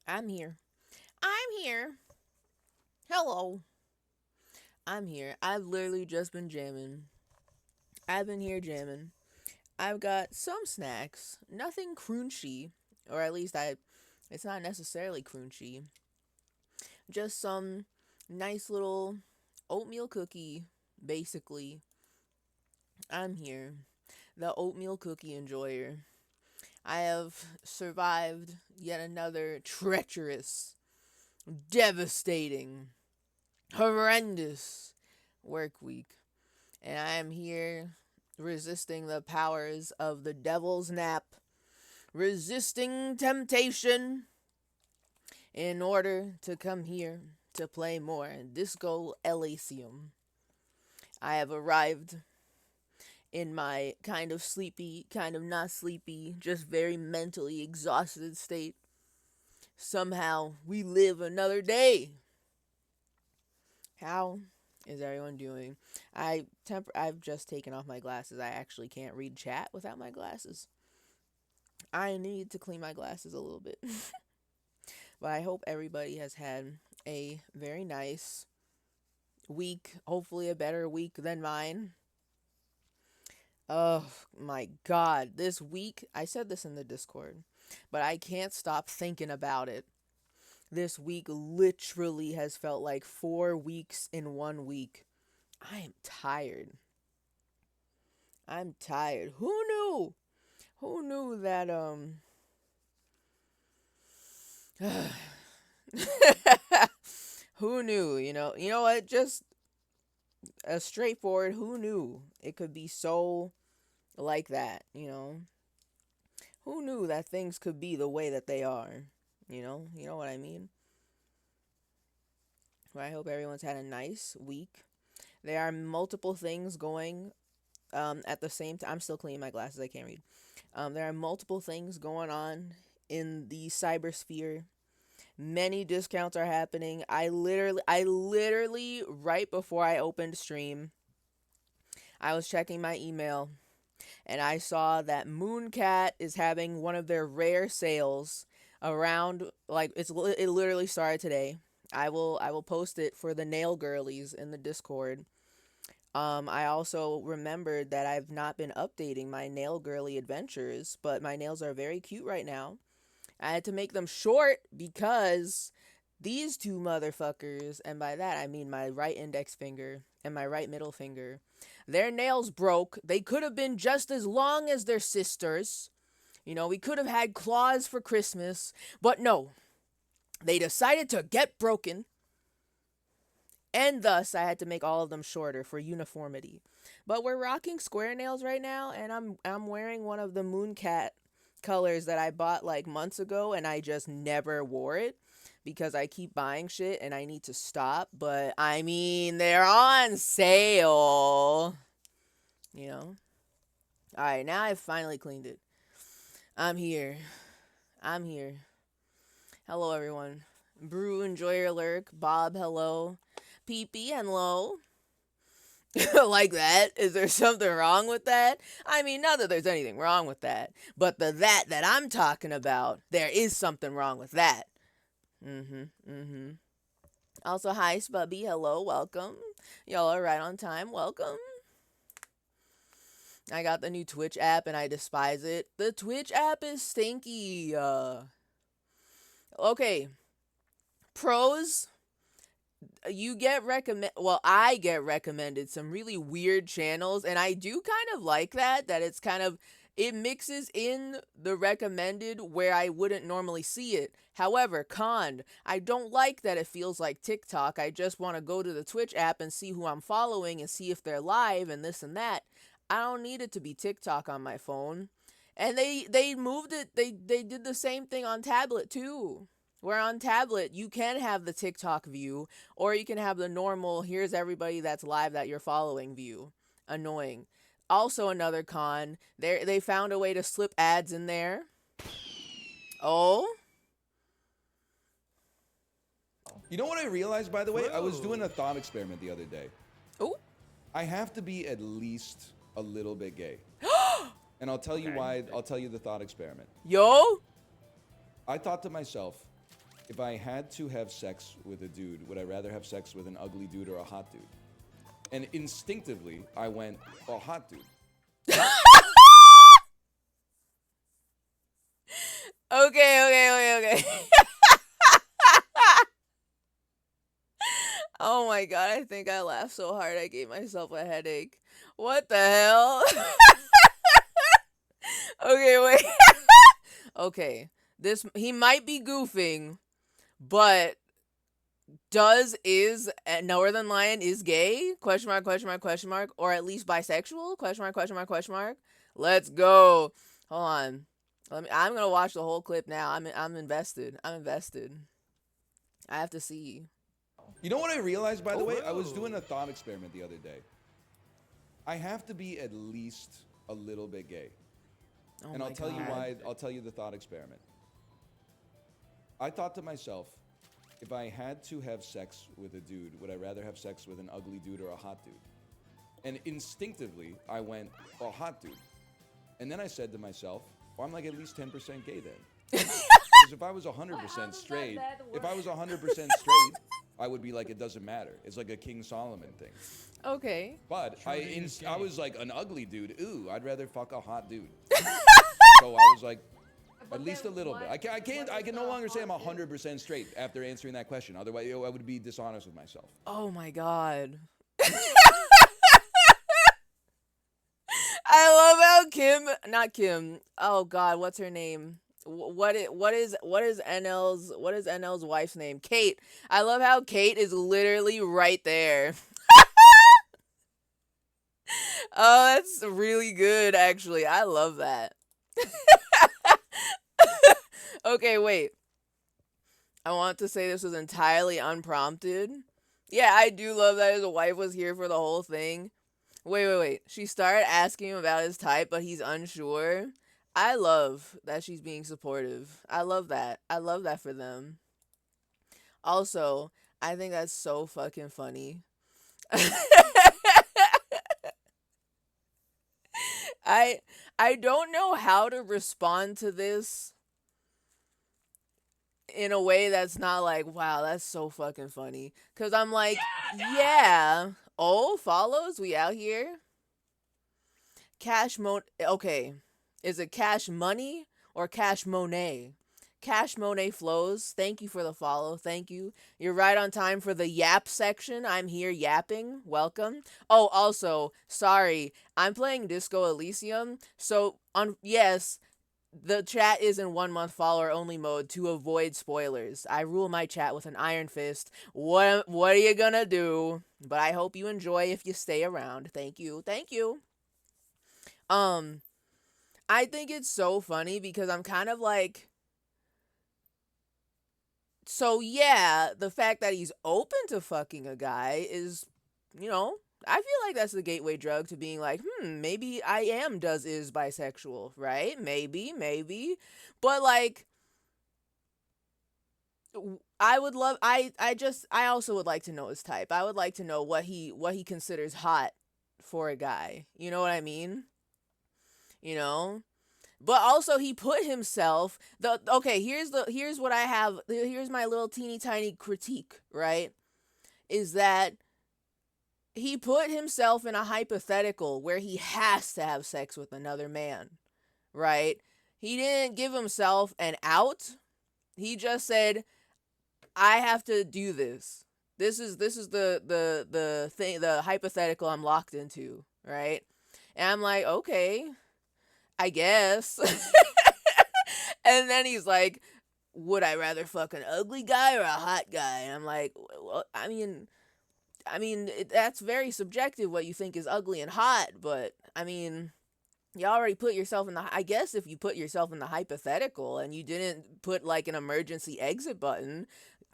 I'm here. I'm here. Hello. I'm here. I've literally just been jamming. I've been here jamming. I've got some snacks. Nothing crunchy. Or at least it's not necessarily crunchy. Just some nice little oatmeal cookie, basically. I'm here. The oatmeal cookie enjoyer. I have survived yet another treacherous, devastating, horrendous work week. And I am here resisting the powers of the devil's nap, resisting temptation in order to come here to play more Disco Elysium. I have arrived in my kind of sleepy, kind of not sleepy, just very mentally exhausted state. Somehow we live another day. How is everyone doing? I've just taken off my glasses. I actually can't read chat without my glasses. I need to clean my glasses a little bit. But I hope everybody has had a very nice week, hopefully a better week than mine. Oh my god, this week, I said this in the Discord, but I can't stop thinking about it. This week literally has felt like 4 weeks in 1 week. I am tired. I'm tired. Who knew? Who knew that who knew, You know what? Just a straightforward who knew it could be so like that. Who knew that things could be the way that they are? You know what I mean? Well, I hope everyone's had a nice week. There are multiple things going at the same time. I'm still cleaning my glasses. I can't read. There are multiple things going on in the cybersphere. Many discounts are happening. I literally, right before I opened stream, I was checking my email and I saw that Mooncat is having one of their rare sales around like it literally started today. I will post it for the nail girlies in the Discord. I also remembered that I've not been updating my nail girly adventures, but my nails are very cute right now. I had to make them short because these two motherfuckers, and by that I mean my right index finger and my right middle finger, their nails broke. They could have been just as long as their sisters. We could have had claws for Christmas, but no. They decided to get broken, and thus I had to make all of them shorter for uniformity. But we're rocking square nails right now, and I'm wearing one of the Mooncat colors that I bought like months ago, and I just never wore it because I keep buying shit and I need to stop. But I mean, they're on sale. You know. All right, now I've finally cleaned it. I'm here. I'm here. Hello, everyone. Brew, enjoy your lurk. Bob, hello. PP, hello. Like that? Is there something wrong with that? I mean, not that there's anything wrong with that, but that I'm talking about, there is something wrong with that. Mm-hmm. Mm-hmm. Also, hi, Spubby. Hello, welcome. Y'all are right on time. Welcome. I got the new Twitch app and I despise it. The Twitch app is stinky. Okay. Pros, I get recommended some really weird channels, and I do kind of like that it's kind of, it mixes in the recommended where I wouldn't normally see it. However, I don't like that it feels like TikTok. I just want to go to the Twitch app and see who I'm following and see if they're live and this and that. I don't need it to be TikTok on my phone. And they moved it. They did the same thing on tablet too. Where on tablet you can have the TikTok view, or you can have the normal here's everybody that's live that you're following view. Annoying. Also another con, they found a way to slip ads in there. Oh, You know what I realized, by the way? I was doing a thought experiment the other day. oh. I have to be at least a little bit gay. And I'll tell you why. I'll tell you the thought experiment. Yo. I thought to myself, If I had to have sex with a dude, would I rather have sex with an ugly dude or a hot dude? And instinctively, I went, a hot dude. Okay. Oh my god, I think I laughed so hard I gave myself a headache. What the hell? Okay, wait. Okay. This he might be goofing, but does is Northern Lion is gay? Question mark, question mark, question mark, or at least bisexual? Question mark, question mark, question mark. Let's go. Hold on. I'm gonna watch the whole clip now. I'm invested. I'm invested. I have to see. You know what I realized, by the Oh, way? I was doing a thought experiment the other day. I have to be at least a little bit gay. oh And my I'll tell you god. why. I'll tell you the thought experiment. I thought to myself, if I had to have sex with a dude, would I rather have sex with an ugly dude or a hot dude? And instinctively, I went, a hot dude. And then I said to myself, well, I'm like at least 10% gay then. Because if I was 100% straight, I would be like, it doesn't matter. It's like a King Solomon thing. Okay. But Sure it is I gay. was like, an ugly dude, ooh, I'd rather fuck a hot dude. So I was like, at least a little bit. I can no longer say I'm 100% straight after answering that question. Otherwise, I would be dishonest with myself. Oh my god. I love how not Kim. Oh god, what's her name? What is NL's wife's name? Kate. I love how Kate is literally right there. Oh, that's really good actually. I love that. Okay, wait. I want to say this was entirely unprompted. Yeah, I do love that his wife was here for the whole thing. Wait. She started asking him about his type, but he's unsure. I love that she's being supportive. I love that. I love that for them. Also, I think that's so fucking funny. I I don't know how to respond to this in a way that's not like, wow, that's so fucking funny. Cause I'm like, yeah. Oh, follows? We out here? Okay. Is it Cash Money or Cash Monet? Cash Monet flows. Thank you for the follow. Thank you. You're right on time for the yap section. I'm here yapping. Welcome. Oh, also, sorry. I'm playing Disco Elysium. So, yes, the chat is in 1 month follower only mode to avoid spoilers. I rule my chat with an iron fist. What are you gonna do? But I hope you enjoy if you stay around. Thank you. Thank you. Um, I think it's so funny because I'm kind of like, so yeah, the fact that he's open to fucking a guy is, you know, I feel like that's the gateway drug to being like, maybe I am is bisexual, right? Maybe. But like, I would love I also would like to know his type. I would like to know what he considers hot for a guy. You know what I mean? You know? But also he put himself the okay, here's what I have, here's my little teeny tiny critique, right? Is that he put himself in a hypothetical where he has to have sex with another man, right? He didn't give himself an out. He just said, I have to do this. This is the thing, the hypothetical I'm locked into, right? And I'm like, okay, I guess. And then he's like, would I rather fuck an ugly guy or a hot guy? And I'm like, well, that's very subjective what you think is ugly and hot, but I mean, you already put yourself in the, I guess if you put yourself in the hypothetical and you didn't put like an emergency exit button,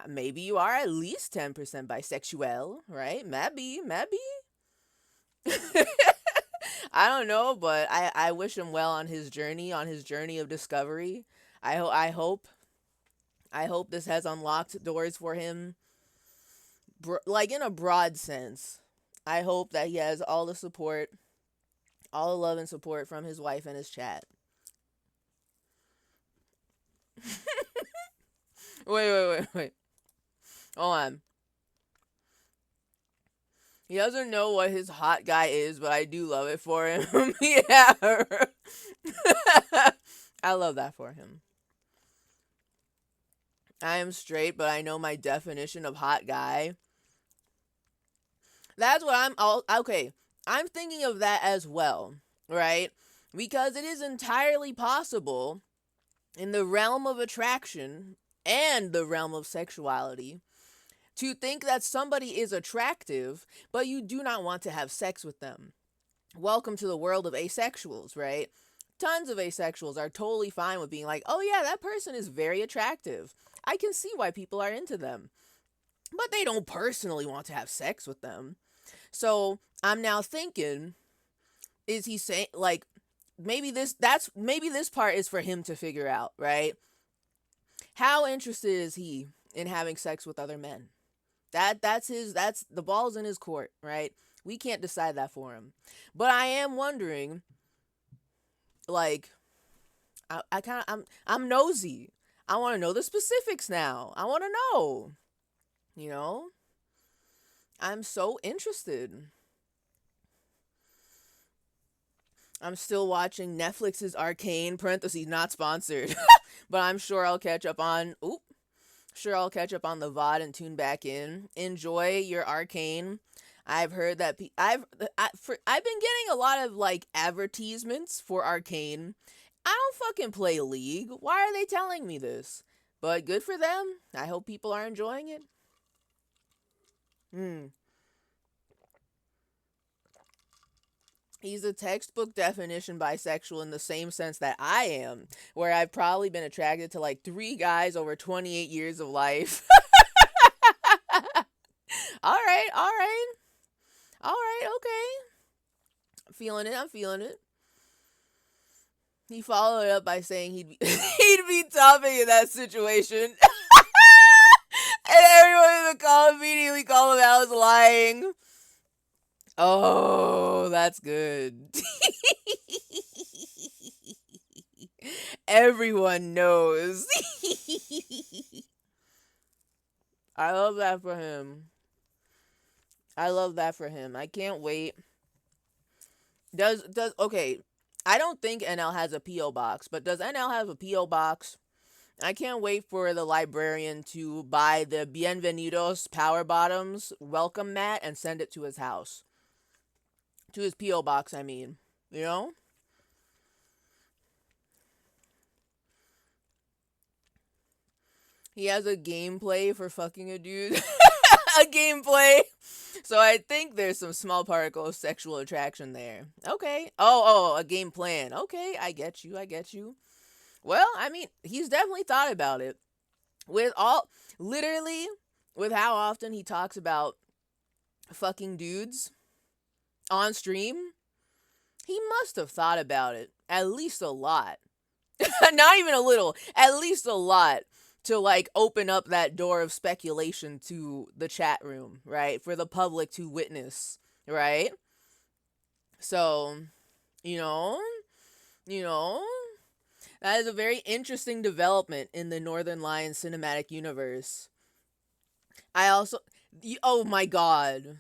maybe you are at least 10% bisexual, right? Maybe. I don't know, but I wish him well on his journey of discovery. I hope this has unlocked doors for him, like in a broad sense. I hope that he has all the support, all the love and support from his wife and his chat. Wait. Hold on. He doesn't know what his hot guy is, but I do love it for him. Yeah. I love that for him. I am straight, but I know my definition of hot guy. That's what I'm all okay. I'm thinking of that as well, right? Because it is entirely possible in the realm of attraction and the realm of sexuality to think that somebody is attractive, but you do not want to have sex with them. Welcome to the world of asexuals, right? Tons of asexuals are totally fine with being like, oh yeah, that person is very attractive. I can see why people are into them. But they don't personally want to have sex with them. So I'm now thinking, is he saying like maybe this part is for him to figure out, right? How interested is he in having sex with other men? That's the ball's in his court, right? We can't decide that for him. But I am wondering, like, I kind of I'm nosy. I want to know the specifics now. I want to know. You know, I'm so interested. I'm still watching Netflix's Arcane (parentheses not sponsored), but I'm sure I'll catch up on. Oop, sure I'll catch up on the VOD and tune back in. Enjoy your Arcane. I've heard that I've been getting a lot of like advertisements for Arcane. I don't fucking play League. Why are they telling me this? But good for them. I hope people are enjoying it. Hmm. He's a textbook definition bisexual in the same sense that I am, where I've probably been attracted to like 3 guys over 28 years of life. All right, all right, all right, okay. I'm feeling it, I'm feeling it. He followed it up by saying he'd be, he'd be topping in that situation. And everyone in the call immediately called him out as lying. Oh, that's good. Everyone knows. I love that for him. I love that for him. I can't wait. Does okay, I don't think NL has a PO box, but does NL have a PO box? I can't wait for the librarian to buy the Bienvenidos Power Bottoms welcome mat and send it to his house. To his PO box, I mean. You know? He has a gameplay for fucking a dude. A gameplay. So I think there's some small particle of sexual attraction there. Okay. Oh, a game plan. Okay, I get you. I get you. Well, I mean, he's definitely thought about it. With all, literally, with how often he talks about fucking dudes on stream, he must have thought about it at least a lot. Not even a little, at least a lot to like open up that door of speculation to the chat room, right? For the public to witness, right? So, you know, you know, that is a very interesting development in the Northern Lions cinematic universe. I also, oh my god.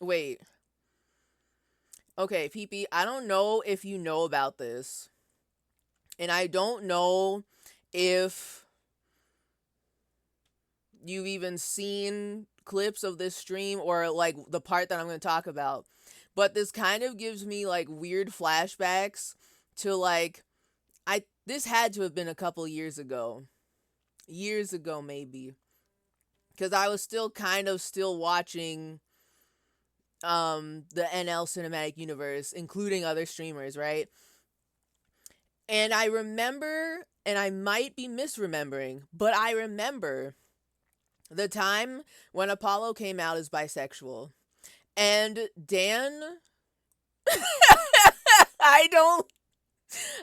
Wait. Okay, PP, I don't know if you know about this. And I don't know if you've even seen clips of this stream or like the part that I'm going to talk about. But this kind of gives me like weird flashbacks to like this had to have been a couple years ago. Years ago maybe. Cuz I was still kind of still watching the NL cinematic universe including other streamers, right? And I remember, and I might be misremembering, but I remember the time when Apollo came out as bisexual. And Dan I don't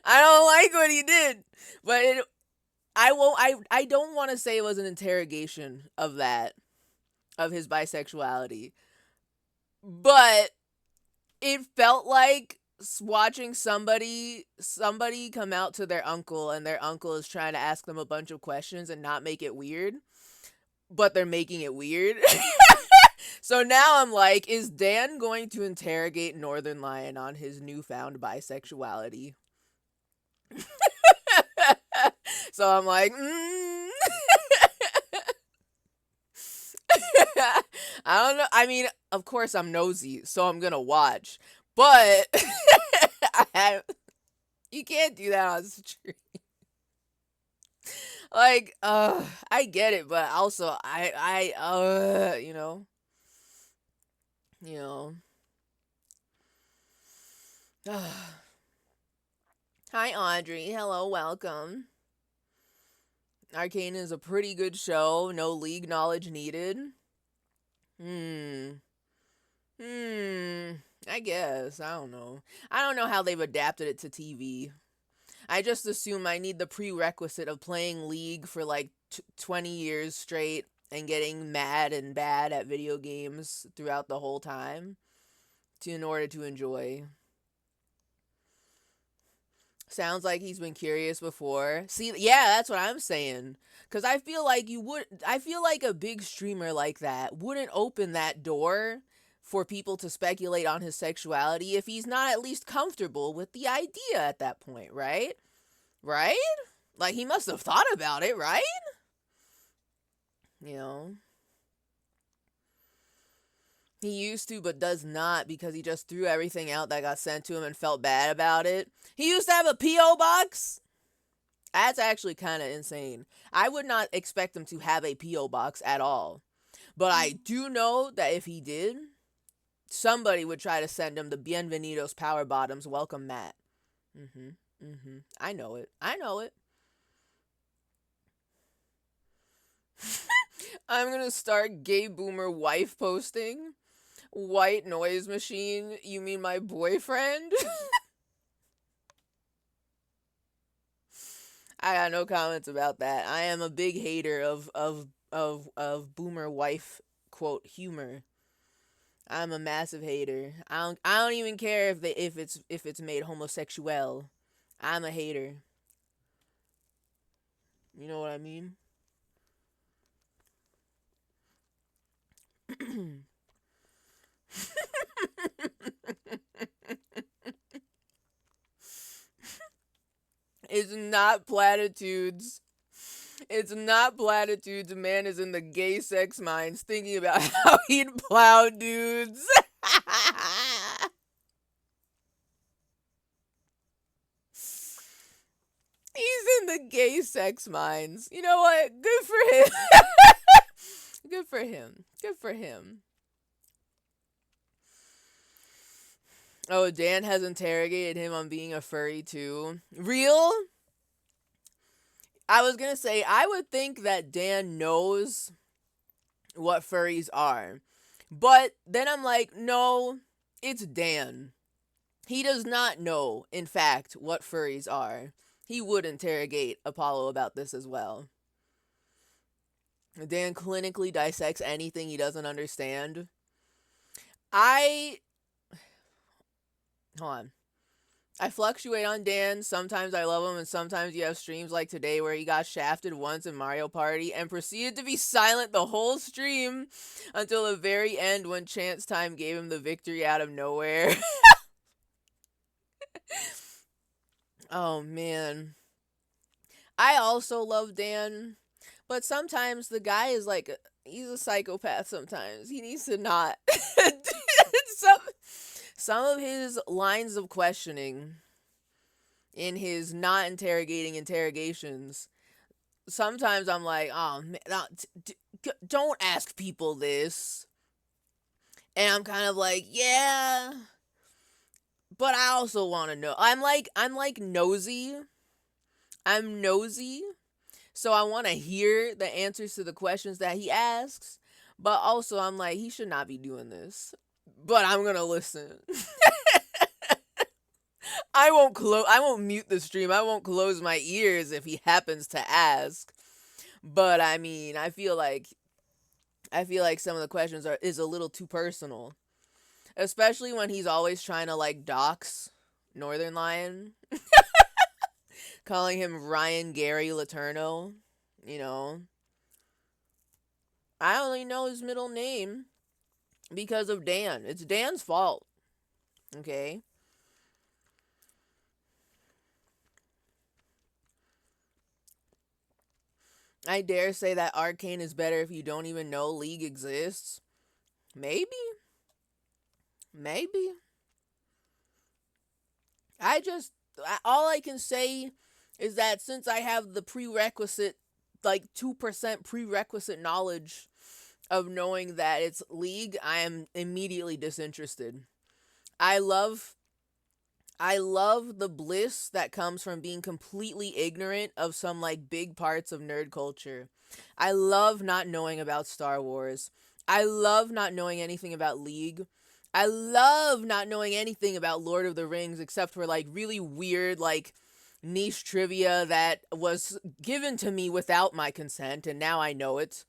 like what he did. But I don't want to say it was an interrogation of that, of his bisexuality. But it felt like watching somebody come out to their uncle, and their uncle is trying to ask them a bunch of questions and not make it weird, but they're making it weird. So now I'm like, is Dan going to interrogate Northern Lion on his newfound bisexuality? So I'm like, I don't know. I mean, of course I'm nosy, so I'm gonna watch, but you can't do that on stream. Like, I get it, but also you know. Hi, Audrey. Hello, welcome. Arcane is a pretty good show. No league knowledge needed. Hmm. Hmm. I guess. I don't know. I don't know how they've adapted it to TV. I just assume I need the prerequisite of playing League for like 20 years straight and getting mad and bad at video games throughout the whole time in order to enjoy. Sounds like he's been curious before. See, yeah, that's what I'm saying. Cuz I feel like a big streamer like that wouldn't open that door for people to speculate on his sexuality if he's not at least comfortable with the idea at that point, right? Right? Like he must have thought about it, right? You know. He used to, but does not because he just threw everything out that got sent to him and felt bad about it. He used to have a P.O. box. That's actually kind of insane. I would not expect him to have a P.O. box at all. But I do know that if he did, somebody would try to send him the Bienvenidos Power Bottoms welcome mat. Mm-hmm. Mm-hmm. I know it. I know it. I'm gonna start gay boomer wife posting. White noise machine, you mean my boyfriend? I got no comments about that. I am a big hater of boomer wife quote humor. I'm a massive hater. I don't even care if it's made homosexual. I'm a hater. You know what I mean? It's not platitudes. It's not platitudes. A man is in the gay sex minds thinking about how he'd plow dudes. He's in the gay sex minds. You know what? Good for him. Good for him. Good for him. Oh, Dan has interrogated him on being a furry too. Real? I was gonna say, I would think that Dan knows what furries are. But then I'm like, no, it's Dan. He does not know, in fact, what furries are. He would interrogate Apollo about this as well. Dan clinically dissects anything he doesn't understand. I. Hold on. I fluctuate on Dan. Sometimes I love him, and sometimes you have streams like today where he got shafted once in Mario Party and proceeded to be silent the whole stream until the very end when Chance Time gave him the victory out of nowhere. Oh man. I also love Dan, but sometimes the guy is like he's a psychopath sometimes. He needs to not some some of his lines of questioning in his not interrogating interrogations. Sometimes I'm like, "Oh man, don't ask people this." And I'm kind of like, "Yeah, but I also want to know." I'm like nosy. I'm nosy. So I want to hear the answers to the questions that he asks, but also I'm like he should not be doing this. But I'm going to listen. I won't mute the stream. I won't close my ears if he happens to ask. But I mean, I feel like some of the questions are is a little too personal, especially when he's always trying to like dox. Northern Lion, calling him Ryan Gary Laterno. You know, I only know his middle name because of Dan. It's Dan's fault. Okay. I dare say that Arcane is better if you don't even know League exists. Maybe. Maybe. I just, all I can say is that since I have the prerequisite, like 2% prerequisite knowledge of knowing that it's League, I am immediately disinterested. I love I love the bliss that comes from being completely ignorant of some like big parts of nerd culture. I love not knowing about Star Wars. I love not knowing anything about League. I love not knowing anything about Lord of the Rings except for like really weird like niche trivia that was given to me without my consent and now I know it.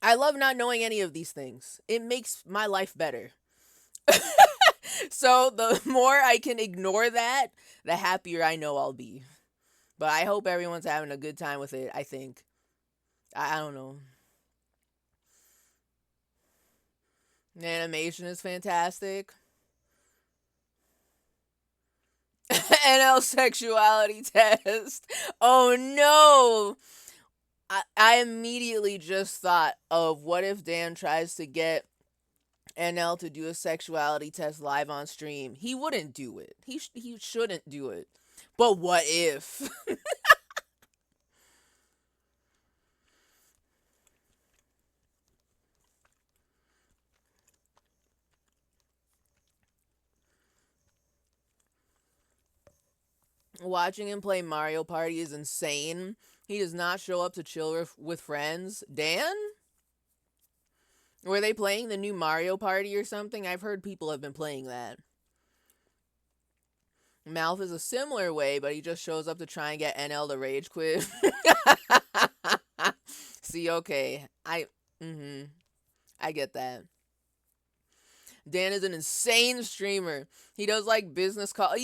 I love not knowing any of these things. It makes my life better. So the more I can ignore that, the happier I know I'll be. But I hope everyone's having a good time with it, I think. I don't know. The animation is fantastic. NL sexuality test. Oh no! I immediately just thought of what if Dan tries to get NL to do a sexuality test live on stream. He wouldn't do it. He shouldn't do it. But what if? Watching him play Mario Party is insane. He does not show up to chill with friends. Dan? Were they playing the new Mario Party or something? I've heard people have been playing that. Mouth is a similar way, but he just shows up to try and get NL to rage quit. See, okay. Mm-hmm. I get that. Dan is an insane streamer. He does like business call.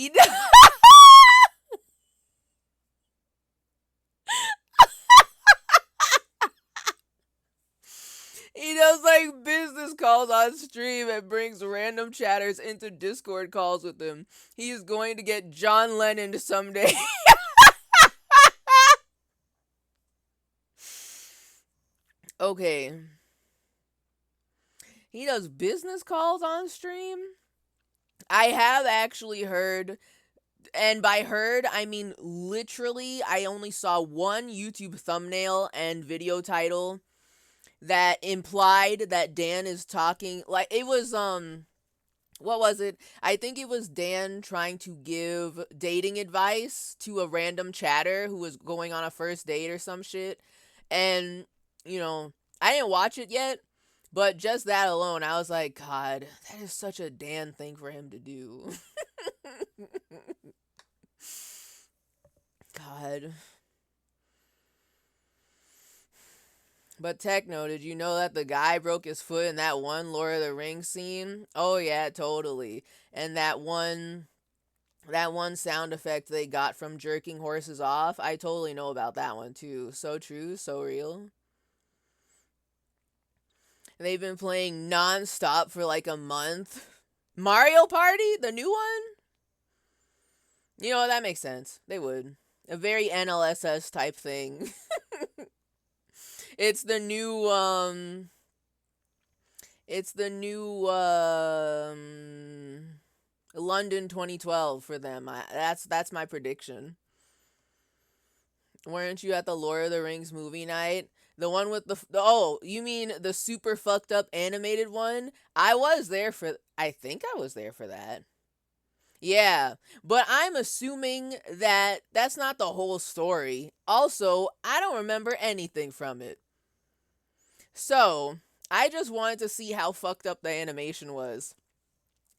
He does like business calls on stream and brings random chatters into Discord calls with him. He is going to get John Lennon someday. Okay. He does business calls on stream? I have actually heard, and by heard, I mean literally, I only saw one YouTube thumbnail and video title that implied that Dan is talking like it was what was it? I think it was Dan trying to give dating advice to a random chatter who was going on a first date or some shit. And, you know, I didn't watch it yet, but just that alone, I was like, God, that is such a Dan thing for him to do. God. But Techno, did you know that the guy broke his foot in that one Lord of the Rings scene? Oh yeah, totally. And that one sound effect they got from jerking horses off, I totally know about that one too. So true, so real. They've been playing non-stop for like a month. Mario Party, the new one? You know, that makes sense. They would. A very NLSS type thing. It's the new it's the new London 2012 for them. That's my prediction. Weren't you at the Lord of the Rings movie night? The one with oh, you mean the super fucked up animated one? I think I was there for that. Yeah, but I'm assuming that that's not the whole story. Also, I don't remember anything from it. So, I just wanted to see how fucked up the animation was.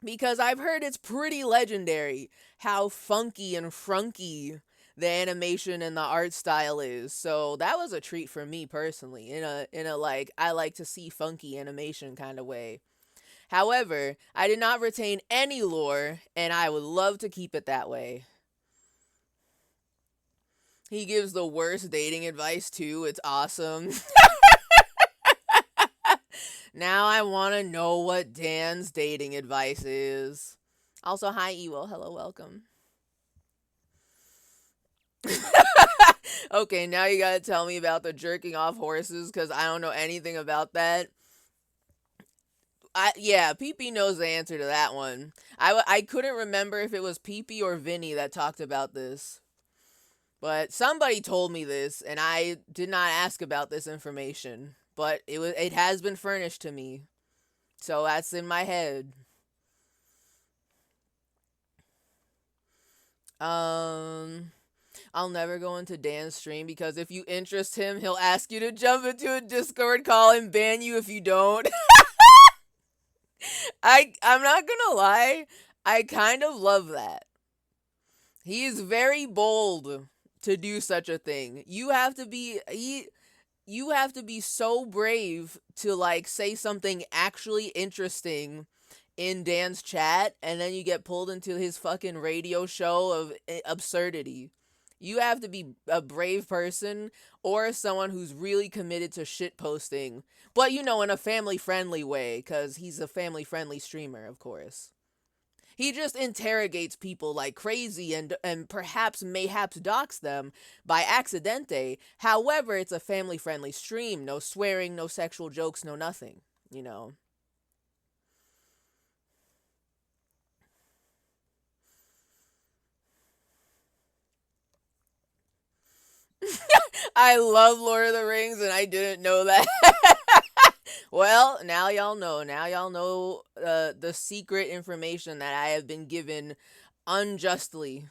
Because I've heard it's pretty legendary how funky and frunky the animation and the art style is. So that was a treat for me personally in a like I like to see funky animation kind of way. However, I did not retain any lore, and I would love to keep it that way. He gives the worst dating advice too. It's awesome. Now I want to know what Dan's dating advice is. Also, hi Ewo. Hello, welcome. Okay, now you gotta tell me about the jerking off horses because I don't know anything about that. Yeah, PP knows the answer to that one. I couldn't remember if it was PP or Vinny that talked about this, but somebody told me this, and I did not ask about this information, but it has been furnished to me, so that's in my head. Um, I'll never go into Dan's stream because if you interest him, he'll ask you to jump into a Discord call and ban you if you don't. I'm not gonna lie, I kind of love that. He is very bold to do such a thing. You have to be so brave to like say something actually interesting in Dan's chat and then you get pulled into his fucking radio show of absurdity. You have to be a brave person or someone who's really committed to shit posting, but in a family friendly way cuz he's a family friendly streamer, of course. He just interrogates people like crazy and perhaps mayhaps docks them by accidente. However, it's a family friendly stream. No swearing, no sexual jokes, no nothing. You know. I love Lord of the Rings and I didn't know that. Well, now y'all know. Now y'all know the secret information that I have been given unjustly.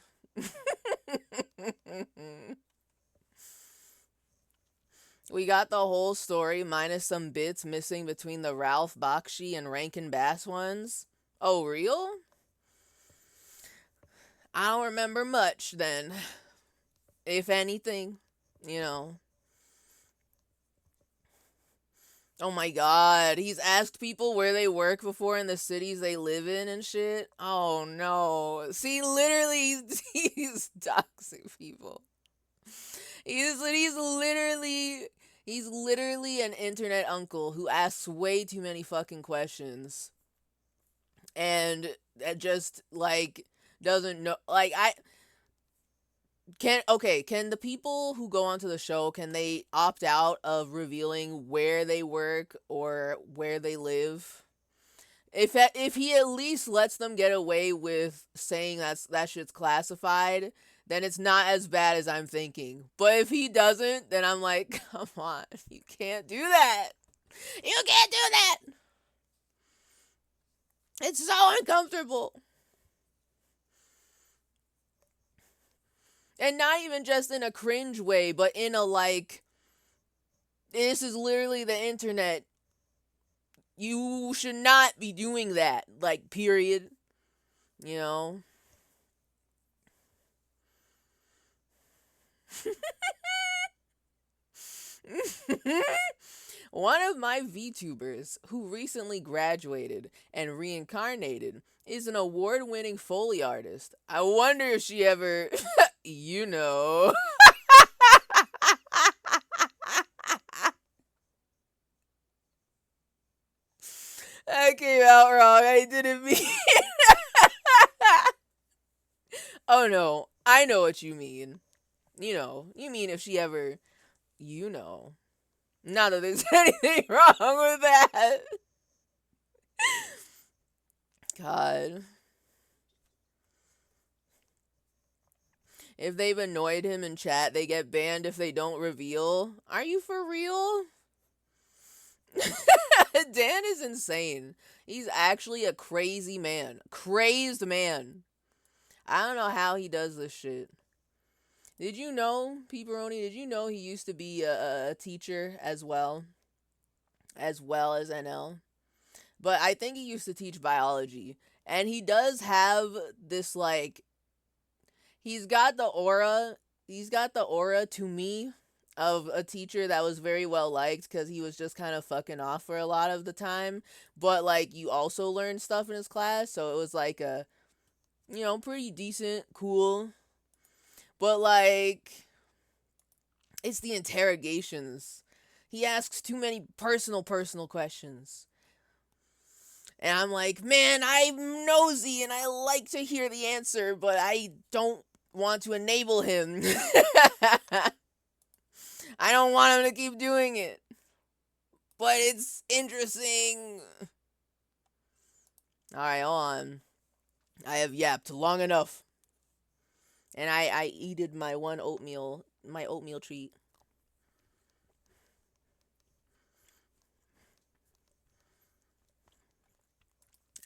We got the whole story minus some bits missing between the Ralph Bakshi and Rankin Bass ones. Oh, real? I don't remember much then. If anything, you know. Oh my god, he's asked people where they work before in the cities they live in and shit. Oh no. See, literally, he's doxing people. He's literally an internet uncle who asks way too many fucking questions and just like doesn't know like I can the people who go onto the show can they opt out of revealing where they work or where they live? If he at least lets them get away with saying that shit's classified, then it's not as bad as I'm thinking. But if he doesn't, then I'm like, come on, you can't do that. You can't do that. It's so uncomfortable. And not even just in a cringe way, but in a like, this is literally the internet. You should not be doing that. Like, period. You know? One of my VTubers who recently graduated and reincarnated is an award winning Foley artist. I wonder if she ever, you know. That came out wrong. I didn't mean. Oh no, I know what you mean. You mean if she ever, you know. Not that there's anything wrong with that. God. If they've annoyed him in chat, they get banned if they don't reveal. Are you for real? Dan is insane. He's actually a crazy man. Crazed man. I don't know how he does this shit. Did you know, Peperoni, did you know he used to be a teacher as well? As well as NL? But I think he used to teach biology. And he does have this, like, he's got the aura to me of a teacher that was very well liked because he was just kind of fucking off for a lot of the time. But like you also learned stuff in his class, so it was like a pretty decent, cool. But like it's the interrogations. He asks too many personal questions. And I'm like, man, I'm nosy and I like to hear the answer, but I don't want to enable him. I don't want him to keep doing it. But it's interesting. Alright, hold on. I have yapped long enough. And I eated my oatmeal treat.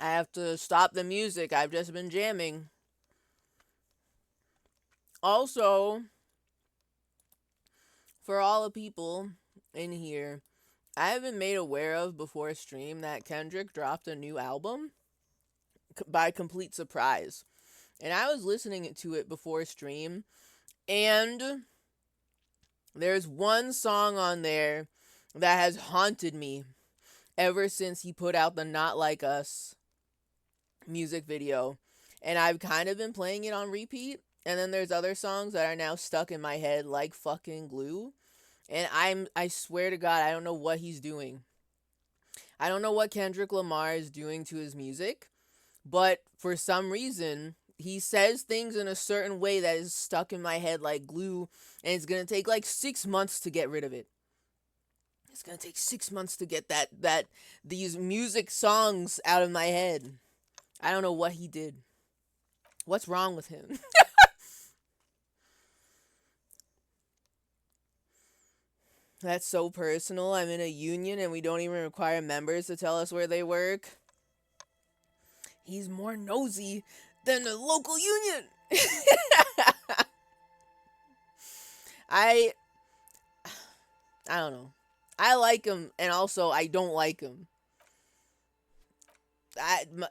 I have to stop the music. I've just been jamming. Also, for all the people in here, I have been made aware of before stream that Kendrick dropped a new album by complete surprise. And I was listening to it before stream, and there's one song on there that has haunted me ever since he put out the Not Like Us music video. And I've kind of been playing it on repeat. And then there's other songs that are now stuck in my head like fucking glue. And I swear to God, I don't know what he's doing. I don't know what Kendrick Lamar is doing to his music, but for some reason, he says things in a certain way that is stuck in my head like glue, and it's gonna take like 6 months to get rid of it. It's gonna take 6 months to get that these music songs out of my head. I don't know what he did. What's wrong with him? That's so personal. I'm in a union and we don't even require members to tell us where they work. He's more nosy than the local union. I I don't know. I like him and also I don't like him.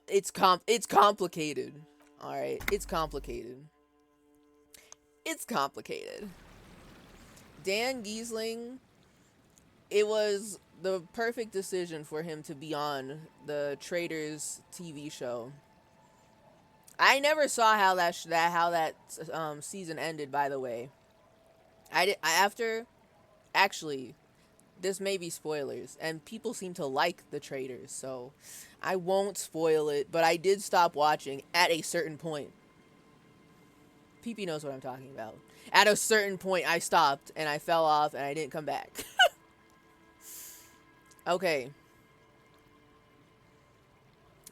It's complicated. All right, it's complicated. It's complicated. Dan Giesling, it was the perfect decision for him to be on the Traders TV show. I never saw how that season ended. By the way, after actually this may be spoilers, and people seem to like the Traders, so I won't spoil it. But I did stop watching at a certain point. PP knows what I'm talking about. At a certain point, I stopped and I fell off and I didn't come back. Okay.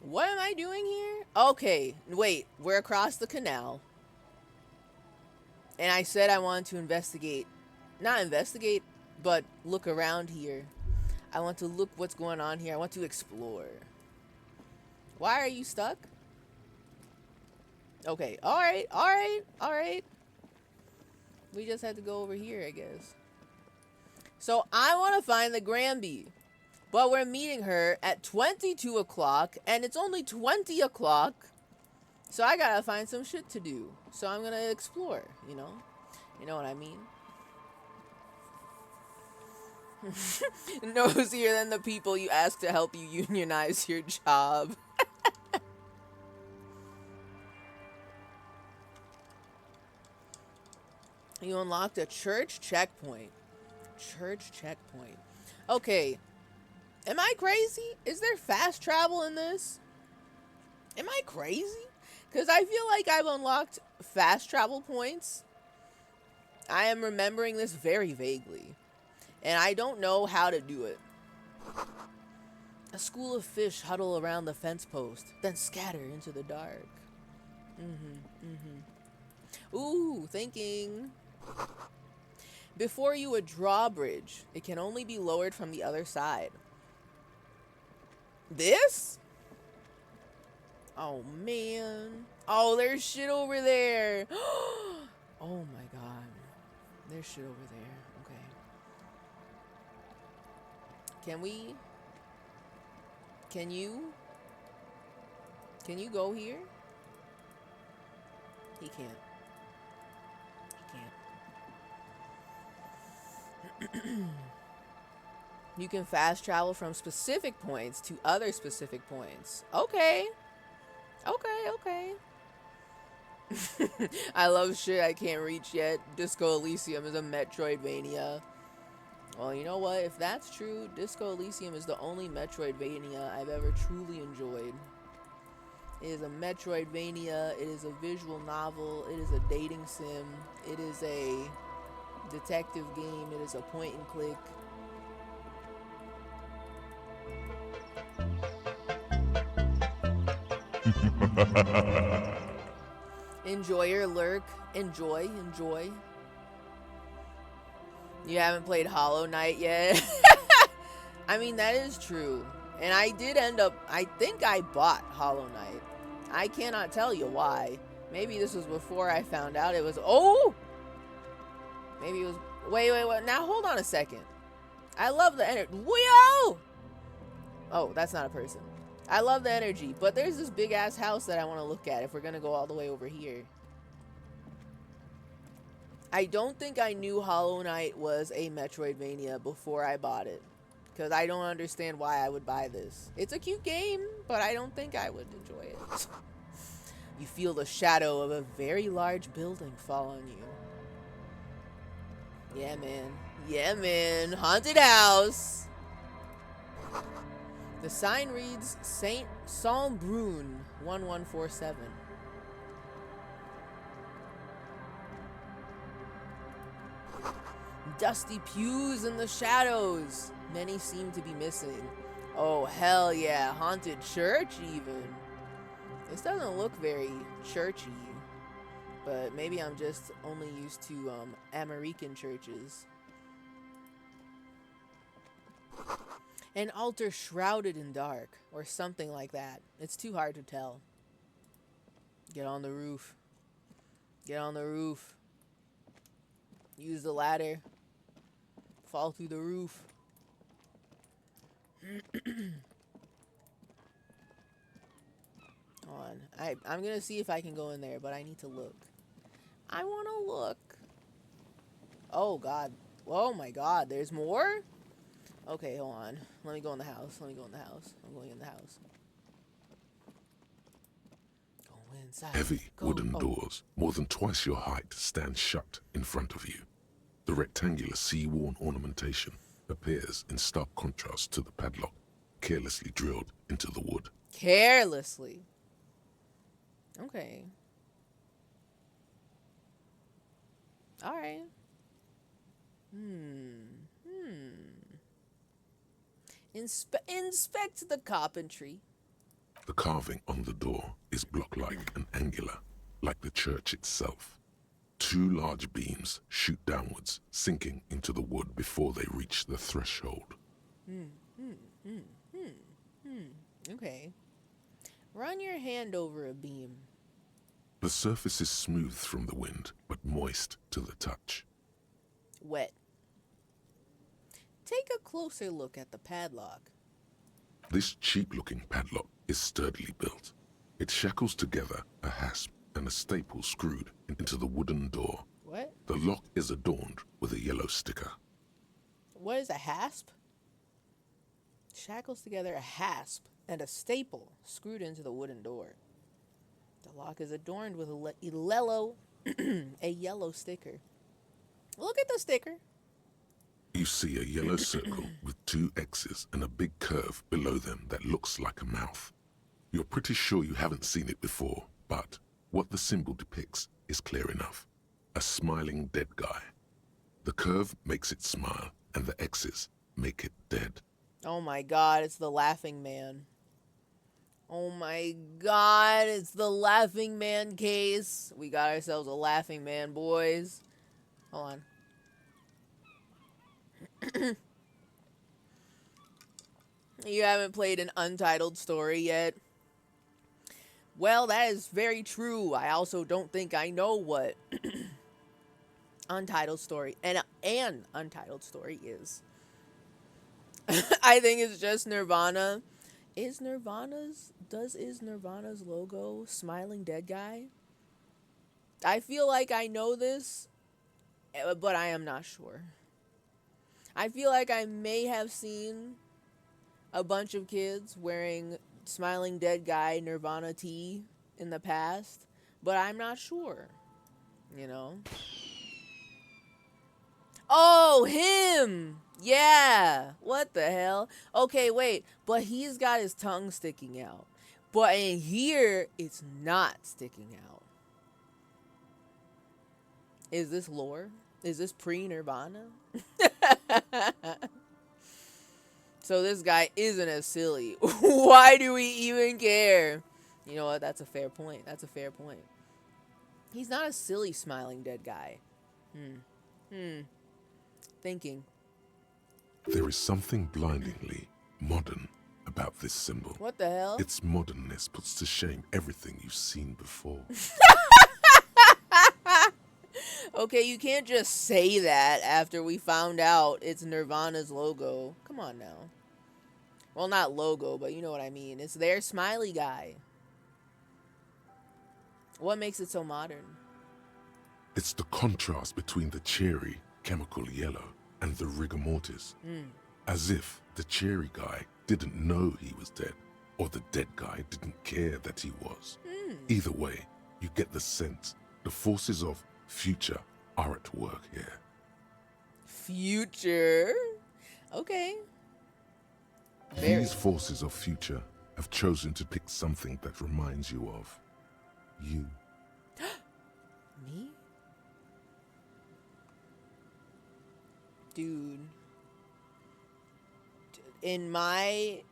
What am I doing here? Okay, wait. We're across the canal. And I said I wanted to investigate. Not investigate, but look around here. I want to look what's going on here. I want to explore. Why are you stuck? Okay, alright, alright, alright. We just had to go over here, I guess. So I want to find the Granby. But we're meeting her at 22 o'clock, and it's only 20 o'clock. So I gotta find some shit to do. So I'm gonna explore, you know? You know what I mean? Nosier than the people you ask to help you unionize your job. You unlocked a church checkpoint. Church checkpoint. Okay. Am I crazy? Is there fast travel in this? Am I crazy? Because I feel like I've unlocked fast travel points. I am remembering this very vaguely. And I don't know how to do it. A school of fish huddle around the fence post, then scatter into the dark. Ooh, thinking. Before you a drawbridge. It can only be lowered from the other side. This? Oh, man. Oh, there's shit over there. Oh, my God. There's shit over there. Okay. Can we? Can you? Can you go here? He can't. He You can fast travel from specific points to other specific points. Okay. Okay. I love shit I can't reach yet. Disco Elysium is a Metroidvania. Well, you know what? If that's true, Disco Elysium is the only Metroidvania I've ever truly enjoyed. It is a Metroidvania, it is a visual novel, it is a dating sim, it is a detective game, it is a point and click. Enjoy your lurk. Enjoy. You haven't played Hollow Knight yet? I mean, that is true. And I did end up, I think I bought Hollow Knight. I cannot tell you why. Maybe this was before I found out it was, oh! Maybe it was, wait. Now hold on a second. I love the energy. Whoa! Oh, that's not a person. I love the energy, but there's this big ass house that I want to look at if we're gonna go all the way over here. I don't think I knew Hollow Knight was a Metroidvania before I bought it, because I don't understand why I would buy this. It's a cute game, but I don't think I would enjoy it. You feel the shadow of a very large building fall on you. Yeah, man. Haunted house. The sign reads Saint Salmbrun 1147. Dusty pews in the shadows. Many seem to be missing. Oh, hell yeah. Haunted church, even. This doesn't look very churchy, but maybe I'm just only used to American churches. An altar shrouded in dark, or something like that. It's too hard to tell. Get on the roof. Use the ladder. Fall through the roof. Hold on. I'm gonna see if I can go in there, but I need to look. I wanna look. Oh god. Oh my god, there's more? Okay, hold on. Let me go in the house. I'm going in the house. Go inside. Heavy wooden doors, more than twice your height, stand shut in front of you. The rectangular sea-worn ornamentation appears in stark contrast to the padlock, carelessly drilled into the wood. Carelessly. Okay. Alright. Inspect the carpentry. The carving on the door is block-like and angular, like the church itself. Two large beams shoot downwards, sinking into the wood before they reach the threshold. Okay. Run your hand over a beam. The surface is smooth from the wind, but moist to the touch. Wet. Take a closer look at the padlock. This cheap-looking padlock is sturdily built. It shackles together a hasp and a staple screwed into the wooden door. What? The lock is adorned with a yellow sticker. What is a hasp? Shackles together a hasp and a staple screwed into the wooden door. The lock is adorned with a yellow sticker. Look at the sticker. You see a yellow circle with two X's and a big curve below them that looks like a mouth. You're pretty sure you haven't seen it before, but what the symbol depicts is clear enough. A smiling dead guy. The curve makes it smile, and the X's make it dead. Oh my god, it's the Laughing Man. Oh my god, it's the Laughing Man case. We got ourselves a Laughing Man, boys. Hold on. You haven't played an Untitled Story yet? Well, that is very true. I also don't think I know what Untitled Story and an Untitled Story is. I think it's just Nirvana. Is Nirvana's logo smiling dead guy? I feel like I know this, but I am not sure. I feel like I may have seen a bunch of kids wearing Smiling Dead Guy Nirvana tee in the past, but I'm not sure, you know? Oh, him! Yeah! What the hell? Okay, wait, but he's got his tongue sticking out. But in here, it's not sticking out. Is this lore? Is this pre-Nirvana? So this guy isn't as silly. Why do we even care? You know what? That's a fair point. That's a fair point. He's not a silly smiling dead guy. Thinking. There is something blindingly modern about this symbol. What the hell? Its modernness puts to shame everything you've seen before. Okay, you can't just say that after we found out it's Nirvana's logo. Come on now. Well, not logo, but you know what I mean. It's their smiley guy. What makes it so modern? It's the contrast between the cheery, chemical yellow and the rigor mortis. As if the cheery guy didn't know he was dead, or the dead guy didn't care that he was. Either way, you get the sense the forces of future are at work here. Future? Okay. Very. These forces of future have chosen to pick something that reminds you of you. Me? Dude. In my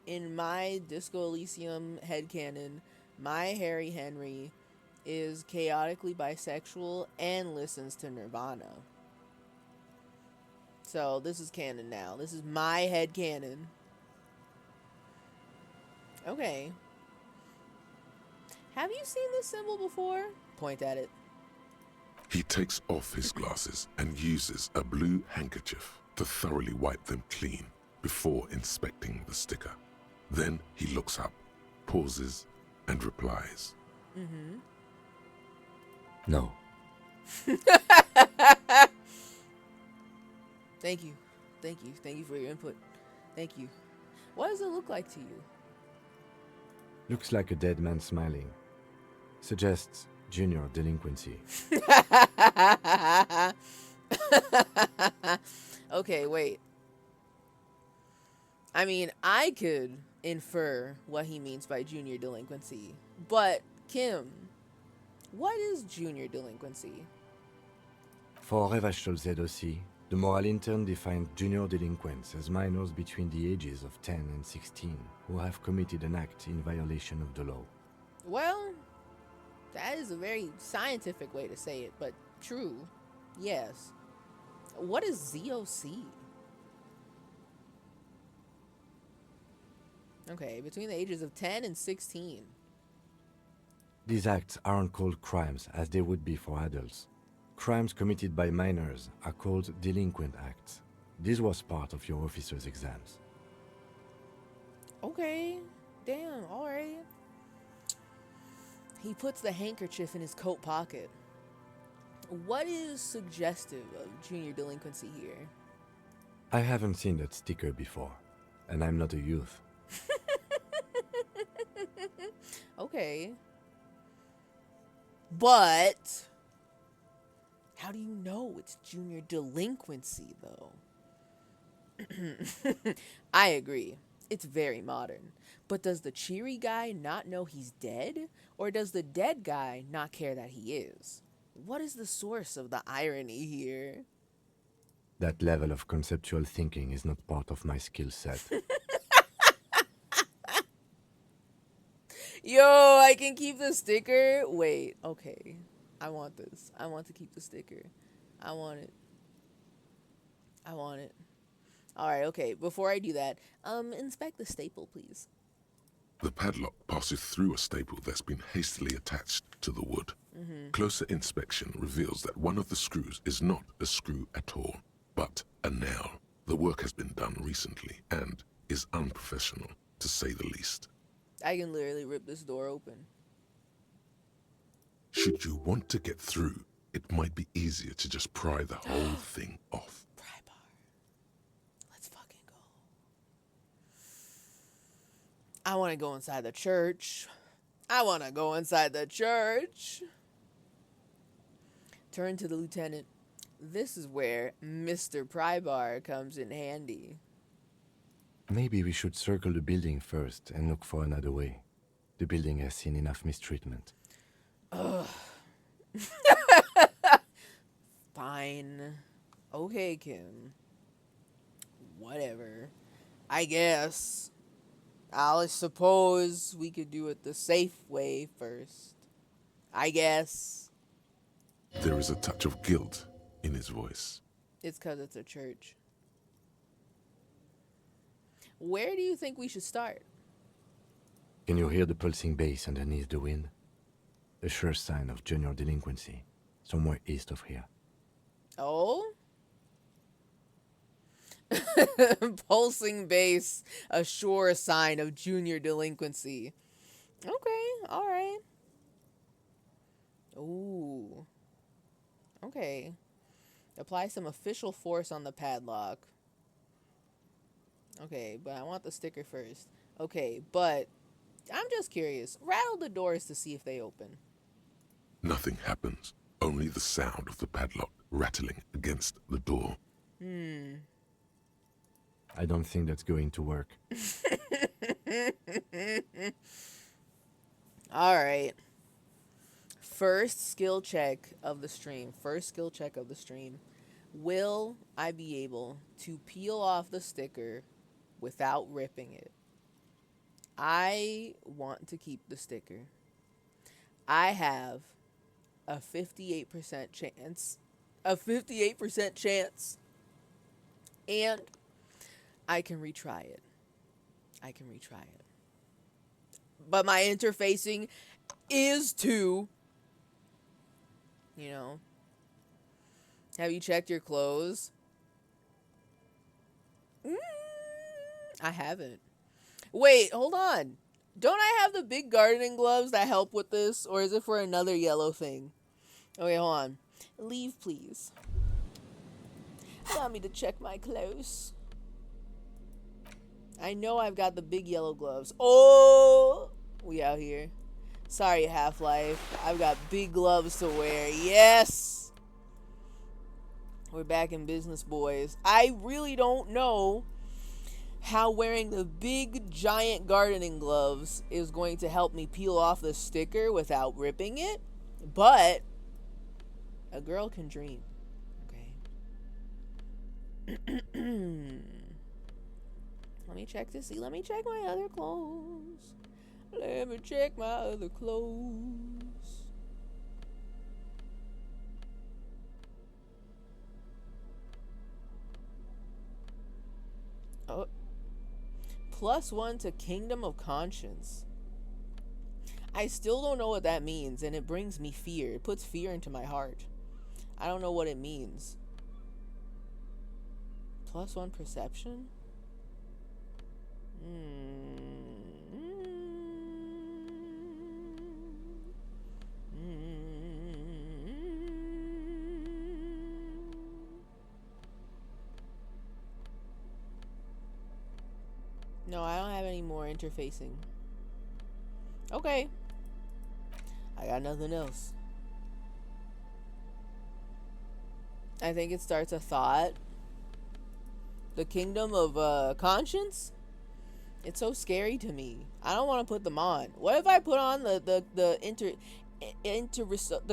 Disco Elysium headcanon, my Harry Henry is chaotically bisexual and listens to Nirvana. So this is canon now. This is my headcanon. Okay. Have you seen this symbol before? Point at it. He takes off his glasses and uses a blue handkerchief to thoroughly wipe them clean before inspecting the sticker. Then he looks up, pauses, and replies. No. Thank you. Thank you. Thank you for your input. Thank you. What does it look like to you? Looks like a dead man smiling. Suggests junior delinquency. Okay, wait. I mean, I could infer what he means by junior delinquency. But, Kim, what is junior delinquency? For Revachol ZOC, the moral intern defined junior delinquents as minors between the ages of 10 and 16 who have committed an act in violation of the law. Well, that is a very scientific way to say it, but true. Yes. What is ZOC? Okay, between the ages of 10 and 16. These acts aren't called crimes as they would be for adults. Crimes committed by minors are called delinquent acts. This was part of your officer's exams. Okay, damn, alright. He puts the handkerchief in his coat pocket. What is suggestive of junior delinquency here? I haven't seen that sticker before, and I'm not a youth. Okay. But how do you know it's junior delinquency, though? I agree. It's very modern. But does the cheery guy not know he's dead? Or does the dead guy not care that he is? What is the source of the irony here? That level of conceptual thinking is not part of my skill set. Yo, I can keep the sticker. Wait, okay. I want this. I want to keep the sticker. I want it. I want it. All right, okay. Before I do that, inspect the staple, please. The padlock passes through a staple that's been hastily attached to the wood. Closer inspection reveals that one of the screws is not a screw at all, but a nail. The work has been done recently and is unprofessional, to say the least. I can literally rip this door open. Should you want to get through, it might be easier to just pry the whole thing off. Pry bar. I want to go inside the church. I want to go inside the church. Turn to the lieutenant. This is where Mr. Prybar comes in handy. Maybe we should circle the building first and look for another way. The building has seen enough mistreatment. Ugh. Fine. Okay, Kim. Whatever. I guess. I suppose we could do it the safe way first. I guess. There is a touch of guilt in his voice. It's because it's a church. Where do you think we should start? Can you hear the pulsing bass underneath the wind? A sure sign of junior delinquency, somewhere east of here. Oh? Pulsing bass, a sure sign of junior delinquency. Okay, alright. Ooh. Okay. Apply some official force on the padlock. Okay, but I want the sticker first. Okay, but I'm just curious. Rattle the doors to see if they open. Nothing happens, only the sound of the padlock rattling against the door. I don't think that's going to work. Alright. First skill check of the stream. Will I be able to peel off the sticker without ripping it? I want to keep the sticker. I have a 58% chance. And I can retry it. But my interfacing is to, have you checked your clothes? I haven't. Wait, hold on. Don't I have the big gardening gloves that help with this? Or is it for another yellow thing? Okay, hold on. Leave, please. Allow me to check my clothes. I know I've got the big yellow gloves. Oh! We out here. Sorry, Half-Life. I've got big gloves to wear. Yes! We're back in business, boys. I really don't know how wearing the big, giant gardening gloves is going to help me peel off the sticker without ripping it. But a girl can dream. Okay. Let me check to see. Let me check my other clothes. Let me check my other clothes. Oh. +1 to Kingdom of Conscience. I still don't know what that means, and it brings me fear. It puts fear into my heart. I don't know what it means. +1 perception? No, I don't have any more interfacing. Okay. I got nothing else. I think it starts a thought. The Kingdom of Conscience? It's so scary to me. I don't want to put them on. What if I put on the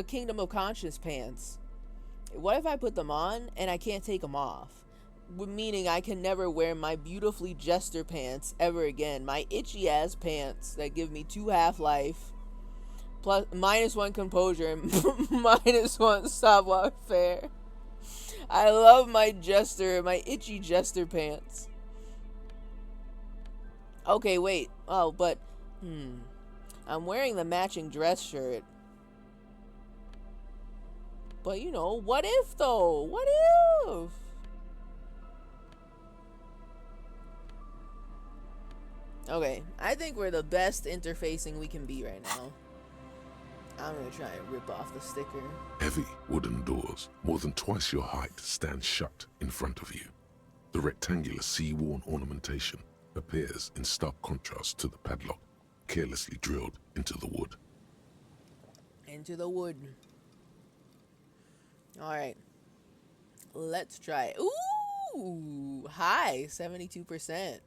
Kingdom of Conscience pants? What if I put them on and I can't take them off? Meaning I can never wear my beautifully jester pants ever again. My itchy ass pants that give me 2 Half-Life. Plus -1 composure and -1 savoir-faire. I love my itchy jester pants. Okay, wait. Oh, but I'm wearing the matching dress shirt. But what if though? What if? Okay, I think we're the best interfacing we can be right now. I'm gonna try and rip off the sticker. Heavy wooden doors, more than twice your height, stand shut in front of you. The rectangular sea-worn ornamentation appears in stark contrast to the padlock carelessly drilled into the wood. Into the wood. Alright. Let's try it. Ooh! High! 72%.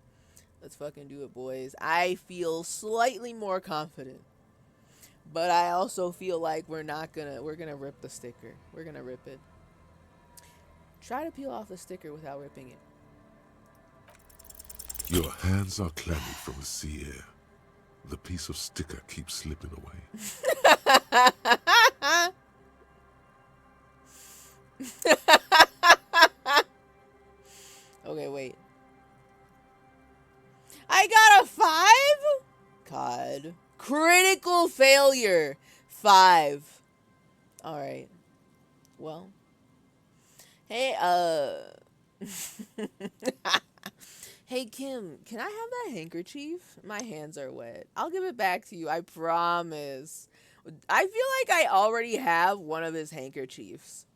Let's fucking do it, boys. I feel slightly more confident. But I also feel like we're gonna rip the sticker. We're gonna rip it. Try to peel off the sticker without ripping it. Your hands are clammy from the sea air. The piece of sticker keeps slipping away. Okay, wait. I got a 5? God. Critical failure. 5. Alright. Well. Hey, Hey, Kim, can I have that handkerchief? My hands are wet. I'll give it back to you, I promise. I feel like I already have one of his handkerchiefs.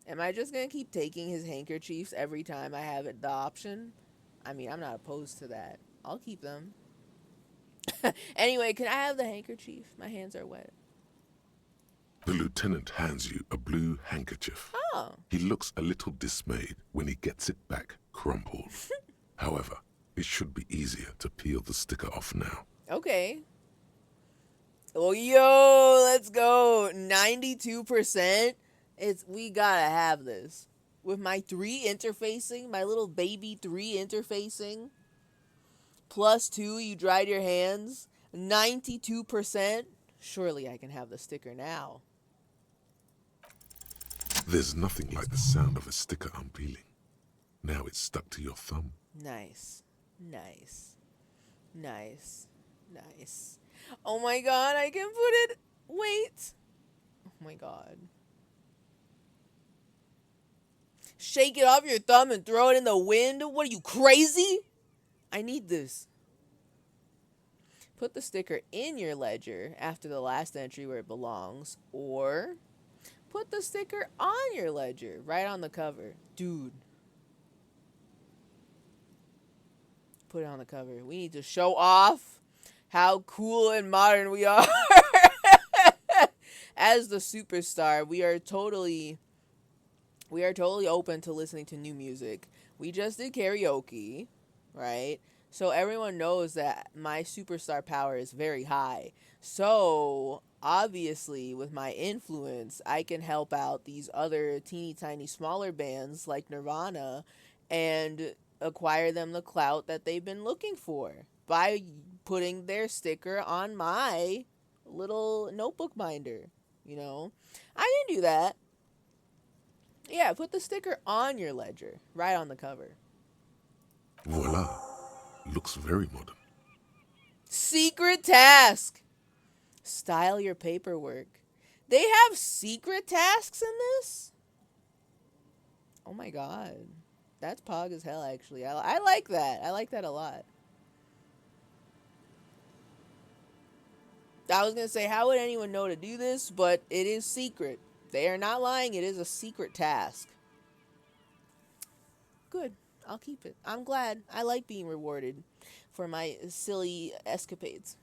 Am I just gonna keep taking his handkerchiefs every time I have the option? I mean, I'm not opposed to that. I'll keep them. Anyway, can I have the handkerchief? My hands are wet. The lieutenant hands you a blue handkerchief. Oh. He looks a little dismayed when he gets it back crumpled. However, it should be easier to peel the sticker off now. Okay. Oh, yo, let's go. 92%. We gotta have this. With my 3 interfacing, my little baby 3 interfacing, +2, you dried your hands, 92%. Surely I can have the sticker now. There's nothing like the sound of a sticker unpeeling. Now it's stuck to your thumb. Nice. Nice. Nice. Nice. Oh my god, I can put it. Wait. Oh my god. Shake it off your thumb and throw it in the wind? What are you, crazy? I need this. Put the sticker in your ledger after the last entry where it belongs, or put the sticker on your ledger right on the cover. Dude. Put it on the cover. We need to show off how cool and modern we are. As the superstar, we are totally open to listening to new music. We just did karaoke, right? So everyone knows that my superstar power is very high. So obviously, with my influence, I can help out these other teeny tiny smaller bands like Nirvana and acquire them the clout that they've been looking for by putting their sticker on my little notebook binder, you know? I can do that. Yeah, put the sticker on your ledger, right on the cover. Voila. Looks very modern. Secret task. Style your paperwork. They have secret tasks in this? Oh my god. That's pog as hell, actually. I like that. I like that a lot. I was going to say, how would anyone know to do this? But it is secret. They are not lying. It is a secret task. Good. I'll keep it. I'm glad. I like being rewarded for my silly escapades.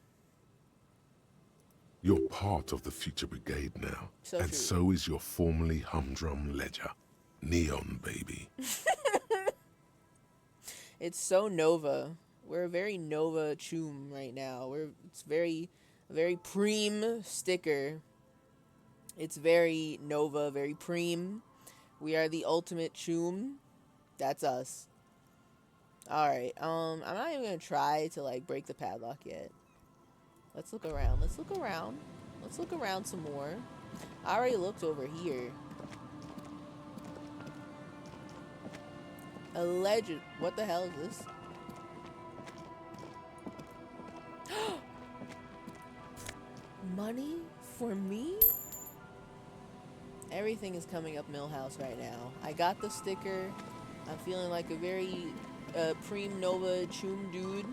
You're part of the future brigade now. So and true. so is your formerly humdrum ledger. Neon, baby. It's so Nova. We're a very Nova choom right now. It's very preem sticker. It's very Nova, very preem. We are the ultimate choom. That's us. Alright, I'm not even gonna try to like break the padlock yet. Let's look around. Let's look around. Let's look around some more. I already looked over here. Alleged. What the hell is this? Money for me? Everything is coming up Millhouse right now. I got the sticker. I'm feeling like a very preem Nova choom dude.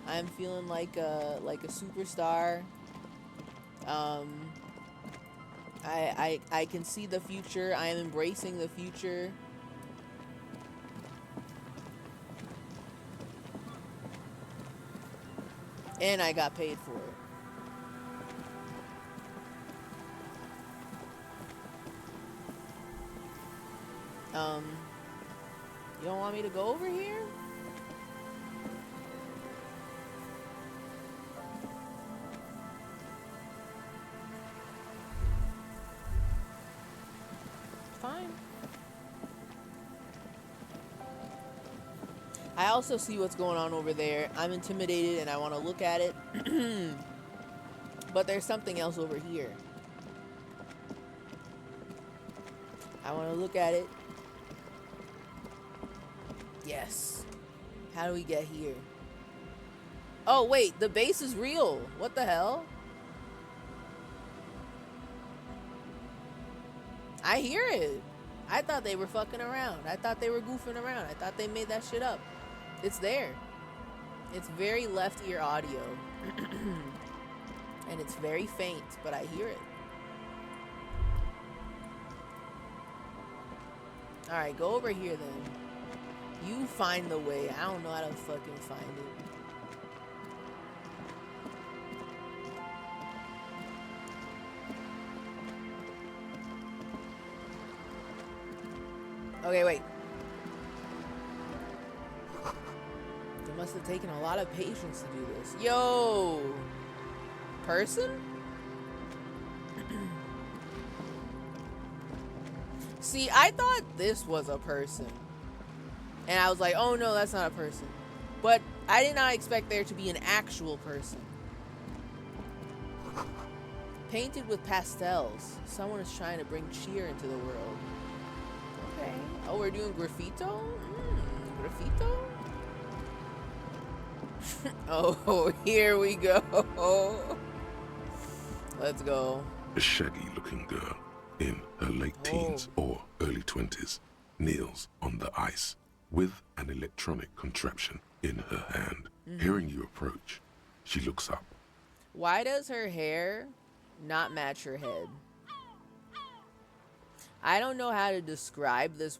I'm feeling like a superstar. I can see the future. I am embracing the future. And I got paid for it. Um, you don't want me to go over here? Fine. I also see what's going on over there. I'm intimidated and I want to look at it. But there's something else over here. I want to look at it. Yes. How do we get here? Oh, wait. The base is real. What the hell? I hear it. I thought they were fucking around. I thought they were goofing around. I thought they made that shit up. It's there. It's very left ear audio. And it's very faint, but I hear it. Alright, go over here then. You find the way. I don't know how to fucking find it. Okay, wait. It must have taken a lot of patience to do this. Yo! Person? See, I thought this was a person. And I was like, oh no, that's not a person. But I did not expect there to be an actual person. Painted with pastels. Someone is trying to bring cheer into the world. Okay. Oh, we're doing graffito? Graffito? Oh, here we go. Let's go. A shaggy-looking girl in her late teens or early 20s kneels on the ice with an electronic contraption in her hand. Hearing you approach, she looks up. Why does her hair not match her head? I don't know how to describe this,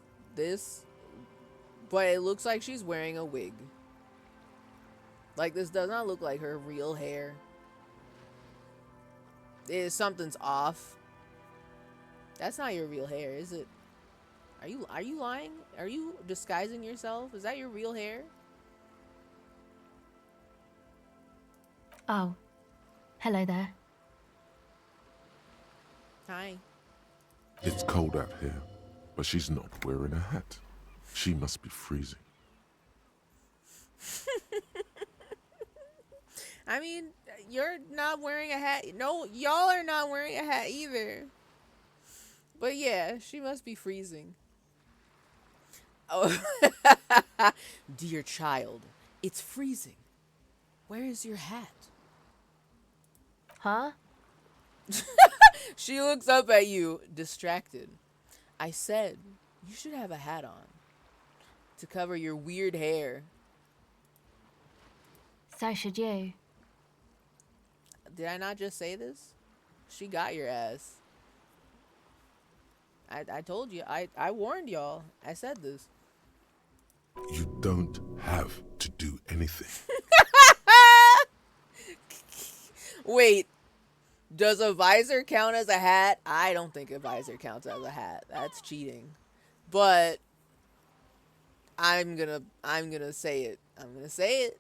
but it looks like she's wearing a wig. Like, this does not look like her real hair. Something's off. That's not your real hair, is it? Are you lying? Are you disguising yourself? Is that your real hair? Oh. Hello there. Hi. It's cold out here, but she's not wearing a hat. She must be freezing. I mean, you're not wearing a hat. No, y'all are not wearing a hat either. But yeah, she must be freezing. Oh, dear child, it's freezing. Where is your hat? Huh? She looks up at you, distracted. I said, you should have a hat on to cover your weird hair. So should you. Did I not just say this? She got your ass. I told you. I warned y'all. I said this. You don't have to do anything. Wait. Does a visor count as a hat? I don't think a visor counts as a hat. That's cheating. But I'm gonna say it. I'm gonna say it.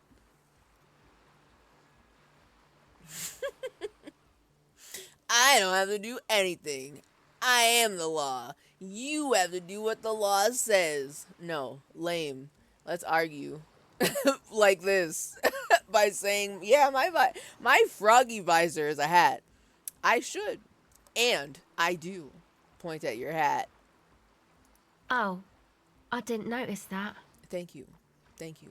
I don't have to do anything. I am the law. You have to do what the law says. No, lame. Let's argue like this by saying, yeah, my froggy visor is a hat. I should, and I do point at your hat. Oh. I didn't notice that. Thank you. Thank you.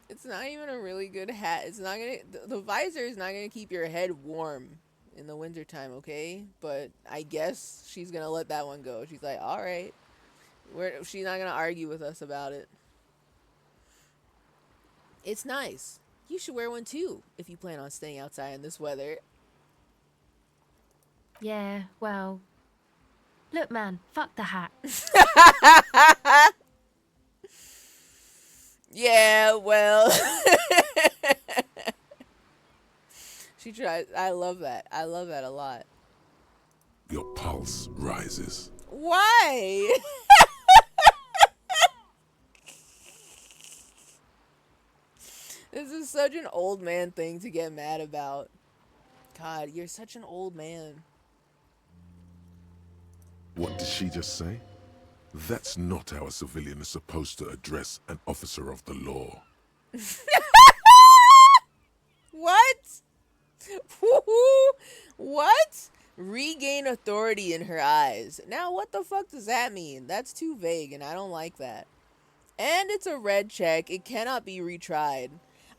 It's not even a really good hat. It's not gonna. The visor is not gonna keep your head warm in the wintertime, okay? But I guess she's gonna let that one go. She's like, all right. She's not gonna argue with us about it. It's nice. You should wear one too if you plan on staying outside in this weather. Yeah, well. Look, man, fuck the hat. Yeah, well. She tries. I love that. I love that a lot. Your pulse rises. Why? This is such an old man thing to get mad about. God, you're such an old man. What did she just say? That's not how a civilian is supposed to address an officer of the law. What? What? Regain authority in her eyes. Now, what the fuck does that mean? That's too vague, and I don't like that. And it's a red check. It cannot be retried.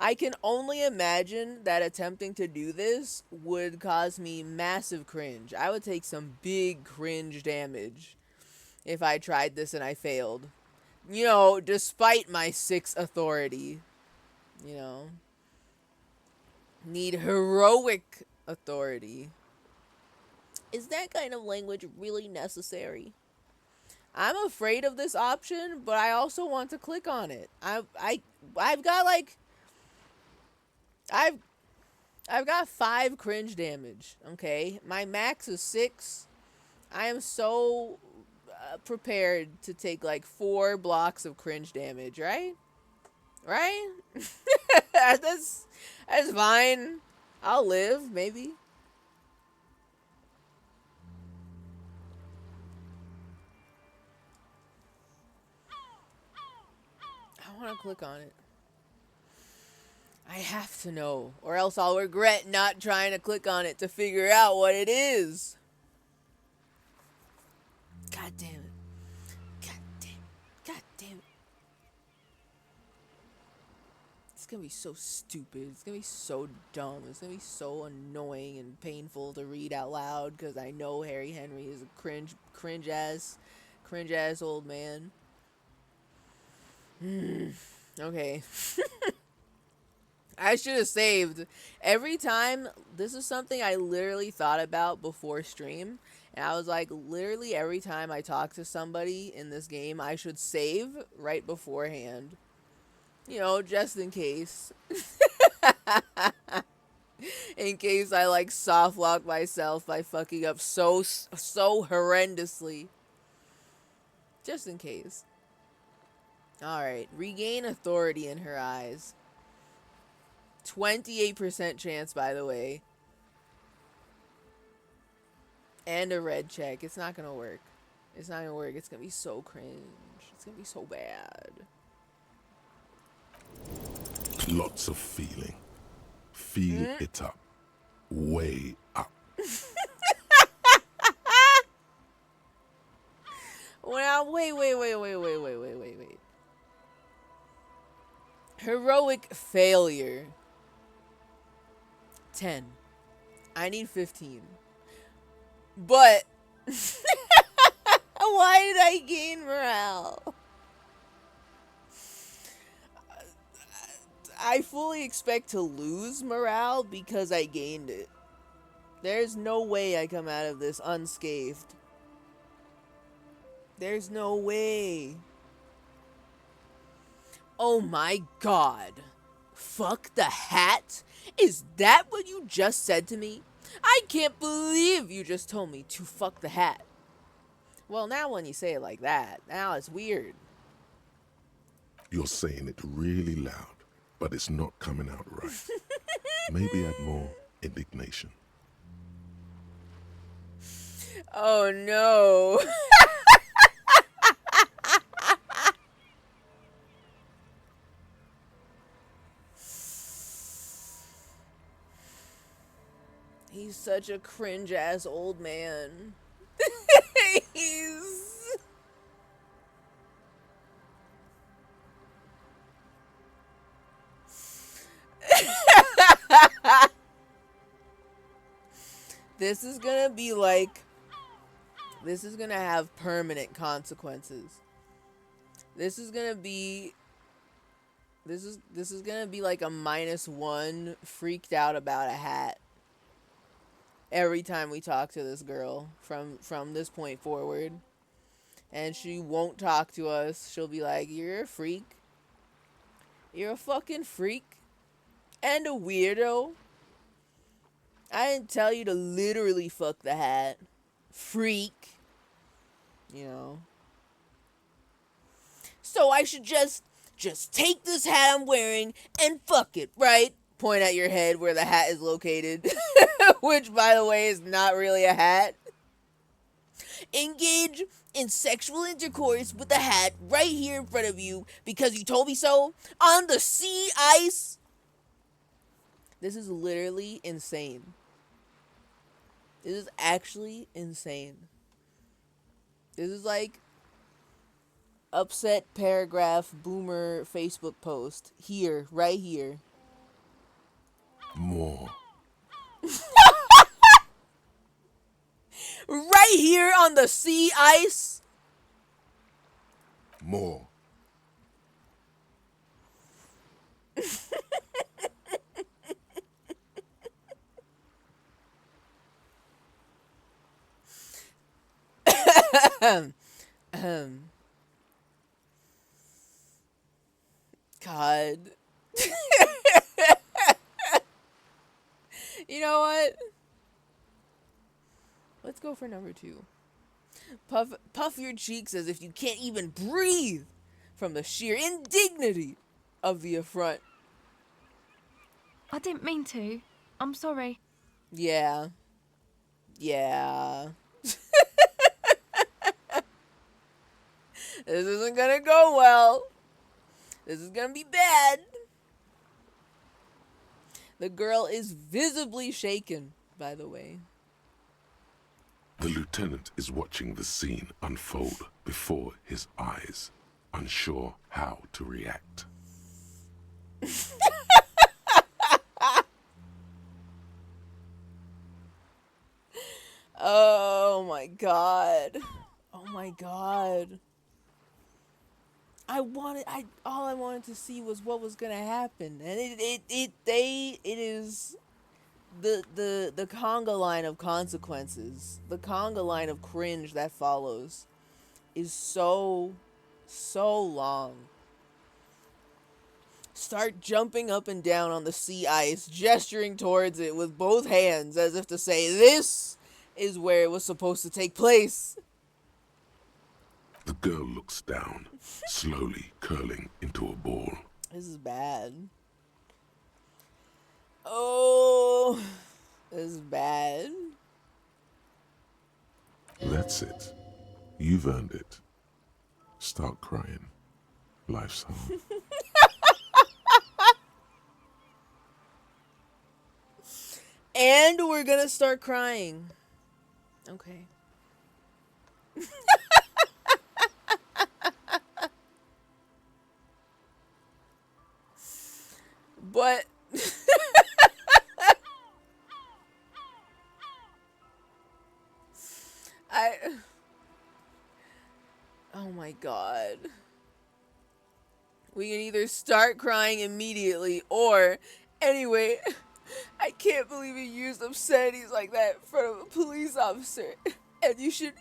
I can only imagine that attempting to do this would cause me massive cringe. I would take some big cringe damage if I tried this and I failed. You know, despite my 6 authority. You know. Need heroic authority. Is that kind of language really necessary? I'm afraid of this option, but I also want to click on it. I've got like I've I've got 5 cringe damage. Okay, my max is 6. I am so prepared to take like 4 blocks of cringe damage. Right? Right? That's fine. I'll live maybe. I want to click on it. I have to know, or else I'll regret not trying to click on it to figure out what it is. God damn it. God damn it. God damn it. It's gonna be so stupid. It's gonna be so dumb. It's gonna be so annoying and painful to read out loud because I know Harry Henry is a cringe ass old man. Okay. I should have saved. Every time, this is something I literally thought about before stream. And I was like, literally every time I talk to somebody in this game, I should save right beforehand. You know, just in case. In case I like soft lock myself by fucking up so horrendously. Just in case. Alright, regain authority in her eyes. 28% chance, by the way. And a red check. It's not gonna work. It's not gonna work. It's gonna be so cringe. It's gonna be so bad. Lots of feeling. Feel it up. Way up. Well, wait. Heroic failure. 10. I need 15. But why did I gain morale? I fully expect to lose morale because I gained it. There's no way I come out of this unscathed. There's no way. Oh my god. Fuck the hat? Is that what you just said to me? I can't believe you just told me to fuck the hat. Well, now when you say it like that, now it's weird. You're saying it really loud, but it's not coming out right. Maybe add more indignation. Oh no. He's such a cringe ass old man. He's. This is gonna be like. This is gonna have permanent consequences. This is gonna be. This is gonna be like a -1 freaked out about a hat. Every time we talk to this girl from this point forward. And she won't talk to us. She'll be like, "You're a freak. You're a fucking freak and a weirdo. I didn't tell you to literally fuck the hat. Freak. You know. So I should just take this hat I'm wearing and fuck it, right? Point at your head where the hat is located. Which, by the way, is not really a hat. Engage in sexual intercourse with the hat right here in front of you because you told me so on the sea ice. This is literally insane. This is actually insane. This is like upset paragraph boomer Facebook post. Here, right here. More. Right here on the sea ice. More. God. You know what? Let's go for number 2. Puff your cheeks as if you can't even breathe from the sheer indignity of the affront. I didn't mean to. I'm sorry. Yeah. Yeah. This isn't gonna go well. This is gonna be bad. The girl is visibly shaken, by the way. The lieutenant is watching the scene unfold before his eyes, unsure how to react. Oh my god. Oh my god. All I wanted to see was what was gonna happen. And it is the conga line of consequences. The conga line of cringe that follows is so long. Start jumping up and down on the sea ice, gesturing towards it with both hands as if to say, this is where it was supposed to take place. The girl looks down, slowly curling into a ball. This is bad. Oh, this is bad. That's it. You've earned it. Start crying. Life's hard. And we're gonna start crying. Okay. But oh my god. We can either start crying immediately or anyway, I can't believe he used obscenities like that in front of a police officer. And you should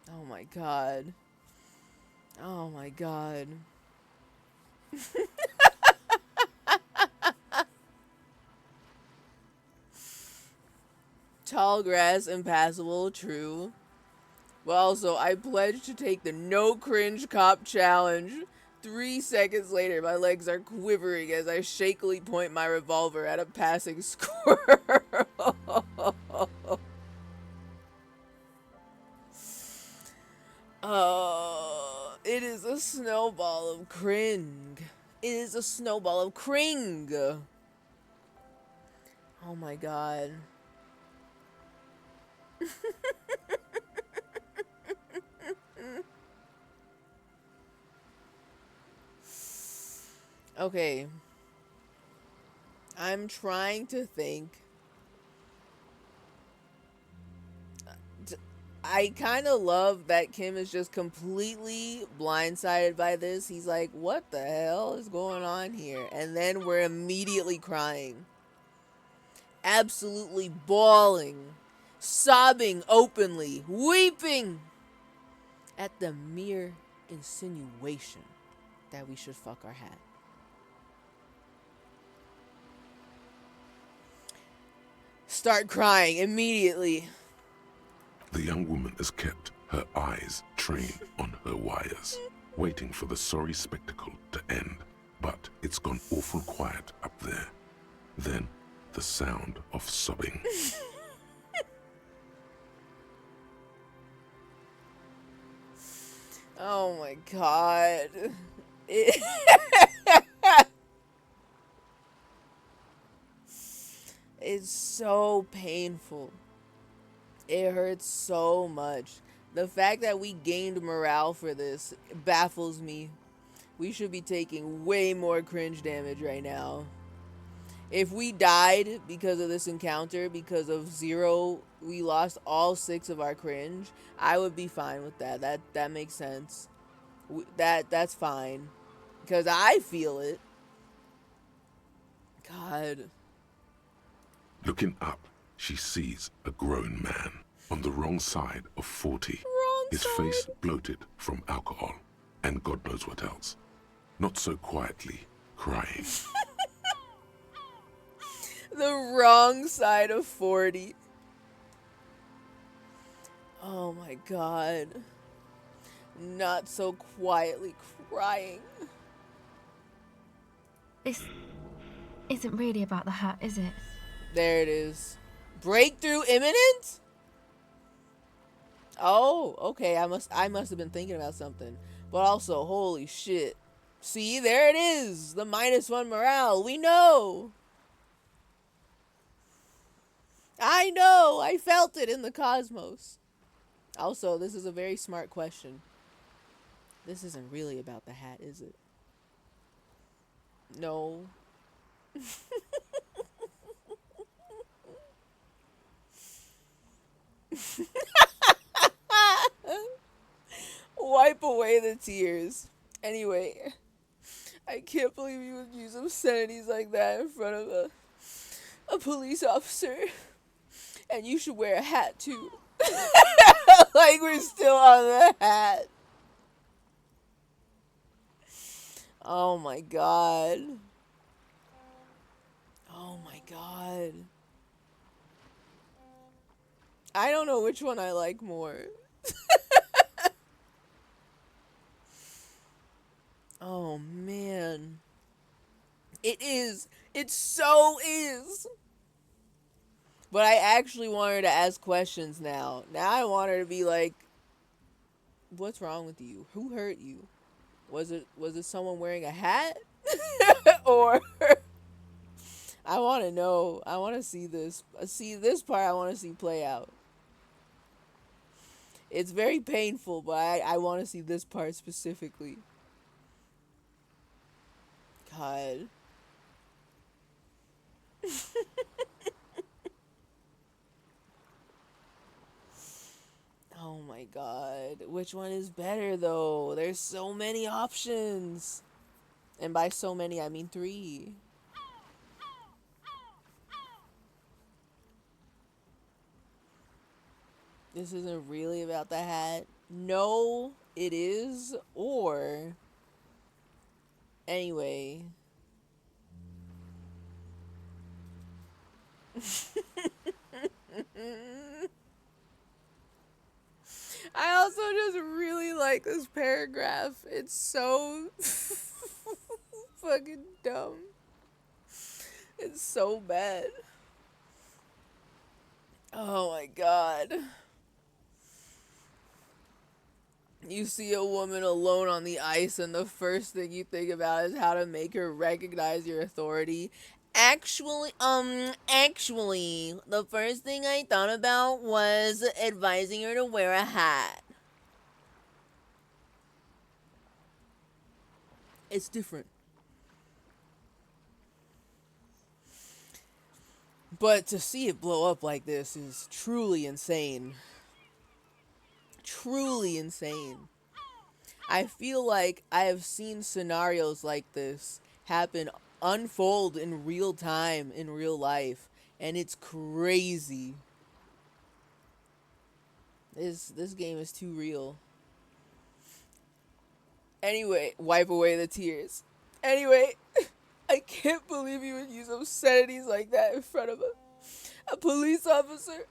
oh my god. Oh my god. Tall grass, impassable, true. Well, also, I pledge to take the no cringe cop challenge. 3 seconds later, my legs are quivering as I shakily point my revolver at a passing squirrel. Oh, it is a snowball of cring. It is a snowball of cring. Oh my god. Okay. I'm trying to think. I kind of love that Kim is just completely blindsided by this. He's like, what the hell is going on here? And then we're immediately crying. Absolutely bawling. Sobbing openly. Weeping at the mere insinuation that we should fuck our hat. Start crying immediately. The young woman has kept her eyes trained on her wires, waiting for the sorry spectacle to end. But it's gone awful quiet up there. Then the sound of sobbing. Oh my god. It it's so painful. It hurts so much. The fact that we gained morale for this baffles me. We should be taking way more cringe damage right now. If we died because of this encounter, because of 0, we lost all 6 of our cringe, I would be fine with that. That makes sense. That's fine. Because I feel it. God. Looking up, she sees a grown man on the wrong side of 40. Wrong His side. face bloated from alcohol and God knows what else. Not so quietly, crying. The wrong side of 40. Oh my god. Not so quietly crying. This isn't really about the hat, is it? There it is. Breakthrough imminent? Oh, okay. I must have been thinking about something. But also, holy shit. See, there it is. The -1 morale. We know. I know. I felt it in the cosmos. Also, this is a very smart question. This isn't really about the hat, is it? No. Wipe away the tears. Anyway, I can't believe you would use obscenities like that in front of a police officer. And you should wear a hat too. Like we're still on the hat. Oh my god. Oh my god. I don't know which one I like more. Oh man. It is. It so is. But I actually want her to ask questions now. Now I want her to be like, what's wrong with you? Who hurt you? Was it someone wearing a hat? Or I want to know. I want to see this. See this part I want to see play out. It's very painful, but I want to see this part specifically. God. Oh my god. Which one is better though? There's so many options. And by so many, I mean 3. This isn't really about the hat. No, it is. Or anyway. I also just really like this paragraph. It's so fucking dumb. It's so bad. Oh my god. You see a woman alone on the ice, and the first thing you think about is how to make her recognize your authority. Actually, the first thing I thought about was advising her to wear a hat. It's different. But to see it blow up like this is truly insane. Truly insane. I feel like I have seen scenarios like this happen, unfold in real time, in real life, and it's crazy. This game is too real. Anyway, wipe away the tears. Anyway, I can't believe you would use obscenities like that in front of a police officer.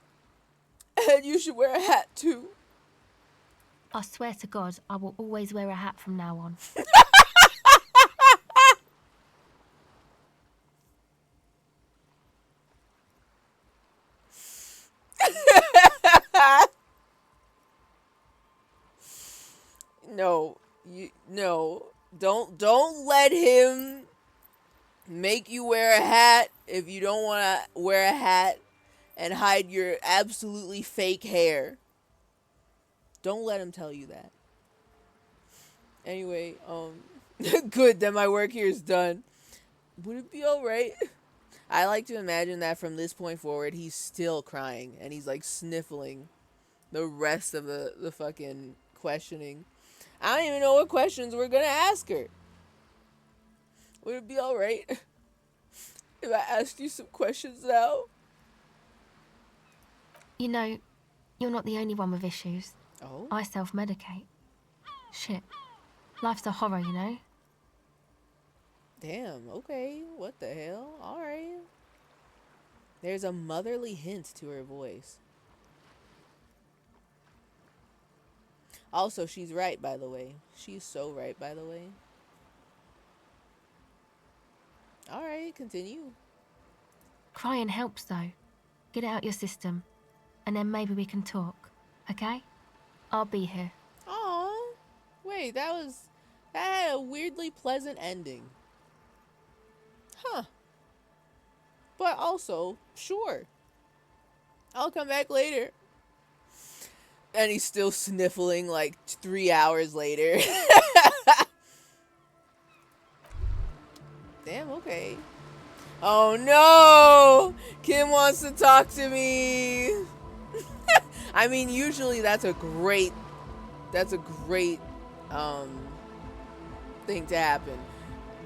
And you should wear a hat too. I swear to God, I will always wear a hat from now on. No. Don't let him make you wear a hat if you don't want to wear a hat and hide your absolutely fake hair. Don't let him tell you that. Anyway, good that my work here is done. Would it be alright? I like to imagine that from this point forward, he's still crying and he's like sniffling the rest of the fucking questioning. I don't even know what questions we're gonna ask her. Would it be alright if I asked you some questions now? You know, you're not the only one with issues. Oh? I self-medicate. Shit. Life's a horror, you know? Damn, okay. What the hell? Alright. There's a motherly hint to her voice. Also, she's right, by the way. She's so right, by the way. Alright, continue. Crying helps, though. Get it out your system. And then maybe we can talk. Okay? I'll be here. Aw. Wait, that had a weirdly pleasant ending. Huh. But also, sure. I'll come back later. And he's still sniffling like 3 hours later. Damn, okay. Oh no! Kim wants to talk to me. I mean, usually that's a great thing to happen.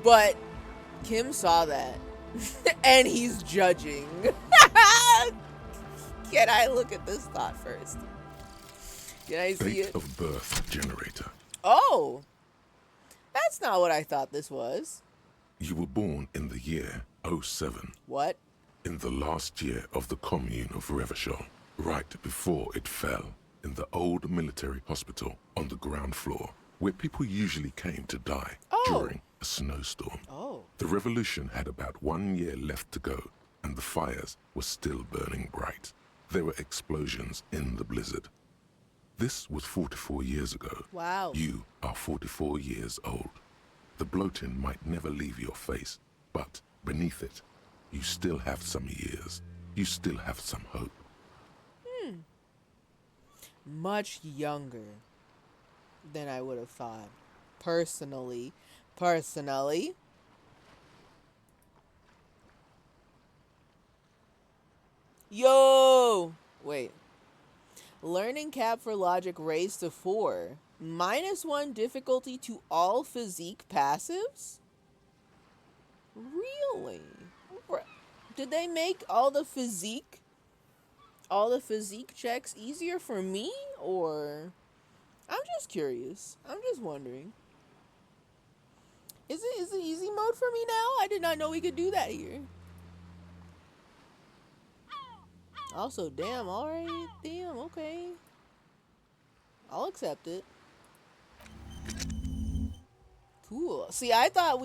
But Kim saw that. And he's judging. Can I look at this thought first? Can I see Date it? of birth generator. Oh! That's not what I thought this was. You were born in the year 07, What? in the last year of the commune of Revachol, right before it fell, in the old military hospital on the ground floor, where people usually came to die during a snowstorm. Oh. The revolution had about 1 year left to go, and the fires were still burning bright. There were explosions in the blizzard. This was 44 years ago. Wow. You are 44 years old. The bloating might never leave your face, but beneath it, you still have some years. You still have some hope. Much younger than I would have thought. Personally. Yo! Wait. Learning cap for logic raised to 4. -1 difficulty to all physique passives? Really? Did they make all the physique checks easier for me? Or I'm just curious. I'm just wondering. Is it easy mode for me now? I did not know we could do that here. Also, damn, alright. Damn, okay. I'll accept it. Cool. See, I thought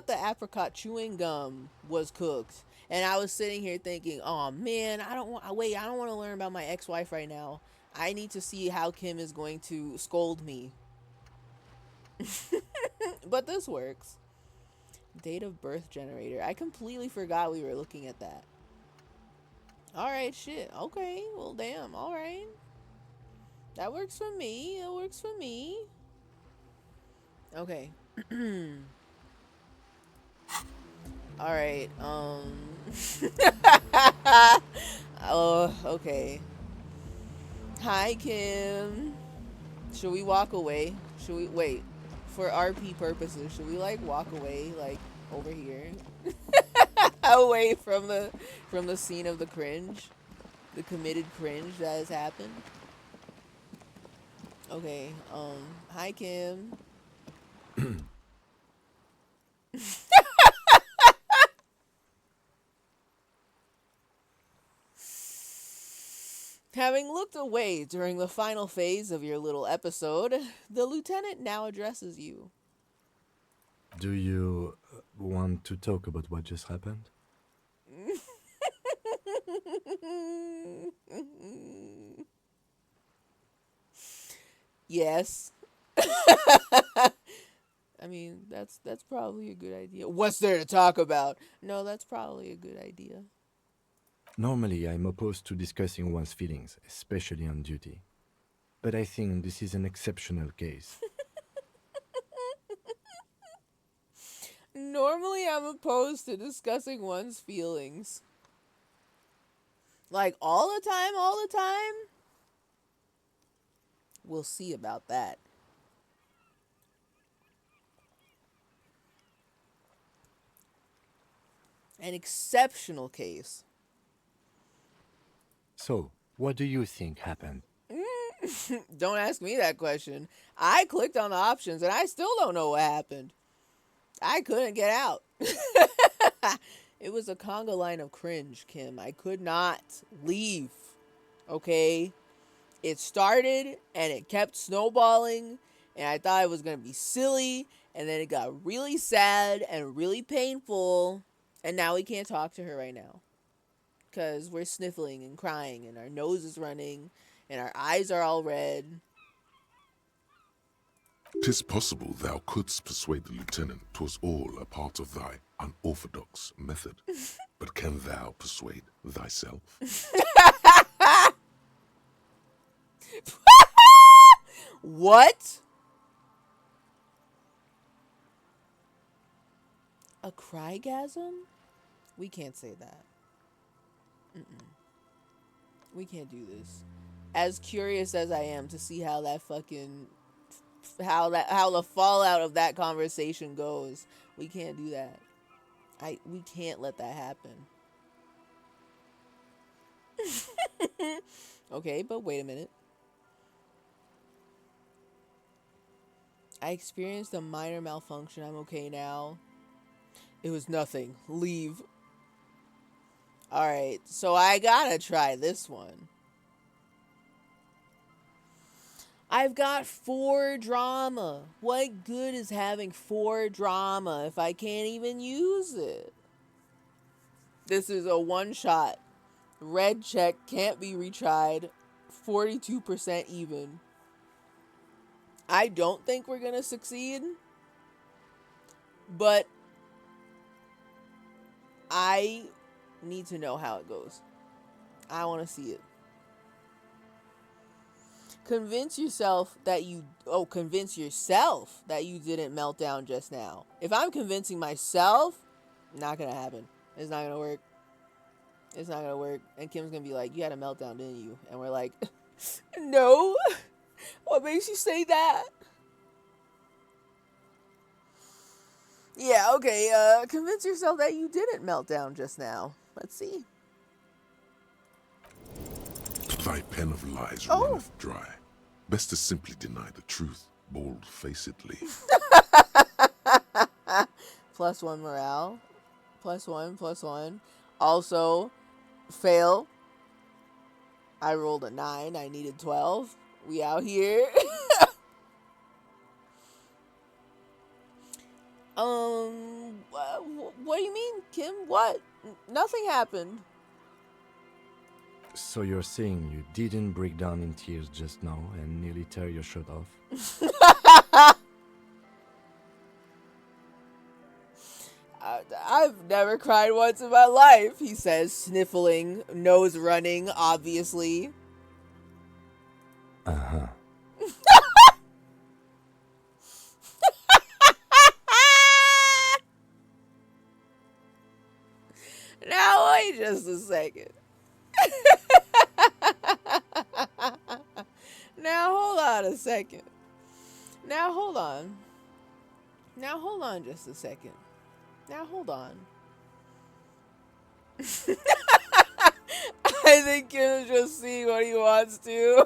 the apricot chewing gum was cooked. And I was sitting here thinking, oh man, I don't want to learn about my ex-wife right now. I need to see how Kim is going to scold me. But this works. Date of birth generator. I completely forgot we were looking at that. Alright, shit. Okay, well damn, alright. That works for me. That works for me. Okay. Alright, oh, okay. Hi, Kim. Should we walk away? Should we wait? For RP purposes, should we like walk away like over here? Away from the scene of the cringe. The committed cringe that has happened. Okay, hi Kim. Having looked away during the final phase of your little episode, the lieutenant now addresses you. Do you want to talk about what just happened? Yes. I mean, that's probably a good idea. What's there to talk about? No, that's probably a good idea. Normally, I'm opposed to discussing one's feelings, especially on duty. But I think this is an exceptional case. Normally, I'm opposed to discussing one's feelings. Like all the time, all the time? We'll see about that. An exceptional case. So, what do you think happened? Don't ask me that question. I clicked on the options and I still don't know what happened. I couldn't get out. It was a conga line of cringe, Kim. I could not leave. Okay? It started and it kept snowballing, and I thought it was going to be silly, and then it got really sad and really painful, and now we can't talk to her right now. Because we're sniffling and crying, and our nose is running, and our eyes are all red. 'Tis possible thou couldst persuade the lieutenant 'twas all a part of thy unorthodox method. But can thou persuade thyself? What? A crygasm? We can't say that. We can't do this. As curious as I am to see how that fucking how the fallout of that conversation goes, we can't do that. We can't let that happen. Okay, but wait a minute. I experienced a minor malfunction. I'm okay now. It was nothing. Leave. Alright, so I gotta try this one. I've got 4 drama. What good is having 4 drama if I can't even use it? This is a one-shot. Red check, can't be retried. 42% even. I don't think we're gonna succeed, but I need to know how it goes. I want to see it. Convince yourself that you didn't melt down just now. If I'm convincing myself, not gonna happen. It's not gonna work. It's not gonna work. And Kim's gonna be like, you had a meltdown, didn't you? And we're like, no. What makes you say that? Yeah, okay, convince yourself that you didn't melt down just now. Let's see. Thy pen of lies Oh. runneth dry. Best to simply deny the truth, bold-facedly. +1 morale. +1. Also, fail. I rolled a 9. I needed 12. We out here. What do you mean, Kim? What? Nothing happened. So you're saying you didn't break down in tears just now and nearly tear your shirt off? I've never cried once in my life, he says, sniffling, nose running, obviously. Uh-huh. Now, wait just a second. Now, hold on a second. Now, hold on. Now, hold on just a second. Now, hold on. I think Kim's just seeing what he wants to.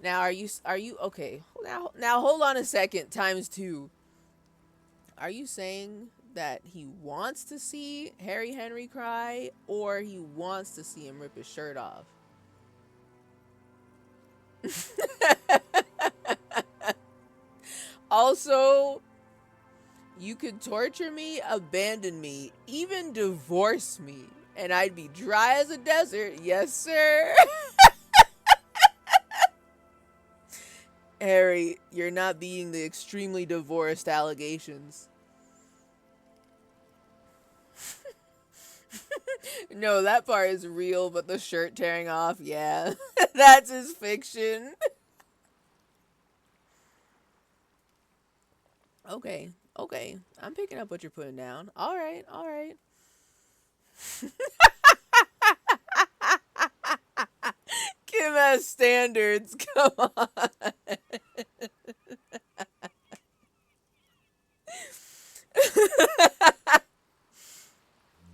Now, are you okay? Now hold on a second. Times two. Are you saying that he wants to see Harry Henry cry, or he wants to see him rip his shirt off? Also, you could torture me, abandon me, even divorce me, and I'd be dry as a desert. Yes, sir. Harry, you're not being the extremely divorced allegations. No, that part is real, but the shirt tearing off, yeah. That's his fiction. Okay, okay. I'm picking up what you're putting down. All right, all right. Kim has standards. Come on.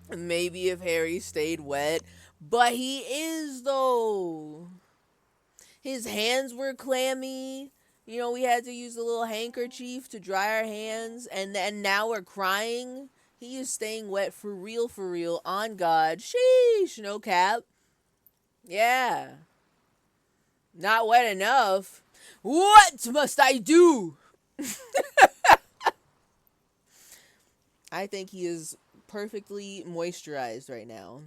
Maybe if Harry stayed wet, but he is though. His hands were clammy. You know, we had to use a little handkerchief to dry our hands, and then now we're crying. He is staying wet for real, on God. Sheesh, no cap. Yeah. Not wet enough. What must I do? I think he is perfectly moisturized right now.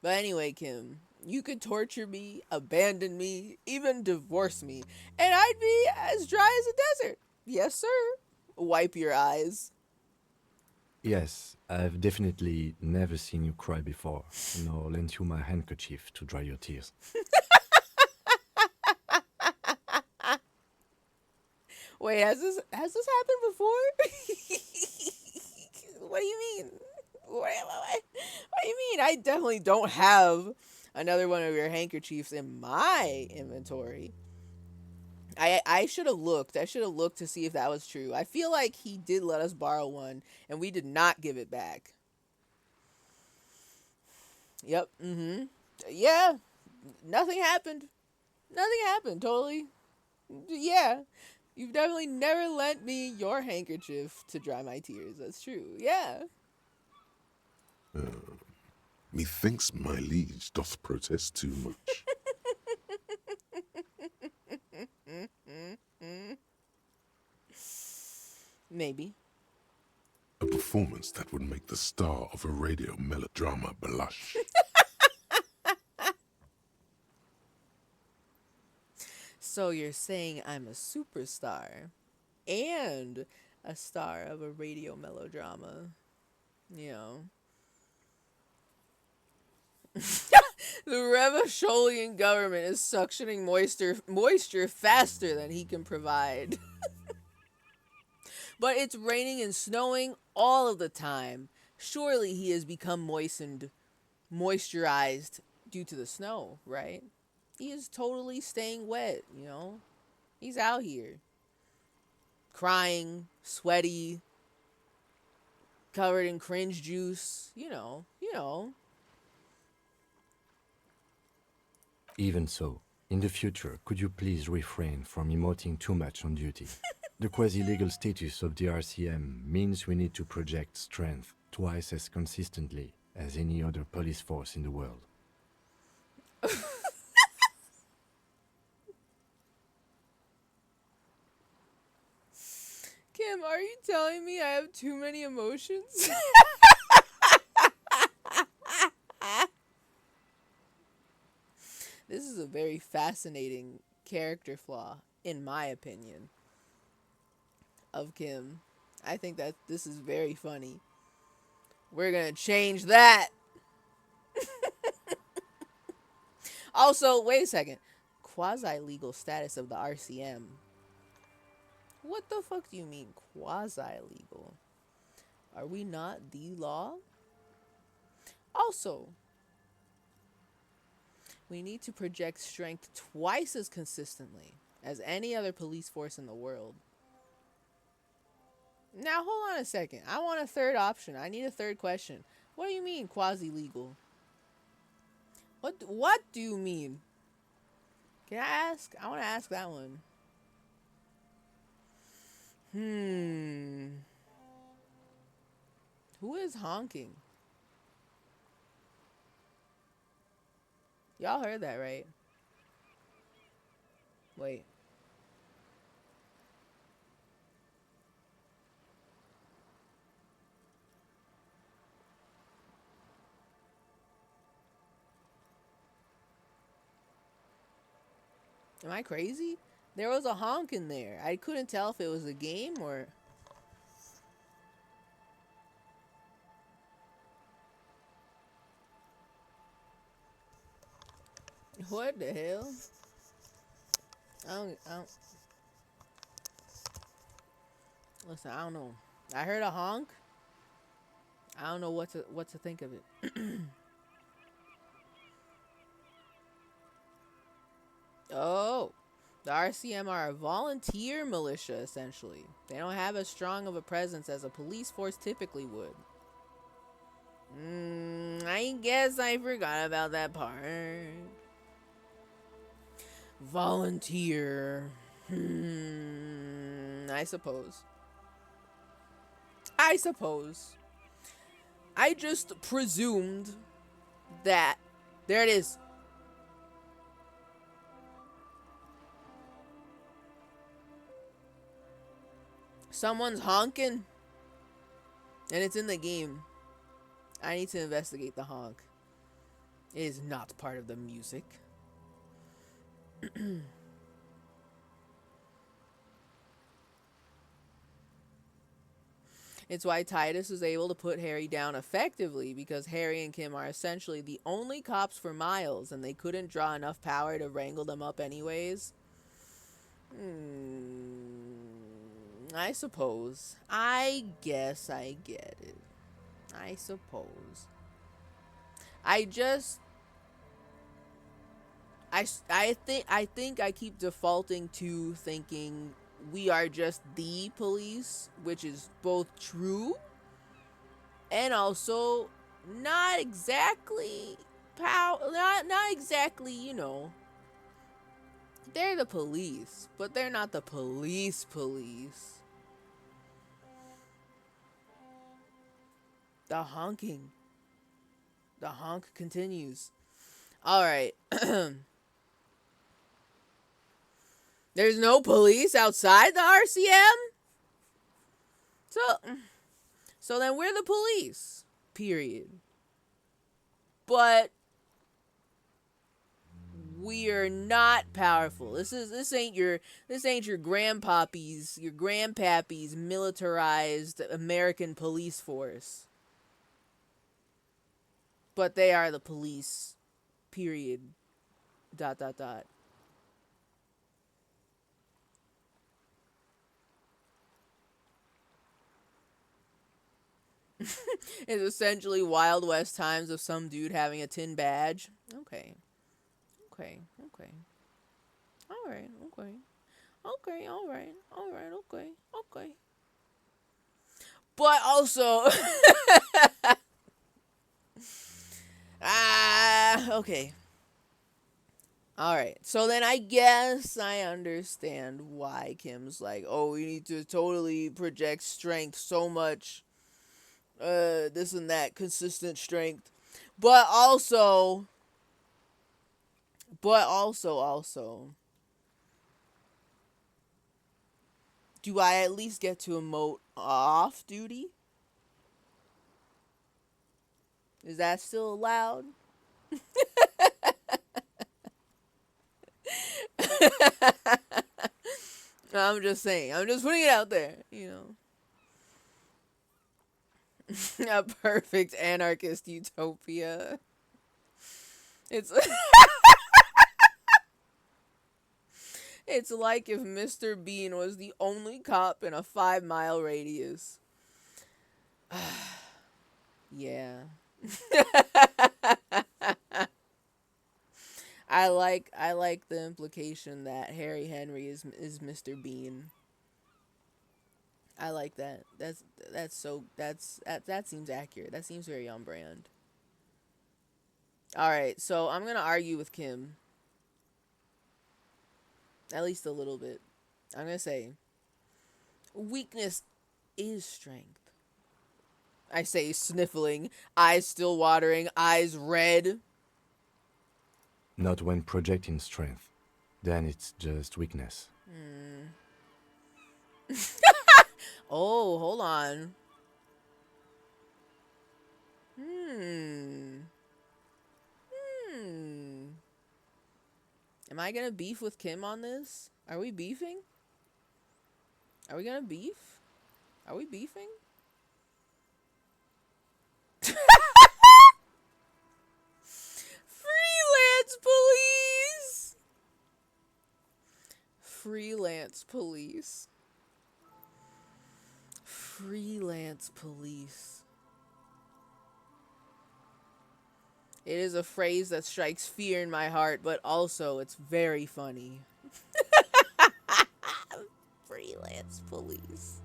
But anyway, Kim, you could torture me, abandon me, even divorce me, and I'd be as dry as a desert. Yes, sir. Wipe your eyes. Yes, I've definitely never seen you cry before, nor lent you my handkerchief to dry your tears. Wait, has this happened before? What do you mean? What do you mean? I definitely don't have another one of your handkerchiefs in my inventory. I should have looked. I should have looked to see if that was true. I feel like he did let us borrow one, and we did not give it back. Yep. Mm-hmm. Yeah. Nothing happened. Nothing happened. Totally. Yeah. You've definitely never lent me your handkerchief to dry my tears. That's true. Yeah. Methinks my liege doth protest too much. Maybe. A performance that would make the star of a radio melodrama blush. So you're saying I'm a superstar and a star of a radio melodrama. You know. The Revacholian government is suctioning moisture faster than he can provide. But it's raining and snowing all of the time. Surely he has become moisturized due to the snow, right? He is totally staying wet, you know? He's out here. Crying, sweaty, covered in cringe juice, you know. Even so, in the future, could you please refrain from emoting too much on duty? The quasi-legal status of the RCM means we need to project strength twice as consistently as any other police force in the world. Kim, are you telling me I have too many emotions? This is a very fascinating character flaw, in my opinion, of Kim. I think that this is very funny. We're gonna change that. Also, wait a second. Quasi-legal status of the RCM. What the fuck do you mean quasi-legal? Are we not the law? Also, we need to project strength twice as consistently as any other police force in the world. Now, hold on a second. I want a third option. I need a third question. What do you mean quasi-legal? What do you mean? Can I ask? I want to ask that one. Who is honking? Y'all heard that, right? Wait. Am I crazy? There was a honk in there. I couldn't tell if it was a game or... What the hell? I don't... Listen, I don't know. I heard a honk. I don't know what to think of it. Oh, the RCM are a volunteer militia, essentially. They don't have as strong of a presence as a police force typically would. I guess I forgot about that part. Volunteer. I suppose. I just presumed that... There it is. Someone's honking. And it's in the game. I need to investigate the honk. It is not part of the music. It's why Titus is able to put Harry down effectively, because Harry and Kim are essentially the only cops for Miles, and they couldn't draw enough power to wrangle them up anyways. I suppose. I guess I get it. I suppose. I think I keep defaulting to thinking we are just the police, which is both true and also not exactly not exactly, you know. They're the police, but they're not the police. The honking. The honk continues. All right. There's no police outside the RCM? So then we're the police. Period. But we are not powerful. This ain't your grandpappy's militarized American police force. But they are the police. Period. ... It's essentially Wild West times of some dude having a tin badge. Okay. Alright, okay. But also... okay. Alright, so then I guess I understand why Kim's like, oh, we need to totally project strength so much. This and that, consistent strength. But also, do I at least get to emote off duty? Is that still allowed? I'm just saying. I'm just putting it out there, you know. A perfect anarchist utopia. It's it's like if Mr. Bean was the only cop in a 5-mile radius. Yeah. I like the implication that Harry Henry is Mr. Bean. I like that. That seems accurate. That seems very on brand. All right, so I'm gonna argue with Kim. At least a little bit. I'm gonna say weakness is strength. I say, sniffling, eyes still watering, eyes red. Not when projecting strength. Then it's just weakness. Oh, hold on. Hmm. Hmm. Am I gonna beef with Kim on this? Are we beefing? Are we gonna beef? Are we beefing? Freelance police! Freelance police. Freelance police. It is a phrase that strikes fear in my heart, but also it's very funny. Freelance police.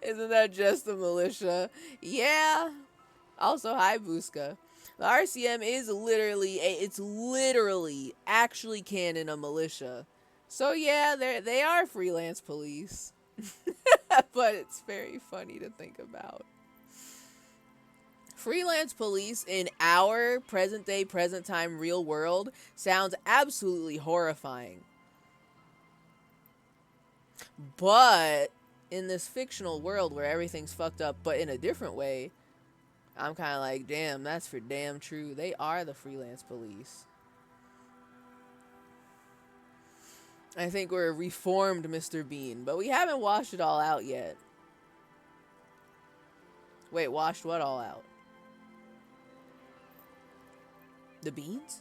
Isn't that just the militia? Yeah. Also, hi, Buska. The RCM is it's literally actually canon a militia. So yeah, they are freelance police. But it's very funny to think about. Freelance police in our present day, present time, real world sounds absolutely horrifying. But in this fictional world where everything's fucked up, but in a different way, I'm kind of like, damn, that's for damn true. They are the freelance police. I think we're a reformed Mr. Bean, but we haven't washed it all out yet. Wait, washed what all out? The beans?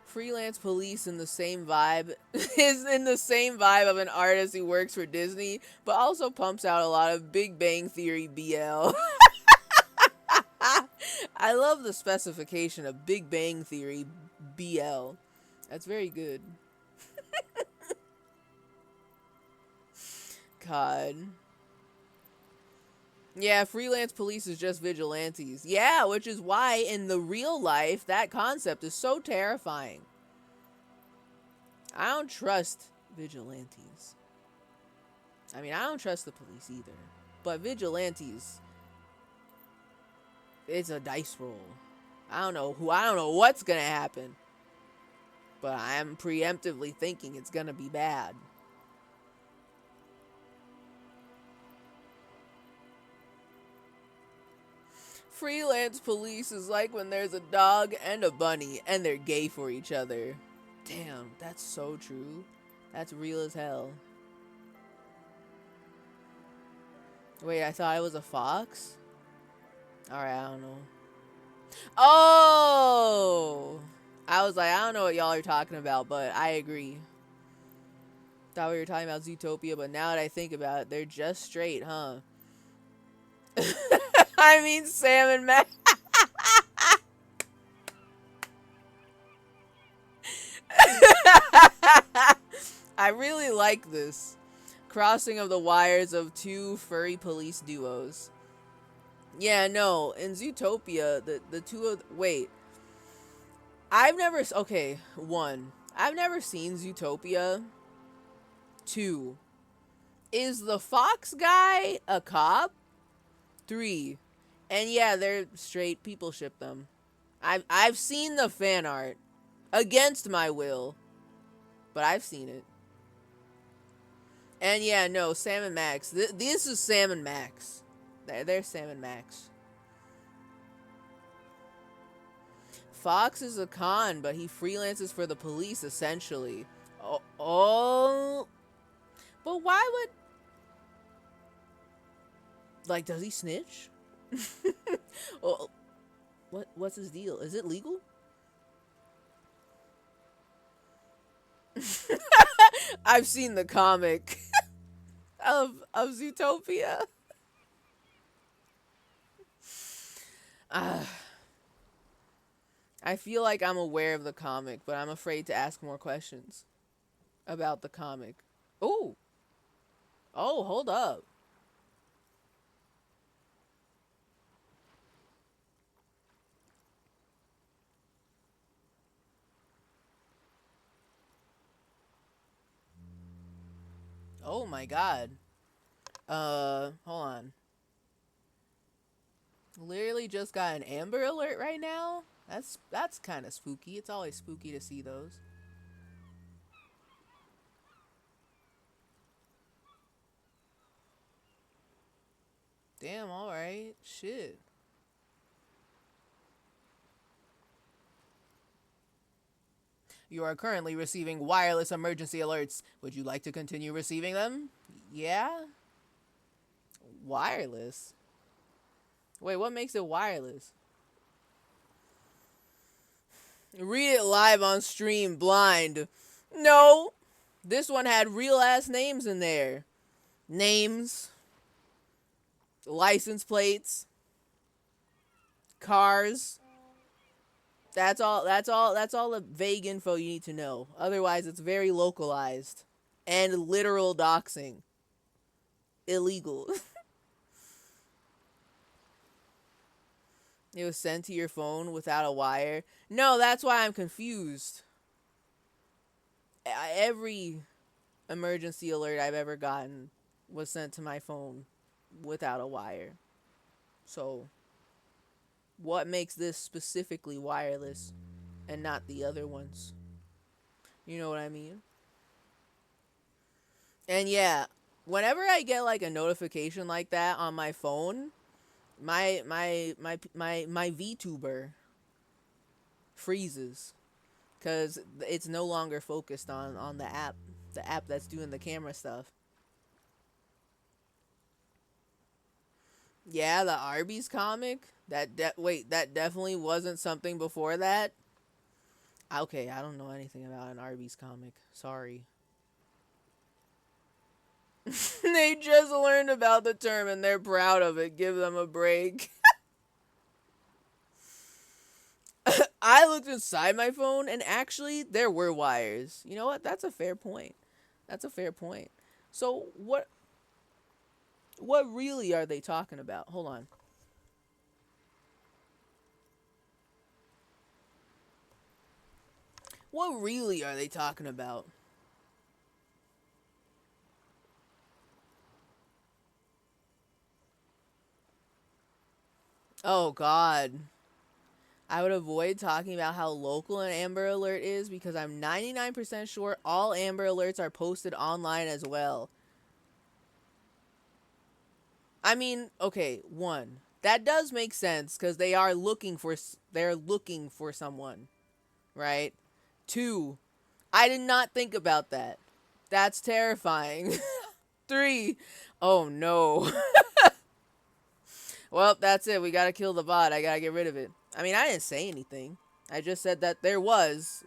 Freelance police in the same vibe is in the same vibe of an artist who works for Disney, but also pumps out a lot of Big Bang Theory BL. I love the specification of Big Bang Theory BL. That's very good. God. Yeah, freelance police is just vigilantes. Yeah, which is why in the real life that concept is so terrifying. I don't trust vigilantes. I mean, I don't trust the police either. But vigilantes, it's a dice roll. I don't know what's gonna happen. But I'm preemptively thinking it's gonna be bad. Freelance police is like when there's a dog and a bunny and they're gay for each other. Damn, that's so true. That's real as hell. Wait, I thought it was a fox? Alright, I don't know. Oh! I was like, I don't know what y'all are talking about, but I agree. Thought we were talking about Zootopia, but now that I think about it, they're just straight, huh? I mean, Sam and Max. I really like this crossing of the wires of two furry police duos. Yeah, no, in Zootopia, the two of wait, I've never seen Zootopia. 2, is the fox guy a cop? 3, and yeah, they're straight. People ship them. I've seen the fan art against my will, but I've seen it. And yeah, no, Sam and Max. This is Sam and Max. They're Sam and Max. Fox is a con, but he freelances for the police essentially. Oh. But why would, like, does he snitch? Well, what's his deal? Is it legal? I've seen the comic of Zootopia. I feel like I'm aware of the comic, but I'm afraid to ask more questions about the comic. Oh, hold up. Oh my god. Hold on. Literally just got an Amber Alert right now? That's kind of spooky. It's always spooky to see those. Damn, alright. Shit. You are currently receiving wireless emergency alerts. Would you like to continue receiving them? Yeah? Wireless? Wait, what makes it wireless? Read it live on stream, blind. No! This one had real ass names in there. Names, license plates, cars. That's all the vague info you need to know. Otherwise, it's very localized and literal doxing. Illegal. It was sent to your phone without a wire. No, that's why I'm confused. Every emergency alert I've ever gotten was sent to my phone without a wire. So, what makes this specifically wireless and not the other ones? You know what I mean? And yeah, whenever I get like a notification like that on my phone, my VTuber freezes because it's no longer focused on the app that's doing the camera stuff. Yeah, the Arby's comic. Wait, that definitely wasn't something before that. Okay, I don't know anything about an Arby's comic. Sorry. They just learned about the term and they're proud of it. Give them a break. I looked inside my phone and actually there were wires. You know what? That's a fair point. That's a fair point. So what really are they talking about? Hold on. What really are they talking about? Oh god. I would avoid talking about how local an Amber Alert is because I'm 99% sure all Amber Alerts are posted online as well. I mean, okay, one, that does make sense because they're looking for someone, right? Two, I did not think about that. That's terrifying. Three, oh no. Well, that's it. We gotta kill the bot. I gotta get rid of it. I mean, I didn't say anything. I just said that there was,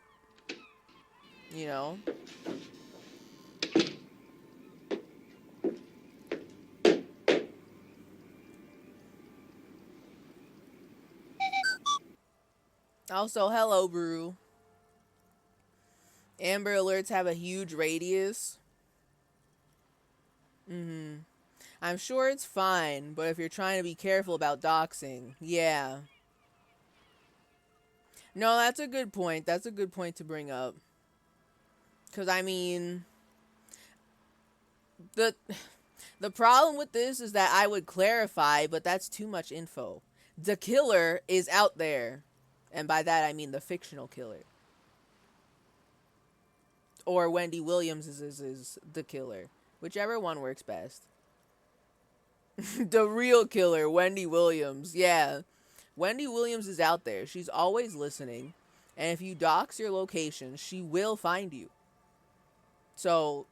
you know. Also, hello, Brew. Amber Alerts have a huge radius. I'm sure it's fine, but if you're trying to be careful about doxing, yeah. No, that's a good point. That's a good point to bring up. Because, I mean, the problem with this is that I would clarify, but that's too much info. The killer is out there. And by that, I mean the fictional killer. Or Wendy Williams is the killer. Whichever one works best. The real killer, Wendy Williams. Yeah. Wendy Williams is out there. She's always listening. And if you dox your location, she will find you. So,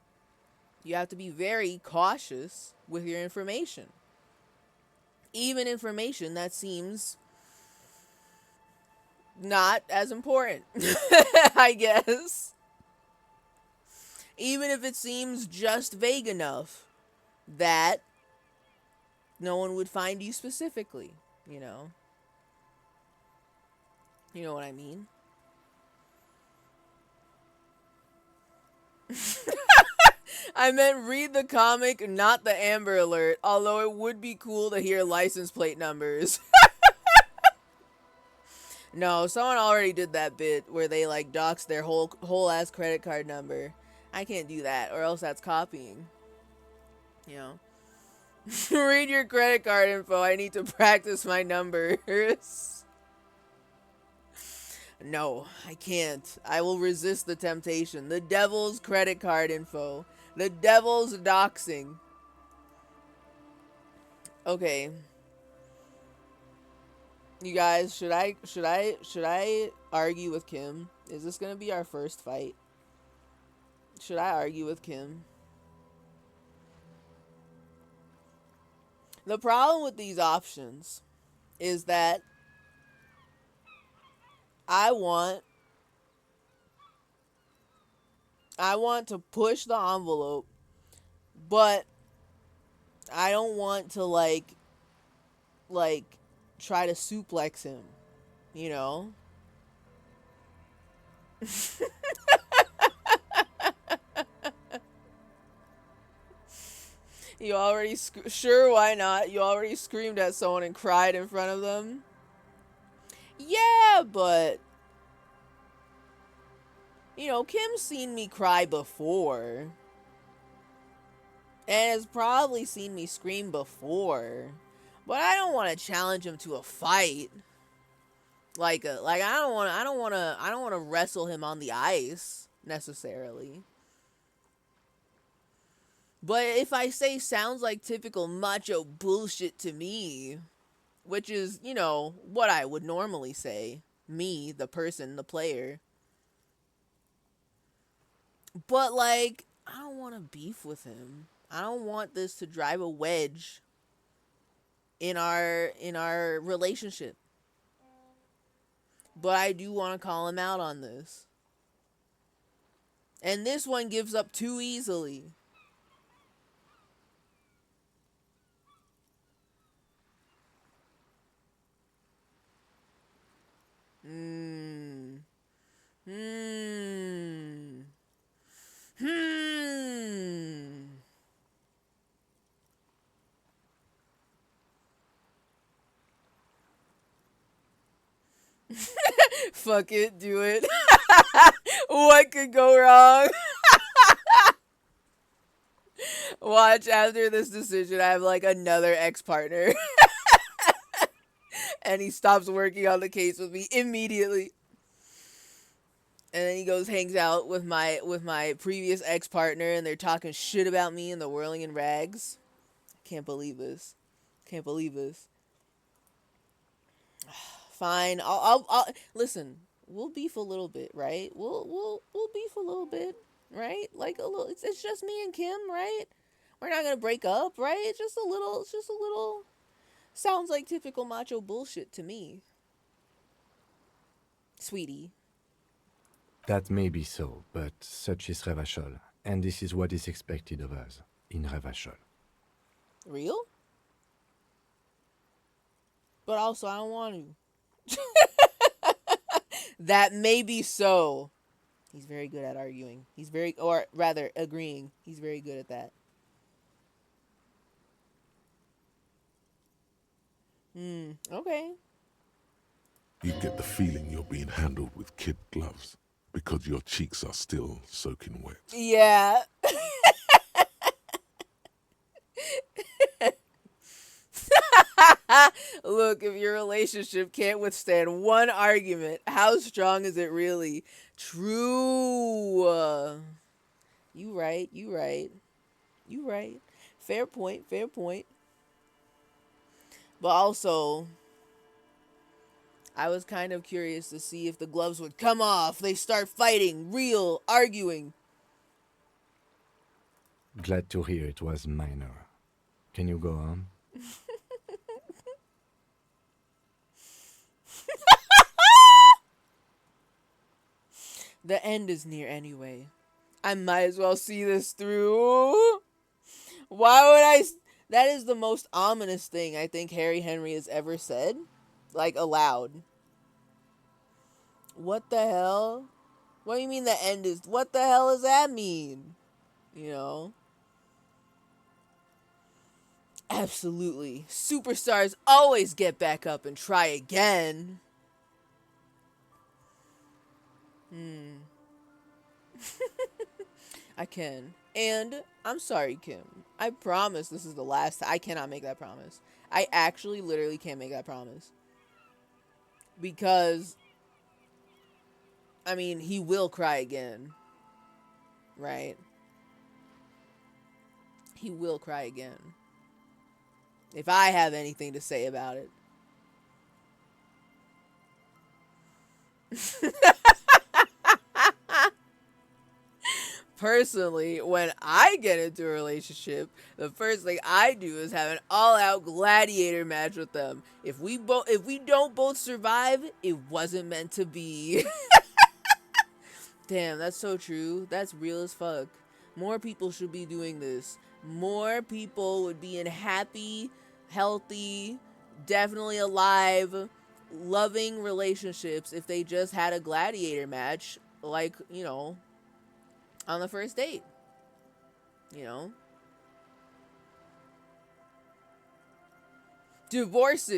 you have to be very cautious with your information. Even information that seems not as important, I guess. Even if it seems just vague enough that no one would find you specifically, you know? You know what I mean? I meant read the comic, not the Amber Alert, although it would be cool to hear license plate numbers. No, someone already did that bit where they like dox their whole ass credit card number. I can't do that, or else that's copying. You know, read your credit card info. I need to practice my numbers. No, I can't. I will resist the temptation. The devil's credit card info. The devil's doxing. Okay. You guys, should I argue with Kim? Is this gonna be our first fight? Should I argue with Kim? The problem with these options is that I want to push the envelope, but I don't want to like try to suplex him, you know? You already sure, why not? You already screamed at someone and cried in front of them. Yeah, but you know, Kim's seen me cry before. And has probably seen me scream before. But I don't want to challenge him to a fight. I don't want to wrestle him on the ice necessarily. But if I say sounds like typical macho bullshit to me, which is, you know, what I would normally say, me, the person, the player. But like, I don't want to beef with him. I don't want this to drive a wedge in our relationship. But I do want to call him out on this. And this one gives up too easily. Hmm. Fuck it, do it. What could go wrong? Watch, after this decision, I have like another ex-partner. And he stops working on the case with me immediately. And then he goes, hangs out with my previous ex-partner, and they're talking shit about me and the whirling in rags. I can't believe this. Can't believe this. Fine. I'll listen. We'll beef a little bit, right? We'll beef a little bit, right? Like a little. It's just me and Kim, right? We're not gonna break up, right? It's just a little. It's just a little. Sounds like typical macho bullshit to me, sweetie. That may be so, but such is Revachol, and this is what is expected of us in Revachol. Real? But also, I don't want to. That may be so. He's very good at arguing. Or rather, agreeing. He's very good at that. Okay. You get the feeling you're being handled with kid gloves because your cheeks are still soaking wet. Yeah. Look, if your relationship can't withstand one argument, how strong is it really? True. You right. Fair point. But also, I was kind of curious to see if the gloves would come off. They start fighting, real, arguing. Glad to hear it was minor. Can you go on? The end is near anyway. I might as well see this through. Why would I? That is the most ominous thing I think Harry Henry has ever said. Like, aloud. What the hell? What do you mean the end is? What the hell does that mean? You know? Absolutely. Superstars always get back up and try again. I can. And I'm sorry, Kim. I promise this is the last. I cannot make that promise. I actually literally can't make that promise. Because, I mean, he will cry again. Right? He will cry again. If I have anything to say about it. Personally, when I get into a relationship, the first thing I do is have an all-out gladiator match with them. If we don't both survive, it wasn't meant to be. Damn, that's so true. That's real as fuck. More people should be doing this. More people would be in happy, healthy, definitely alive, loving relationships if they just had a gladiator match, like, on the first date. You know? Divorce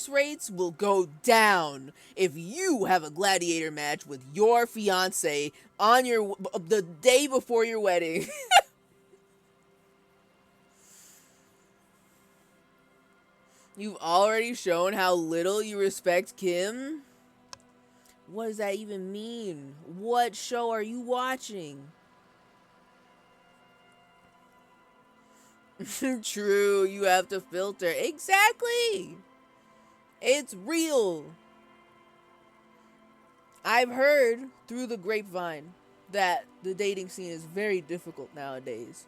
rates will go down if you have a gladiator match with your fiance on the day before your wedding. You've already shown how little you respect Kim. What does that even mean? What show are you watching? True, you have to filter. Exactly. It's real. I've heard through the grapevine that the dating scene is very difficult nowadays.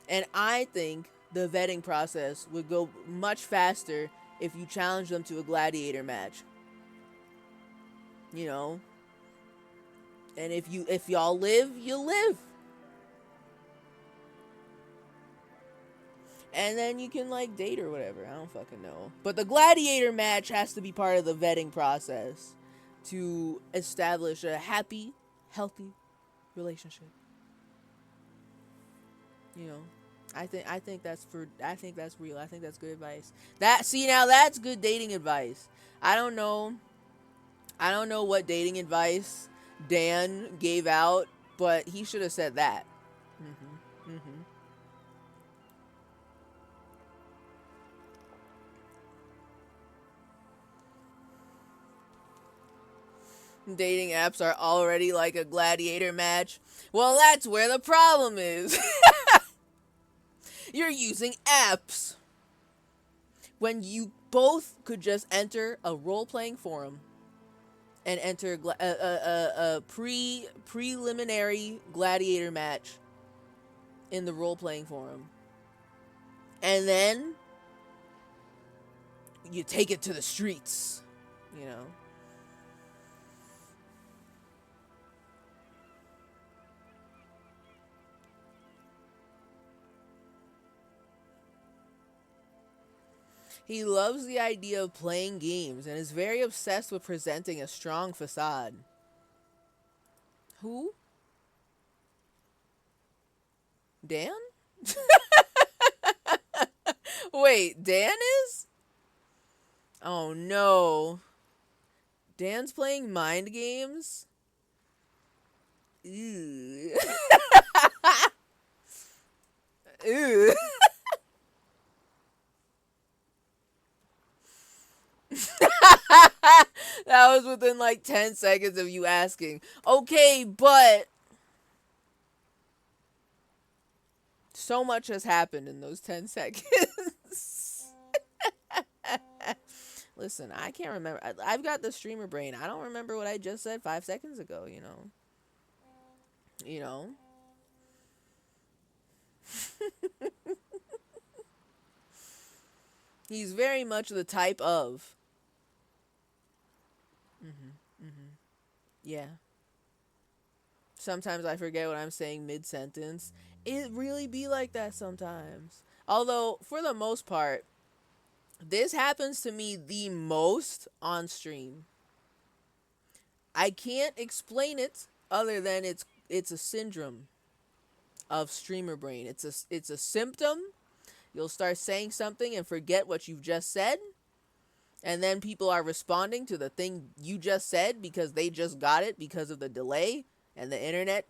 And I think the vetting process would go much faster if you challenge them to a gladiator match. You know? And if y'all live, you live. And then you can like date or whatever. I don't fucking know. But the gladiator match has to be part of the vetting process to establish a happy, healthy relationship. You know, I think that's real. I think that's good advice. Now that's good dating advice. I don't know what dating advice Dan gave out, but he should have said that. Dating apps are already like a gladiator match. Well, that's where the problem is. You're using apps when you both could just enter a role-playing forum and enter a preliminary gladiator match in the role-playing forum. And then you take it to the streets, you know. He loves the idea of playing games and is very obsessed with presenting a strong facade. Who? Dan? Wait, Dan is? Oh no. Dan's playing mind games? Ew. Ew. That was within like 10 seconds of you asking. Okay, but so much has happened in those 10 seconds. Listen, I can't remember. I've got the streamer brain. I don't remember what I just said 5 seconds ago, you know. You know? He's very much the type of. Yeah. Sometimes I forget what I'm saying mid-sentence. It really be like that sometimes. Although, for the most part, this happens to me the most on stream. I can't explain it other than it's a syndrome of streamer brain. It's a symptom. You'll start saying something and forget what you've just said. And then people are responding to the thing you just said because they just got it because of the delay and the internet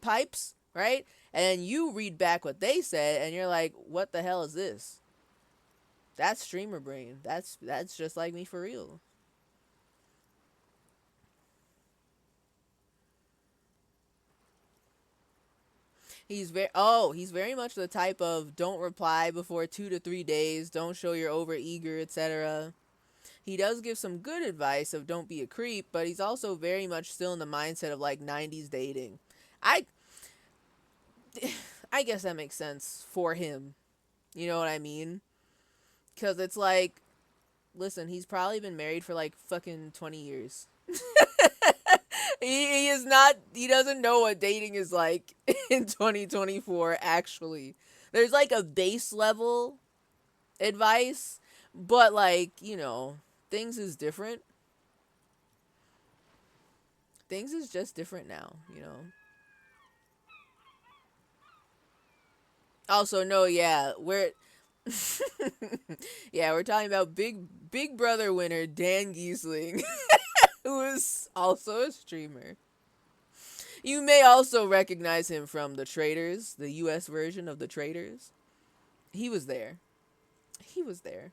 pipes. right? And then you read back what they said, and you're like, what the hell is this? That's streamer brain. That's just like me for real. He's very much the type of don't reply before 2 to 3 days, don't show you're over eager, etc. He does give some good advice of don't be a creep, but he's also very much still in the mindset of like 90s dating. I I guess that makes sense for him. You know what I mean? Cuz it's like, listen, he's probably been married for like fucking 20 years. He is not, he doesn't know what dating is like in 2024 actually. There's like a base level advice, but like, things is different. Things is just different now. Also, no, yeah, we're yeah, we're talking about Big Brother winner Dan Giesling, who is also a streamer. You may also recognize him from The Traitors, the US version of The Traitors. He was there. He was there.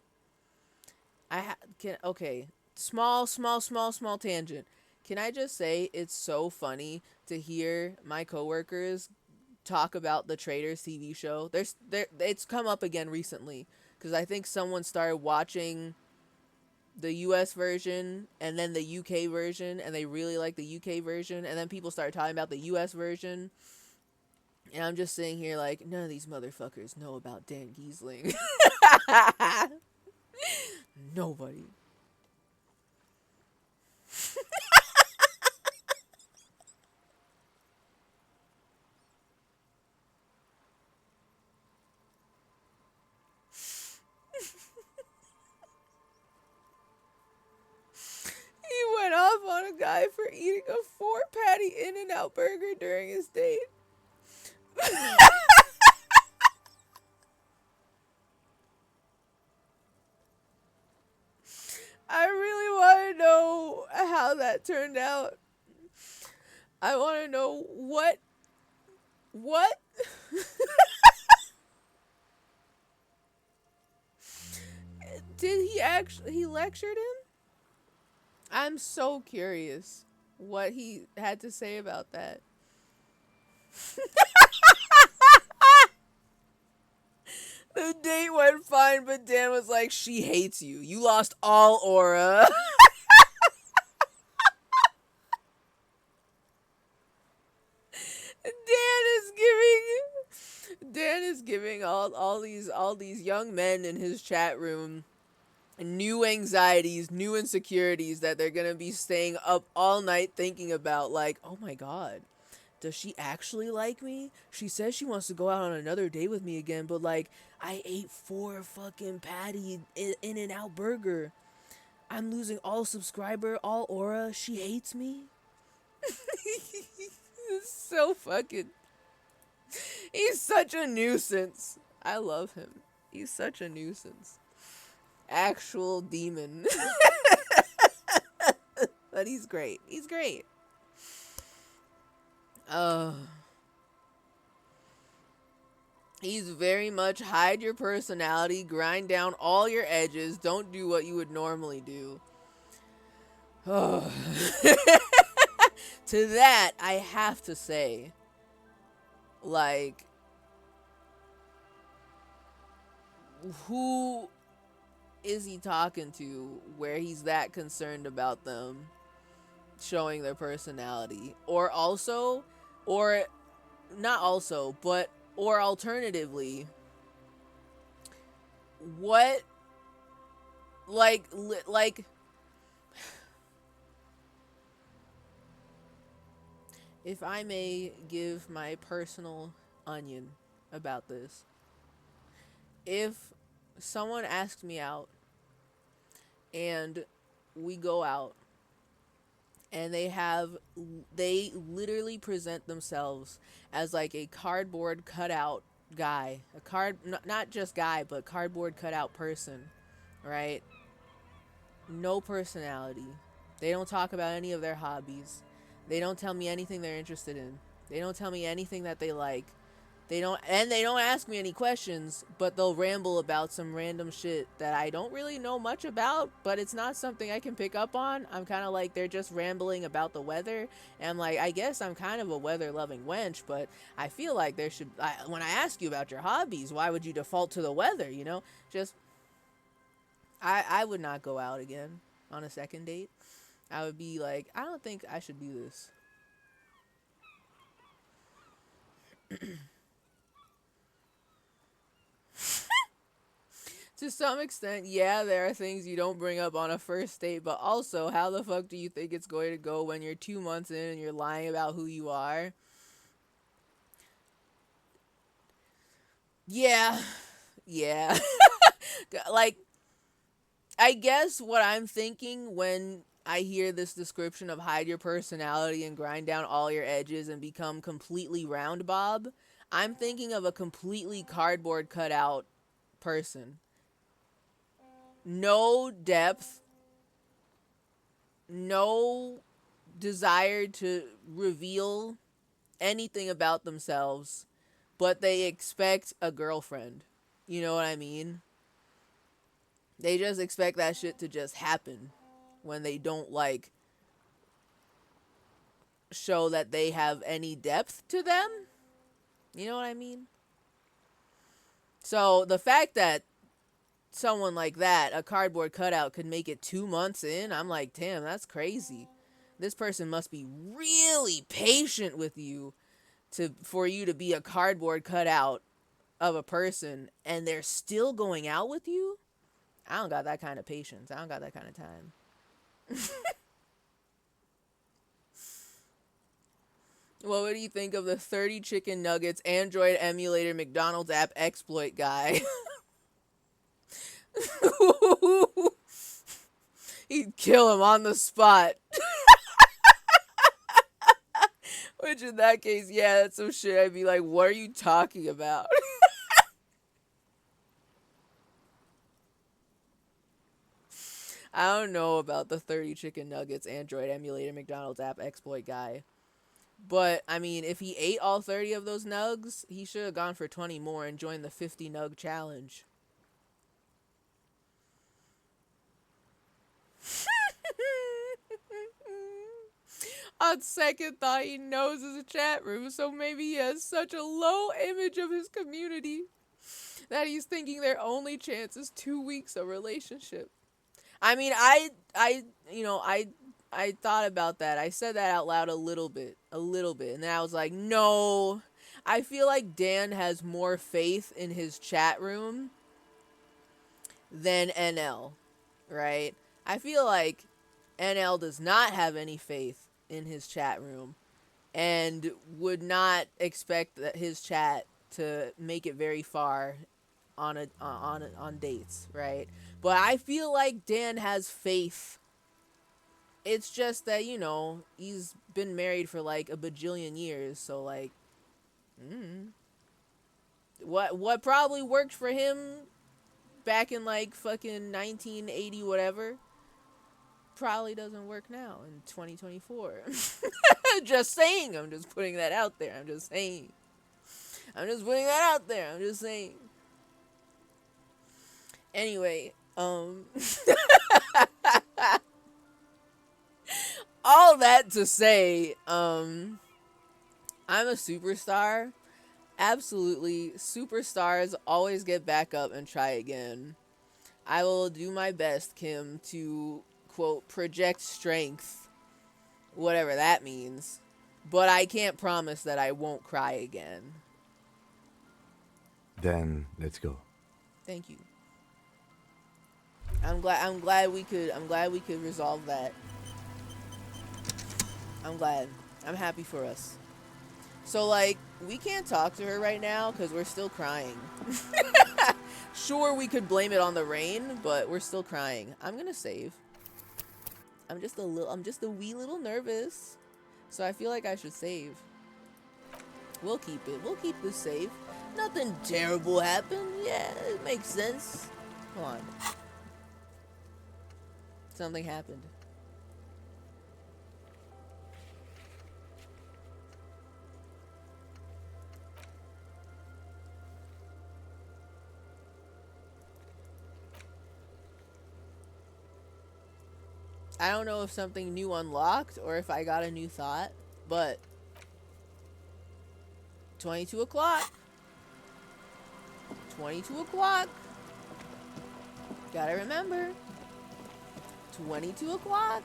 Okay, small tangent. Can I just say it's so funny to hear my coworkers talk about the Traitors TV show. It's come up again recently because I think someone started watching the US version and then the UK version, and they really like the UK version, and then people started talking about the US version. And I'm just sitting here like, none of these motherfuckers know about Dan Giesling. Nobody. He went off on a guy for eating a 4-patty In-N-Out burger during his date. I really want to know how that turned out. I want to know what. Did he lectured him? I'm so curious what he had to say about that. The date went fine, but Dan was like, she hates you. You lost all aura. Dan is giving all these young men in his chat room new anxieties, new insecurities that they're gonna be staying up all night thinking about, like, oh my god, does she actually like me? She says she wants to go out on another date with me again, but like, I ate 4 fucking patty In-N-Out burger. I'm losing all subscriber, all aura. She hates me. It's so fucking. He's such a nuisance. I love him. He's such a nuisance. Actual demon. But he's great. He's great. He's very much hide your personality, grind down all your edges, don't do what you would normally do. To that, I have to say, like, who is he talking to where he's that concerned about them showing their personality? Or also, or not also, but, or alternatively, what, like, if I may give my personal onion about this, if someone asks me out and we go out and they literally present themselves as like a cardboard cutout guy, not just guy, but cardboard cutout person, right? No personality. They don't talk about any of their hobbies. They don't tell me anything they're interested in. They don't tell me anything that they like. They don't ask me any questions, but they'll ramble about some random shit that I don't really know much about, but it's not something I can pick up on. I'm kind of like, they're just rambling about the weather, and I'm like, I guess I'm kind of a weather-loving wench, but I feel like there should, when I ask you about your hobbies, why would you default to the weather, you know? Just, I would not go out again on a second date. I would be like, I don't think I should do this. To some extent, yeah, there are things you don't bring up on a first date, but also, how the fuck do you think it's going to go when you're 2 months in and you're lying about who you are? Yeah, yeah. Like, I guess what I'm thinking when I hear this description of hide your personality and grind down all your edges and become completely round Bob, I'm thinking of a completely cardboard cutout person. No depth, no desire to reveal anything about themselves, but they expect a girlfriend. You know what I mean? They just expect that shit to just happen when they don't like show that they have any depth to them. You know what I mean? So the fact that someone like that, a cardboard cutout, could make it 2 months in, I'm like, damn, that's crazy. This person must be really patient with you for you to be a cardboard cutout of a person and they're still going out with you. I don't got that kind of patience. I don't got that kind of time. Well, what do you think of the 30 chicken nuggets Android emulator McDonald's app exploit guy? He'd kill him on the spot. Which in that case, yeah, that's some shit I'd be like, what are you talking about? I don't know about the 30 chicken nuggets Android emulator McDonald's app exploit guy. But, I mean, if he ate all 30 of those nugs, he should have gone for 20 more and joined the 50 nug challenge. On second thought, he knows it's a chat room, so maybe he has such a low image of his community that he's thinking their only chance is 2 weeks of relationship. I mean, I thought about that. I said that out loud a little bit, and then I was like, no, I feel like Dan has more faith in his chat room than NL, right? I feel like NL does not have any faith in his chat room and would not expect that his chat to make it very far on dates, right? But I feel like Dan has faith. It's just that, you know, he's been married for like a bajillion years, so like what probably worked for him back in like fucking 1980 whatever probably doesn't work now in 2024. Just saying. I'm just putting that out there. I'm just saying. I'm just putting that out there. I'm just saying. Anyway, all that to say, I'm a superstar. Absolutely. Superstars always get back up and try again. I will do my best, Kim, to, quote, project strength, whatever that means. But I can't promise that I won't cry again. Then let's go. Thank you. I'm glad we could resolve that. I'm glad. I'm happy for us. So, like, we can't talk to her right now because we're still crying. Sure, we could blame it on the rain, but we're still crying. I'm gonna save. I'm just a wee little nervous. So I feel like I should save. We'll keep it. We'll keep this save. Nothing terrible happened. Yeah, it makes sense. Hold on. Something happened. I don't know if something new unlocked or if I got a new thought, but 22 o'clock. 22 o'clock. Gotta remember. 22 o'clock.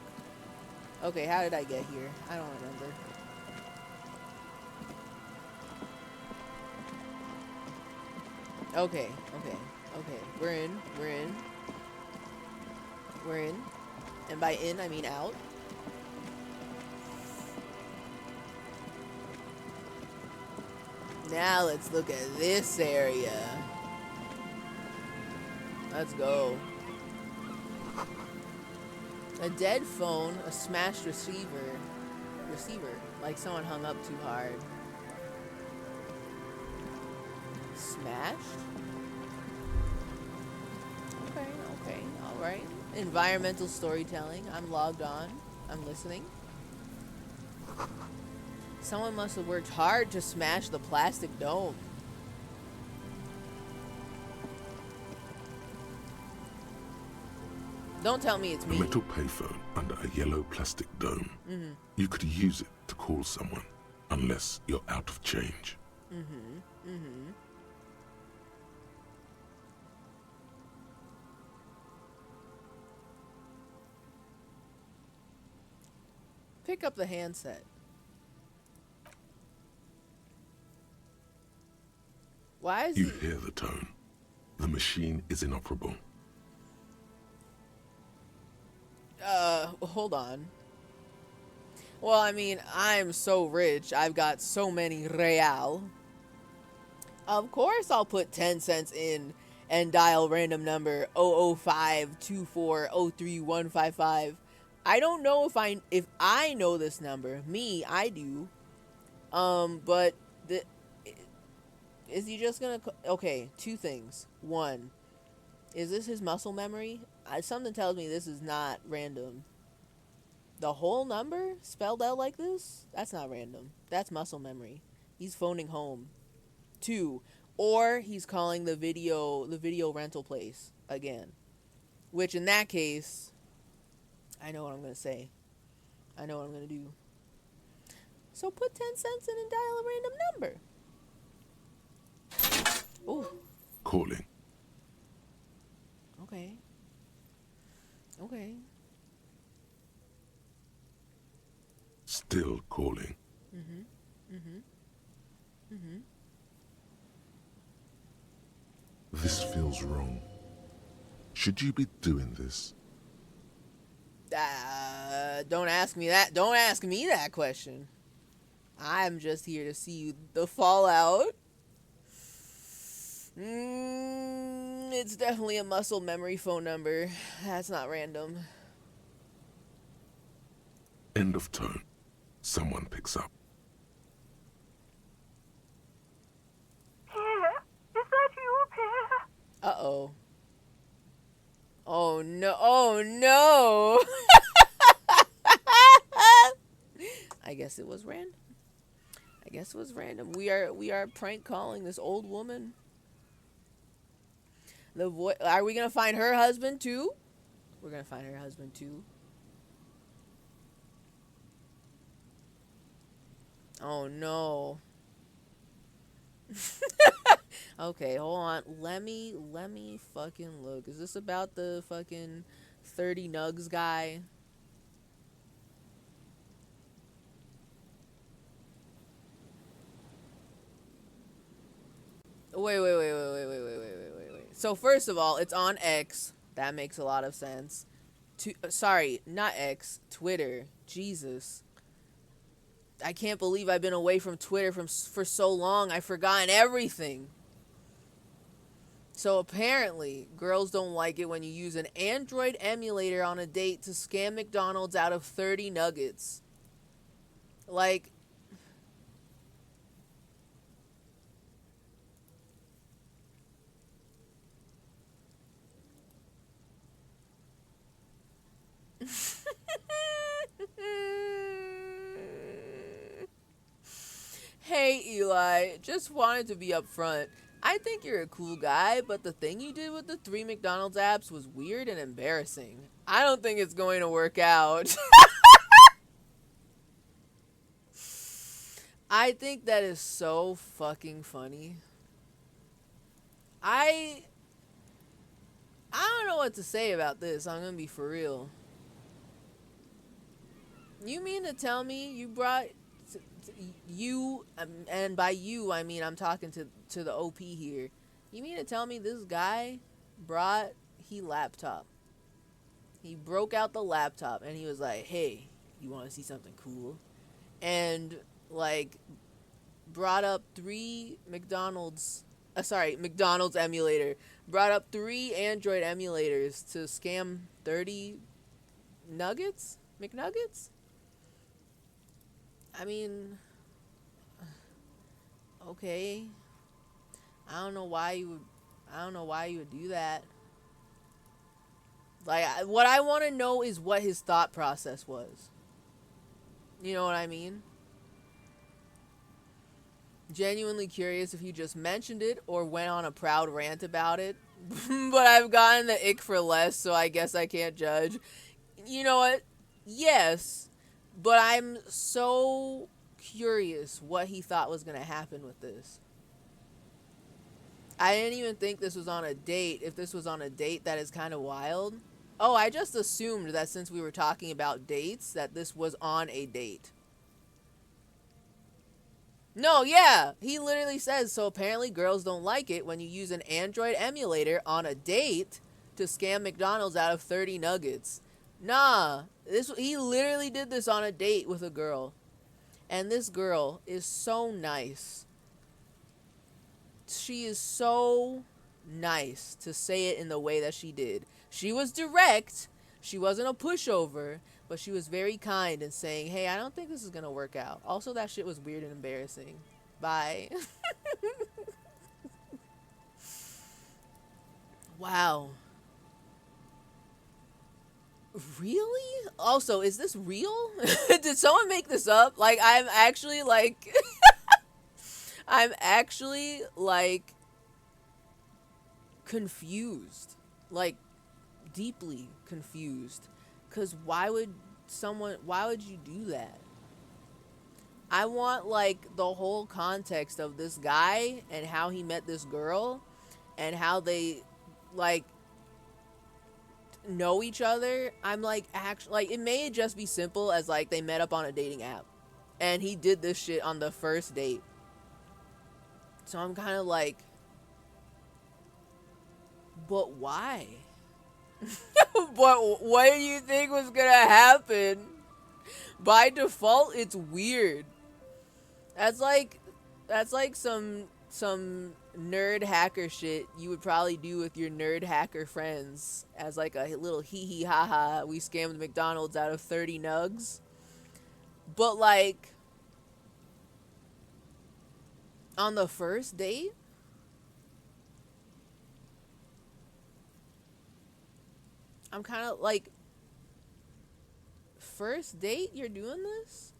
Okay, how did I get here? I don't remember. Okay. We're in. And by in, I mean out. Now let's look at this area. Let's go. A dead phone, a smashed receiver. Like someone hung up too hard. Smashed? Okay, alright. Environmental storytelling. I'm logged on. I'm listening. Someone must have worked hard to smash the plastic dome. Don't tell me it's me. A metal payphone under a yellow plastic dome. You could use it to call someone, unless you're out of change. Pick up the handset. Why is You hear the tone. The machine is inoperable. Hold on. Well, I mean, I'm so rich. I've got so many real. Of course I'll put 10 cents in and dial random number 00524031155. I don't know if I know this number. Me, I do. But is he just gonna... Okay, two things. One, is this his muscle memory? Something tells me this is not random. The whole number spelled out like this? That's not random. That's muscle memory. He's phoning home. Two, or he's calling the video rental place again. Which in that case, I know what I'm gonna say. I know what I'm gonna do. So put 10 cents in and dial a random number. Ooh. Calling. Okay. Still calling. This feels wrong. Should you be doing this? Don't ask me that. Don't ask me that question. I'm just here to see the fallout. It's definitely a muscle memory phone number. That's not random. End of tone. Someone picks up. Pierre, is that you, Pierre? Uh-oh. Oh no. Oh no. I guess it was random. We are prank calling this old woman. Are we gonna find her husband too? We're gonna find her husband too. Oh no. Okay, hold on. Let me fucking look. Is this about the fucking 30 nugs guy? Wait. So first of all, it's on X. That makes a lot of sense. Sorry, not X. Twitter. Jesus. I can't believe I've been away from Twitter for so long. I've forgotten everything. So apparently, girls don't like it when you use an Android emulator on a date to scam McDonald's out of 30 nuggets. Like... Hey Eli, just wanted to be upfront. I think you're a cool guy, but the thing you did with the 3 McDonald's apps was weird and embarrassing. I don't think it's going to work out. I think that is so fucking funny. I don't know what to say about this. I'm gonna be for real. You mean to tell me you brought you, and by you I mean I'm talking to the OP here. You mean to tell me this guy brought laptop? He broke out the laptop and he was like, "Hey, you want to see something cool?" And like brought up 3 McDonald's emulator. Brought up 3 Android emulators to scam 30 McNuggets? I mean, okay. I don't know why you would do that. Like, what I want to know is what his thought process was. You know what I mean? Genuinely curious if he just mentioned it or went on a proud rant about it. But I've gotten the ick for less, so I guess I can't judge. You know what? Yes, but I'm so curious what he thought was going to happen with this. I didn't even think this was on a date. If this was on a date, that is kind of wild. Oh, I just assumed that since we were talking about dates, that this was on a date. No, yeah, he literally says, so apparently girls don't like it when you use an Android emulator on a date to scam McDonald's out of 30 nuggets. Nah, he literally did this on a date with a girl. And this girl is so nice. She is so nice to say it in the way that she did. She was direct. She wasn't a pushover, but she was very kind in saying, "Hey, I don't think this is going to work out." Also, that shit was weird and embarrassing. Bye. Wow. Really? Also, is this real? Did someone make this up? Like, I'm actually confused. Like, deeply confused. Because why would you do that? I want, like, the whole context of this guy and how he met this girl and how they, like, know each other. I'm like, actually, like, it may just be simple as, like, they met up on a dating app and he did this shit on the first date. So I'm kind of like, but why? But what do you think was gonna happen? By default, it's weird. That's like some nerd hacker shit you would probably do with your nerd hacker friends as like a little hee hee ha ha. We scammed McDonald's out of 30 nugs. But like on the first date? I'm kind of like, first date you're doing this?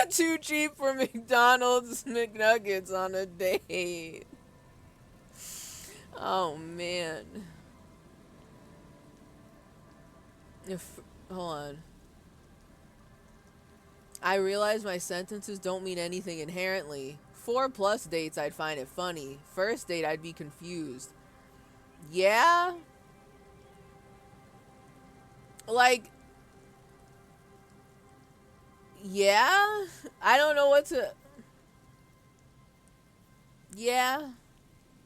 Too cheap for McDonald's McNuggets on a date. Oh man. Hold on. I realize my sentences don't mean anything inherently. 4+ dates I'd find it funny. First date I'd be confused. Yeah? Like, yeah? I don't know what to... Yeah?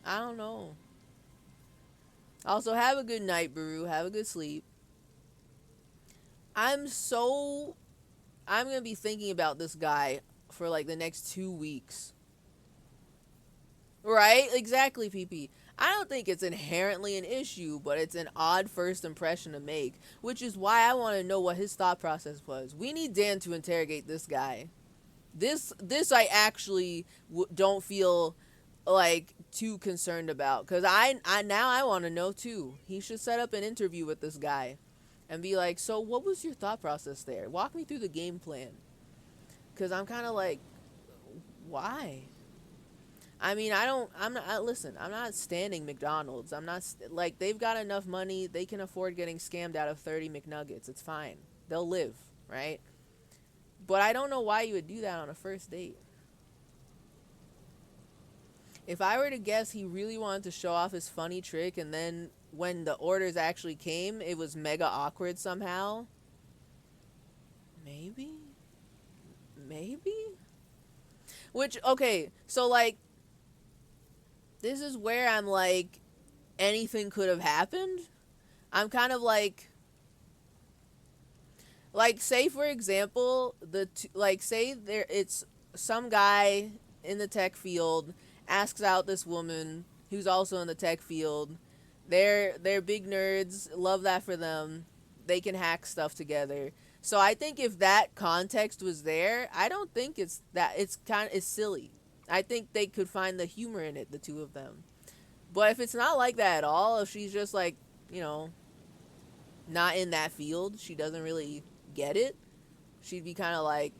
I don't know. Also, have a good night, Baru. Have a good sleep. I'm gonna be thinking about this guy for like the next 2 weeks. Right? Exactly, PP. I don't think it's inherently an issue, but it's an odd first impression to make, which is why I want to know what his thought process was. We need Dan to interrogate this guy. This I actually don't feel like too concerned about, because I want to know too. He should set up an interview with this guy and be like, so what was your thought process there? Walk me through the game plan, because I'm kind of like, why? I mean, I'm not, listen, I'm not standing McDonald's. I'm not, like, they've got enough money. They can afford getting scammed out of 30 McNuggets. It's fine. They'll live, right? But I don't know why you would do that on a first date. If I were to guess, he really wanted to show off his funny trick, and then when the orders actually came, it was mega awkward somehow. Maybe? Maybe? Which, okay, so, like, this is where I'm like, anything could have happened. I'm kind of like, say for example, like, say there, it's some guy in the tech field asks out this woman who's also in the tech field. They're big nerds, love that for them. They can hack stuff together. So I think if that context was there, I don't think it's silly. I think they could find the humor in it, the two of them. But if it's not like that at all, if she's just like, you know, not in that field, she doesn't really get it, she'd be kind of like,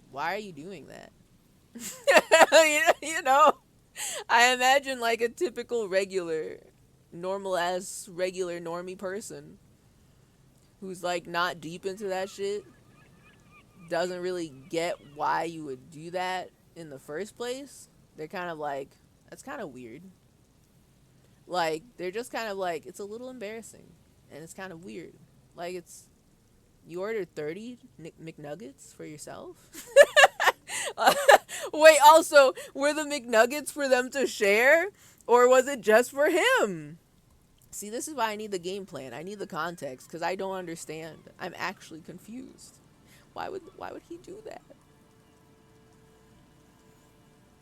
why are you doing that? you know, I imagine like a typical regular, normal as regular normie person who's like not deep into that shit, doesn't really get why you would do that in the first place. They're kind of like, that's kind of weird. Like, they're just kind of like, it's a little embarrassing and it's kind of weird. Like, it's, you ordered 30 McNuggets for yourself? Wait, also, were the McNuggets for them to share? Or was it just for him? See, this is why I need the game plan. I need the context, because I don't understand. I'm actually confused. Why would he do that?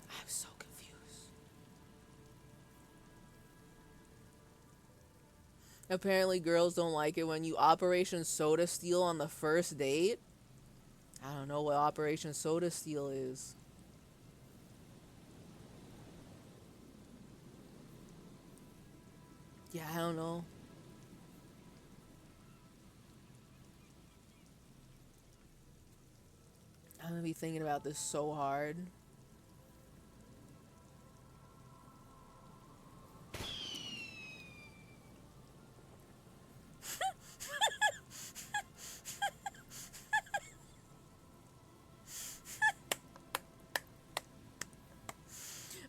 I'm so confused. Apparently girls don't like it when you Operation Soda Steal on the first date. I don't know what Operation Soda Steal is. Yeah, I don't know. I'm gonna be thinking about this so hard.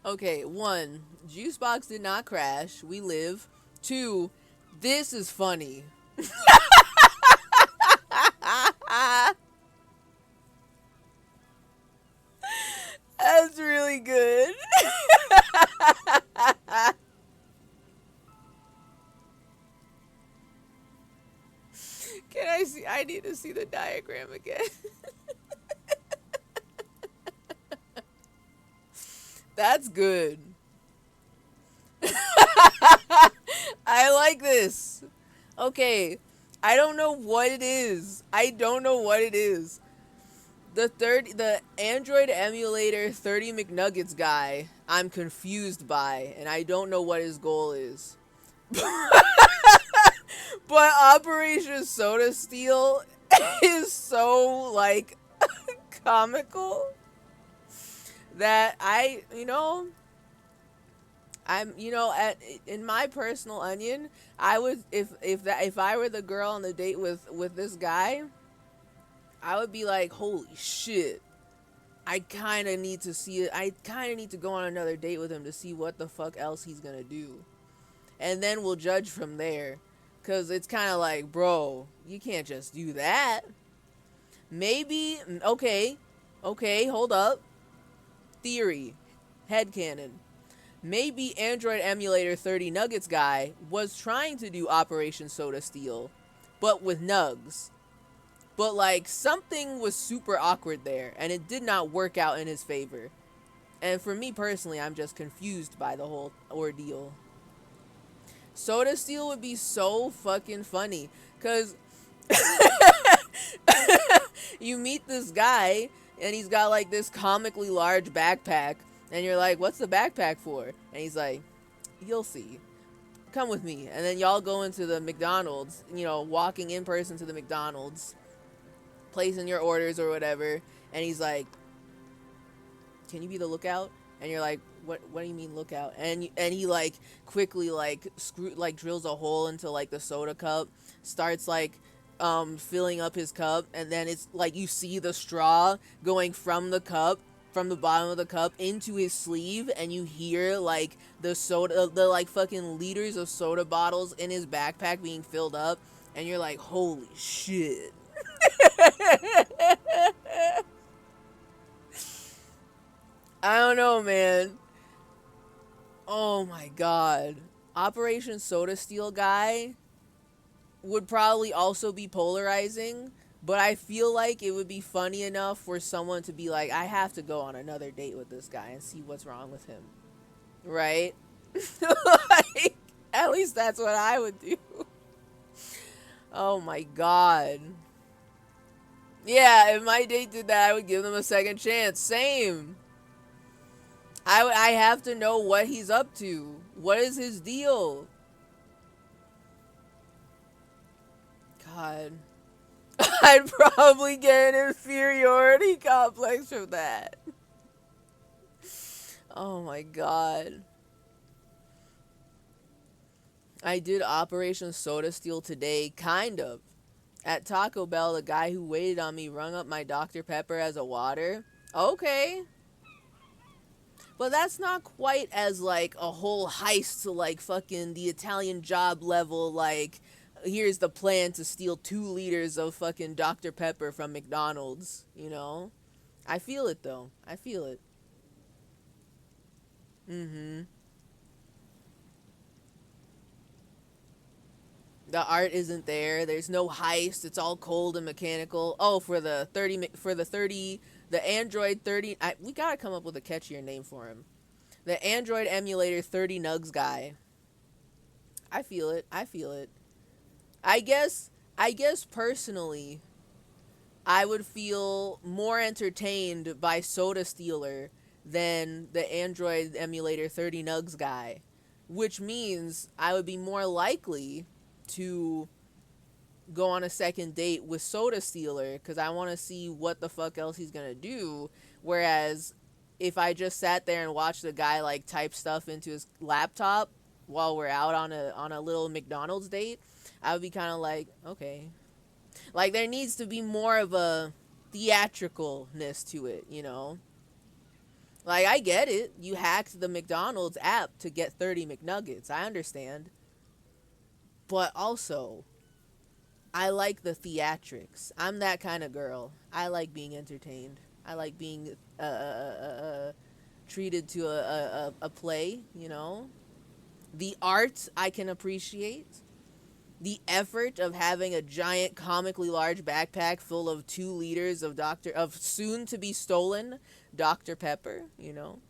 Okay, 1, Juicebox did not crash. We live. 2, this is funny. That's really good. Can I see? I need to see the diagram again. That's good. I like this. Okay, I don't know what it is. The Android emulator 30 McNuggets guy, I'm confused by, and I don't know what his goal is. But Operation Soda Steal is so, like, comical that in my personal onion, I would, if I were the girl on the date with this guy, I would be like, holy shit, I kind of need to see it. I kind of need to go on another date with him to see what the fuck else he's gonna do, and then we'll judge from there. Cause it's kind of like, bro, you can't just do that. Maybe, okay, hold up. Theory, headcanon. Maybe Android emulator 30 Nuggets guy was trying to do Operation Soda Steal, but with nugs. But like, something was super awkward there, and it did not work out in his favor. And for me personally, I'm just confused by the whole ordeal. Soda Steal would be so fucking funny, cause you meet this guy and he's got like this comically large backpack, and you're like, what's the backpack for? And he's like, you'll see, come with me. And then y'all go into the McDonald's, walking in person to the McDonald's, placing your orders or whatever, and he's like, can you be the lookout? And you're like, what do you mean look out? And he like quickly like drills a hole into like the soda cup, starts like filling up his cup, and then it's like you see the straw going from the cup, from the bottom of the cup into his sleeve, and you hear like the like fucking liters of soda bottles in his backpack being filled up, and you're like, holy shit. I don't know, man. Oh my god. Operation Soda Steel guy would probably also be polarizing, but I feel like it would be funny enough for someone to be like, I have to go on another date with this guy and see what's wrong with him. Right? Like, at least that's what I would do. Oh my god. Yeah, if my date did that, I would give them a second chance. Same. I have to know what he's up to. What is his deal? God. I'd probably get an inferiority complex from that. Oh my god. I did Operation Soda Steel today, kind of. At Taco Bell, the guy who waited on me rung up my Dr. Pepper as a water. Okay. But that's not quite as like a whole heist to like fucking the Italian Job level, like here's the plan to steal 2 liters of fucking Dr. Pepper from McDonald's, you know? I feel it though. I feel it. Mm-hmm. The art isn't there. There's no heist. It's all cold and mechanical. Oh, for the 30, the Android 30, we gotta come up with a catchier name for him. The Android emulator 30 nugs guy. I feel it. I feel it. I guess personally, I would feel more entertained by Soda Stealer than the Android emulator 30 nugs guy, which means I would be more likely to go on a second date with Soda Stealer because I want to see what the fuck else he's gonna do. Whereas if I just sat there and watched the guy like type stuff into his laptop while we're out on a little McDonald's date, I would be kind of like, okay, like there needs to be more of a theatricalness to it, you know? Like I get it, you hacked the McDonald's app to get 30 McNuggets. I understand. But also, I like the theatrics. I'm that kind of girl. I like being entertained. I like being treated to a play, you know? The art I can appreciate. The effort of having a giant comically large backpack full of 2 liters of soon to be stolen Dr. Pepper, you know?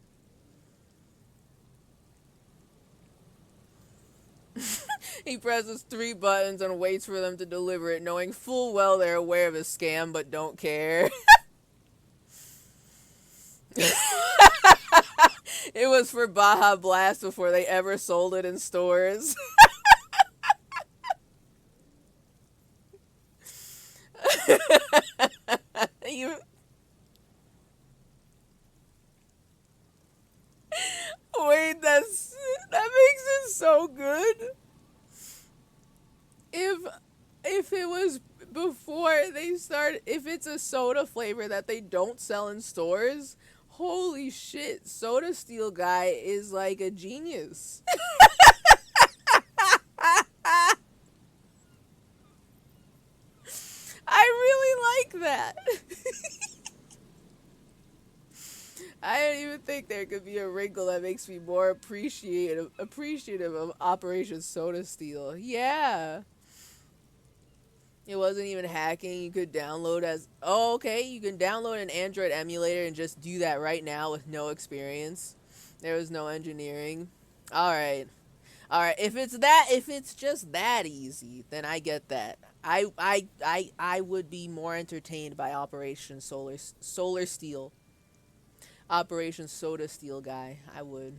He presses 3 buttons and waits for them to deliver it, knowing full well they're aware of his scam but don't care. It was for Baja Blast before they ever sold it in stores. you... Wait, that makes it so good. If it was before they started, if it's a soda flavor that they don't sell in stores, holy shit, Soda Steel guy is like a genius. I really like that. I don't even think there could be a wrinkle that makes me more appreciative of Operation Soda Steel. Yeah. It wasn't even hacking. You could download okay, you can download an Android emulator and just do that right now with no experience. There was no engineering. All right. If it's just that easy, then I get that. I would be more entertained by Operation Solar Steel. Operation Soda Steel guy. I would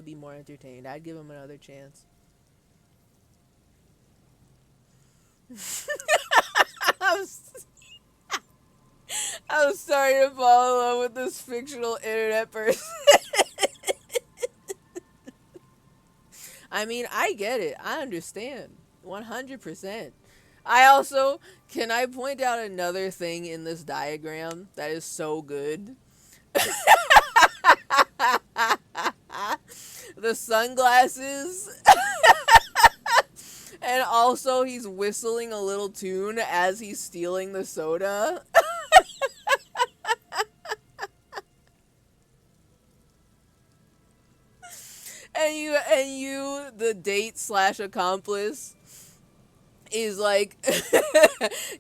be more entertained. I'd give him another chance. I'm starting to fall in love with this fictional internet person. I mean, I get it. I understand. 100%. I also, can I point out another thing in this diagram that is so good? The sunglasses. And also, he's whistling a little tune as he's stealing the soda. And you, the date slash accomplice, is like,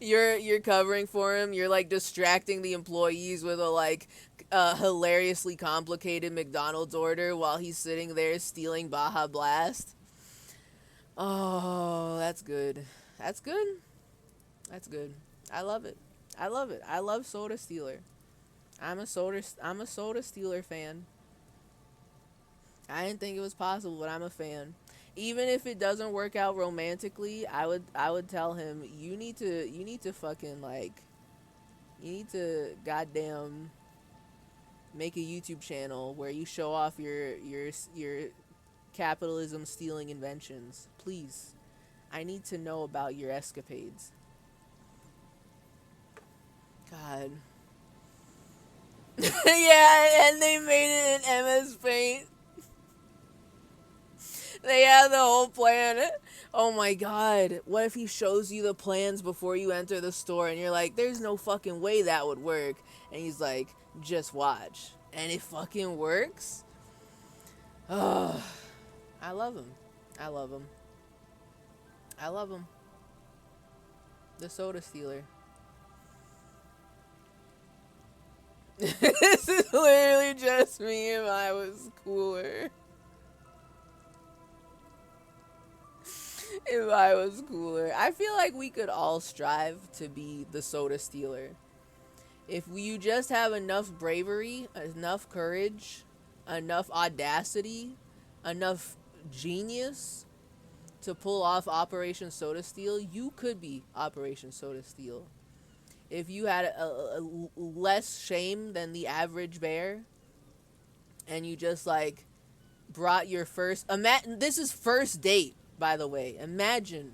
you're covering for him. You're like distracting the employees with a like hilariously complicated McDonald's order while he's sitting there stealing Baja Blast. Oh, that's good. That's good. That's good. I love it. I love it. I love Soda Stealer. I'm a Soda Stealer fan. I didn't think it was possible, but I'm a fan. Even if it doesn't work out romantically, I would tell him, you need to fucking like, you need to goddamn make a YouTube channel where you show off your capitalism stealing inventions. Please. I need to know about your escapades. God. Yeah, and they made it in MS Paint. They had the whole plan. Oh my god. What if he shows you the plans before you enter the store and you're like, there's no fucking way that would work? And he's like, just watch. And it fucking works? Oh, I love him. I love him. I love him. The Soda Stealer. This is literally just me if I was cooler. If I was cooler. I feel like we could all strive to be the Soda Stealer. If you just have enough bravery, enough courage, enough audacity, enough genius to pull off Operation Soda Steal, you could be Operation Soda Steal. If you had a less shame than the average bear, and you just like brought your first, this is first date, by the way. Imagine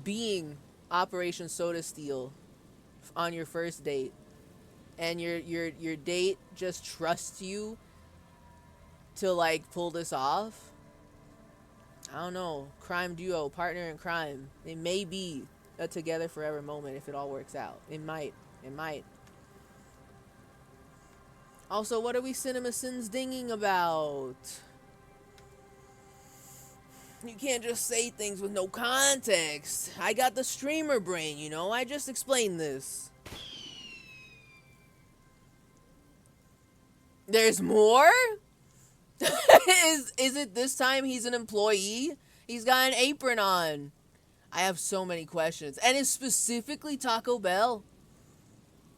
being Operation Soda Steal on your first date, and your date just trusts you to like pull this off. I don't know. Crime duo, partner in crime. It may be a together forever moment if it all works out. It might. It might. Also, what are we CinemaSins dinging about? You can't just say things with no context. I got the streamer brain, you know? I just explained this. There's more? Is it this time he's an employee? He's got an apron on. I have so many questions. And it's specifically Taco Bell.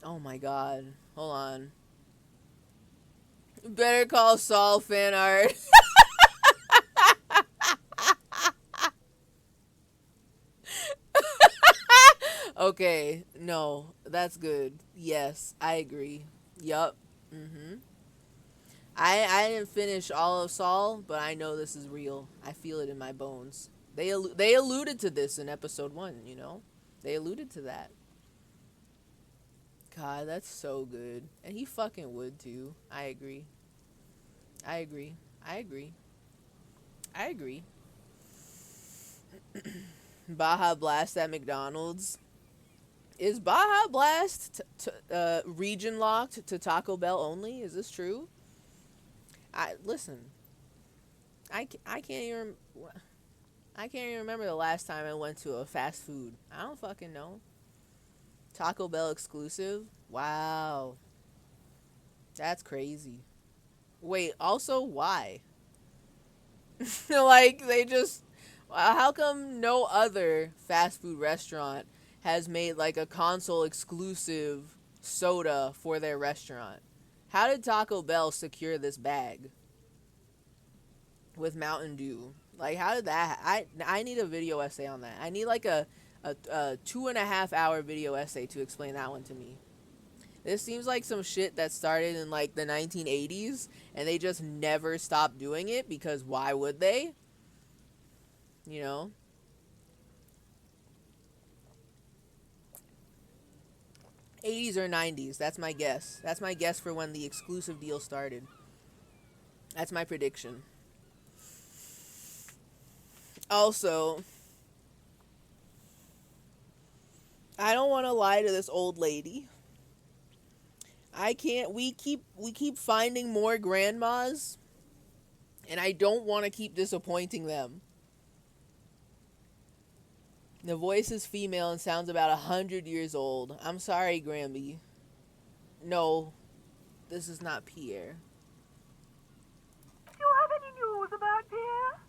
Oh my god. Hold on. Better Call Saul fan art. Okay, no, that's good. Yes, I agree. Yup. I didn't finish all of Saul, but I know this is real. I feel it in my bones. They alluded to this in episode 1, you know? They alluded to that. God, that's so good. And he fucking would too. I agree. I agree. I agree. I agree. Baja Blast at McDonald's. Is Baja Blast region locked to Taco Bell only? Is this true? Listen. I can't even remember the last time I went to a fast food. I don't fucking know. Taco Bell exclusive? Wow. That's crazy. Wait, also why? Like they just, how come no other fast food restaurant has made like a console exclusive soda for their restaurant? How did Taco Bell secure this bag with Mountain Dew? Like, how did that? I need a video essay on that. I need like a 2.5 hour video essay to explain that one to me. This seems like some shit that started in like the 1980s and they just never stopped doing it because why would they? You know? '80s or '90s. That's my guess. That's my guess for when the exclusive deal started. That's my prediction. Also, I don't want to lie to this old lady. I can't. We keep finding more grandmas, and I don't want to keep disappointing them. The voice is female and sounds about 100 years old. I'm sorry, Granby. No, this is not Pierre. Do you have any news about Pierre?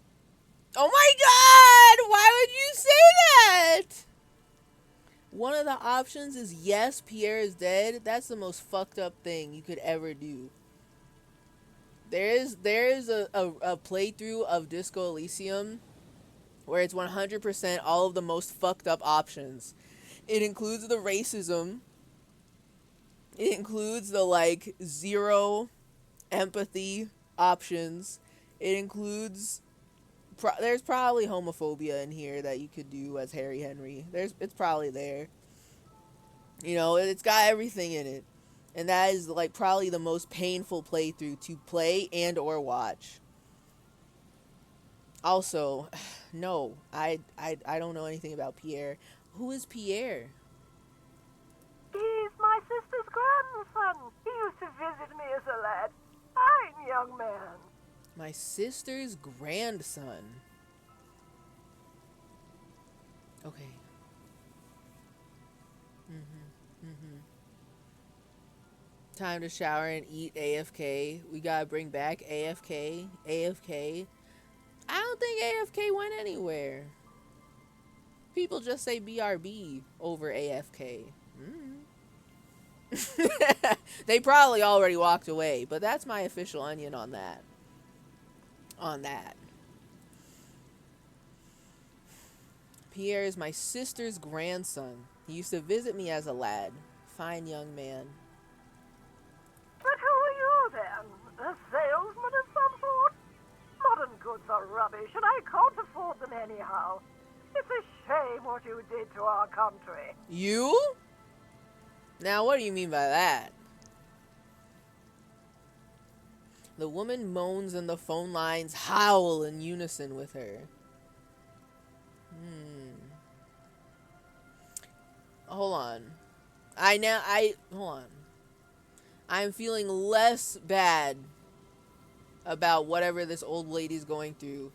Oh my god! Why would you say that? One of the options is yes, Pierre is dead. That's the most fucked up thing you could ever do. There is a playthrough of Disco Elysium where it's 100% all of the most fucked up options. It includes the racism. It includes the like zero empathy options. It includes there's probably homophobia in here that you could do as Harry Henry. It's probably there. You know, it's got everything in it. And that is like probably the most painful playthrough to play and or watch. Also, no, I don't know anything about Pierre. Who is Pierre? He's my sister's grandson. He used to visit me as a lad. Fine young man. My sister's grandson. Okay. Time to shower and eat AFK. We gotta bring back AFK. AFK. I don't think AFK went anywhere. People just say BRB over AFK. They probably already walked away, but that's my official onion on that. Pierre is my sister's grandson. He used to visit me as a lad. Fine young man. But who are you then? A salesman of some sort? Modern goods are rubbish, and I can't afford them anyhow. It's a shame what you did to our country. You? Now, what do you mean by that? The woman moans and the phone lines howl in unison with her. Hold on. Hold on. I'm feeling less bad about whatever this old lady's going through.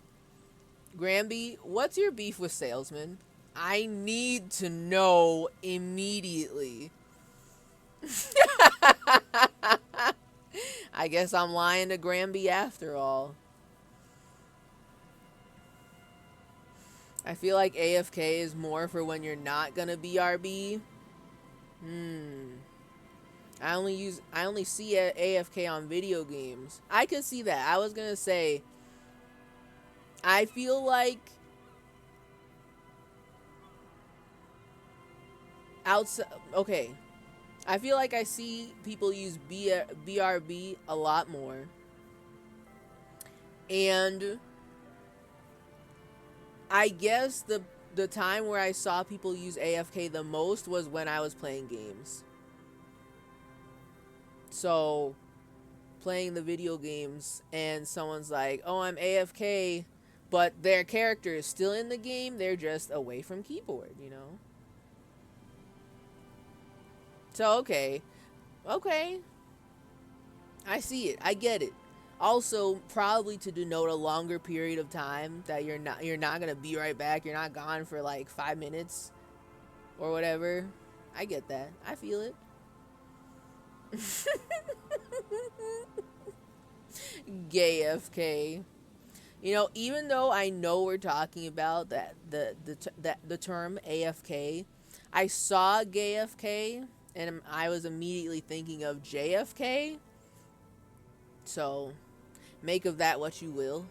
Granby, what's your beef with salesmen? I need to know immediately. I guess I'm lying to Granby after all. I feel like AFK is more for when you're not gonna BRB. I only see AFK on video games. I could see that. I was gonna say, I feel like outside. Okay, I feel like I see people use BRB a lot more, and I guess the time where I saw people use AFK the most was when I was playing games. So, playing the video games and someone's like, oh, I'm AFK, but their character is still in the game, they're just away from keyboard, you know? So, okay. I see it. I get it. Also, probably to denote a longer period of time that you're not gonna be right back. You're not gone for like 5 minutes or whatever. I get that. I feel it. Gay FK. You know, even though I know we're talking about the term AFK, I saw gay FK and I was immediately thinking of JFK. So, make of that what you will.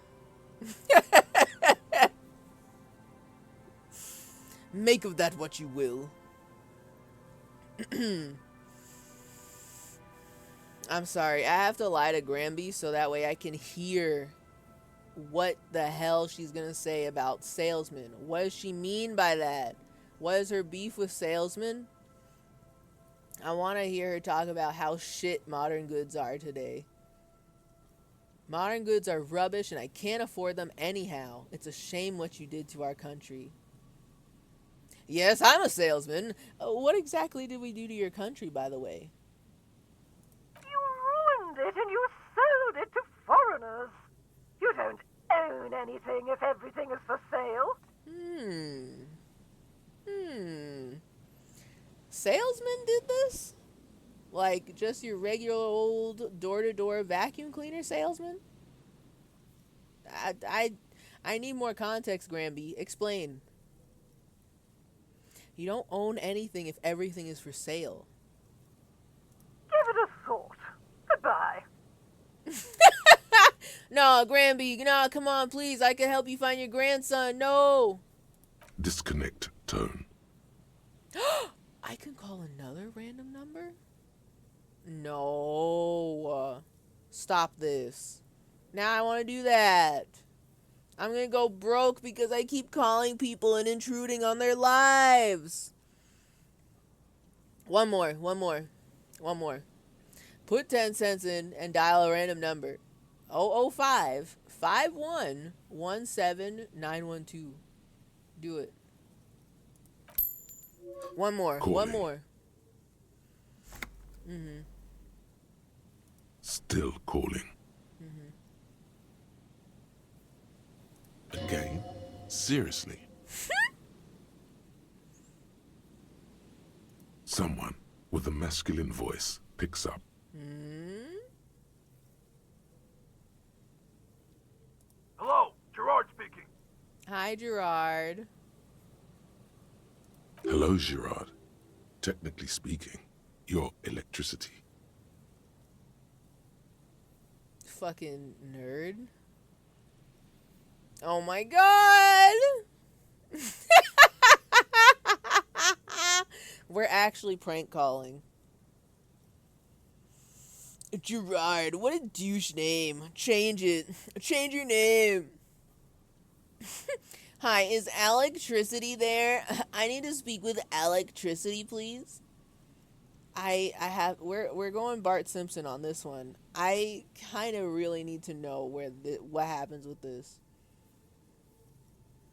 Make of that what you will. I'm sorry. I have to lie to Granby so that way I can hear what the hell she's gonna say about salesmen. What does she mean by that? What is her beef with salesmen? I want to hear her talk about how shit modern goods are today. Modern goods are rubbish and I can't afford them anyhow. It's a shame what you did to our country. Yes, I'm a salesman. What exactly did we do to your country, by the way? You ruined it and you sold it to foreigners. You don't own anything if everything is for sale. Salesman did this? Like, just your regular old door-to-door vacuum cleaner salesman? I need more context, Granby. Explain. You don't own anything if everything is for sale. Give it a thought. Goodbye. No, Granby, no, come on, please. I can help you find your grandson. No. Disconnect tone. I can call another random number? No. Stop this. Now I want to do that. I'm going to go broke because I keep calling people and intruding on their lives. One more. Put 10 cents in and dial a random number. 005 51 17 912. Do it. One more. Calling. Still calling. Again? Seriously? Someone with a masculine voice picks up. Hello, Gerard speaking. Hi, Gerard. Hello, Gerard. Technically speaking, your electricity. Fucking nerd. Oh my god! We're actually prank calling. Gerard, what a douche name. Change it. Change your name. Hi, is electricity there? I need to speak with electricity, please. We're going Bart Simpson on this one. I kind of really need to know what happens with this.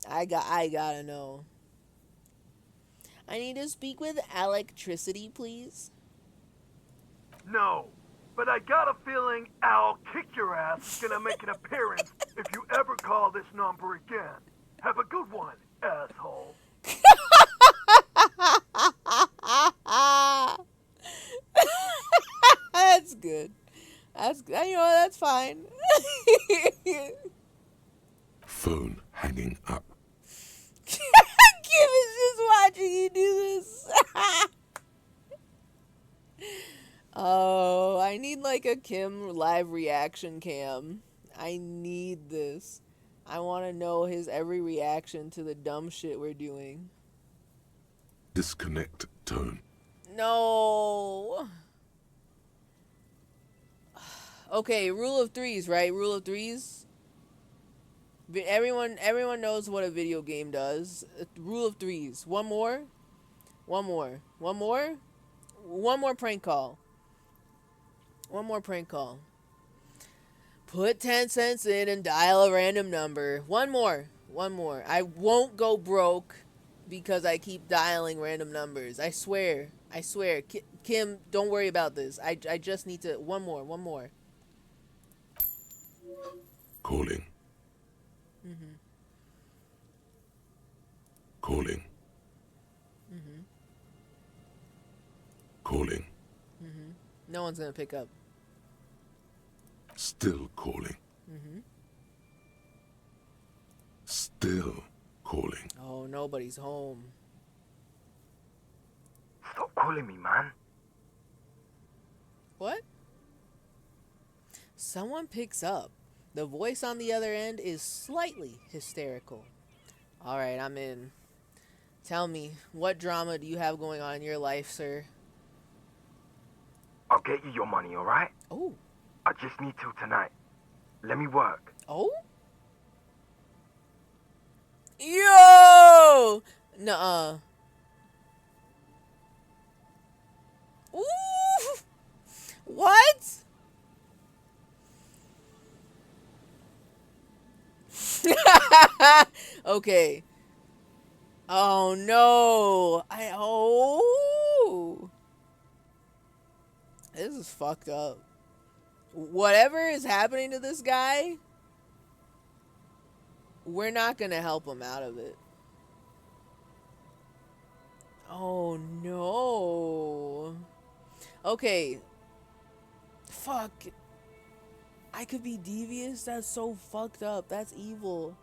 I gotta know. I need to speak with electricity, please. No, but I got a feeling I'll kick your ass is gonna make an appearance if you ever call this number again. Have a good one, asshole. That's good. That's fine. Phone hanging up. Kim is just watching you do this. Oh, I need like a Kim live reaction cam. I need this. I want to know his every reaction to the dumb shit we're doing. Disconnect tone. No. Okay, rule of threes, right? Rule of threes. Everyone knows what a video game does. Rule of threes. One more prank call. Put 10 cents in and dial a random number. One more. I won't go broke because I keep dialing random numbers. I swear. Kim, don't worry about this. I just need to. One more. Calling. Calling. Calling. No one's gonna pick up. Still calling. Still calling. Oh, nobody's home. Stop calling me, man. What? Someone picks up. The voice on the other end is slightly hysterical. Alright, I'm in. Tell me, what drama do you have going on in your life, sir? I'll get you your money, alright? Oh. I just need till tonight. Let me work. Oh? Yo! Nuh-uh. Ooh! What? Okay. Oh no. This is fucked up. Whatever is happening to this guy, we're not gonna help him out of it. Oh no. Okay. Fuck. I could be devious. That's so fucked up. That's evil.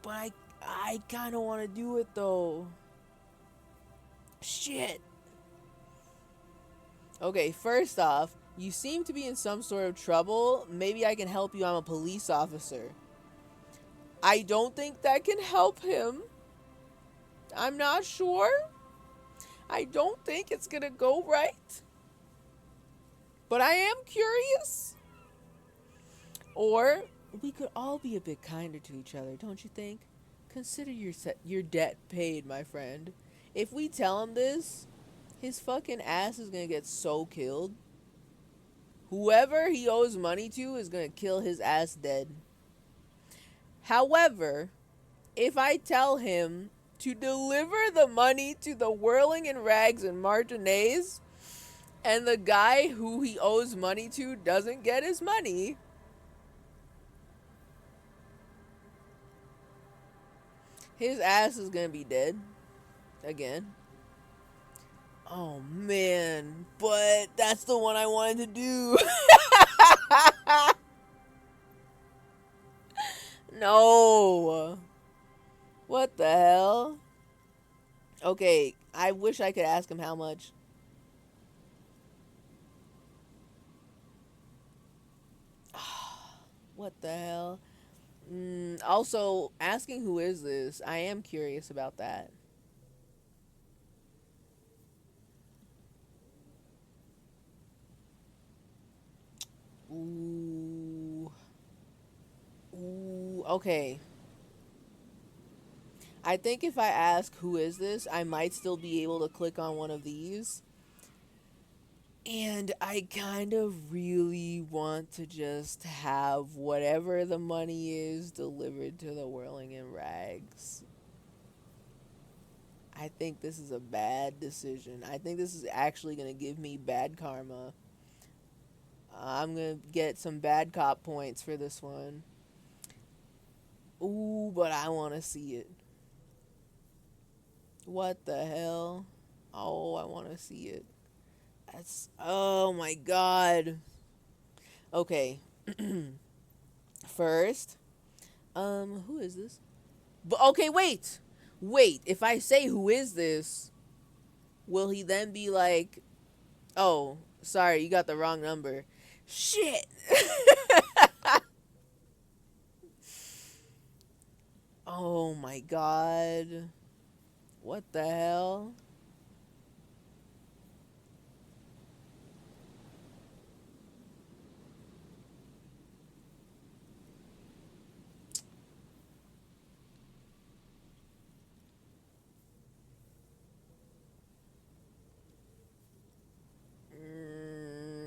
But I kind of want to do it though. Shit. Okay, first off, you seem to be in some sort of trouble. Maybe I can help you. I'm a police officer. I don't think that can help him. I'm not sure. I don't think it's gonna go right. But I am curious. Or we could all be a bit kinder to each other, don't you think? Consider your debt paid, my friend. If we tell him this, his fucking ass is gonna get so killed. Whoever he owes money to is gonna kill his ass dead. However, if I tell him to deliver the money to the Whirling in Rags and Martinez, and the guy who he owes money to doesn't get his money, his ass is gonna be dead again. Oh man, but that's the one I wanted to do. No. What the hell? Okay, I wish I could ask him how much. What the hell? Also, asking who is this? I am curious about that. Ooh. Ooh, okay. I think if I ask who is this, I might still be able to click on one of these. And I kind of really want to just have whatever the money is delivered to the Whirling in Rags. I think this is a bad decision. I think this is actually going to give me bad karma. I'm going to get some bad cop points for this one. Ooh, but I want to see it. What the hell? Oh, I want to see it. That's... Oh my god. Okay. First, who is this? But okay, wait. Wait, if I say who is this, will he then be like, "Oh, sorry, you got the wrong number." Shit. Oh my god. What the hell?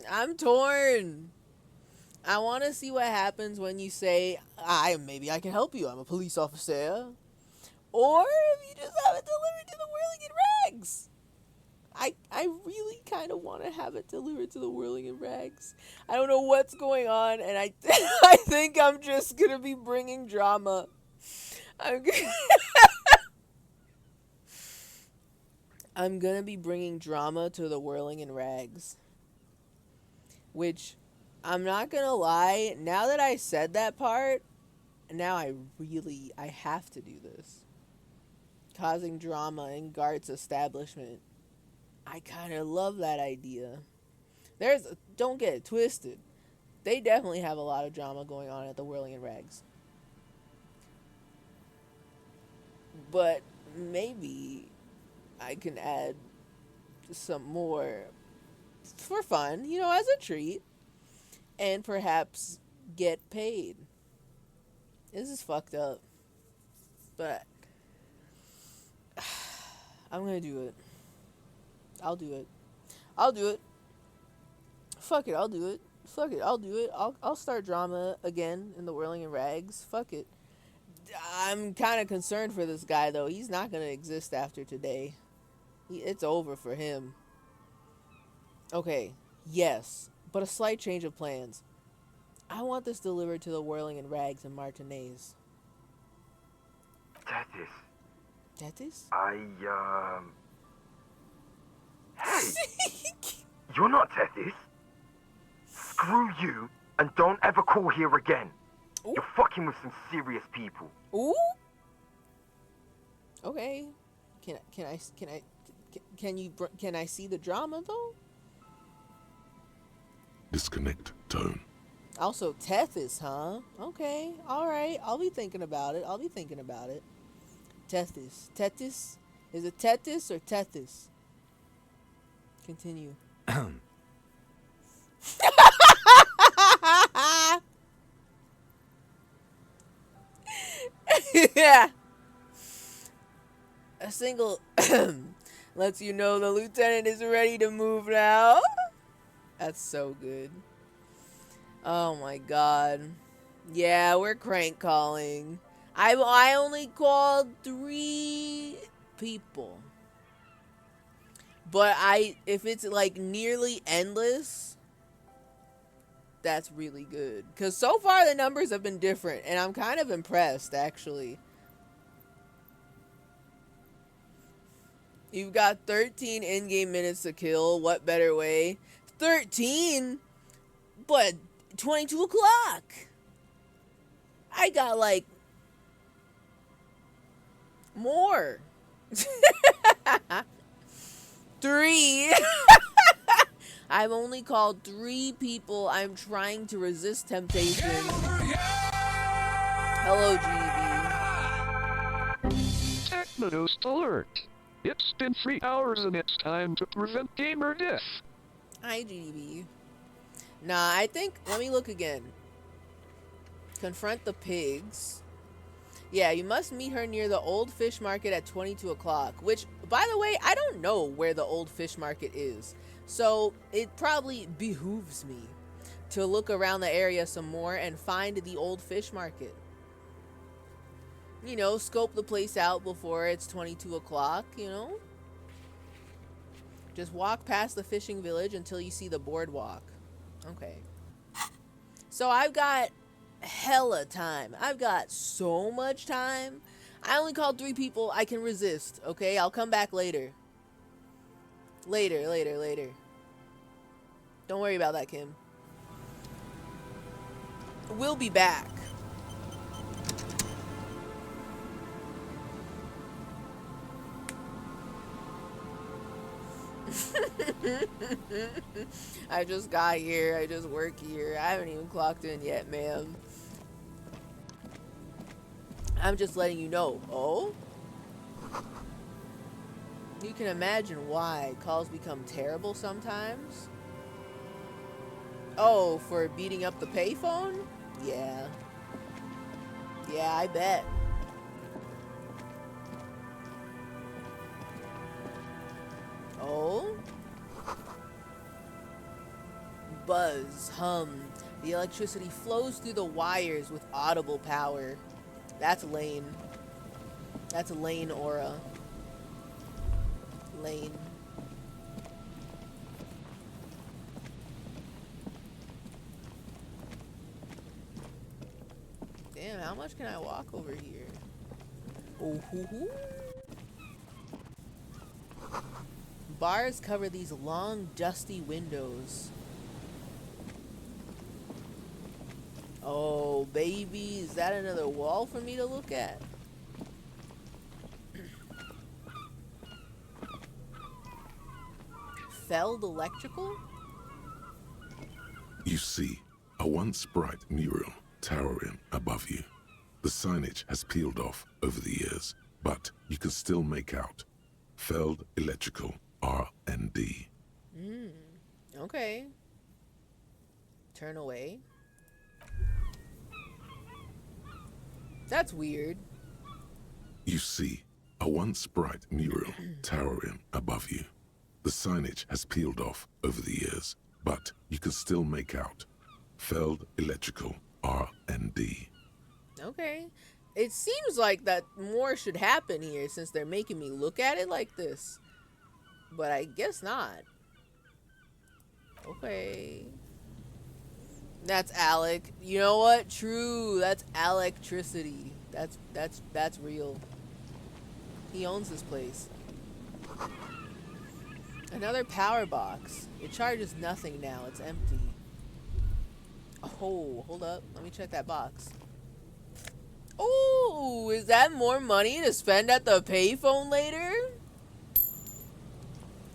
I'm torn. I want to see what happens when you say, maybe I can help you. I'm a police officer." Or if you just have it delivered to the Whirling in Rags. I really kind of want to have it delivered to the Whirling in Rags. I don't know what's going on, and I I think I'm just gonna be bringing drama. I'm gonna, I'm gonna be bringing drama to the Whirling in Rags. Which, I'm not gonna lie, now that I said that part, now I have to do this. Causing drama in Gart's establishment. I kind of love that idea. Don't get it twisted. They definitely have a lot of drama going on at the Whirling in Rags. But maybe I can add some more for fun, you know, as a treat, and perhaps get paid. This is fucked up, but I'm gonna do it. I'll do it. I'll do it. Fuck it, I'll do it. Fuck it, I'll do it. I'll start drama again in the Whirling in Rags. Fuck it. I'm kind of concerned for this guy though. He's not gonna exist after today. It's over for him. Okay, yes, but a slight change of plans. I want this delivered to the Whirling in Rags and Martinez. Tethys, Tethys? Hey! You're not Tethys. Screw you, and don't ever call here again. Ooh. You're fucking with some serious people. Ooh. Okay. Can I see the drama though? Disconnect tone. Also, Tethys, huh? Okay, all right. I'll be thinking about it. Tethys. Tethys? Is it Tethys or Tethys? Continue. Yeah. A single lets you know the lieutenant is ready to move now. That's so good. Oh my god. Yeah, we're crank calling. I only called 3 people. But if it's like nearly endless, that's really good. Because so far the numbers have been different, and I'm kind of impressed, actually. You've got 13 in-game minutes to kill. What better way? 13? But 22 o'clock. I got, like, more. 3. I've only called 3 people. I'm trying to resist temptation. Hello, GB. TechnoToast alert! It's been 3 hours and it's time to prevent gamer death. Hi, GB. Nah, I think... Let me look again. Confront the pigs. Yeah, you must meet her near the old fish market at 22 o'clock. Which, by the way, I don't know where the old fish market is. So, it probably behooves me to look around the area some more and find the old fish market. You know, scope the place out before it's 22 o'clock, you know? Just walk past the fishing village until you see the boardwalk. Okay. So I've got hella time. I've got so much time. I only called 3 people. I can resist, okay? I'll come back later. Later. Don't worry about that, Kim. We'll be back. I just got here. I just work here. I haven't even clocked in yet, ma'am. I'm just letting you know. Oh? You can imagine why calls become terrible sometimes. Oh, for beating up the payphone? Yeah. Yeah, I bet. Oh? Buzz, hum. The electricity flows through the wires with audible power. That's Lane. That's Lane aura. Lane. Damn, how much can I walk over here? Oh, hoo hoo. Bars cover these long, dusty windows. Oh, baby, is that another wall for me to look at? Feld Electrical? You see a once bright mural towering above you. The signage has peeled off over the years, but you can still make out Feld Electrical R&D. Okay. Turn away. That's weird. You see a once bright mural towering above you. The signage has peeled off over the years, but you can still make out Feld Electrical R&D. Okay. It seems like that more should happen here since they're making me look at it like this. But I guess not. Okay. That's Alec. You know what? True. That's electricity. That's real. He owns this place. Another power box. It charges nothing now. It's empty. Oh, hold up. Let me check that box. Oh, is that more money to spend at the payphone later?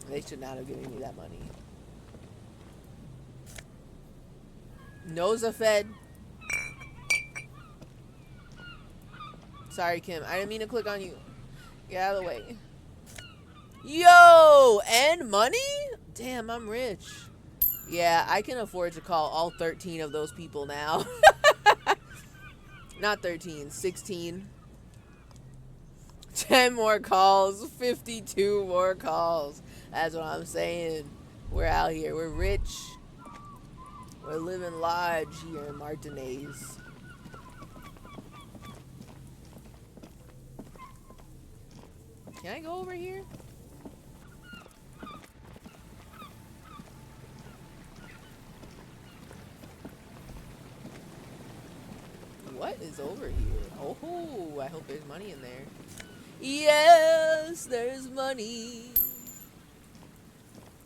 They should not have given me that money. Noza fed. Sorry, Kim. I didn't mean to click on you. Get out of the way. Yo! And money? Damn, I'm rich. Yeah, I can afford to call all 13 of those people now. Not 13, 16. 10 more calls. 52 more calls. That's what I'm saying. We're out here. We're rich. We're living large here in Martinez. Can I go over here? What is over here? Oh, I hope there's money in there. Yes, there's money.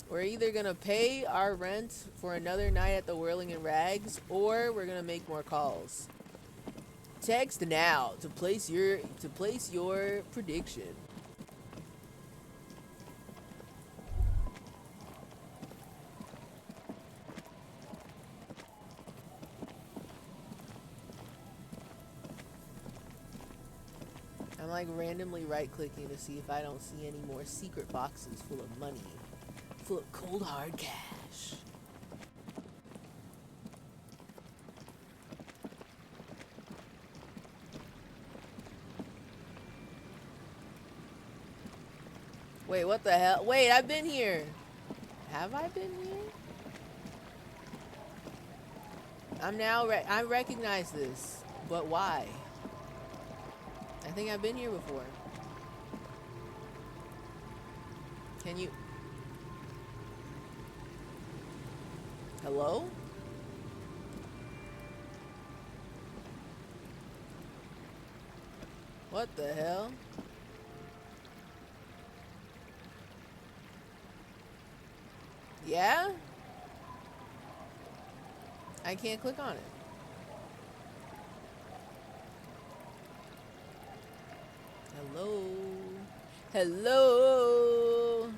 We're either gonna pay our rent for another night at the Whirling in Rags, or we're gonna make more calls. Text now to place your prediction. I'm like randomly right-clicking to see if I don't see any more secret boxes full of money. Full of cold hard cash. Wait, what the hell? Wait, I've been here. Have I been here? I recognize this, but why? I think I've been here before. Can you... Hello? What the hell? Yeah? I can't click on it. Hello? Hello?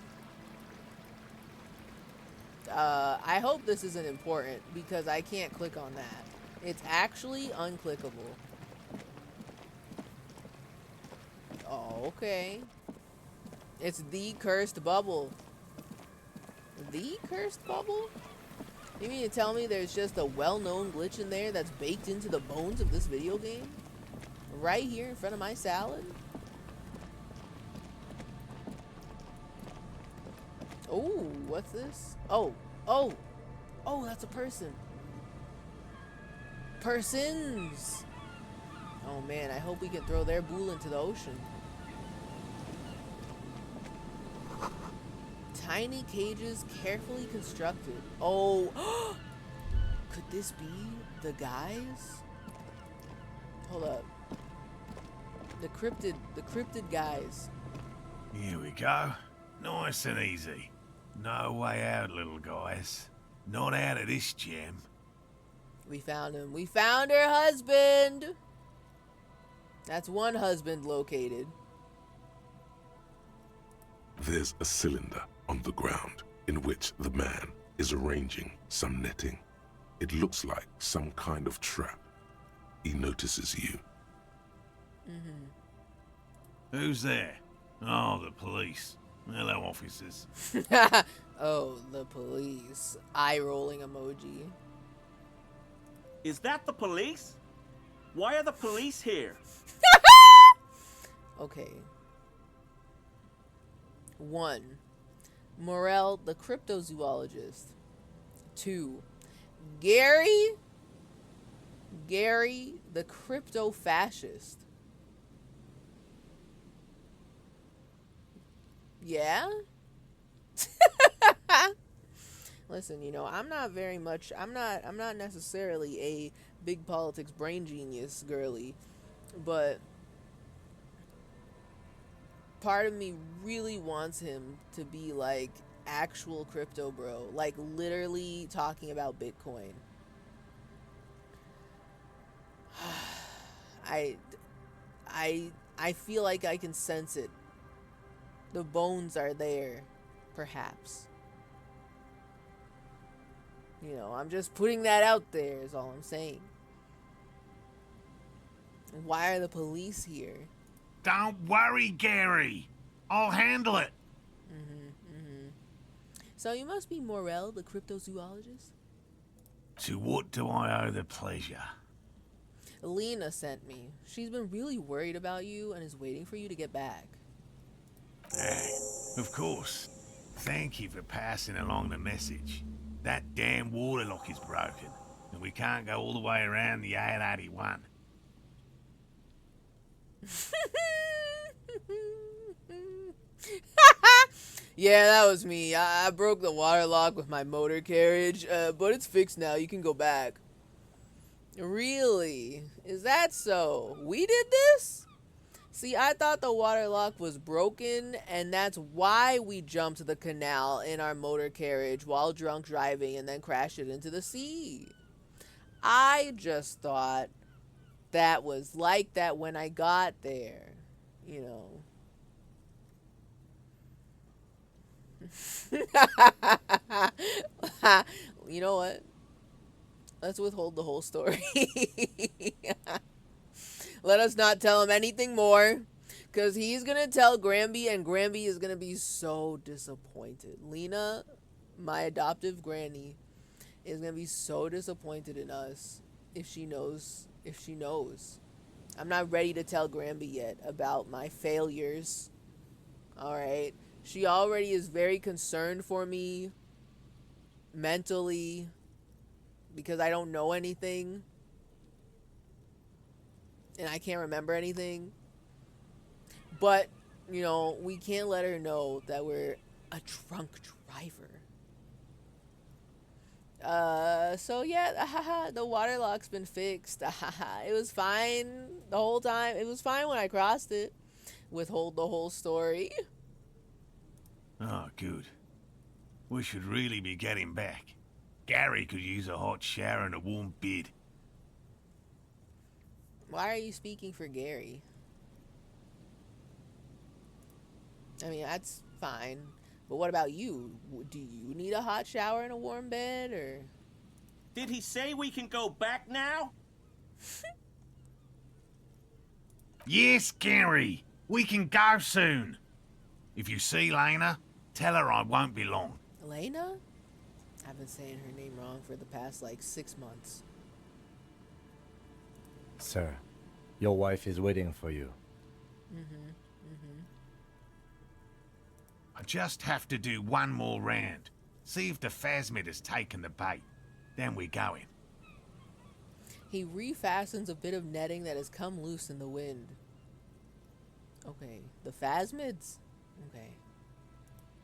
I hope this isn't important because I can't click on that. It's actually unclickable. Oh, okay. It's the cursed bubble. The cursed bubble? You mean to tell me there's just a well-known glitch in there that's baked into the bones of this video game? Right here in front of my salad? Oh, what's this? Oh, that's a person. Persons! Oh man, I hope we can throw their bool into the ocean. Tiny cages carefully constructed. Oh, could this be the guys? Hold up. The cryptid guys. Here we go. Nice and easy. No way out, little guys. Not out of this gem. We found him. We found her husband. That's one husband located. There's a cylinder on the ground in which the man is arranging some netting. It looks like some kind of trap. He notices you. Who's there? Oh, the police. Hello, officers. Oh, the police. Eye rolling emoji. Is that the police? Why are the police here? Okay. 1. Morel, the cryptozoologist. 2. Gary, the crypto fascist. Yeah? Listen, you know, I'm not necessarily a big politics brain genius girly, but part of me really wants him to be like actual crypto bro, like literally talking about Bitcoin. I I feel like I can sense it. The bones are there, perhaps. You know, I'm just putting that out there is all I'm saying. Why are the police here? Don't worry, Gary. I'll handle it. So you must be Morel, the cryptozoologist? To what do I owe the pleasure? Lena sent me. She's been really worried about you and is waiting for you to get back. Of course. Thank you for passing along the message. That damn water lock is broken, and we can't go all the way around the 881. Yeah, that was me. I broke the water lock with my motor carriage, but it's fixed now. You can go back. Really? Is that so? We did this? See, I thought the water lock was broken, and that's why we jumped the canal in our motor carriage while drunk driving and then crashed it into the sea. I just thought that was like that when I got there, you know. You know what? Let's withhold the whole story. Let us not tell him anything more, because he's going to tell Granby, and Granby is going to be so disappointed. Lena, my adoptive granny, is going to be so disappointed in us if she knows. I'm not ready to tell Granby yet about my failures. Alright? She already is very concerned for me mentally because I don't know anything and I can't remember anything. But, you know, we can't let her know that we're a drunk driver. So yeah, the water lock's been fixed. It was fine the whole time. It was fine when I crossed it. Withhold the whole story. Oh, good. We should really be getting back. Gary could use a hot shower and a warm bed. Why are you speaking for Gary? I mean, that's fine. But what about you? Do you need a hot shower and a warm bed, or? Did he say we can go back now? Yes, Gary. We can go soon. If you see Lena, tell her I won't be long. Elena? I've been saying her name wrong for the past, 6 months. Sir, your wife is waiting for you. I just have to do one more round. See if the phasmid has taken the bait. Then we go in. He refastens a bit of netting that has come loose in the wind. Okay, the phasmids? Okay.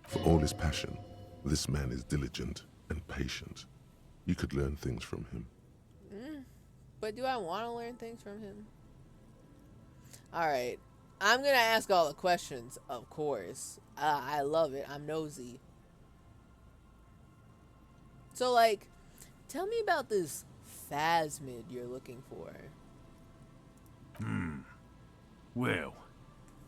For all his passion, this man is diligent and patient. You could learn things from him. But do I want to learn things from him? Alright. I'm going to ask all the questions, of course. I love it. I'm nosy. So, tell me about this phasmid you're looking for. Well,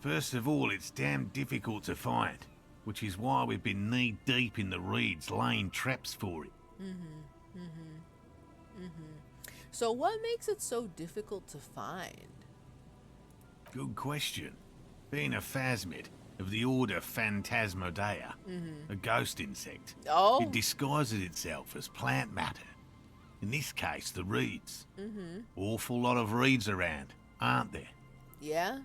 first of all, it's damn difficult to find, which is why we've been knee-deep in the reeds laying traps for it. So what makes it so difficult to find? Good question. Being a phasmid, of the order Phantasmodea, a ghost insect. Oh. It disguises itself as plant matter. In this case, the reeds. Awful lot of reeds around, aren't there? Yeah.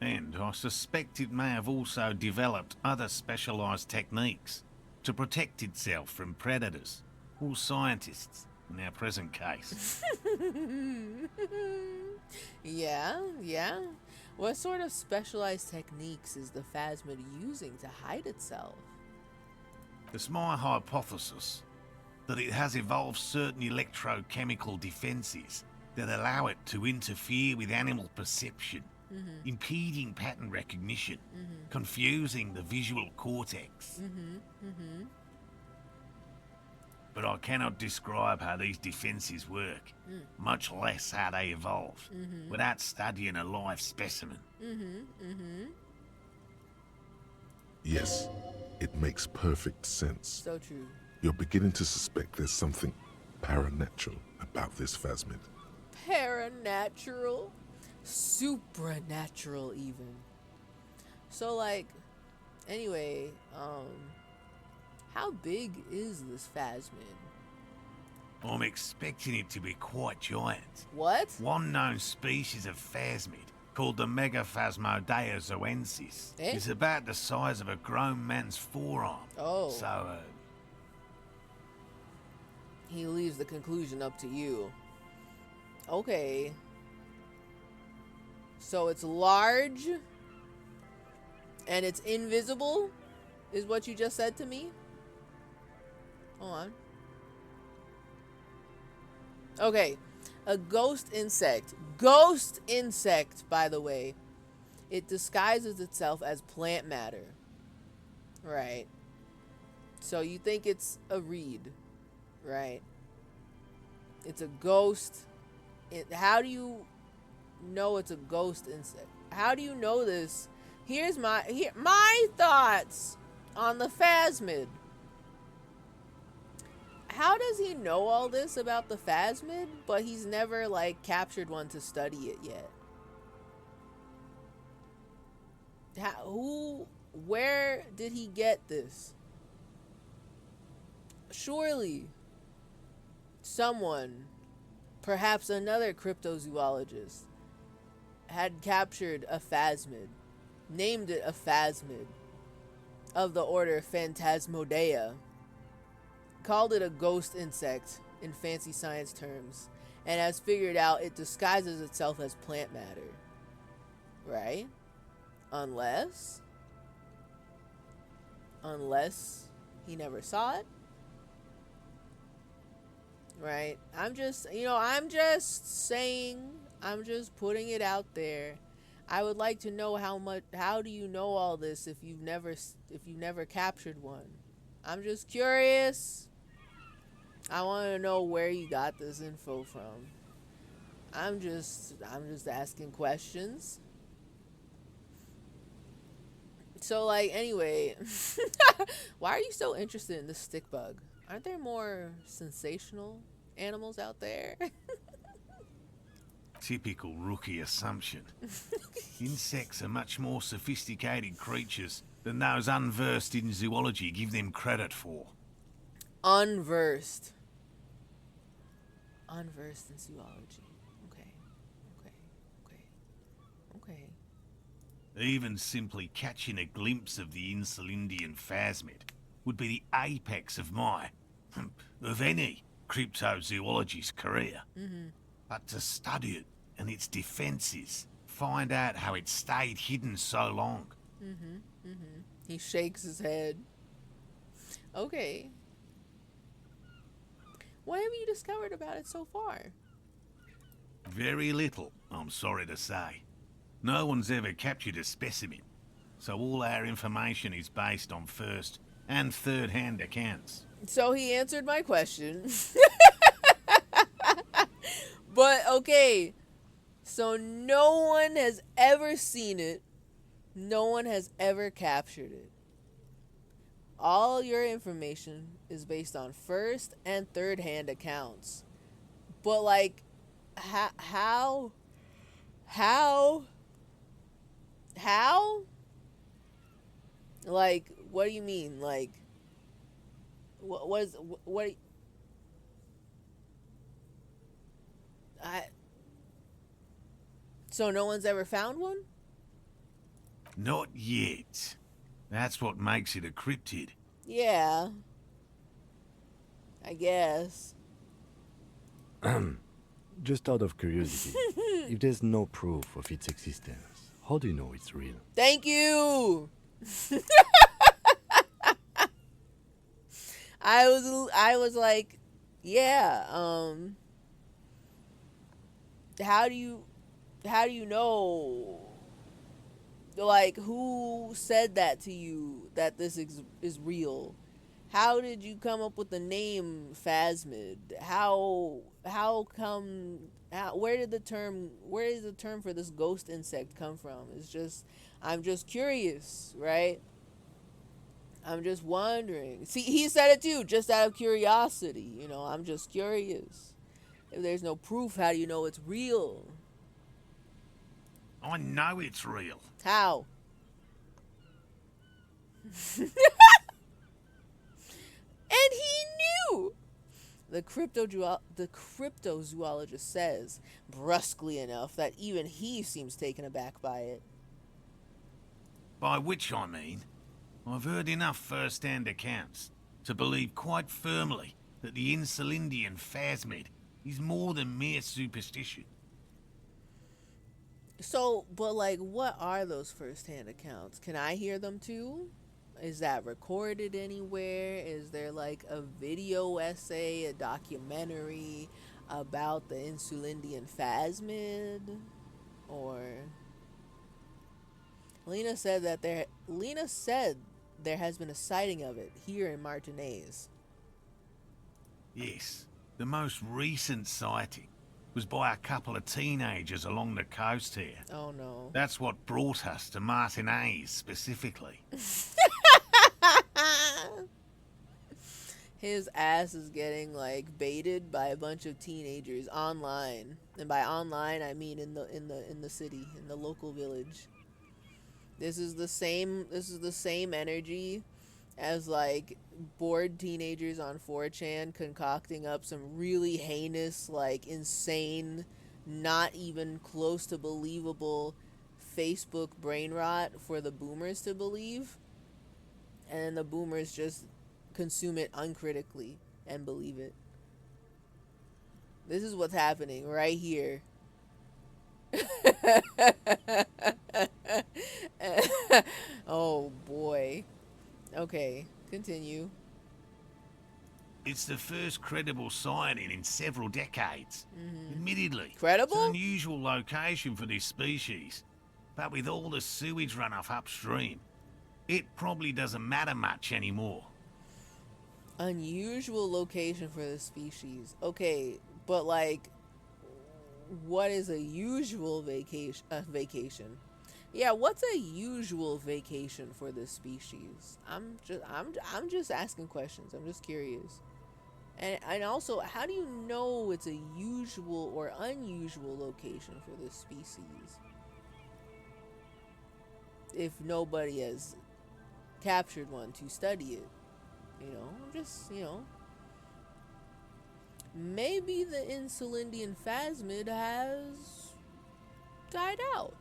And I suspect it may have also developed other specialised techniques to protect itself from predators or scientists in our present case. Yeah. What sort of specialized techniques is the phasmid using to hide itself? It's my hypothesis that it has evolved certain electrochemical defences that allow it to interfere with animal perception, impeding pattern recognition, confusing the visual cortex. But I cannot describe how these defences work, much less how they evolved, without studying a live specimen. Yes, it makes perfect sense. So true. You're beginning to suspect there's something paranatural about this phasmid. Paranatural? Supernatural even. So like, anyway, how big is this phasmid? I'm expecting it to be quite giant. What? One known species of phasmid, called the Megaphasmodea zoensis, Eh? is about the size of a grown man's forearm. Oh. So, He leaves the conclusion up to you. Okay. So it's large and it's invisible, is what you just said to me? Hold on. Okay. A ghost insect. Ghost insect, by the way. It disguises itself as plant matter. Right. So you think it's a reed, right? It's a ghost. How do you know it's a ghost insect? How do you know this? Here's my thoughts on the phasmid. How does he know all this about the phasmid, but he's never like captured one to study it yet? Where did he get this? Surely someone, perhaps another cryptozoologist, had captured a phasmid, named it a phasmid of the order Phantasmodea, called it a ghost insect in fancy science terms, and has figured out it disguises itself as plant matter. Right? Unless he never saw it. Right? I'm just saying, I'm just putting it out there. I would like to know how do you know all this if you've never captured one? I'm just curious. I want to know where you got this info from. I'm just asking questions. So like, anyway, why are you so interested in this stick bug? Aren't there more sensational animals out there? typical rookie assumption. Insects are much more sophisticated creatures than those unversed in zoology give them credit for. Unversed in zoology. Okay. Even simply catching a glimpse of the Insulindian phasmid would be the apex of any cryptozoologist's career. Mm-hmm. But to study it and its defenses, find out how it stayed hidden so long. He shakes his head. Okay. What have you discovered about it so far? Very little, I'm sorry to say. No one's ever captured a specimen, so all our information is based on first and third-hand accounts. So he answered my question. But, okay. So no one has ever seen it. No one has ever captured it. All your information is based on first and third-hand accounts. But, like, how How? Like, what do you mean? Like, what is what? I So no one's ever found one? Not yet. That's what makes it a cryptid. Yeah, I guess. Just out of curiosity, if there's no proof of its existence, how do you know it's real? Thank you. I was like, yeah. How do you know? Like, who said that to you, that this is real? How did you come up with the name Phasmid? How come? Where does the term for this ghost insect come from? I'm just curious, right? I'm just wondering. See, he said it too, just out of curiosity. I'm just curious. If there's no proof, how do you know it's real? I know it's real. How? And he knew. The cryptozoologist says, brusquely enough, that even he seems taken aback by it. By which I mean, I've heard enough first-hand accounts to believe quite firmly that the Insulindian phasmid is more than mere superstition. So, but like, what are those first-hand accounts? Can I hear them too? Is that recorded anywhere? Is there like a video essay, a documentary about the Insulindian phasmid? Or Lena said there has been a sighting of it here in Martinez. Yes, the most recent sighting was by a couple of teenagers along the coast here. Oh no. That's what brought us to Martinez specifically. His ass is getting like baited by a bunch of teenagers online, and by online I mean in the city, in the local village. This is the same energy as like bored teenagers on 4chan concocting up some really heinous, like insane, not even close to believable Facebook brain rot for the boomers to believe, and the boomers just consume it uncritically and believe it. This is what's happening right here. Oh boy. Okay, continue. It's the first credible sighting in several decades. Admittedly, Credible? it's an unusual location for this species, but with all the sewage runoff upstream, it probably doesn't matter much anymore. Unusual location for the species. Okay, but like, what is a usual vacation? Yeah, what's a usual vacation for this species? I'm just asking questions. I'm just curious. And also, how do you know it's a usual or unusual location for this species if nobody has captured one to study it? Maybe the Insulindian phasmid has died out.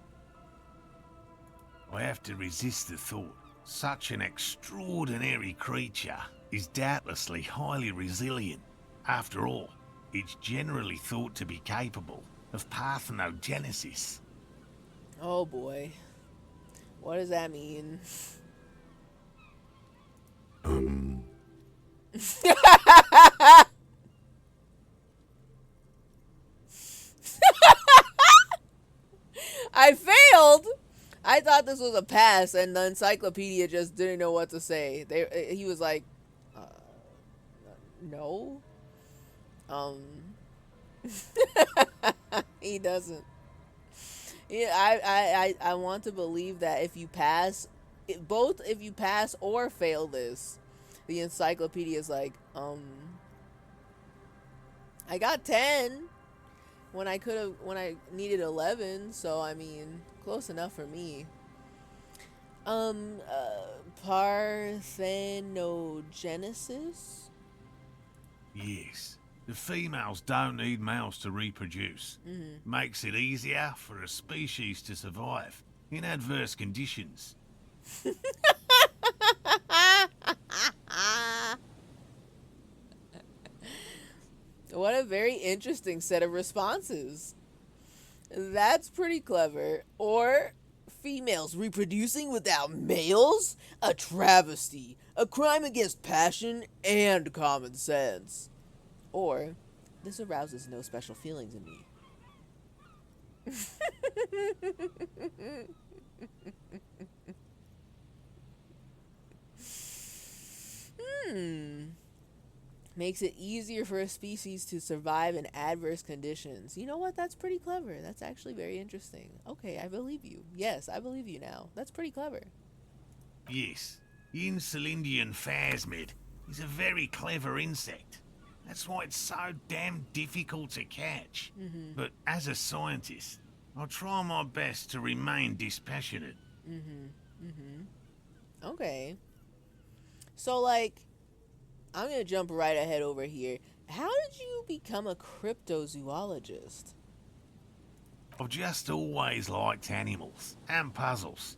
I have to resist the thought. Such an extraordinary creature is doubtlessly highly resilient. After all, it's generally thought to be capable of parthenogenesis. Oh boy. What does that mean? I failed. I thought this was a pass, and the encyclopedia just didn't know what to say. He was like, no. He doesn't. Yeah, I want to believe that if you pass, if you pass or fail this, the encyclopedia is like, I got 10 when I needed 11, so I mean, close enough for me. Parthenogenesis? Yes. The females don't need males to reproduce. Makes it easier for a species to survive in adverse conditions. What a very interesting set of responses. That's pretty clever. Or females reproducing without males? A travesty. A crime against passion and common sense. Or this arouses no special feelings in me. Makes it easier for a species to survive in adverse conditions. You know what? That's pretty clever. That's actually very interesting. Okay, I believe you. Yes, I believe you now. That's pretty clever. Yes, the Insulindian phasmid is a very clever insect. That's why it's so damn difficult to catch. But as a scientist, I'll try my best to remain dispassionate. Okay. So, like, I'm gonna jump right ahead over here. How did you become a cryptozoologist? I've just always liked animals and puzzles.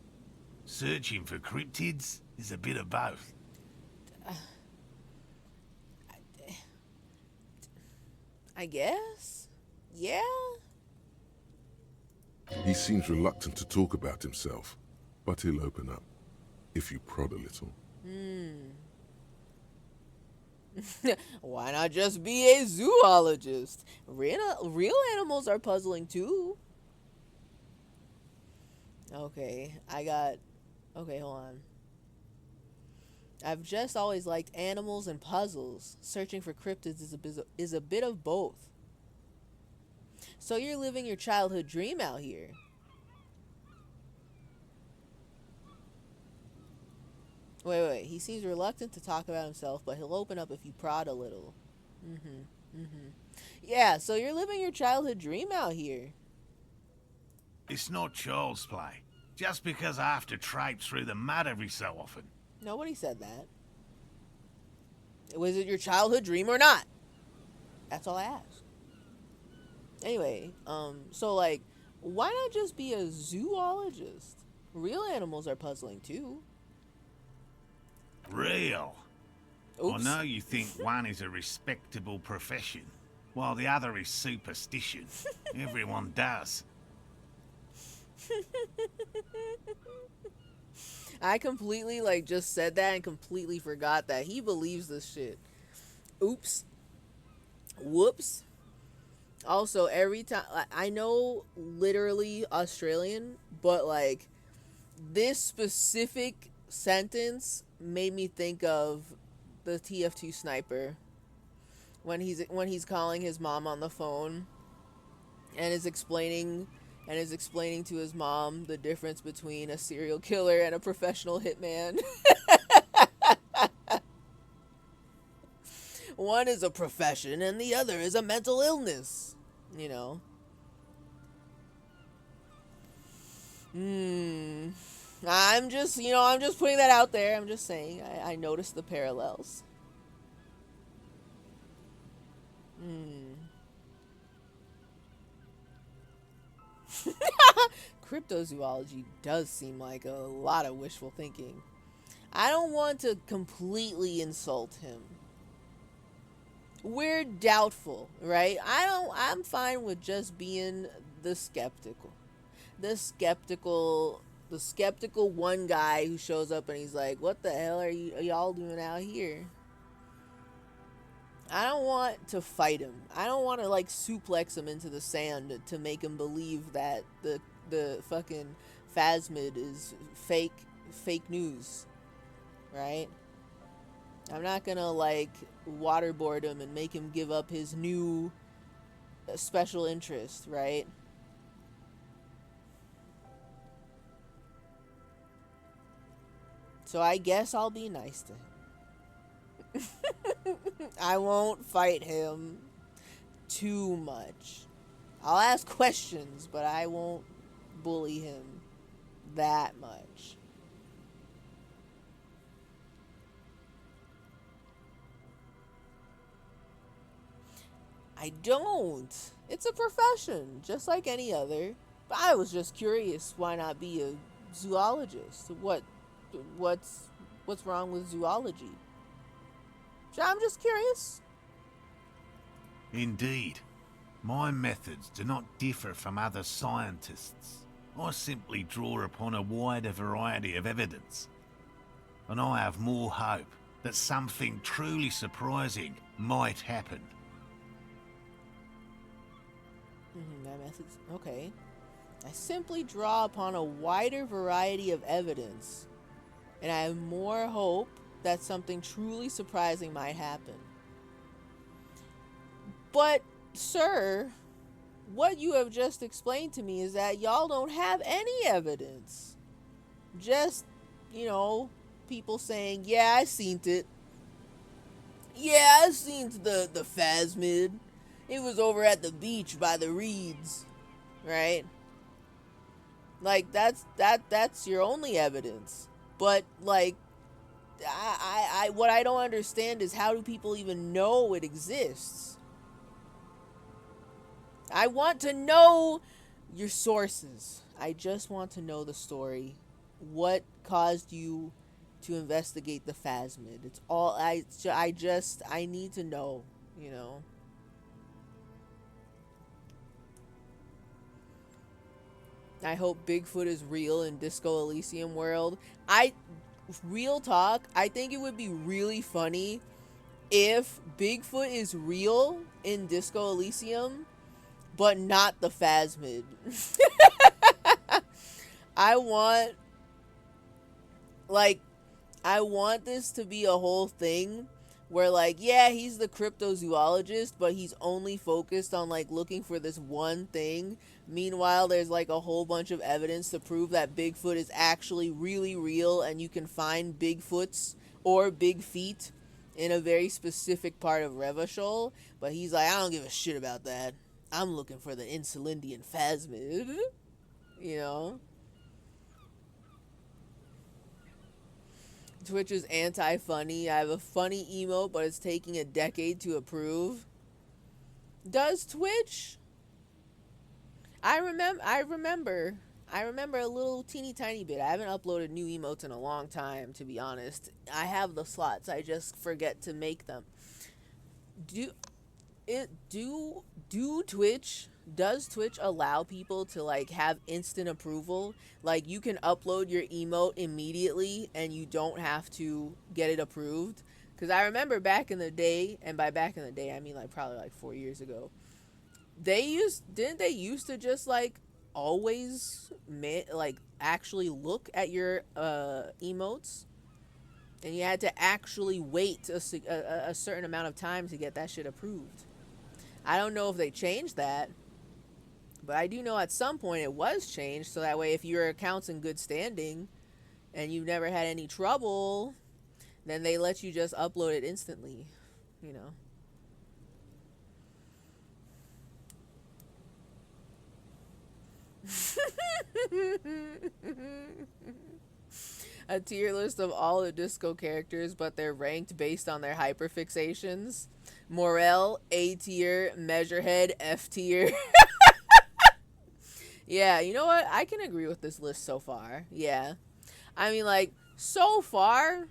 Searching for cryptids is a bit of both. I guess? Yeah? He seems reluctant to talk about himself, but he'll open up, if you prod a little. Why not just be a zoologist? Real animals are puzzling too. Okay, okay, hold on. I've just always liked animals and puzzles. Searching for cryptids is a bit of both. So you're living your childhood dream out here. Wait. He seems reluctant to talk about himself, but he'll open up if you prod a little. Yeah, so you're living your childhood dream out here. It's not child's play. Just because I have to traipse through the mud every so often. Nobody said that. Was it your childhood dream or not? That's all I asked. Anyway, so like, why not just be a zoologist? Real animals are puzzling too. Real? Oops. I know you think one is a respectable profession, while the other is superstition. Everyone does. I completely just said that and completely forgot that he believes this shit. Oops. Whoops. Also, every time I know literally Australian, but like this specific sentence made me think of the TF2 sniper when he's calling his mom on the phone and is explaining to his mom the difference between a serial killer and a professional hitman. One is a profession and the other is a mental illness, you know. I'm just putting that out there. I'm just saying I noticed the parallels. Cryptozoology does seem like a lot of wishful thinking. I don't want to completely insult him. We're doubtful, right? I'm fine with just being the skeptical one guy who shows up and he's like, what the hell are y'all doing out here? I don't want to fight him. I don't want to suplex him into the sand to make him believe that the fucking phasmid is fake news, right? I'm not gonna waterboard him and make him give up his new special interest, right? So I guess I'll be nice to him. I won't fight him too much. I'll ask questions, but I won't bully him that much. I don't. It's a profession, just like any other. But I was just curious, why not be a zoologist? What's what's wrong with zoology? I'm just curious. Indeed. My methods do not differ from other scientists. I simply draw upon a wider variety of evidence. And I have more hope that something truly surprising might happen. That method's okay. I simply draw upon a wider variety of evidence, and I have more hope that something truly surprising might happen. But, sir, what you have just explained to me is that y'all don't have any evidence. Just, people saying, yeah, I seen it. Yeah, I seen the phasmid. It was over at the beach by the reeds, right? Like that's your only evidence. But like, I what I don't understand is, how do people even know it exists? I want to know your sources. I just want to know the story. What caused you to investigate the phasmid? It's all I need to know, you know. I hope Bigfoot is real in Disco Elysium world. Real talk, I think it would be really funny if Bigfoot is real in Disco Elysium, but not the phasmid. I want, I want this to be a whole thing where, like, yeah, he's the cryptozoologist, but he's only focused on, like, looking for this one thing. Meanwhile, there's, like, a whole bunch of evidence to prove that Bigfoot is actually really real, and you can find Bigfoots or big feet in a very specific part of Revachol. But he's like, I don't give a shit about that. I'm looking for the Insulindian phasmid. You know? Twitch is anti-funny. I have a funny emote, but it's taking a decade to approve. Does Twitch? I remember a little teeny tiny bit. I haven't uploaded new emotes in a long time, to be honest. I have the slots, I just forget to make them. Does Twitch allow people to, like, have instant approval? Like, you can upload your emote immediately and you don't have to get it approved? Because I remember back in the day, and by back in the day I mean like probably like 4 years ago, didn't they used to just like always like actually look at your emotes, and you had to actually wait a certain amount of time to get that shit approved. I don't know if they changed that, but I do know at some point it was changed, so that way if your account's in good standing and you've never had any trouble, then they let you just upload it instantly, you know. A tier list of all the disco characters, but they're ranked based on their hyperfixations. Morel, A tier. Measurehead, F tier. Yeah, you know what? I can agree with this list so far. Yeah. I mean, like, so far,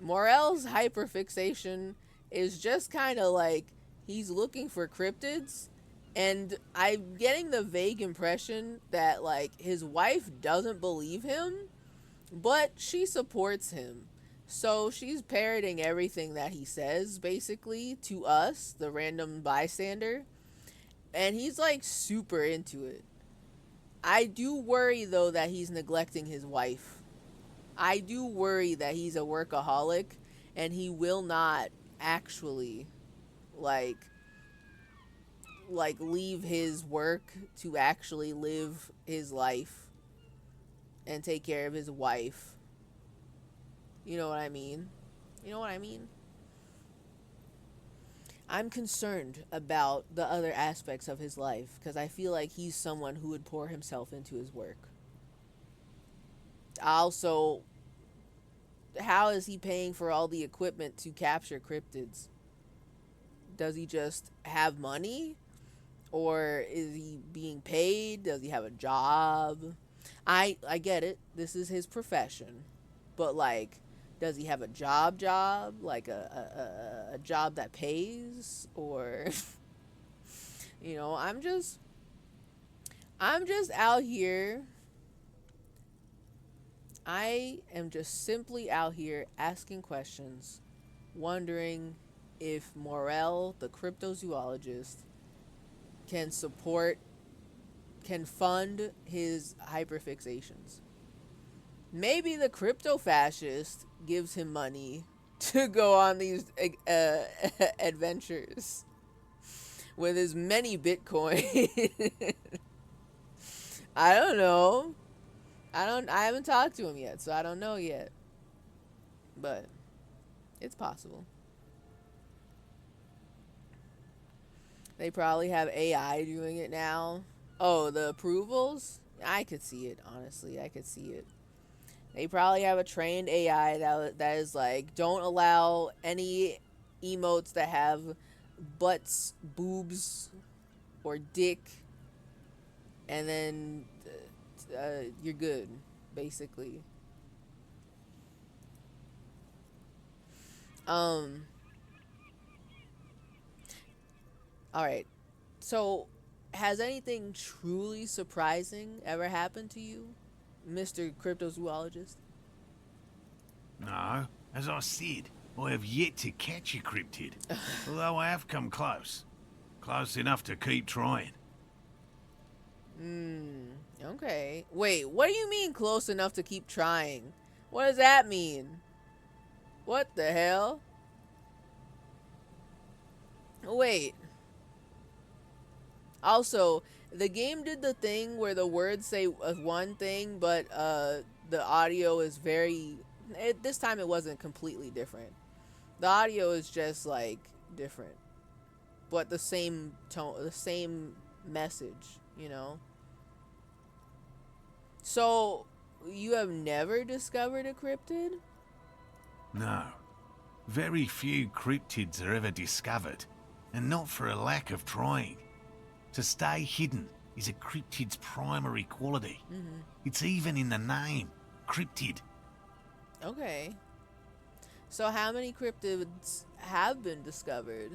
Morel's hyperfixation is just kind of like he's looking for cryptids, and I'm getting the vague impression that, like, his wife doesn't believe him, but she supports him. So she's parroting everything that he says, basically, to us, the random bystander. And he's, like, super into it. I do worry, though, that he's neglecting his wife. I do worry that he's a workaholic, and he will not actually, like leave his work to actually live his life and take care of his wife. You know what I mean? You know what I mean? I'm concerned about the other aspects of his life, because I feel like he's someone who would pour himself into his work. Also, how is he paying for all the equipment to capture cryptids? Does he just have money? Or is he being paid? Does he have a job? I get it. This is his profession. But like, does he have a job? Like a job that pays? Or I'm just out here. I am just simply out here asking questions, wondering if Morel, the cryptozoologist, can fund his hyperfixations. Maybe the crypto fascist gives him money to go on these adventures with his many Bitcoin. I don't know. I haven't talked to him yet, so I don't know yet. But it's possible. They probably have AI doing it now. Oh, the approvals? I could see it, honestly. I could see it. They probably have a trained AI that is like, don't allow any emotes that have butts, boobs, or dick, and then you're good, basically. All right. So, has anything truly surprising ever happened to you, Mr. Cryptozoologist? No, as I said, I have yet to catch a cryptid, although I have come close. Close enough to keep trying. Okay. Wait, what do you mean close enough to keep trying? What does that mean? What the hell? Wait. Also, the game did the thing where the words say one thing, but the audio is this time it wasn't completely different. The audio is just like different, but the same tone, the same message, you know? So, you have never discovered a cryptid? No. Very few cryptids are ever discovered, and not for a lack of trying. To stay hidden is a cryptid's primary quality. It's even in the name, cryptid. Okay. So how many cryptids have been discovered?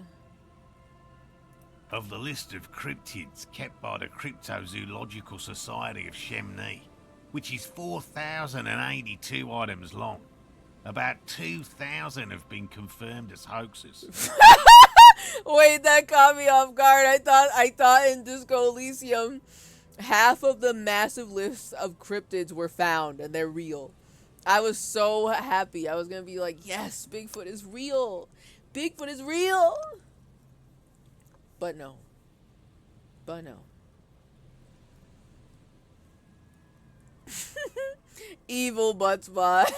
Of the list of cryptids kept by the Cryptozoological Society of Chemney, which is 4,082 items long, about 2,000 have been confirmed as hoaxes. Wait, that caught me off guard. I thought in Disco Elysium, half of the massive lists of cryptids were found and they're real. I was so happy. I was gonna be like, yes, Bigfoot is real. Bigfoot is real. But no. Evil Buttspot.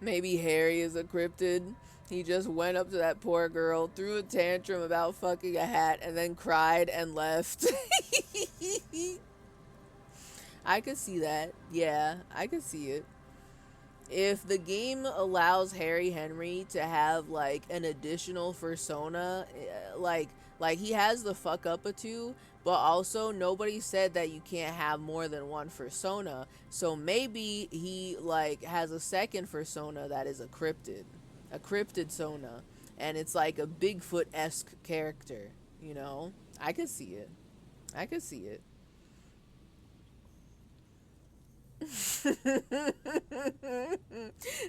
Maybe Harry is a cryptid. He just went up to that poor girl, threw a tantrum about fucking a hat, and then cried and left. I could see that. Yeah, I could see it. If the game allows Harry Henry to have like an additional persona, like he has the fuck up a two, but also nobody said that you can't have more than one persona. So maybe he like has a second persona that is a cryptid sona, and it's like a Bigfoot-esque character, you know? I could see it.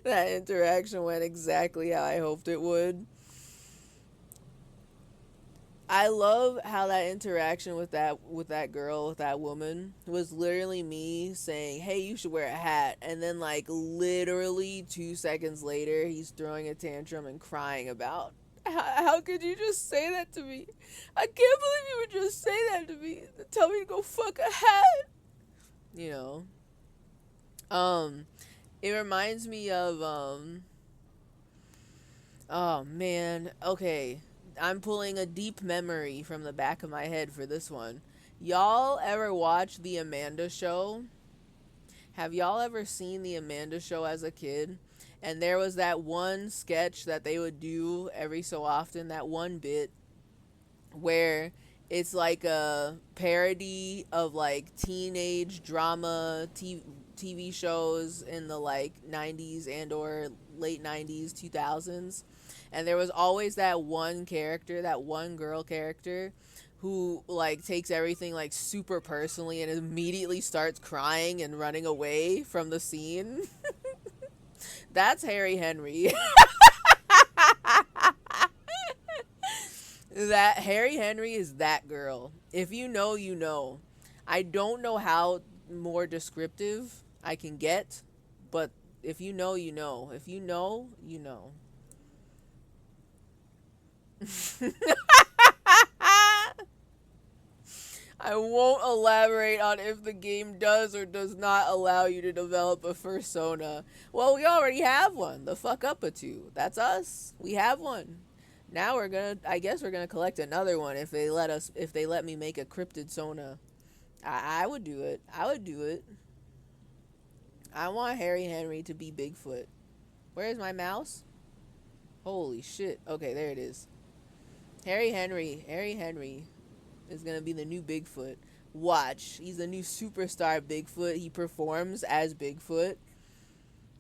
That interaction went exactly how I hoped it would. I love how that interaction with that girl, with that woman, was literally me saying, "Hey, you should wear a hat," and then like literally 2 seconds later, he's throwing a tantrum and crying about, "How could you just say that to me? I can't believe you would just say that to me. Tell me to go fuck a hat." You know. It reminds me of oh man, okay. I'm pulling a deep memory from the back of my head for this one. Y'all ever watch The Amanda Show? Have y'all ever seen The Amanda Show as a kid? And there was that one sketch that they would do every so often, that one bit where it's like a parody of like teenage drama TV shows in the like 90s and or late 90s 2000s, and there was always that one character, that one girl character who like takes everything like super personally and immediately starts crying and running away from the scene. That's Harry Henry. That Harry Henry is that girl. If you know, you know. I don't know how more descriptive I can get, but if you know, you know. If you know, you know. I won't elaborate on if the game does or does not allow you to develop a fursona. Well, we already have one. The fuck up a two. That's us. We have one. Now I guess we're gonna collect another one if they let me make a cryptid sona. I would do it. I would do it. I want Harry Henry to be Bigfoot. Where's my mouse? Holy shit. Okay, there it is. Harry Henry is gonna be the new Bigfoot. Watch. He's the new superstar Bigfoot. He performs as Bigfoot.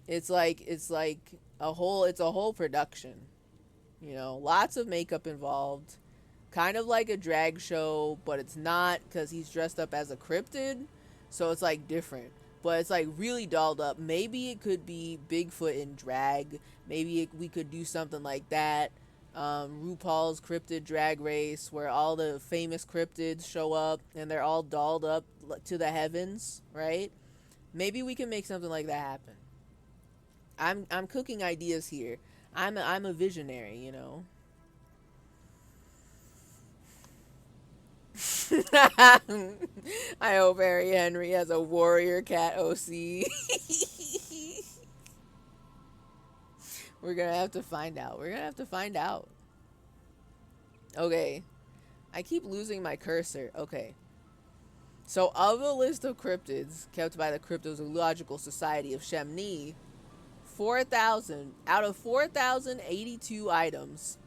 It's like a whole production. You know, lots of makeup involved. Kind of like a drag show, but it's not because he's dressed up as a cryptid. So it's like different. But it's like really dolled up. Maybe it could be Bigfoot in drag. Maybe we could do something like that. RuPaul's Cryptid Drag Race, where all the famous cryptids show up and they're all dolled up to the heavens, right? Maybe we can make something like that happen. I'm cooking ideas here. I'm a visionary, you know. I hope Harry Henry has a warrior cat OC. We're gonna have to find out. Okay. I keep losing my cursor. Okay. So, of a list of cryptids kept by the Cryptozoological Society of Chamonix, 4,000 out of 4,082 items,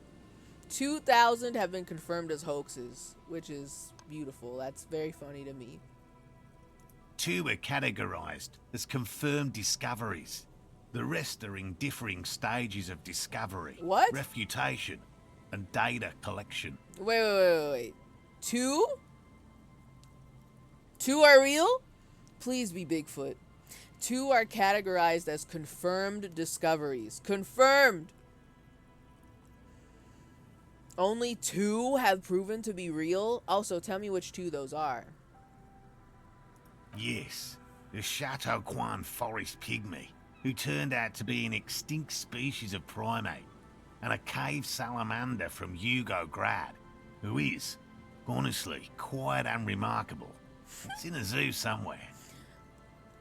2,000 have been confirmed as hoaxes, which is beautiful. That's very funny to me. 2 are categorized as confirmed discoveries. The rest are in differing stages of discovery, What? refutation, and data collection. Wait. 2? 2 are real? Please be Bigfoot. 2 are categorized as confirmed discoveries. Confirmed! Only 2 have proven to be real? Also, tell me which 2 those are. Yes, the Chateau Quan forest pygmy, who turned out to be an extinct species of primate, and a cave salamander from Grad, who is, honestly, quite unremarkable. It's in a zoo somewhere.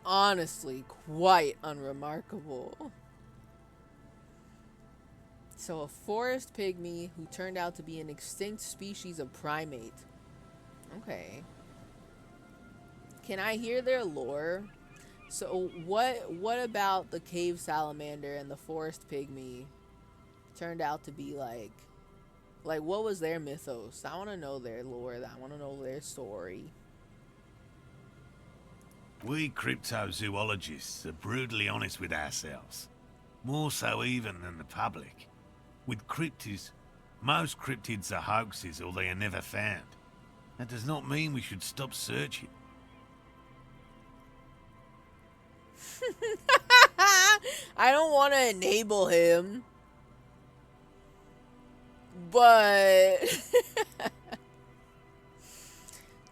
Honestly, quite unremarkable. So a forest pygmy who turned out to be an extinct species of primate. Okay. Can I hear their lore? So what about the cave salamander and the forest pygmy turned out to be like what was their mythos? I want to know their lore. I want to know their story. We cryptozoologists are brutally honest with ourselves. More so even than the public. With cryptids, most cryptids are hoaxes or they are never found. That does not mean we should stop searching. I don't want to enable him, but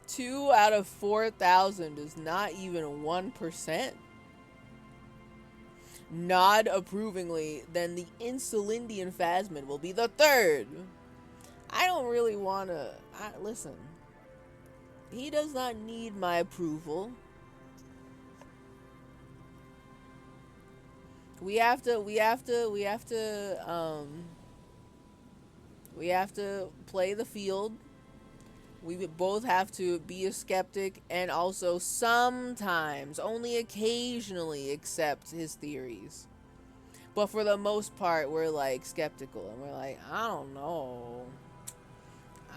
2 out of 4,000 is not even 1%. Nod approvingly, then the Insulindian Phasmid will be the 3rd. I don't really want to... Listen. He does not need my approval. We have to play the field. We both have to be a skeptic and also sometimes, only occasionally, accept his theories. But for the most part, we're like skeptical and we're like, I don't know.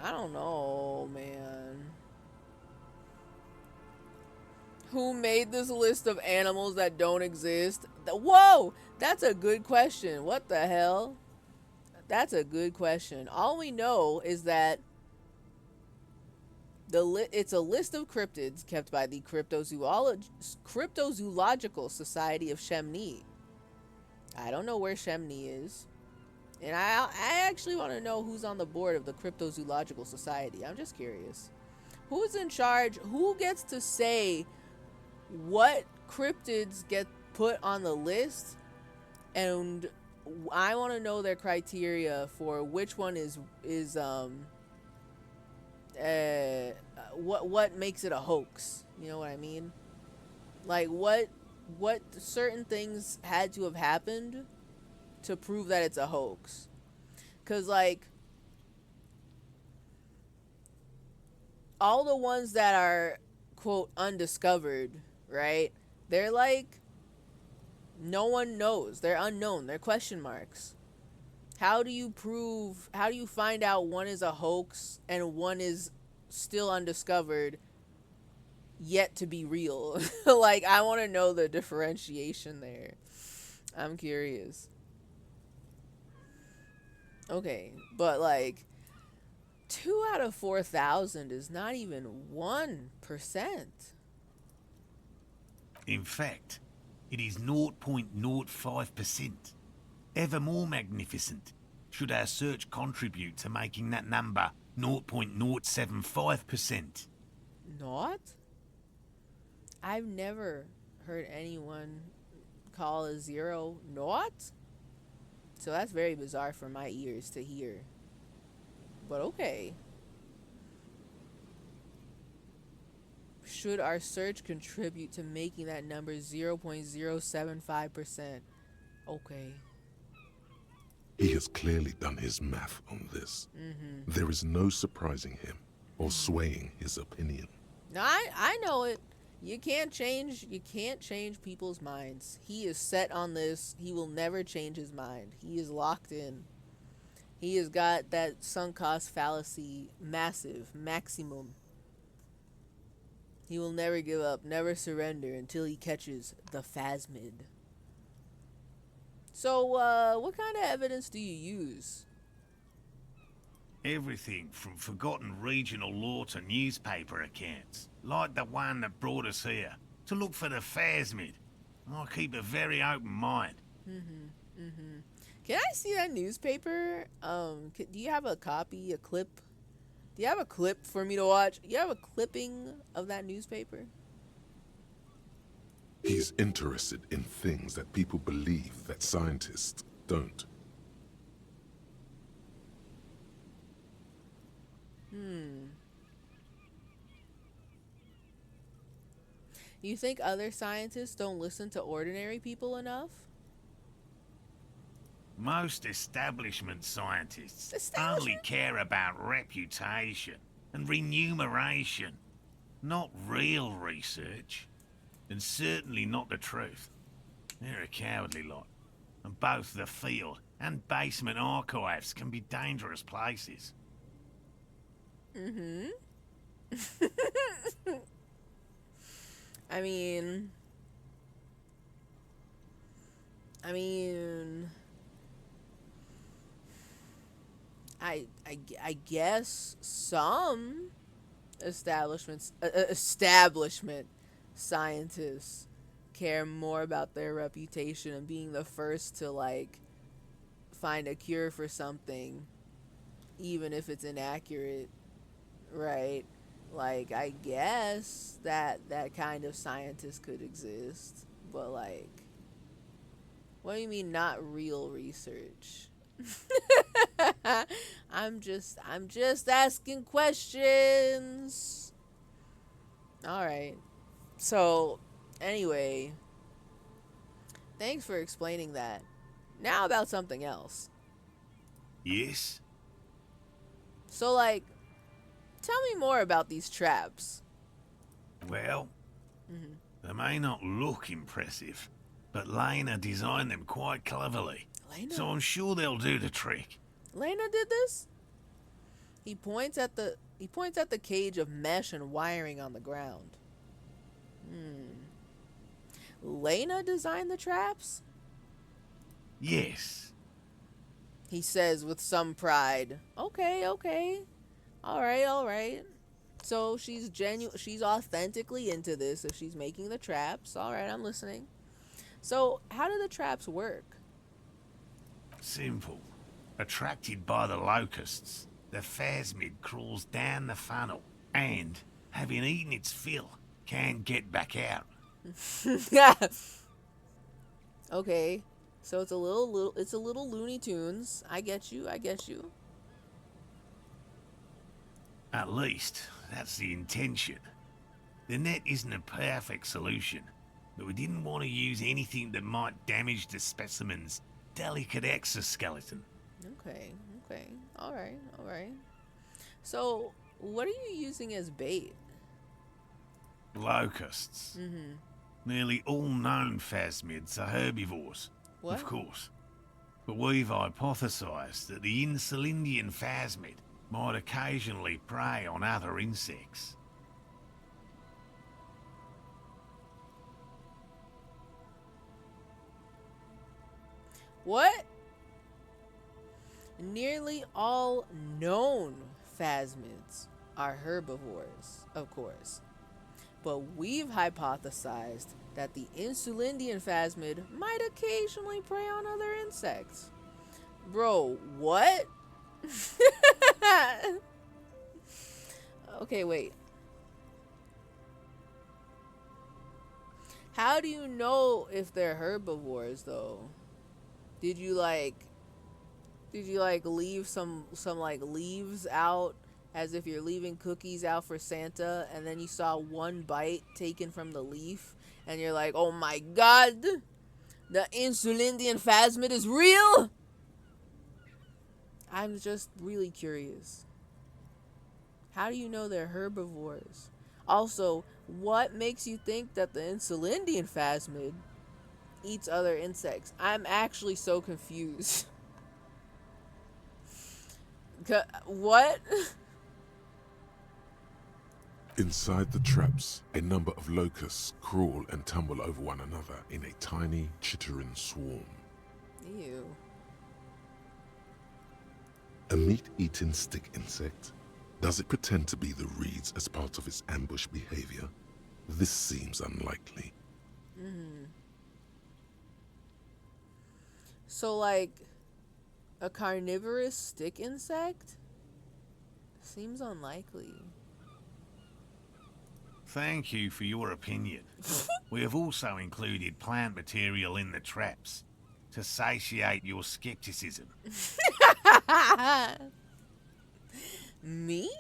I don't know, man. Who made this list of animals that don't exist? Whoa! That's a good question. What the hell? That's a good question. All we know is that it's a list of cryptids kept by the Cryptozoological Society of Chemney. I don't know where Chemney is. And I actually want to know who's on the board of the Cryptozoological Society. I'm just curious. Who's in charge? Who gets to say what cryptids get put on the list? And I want to know their criteria for which one is what makes it a hoax. You know what I mean? Like what certain things had to have happened to prove that it's a hoax. Cause like all the ones that are quote undiscovered, right? They're like no one knows. They're unknown. They're question marks. How do you find out one is a hoax and one is still undiscovered yet to be real? Like, I want to know the differentiation there. I'm curious. Okay, but like 2 out of 4,000 is not even 1%. In fact, it is 0.05%. Ever more magnificent, should our search contribute to making that number 0.075%. Not? I've never heard anyone call a zero not. So that's very bizarre for my ears to hear. But okay. Should our search contribute to making that number 0.075%? Okay. He has clearly done his math on this. There is no surprising him or swaying his opinion. No, I know it. You can't change people's minds. He is set on this. He will never change his mind. He is locked in. He has got that sunk cost fallacy maximum. He will never give up, never surrender until he catches the phasmid. So, what kind of evidence do you use? Everything from forgotten regional lore to newspaper accounts, like the one that brought us here, to look for the phasmid. I keep a very open mind. Can I see that newspaper? Do you have a copy, a clip? Do you have a clip for me to watch? You have a clipping of that newspaper? He's interested in things that people believe that scientists don't. You think other scientists don't listen to ordinary people enough? Most establishment scientists only care about reputation and remuneration, not real research, and certainly not the truth. They're a cowardly lot, and both the field and basement archives can be dangerous places. I mean, I guess some establishment scientists care more about their reputation and being the first to like find a cure for something, even if it's inaccurate, right? Like, I guess that kind of scientist could exist, but like, what do you mean not real research? I'm just asking questions. All right. So, anyway, thanks for explaining that. Now about something else. Yes? So, like, tell me more about these traps. Well, they may not look impressive, but Lena designed them quite cleverly. Lena? So I'm sure they'll do the trick. Lena did this? He points at the cage of mesh and wiring on the ground. Lena designed the traps? Yes. He says with some pride. Okay. All right. So she's she's authentically into this if she's making the traps. All right, I'm listening. So, how do the traps work? Simple. Attracted by the locusts, the phasmid crawls down the funnel and, having eaten its fill, can't get back out. Okay. So it's a little Looney Tunes. I get you. At least, that's the intention. The net isn't a perfect solution, but we didn't want to use anything that might damage the specimen's delicate exoskeleton. Okay. All right. So, what are you using as bait? Locusts. Nearly all known phasmids are herbivores, What? of course. But we've hypothesized that the Insulindian phasmid might occasionally prey on other insects. What? Nearly all known phasmids are herbivores, of course. But we've hypothesized that the Insulindian phasmid might occasionally prey on other insects. Bro, what? Okay, wait. How do you know if they're herbivores though? Did you leave some like leaves out as if you're leaving cookies out for Santa, and then you saw one bite taken from the leaf and you're like, "Oh my god, the Insulindian phasmid is real?" I'm just really curious. How do you know they're herbivores? Also, what makes you think that the Insulindian phasmid eats other insects? I'm actually so confused. What? Inside the traps, a number of locusts crawl and tumble over one another in a tiny, chittering swarm. Ew. A meat-eating stick insect? Does it pretend to be the reeds as part of its ambush behavior? This seems unlikely. So, like, a carnivorous stick insect? Seems unlikely. Thank you for your opinion. We have also included plant material in the traps to satiate your skepticism. Me?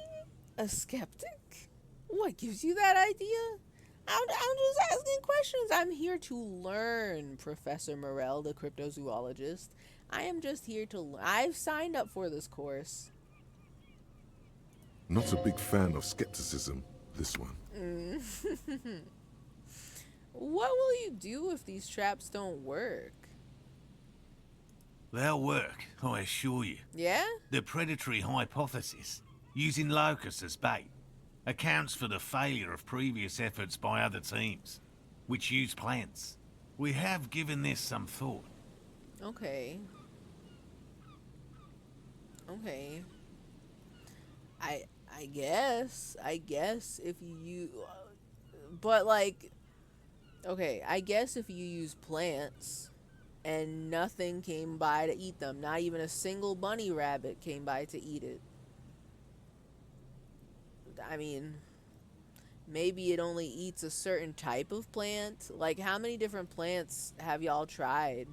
A skeptic? What gives you that idea? I'm just asking questions. I'm here to learn, Professor Morel, the cryptozoologist. I am just here to learn. I've signed up for this course. Not a big fan of skepticism, this one. What will you do if these traps don't work? They'll work, I assure you. Yeah? The predatory hypothesis, using locusts as bait, accounts for the failure of previous efforts by other teams, which use plants. We have given this some thought. Okay. I guess if you but like okay, I guess if you use plants and nothing came by to eat them, not even a single bunny rabbit came by to eat it. I mean, maybe it only eats a certain type of plant. Like, how many different plants have y'all tried?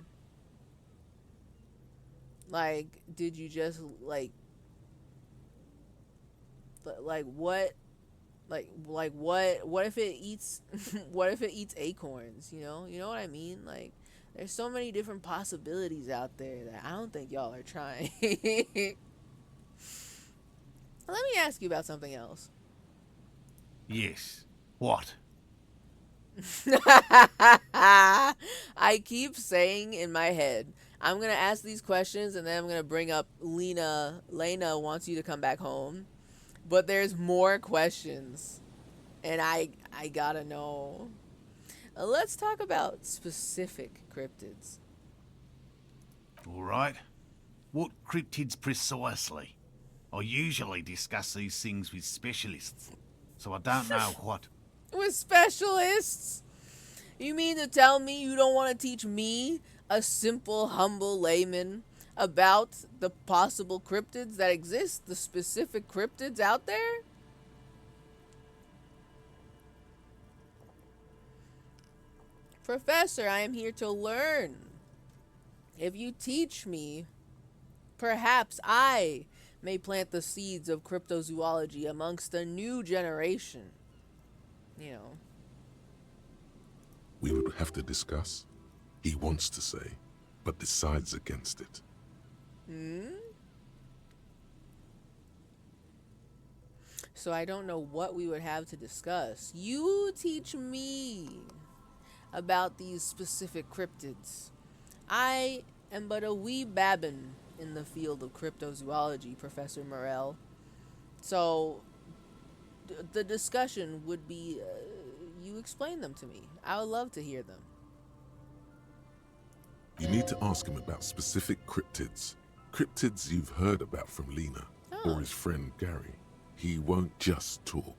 Like, did you just what if it eats what if it eats acorns, you know what I mean? Like, there's so many different possibilities out there that I don't think y'all are trying. Let me ask you about something else. Yes. What? I keep saying in my head, I'm gonna ask these questions and then I'm gonna bring up Lena wants you to come back home. But there's more questions. And I gotta know. Let's talk about specific cryptids. All right. What cryptids precisely? I usually discuss these things with specialists, so I don't know what. With specialists? You mean to tell me you don't want to teach me, a simple, humble layman, about the possible cryptids that exist, the specific cryptids out there? Professor, I am here to learn. If you teach me, perhaps I may plant the seeds of cryptozoology amongst a new generation. You know. We would have to discuss. He wants to say, but decides against it. So I don't know what we would have to discuss. You teach me about these specific cryptids. I am but a wee babbin in the field of cryptozoology, Professor Morel. So the discussion would be you explain them to me. I would love to hear them. You need to ask him about specific cryptids. Cryptids you've heard about from Lena or his friend Gary. He won't just talk.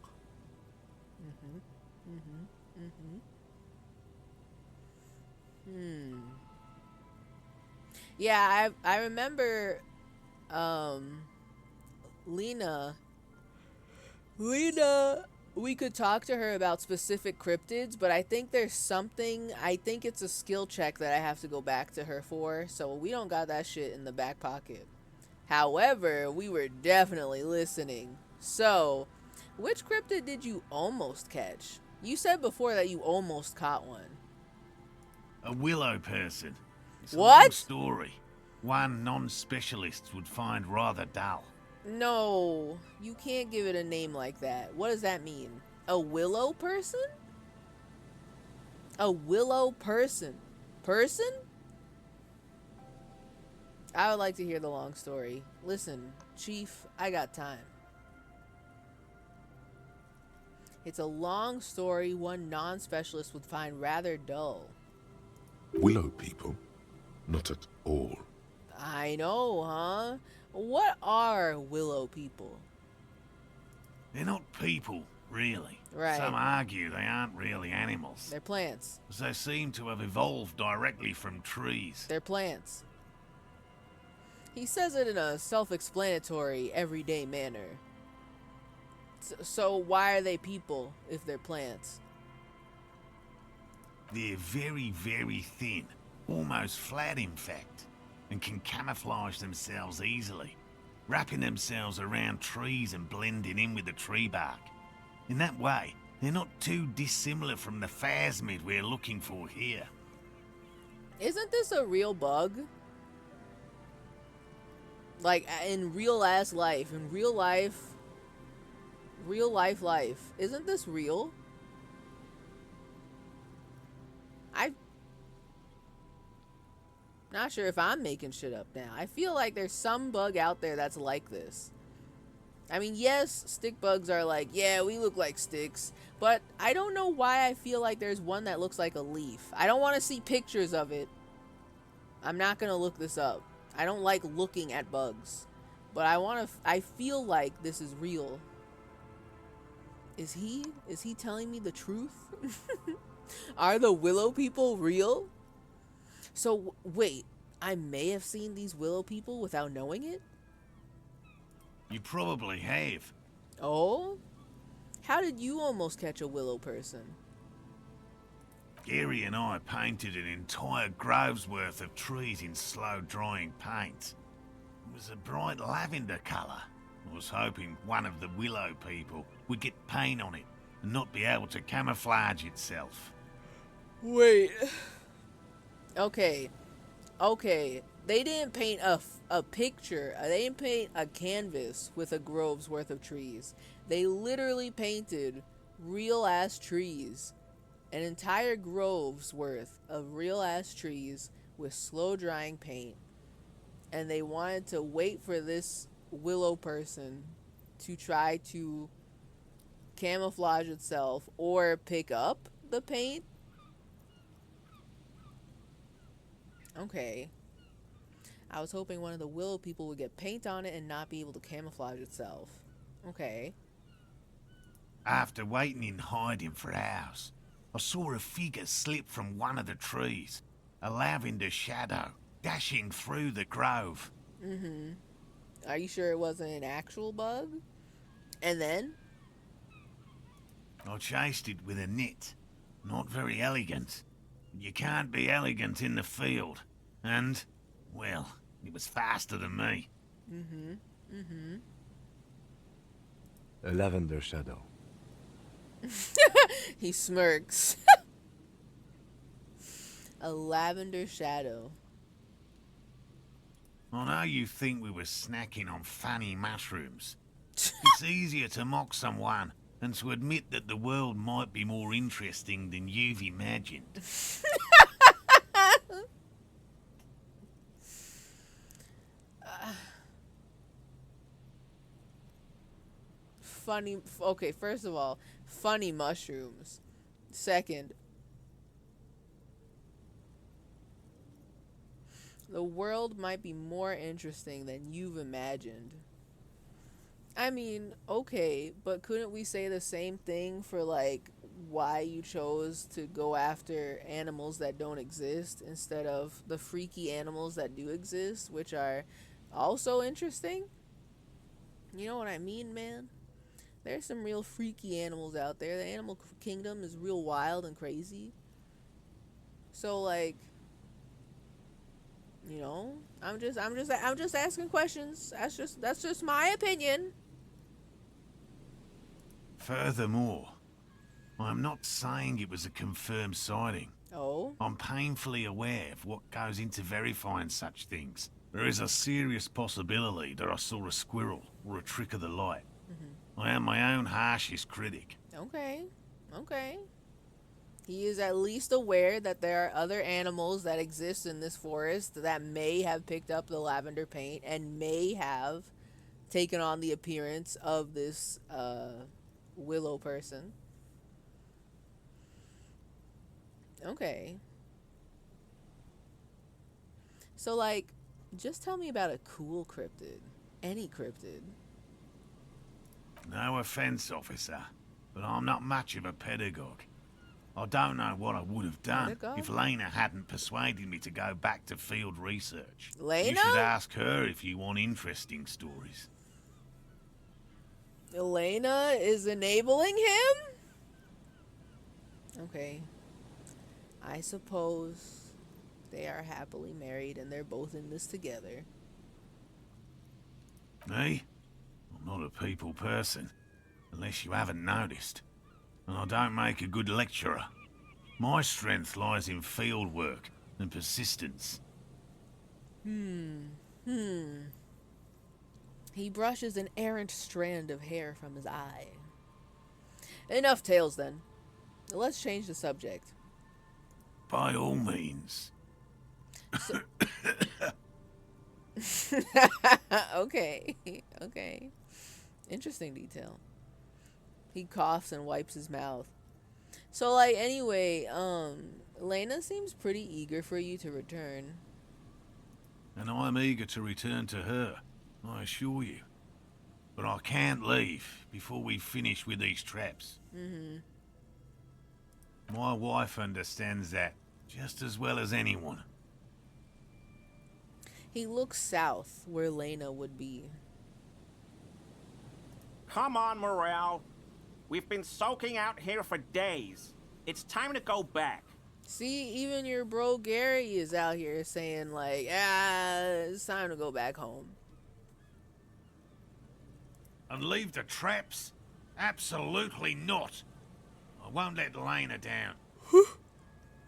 Yeah, I remember Lena, we could talk to her about specific cryptids, but I think there's something, I think it's a skill check that I have to go back to her for, so we don't got that shit in the back pocket. However, we were definitely listening. So, which cryptid did you almost catch? You said before that you almost caught one. A willow person. It's What? a long story. One non-specialist would find rather dull. No, you can't give it a name like that. What does that mean? A willow person? A willow person? Person? I would like to hear the long story. Listen, Chief, I got time. It's a long story one non-specialist would find rather dull. Willow people? Not at all. I know, huh? What are willow people? They're not people, really. Right. Some argue they aren't really animals, They're plants. as they seem to have evolved directly from trees. They're plants. He says it in a self-explanatory, everyday manner. So why are they people if they're plants? They're very, very thin, almost flat in fact, and can camouflage themselves easily, wrapping themselves around trees and blending in with the tree bark. In that way, they're not too dissimilar from the phasmid we're looking for here. Isn't this a real bug? Like, in real-ass life, in real life, isn't this real? I'm not sure if I'm making shit up now. I feel like there's some bug out there that's like this. I mean, yes, stick bugs are like, yeah, we look like sticks, but I don't know why I feel like there's one that looks like a leaf. I don't want to see pictures of it. I'm not gonna look this up. I don't like looking at bugs, but I feel like this is real. Is he telling me the truth? Are the willow people real? So wait, I may have seen these willow people without knowing it? You probably have. Oh? How did you almost catch a willow person? Gary and I painted an entire grove's worth of trees in slow-drying paint. It was a bright lavender colour. I was hoping one of the willow people would get paint on it and not be able to camouflage itself. Wait. Okay. They didn't paint a picture. They didn't paint a canvas with a grove's worth of trees. They literally painted real-ass trees an entire grove's worth of real ass trees with slow drying paint, and they wanted to wait for this willow person to try to camouflage itself or pick up the paint. Okay. I was hoping one of the willow people would get paint on it and not be able to camouflage itself. Okay. After waiting in hiding for hours, I saw a figure slip from one of the trees, a lavender shadow dashing through the grove. Mm-hmm. Are you sure it wasn't an actual bug? And then? I chased it with a net. Not very elegant. You can't be elegant in the field. And, well, it was faster than me. Mm-hmm. Mm-hmm. A lavender shadow. He smirks. A lavender shadow. I know you think we were snacking on funny mushrooms. It's easier to mock someone than to admit that the world might be more interesting than you've imagined. Funny. Okay, first of all, funny mushrooms. Second, the world might be more interesting than you've imagined. I mean, okay, but couldn't we say the same thing for, like, why you chose to go after animals that don't exist instead of the freaky animals that do exist, which are also interesting? You know what I mean, man? There's some real freaky animals out there. The animal kingdom is real wild and crazy. So, like, you know, I'm just asking questions. That's just my opinion. Furthermore, I'm not saying it was a confirmed sighting. Oh? I'm painfully aware of what goes into verifying such things. There is a serious possibility that I saw a squirrel or a trick of the light. I am my own harshest critic. Okay. Okay. He is at least aware that there are other animals that exist in this forest that may have picked up the lavender paint and may have taken on the appearance of this willow person. Okay. So, like, just tell me about a cool cryptid. Any cryptid. No offense, officer, but I'm not much of a pedagogue. I don't know what I would have done Pedagogue? if Lena hadn't persuaded me to go back to field research. Lena? You should ask her if you want interesting stories. Elena is enabling him? Okay. I suppose they are happily married and they're both in this together. Me? I'm not a people person, unless you haven't noticed. And I don't make a good lecturer. My strength lies in field work and persistence. He brushes an errant strand of hair from his eye. Enough tales, then. Let's change the subject. By all means. Okay. Okay. Interesting detail. He coughs and wipes his mouth. So, like, anyway, Lena seems pretty eager for you to return. And I'm eager to return to her, I assure you. But I can't leave before we finish with these traps. My wife understands that just as well as anyone. He looks south, where Lena would be. Come on, Morale. We've been soaking out here for days. It's time to go back. See, even your bro Gary is out here saying, like, it's time to go back home. And leave the traps? Absolutely not. I won't let Lena down.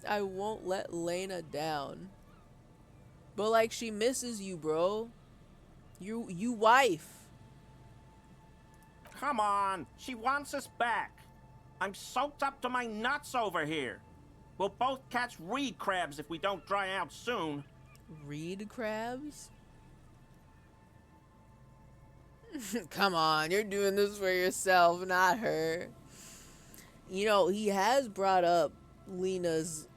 I won't let Lena down. But, like, she misses you, bro. You wife. Come on. She wants us back. I'm soaked up to my nuts over here. We'll both catch reed crabs if we don't dry out soon. Reed crabs? Come on, you're doing this for yourself, not her. You know, he has brought up Lena's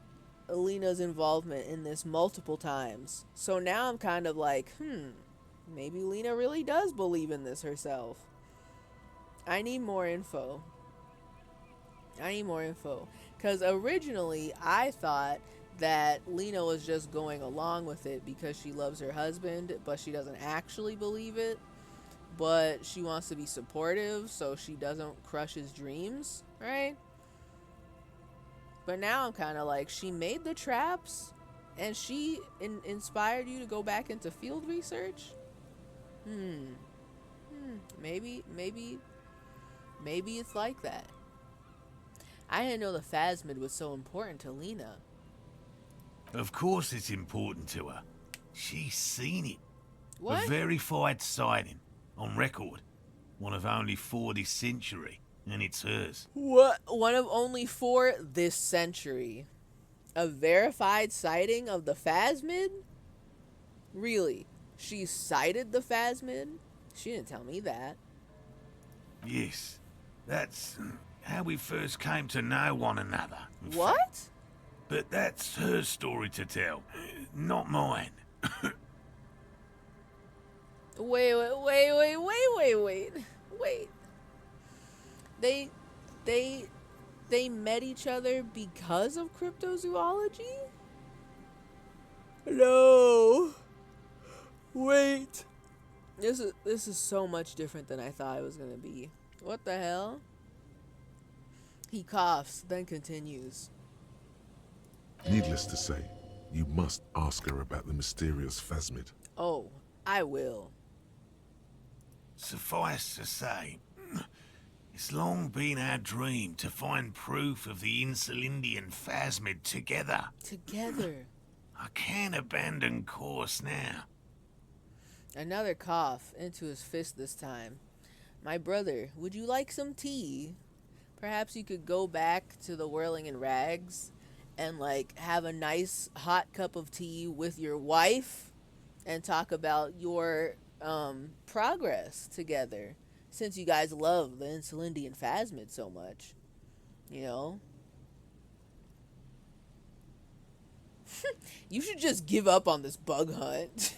involvement in this multiple times. So now I'm kind of like, maybe Lena really does believe in this herself. I need more info. Because originally I thought that Lena was just going along with it because she loves her husband, but she doesn't actually believe it. But she wants to be supportive so she doesn't crush his dreams, right? But now I'm kind of like, she made the traps and she inspired you to go back into field research? Maybe it's like that. I didn't know the phasmid was so important to Lena. Of course it's important to her. She's seen it. What? A verified sighting. On record. One of only 4 this century. And it's hers. What? One of only 4 this century. A verified sighting of the phasmid? Really? She sighted the phasmid? She didn't tell me that. Yes. That's how we first came to know one another. What? But that's her story to tell. Not mine. Wait. They met each other because of cryptozoology? No. Wait. This is so much different than I thought it was gonna be. What the hell? He coughs, then continues. Needless to say, you must ask her about the mysterious phasmid. Oh, I will. Suffice to say, it's long been our dream to find proof of the Insulindian phasmid together. Together. I can't abandon course now. Another cough into his fist this time. My brother, would you like some tea? Perhaps you could go back to the Whirling in Rags and have a nice hot cup of tea with your wife and talk about your progress together, since you guys love the Insulindian phasmid so much, you know. You should just give up on this bug hunt.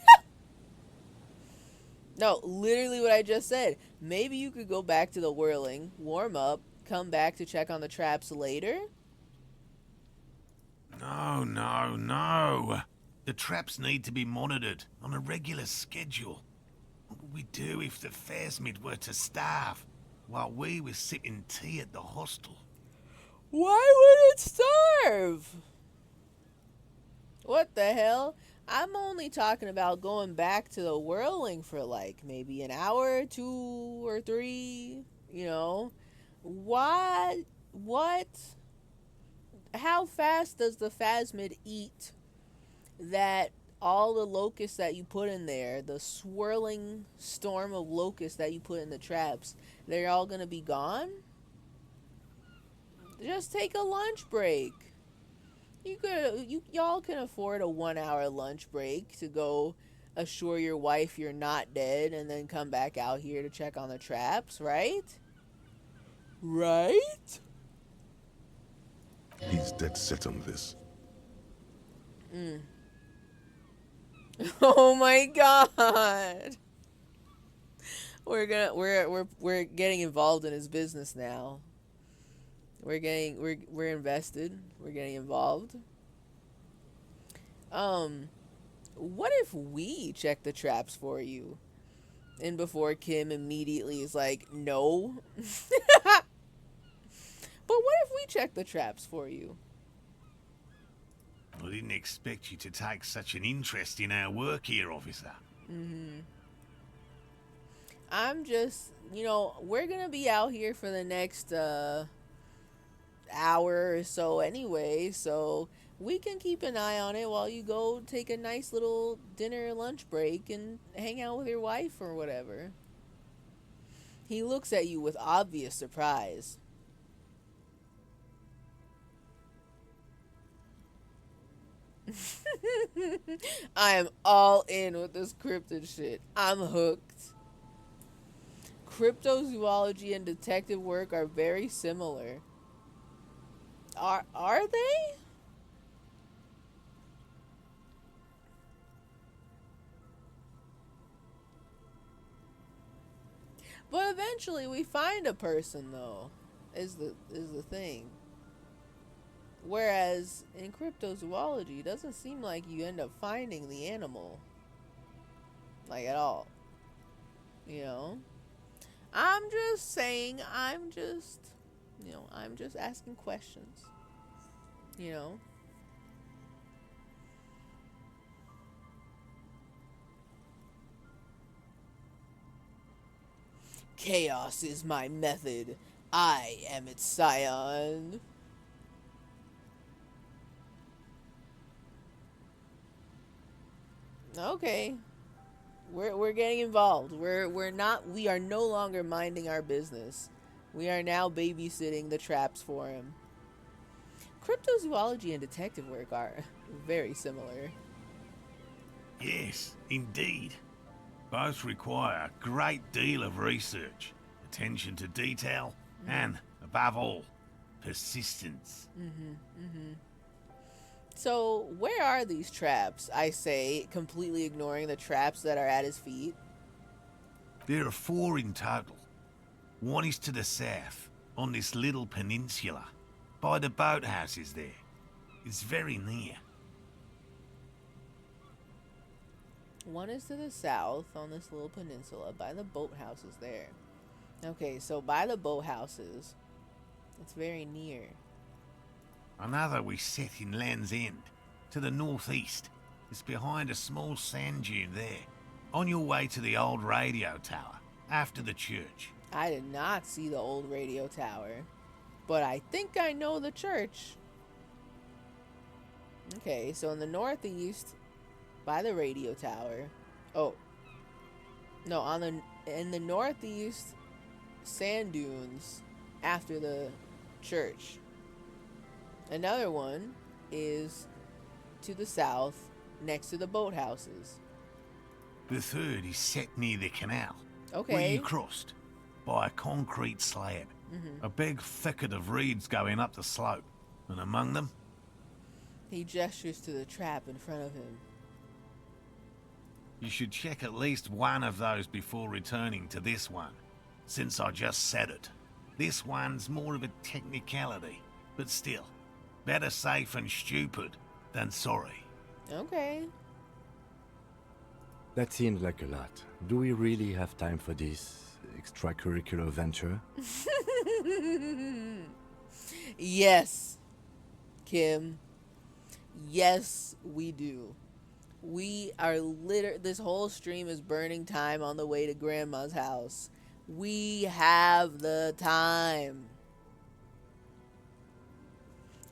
No, literally what I just said. Maybe you could go back to the Whirling, warm up, come back to check on the traps later. No. The traps need to be monitored on a regular schedule. What would we do if the phasmid were to starve while we were sipping tea at the hostel? Why would it starve? What the hell? I'm only talking about going back to the Whirling for maybe an hour, 2 or 3, you know. Why? What? How fast does the phasmid eat that all the locusts that you put in there, the swirling storm of locusts that you put in the traps, they're all gonna be gone? Just take a lunch break. Y'all can afford a 1-hour lunch break to go assure your wife you're not dead and then come back out here to check on the traps, right? Right? He's dead set on this. Oh my god. We're getting involved in his business now. We're invested. We're getting involved. What if we check the traps for you? And before Kim immediately is like, no. But what if we check the traps for you? I didn't expect you to take such an interest in our work here, officer. I'm just, we're gonna be out here for the next hour or so anyway, so we can keep an eye on it while you go take a nice little dinner lunch break and hang out with your wife or whatever. He looks at you with obvious surprise. I am all in with this cryptid shit. I'm hooked. Cryptozoology and detective work are very similar. Are they? But eventually we find a person though. Is the thing. Whereas in cryptozoology, it doesn't seem like you end up finding the animal like at all. You know? I'm just saying, I'm just asking questions. You know? Chaos is my method. I am its scion. Okay. We're getting involved. We are no longer minding our business. We are now babysitting the traps for him. Cryptozoology and detective work are very similar. Yes, indeed. Both require a great deal of research, attention to detail, and, above all, persistence. So, where are these traps? I say, completely ignoring the traps that are at his feet. There are 4 in total. One is to the south, on this little peninsula, by the boathouses there. It's very near. One is to the south on this little peninsula by the boathouses there. Okay, so by the boathouses, it's very near. Another we set in Land's End, to the northeast. It's behind a small sand dune there, on your way to the old radio tower, after the church. I did not see the old radio tower, but I think I know the church. Okay, so in the northeast, by the radio tower. Oh, no, in the northeast sand dunes after the church. Another one is to the south next to the boathouses. The third is set near the canal, Okay. where you crossed, by a concrete slab. A big thicket of reeds going up the slope, and among them... He gestures to the trap in front of him. You should check at least one of those before returning to this one, since I just said it. This one's more of a technicality, but still, better safe and stupid than sorry. Okay. That seems like a lot. Do we really have time for this extracurricular venture? Yes, Kim. Yes, we do. We are this whole stream is burning time on the way to Grandma's house. We have the time.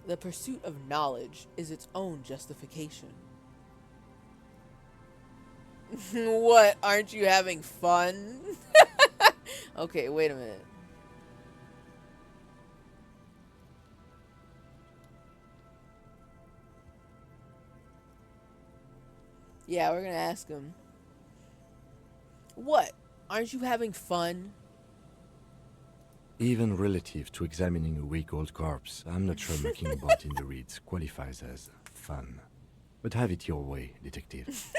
The pursuit of knowledge is its own justification. What? Aren't you having fun? Okay, wait a minute. Yeah, we're gonna ask him. What? Aren't you having fun? Even relative to examining a week-old corpse, I'm not sure mucking about in the reeds qualifies as fun. But have it your way, detective.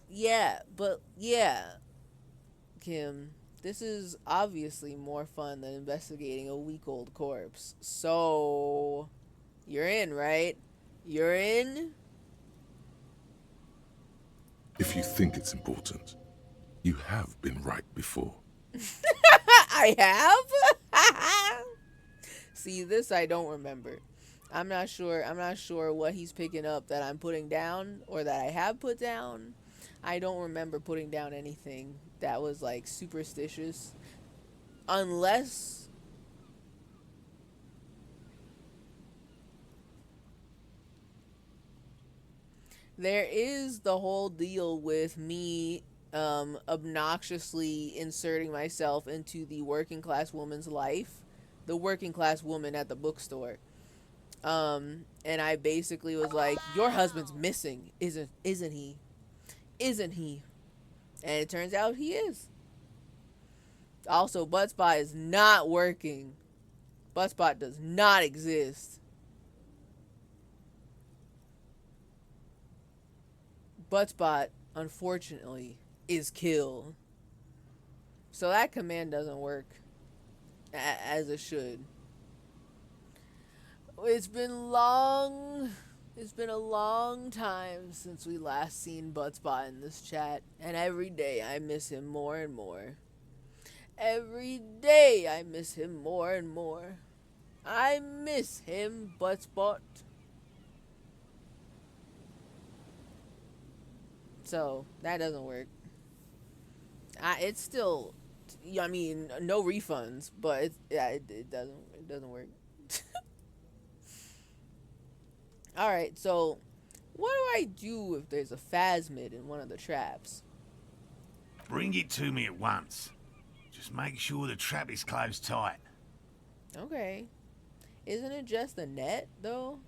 Yeah, Kim, this is obviously more fun than investigating a week-old corpse. So, you're in, right? You're in? If you think it's important, you have been right before. I have? See, this I don't remember. I'm not sure what he's picking up that I'm putting down or that I have put down. I don't remember putting down anything that was like superstitious. Unless there is the whole deal with me obnoxiously inserting myself into the working class woman's life, the working class woman at the bookstore. And I basically was like, "Your husband's missing, isn't he? Isn't he?" And it turns out he is. Also, Buttspot is not working. Buttspot does not exist. Buttspot, unfortunately, is killed. So that command doesn't work as it should. It's been long. It's been a long time since we last seen Buttspot in this chat, and every day I miss him more and more. Every day I miss him more and more. I miss him, Buttspot. So that doesn't work. It's still, I mean, no refunds, but it doesn't work. All right, so what do I do if there's a phasmid in one of the traps? Bring it to me at once. Just make sure the trap is closed tight. Okay. Isn't it just a net, though?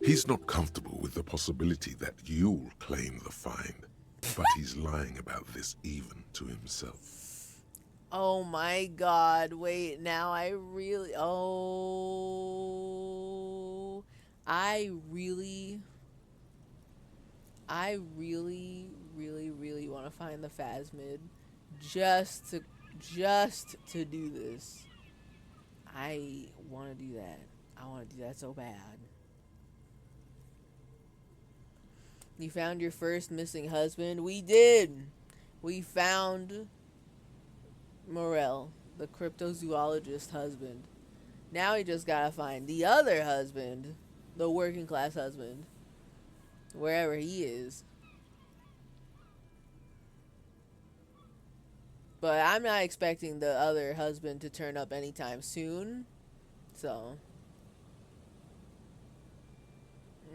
He's not comfortable with the possibility that you'll claim the find, but he's lying about this even to himself. Oh my god, wait, now I really... Oh... I really, really want to find the phasmid just to do this. I want to do that. I want to do that so bad. You found your first missing husband? We did. We found Morel, the cryptozoologist husband. Now we just gotta find the other husband, the working class husband, wherever he is. But I'm not expecting the other husband to turn up anytime soon. So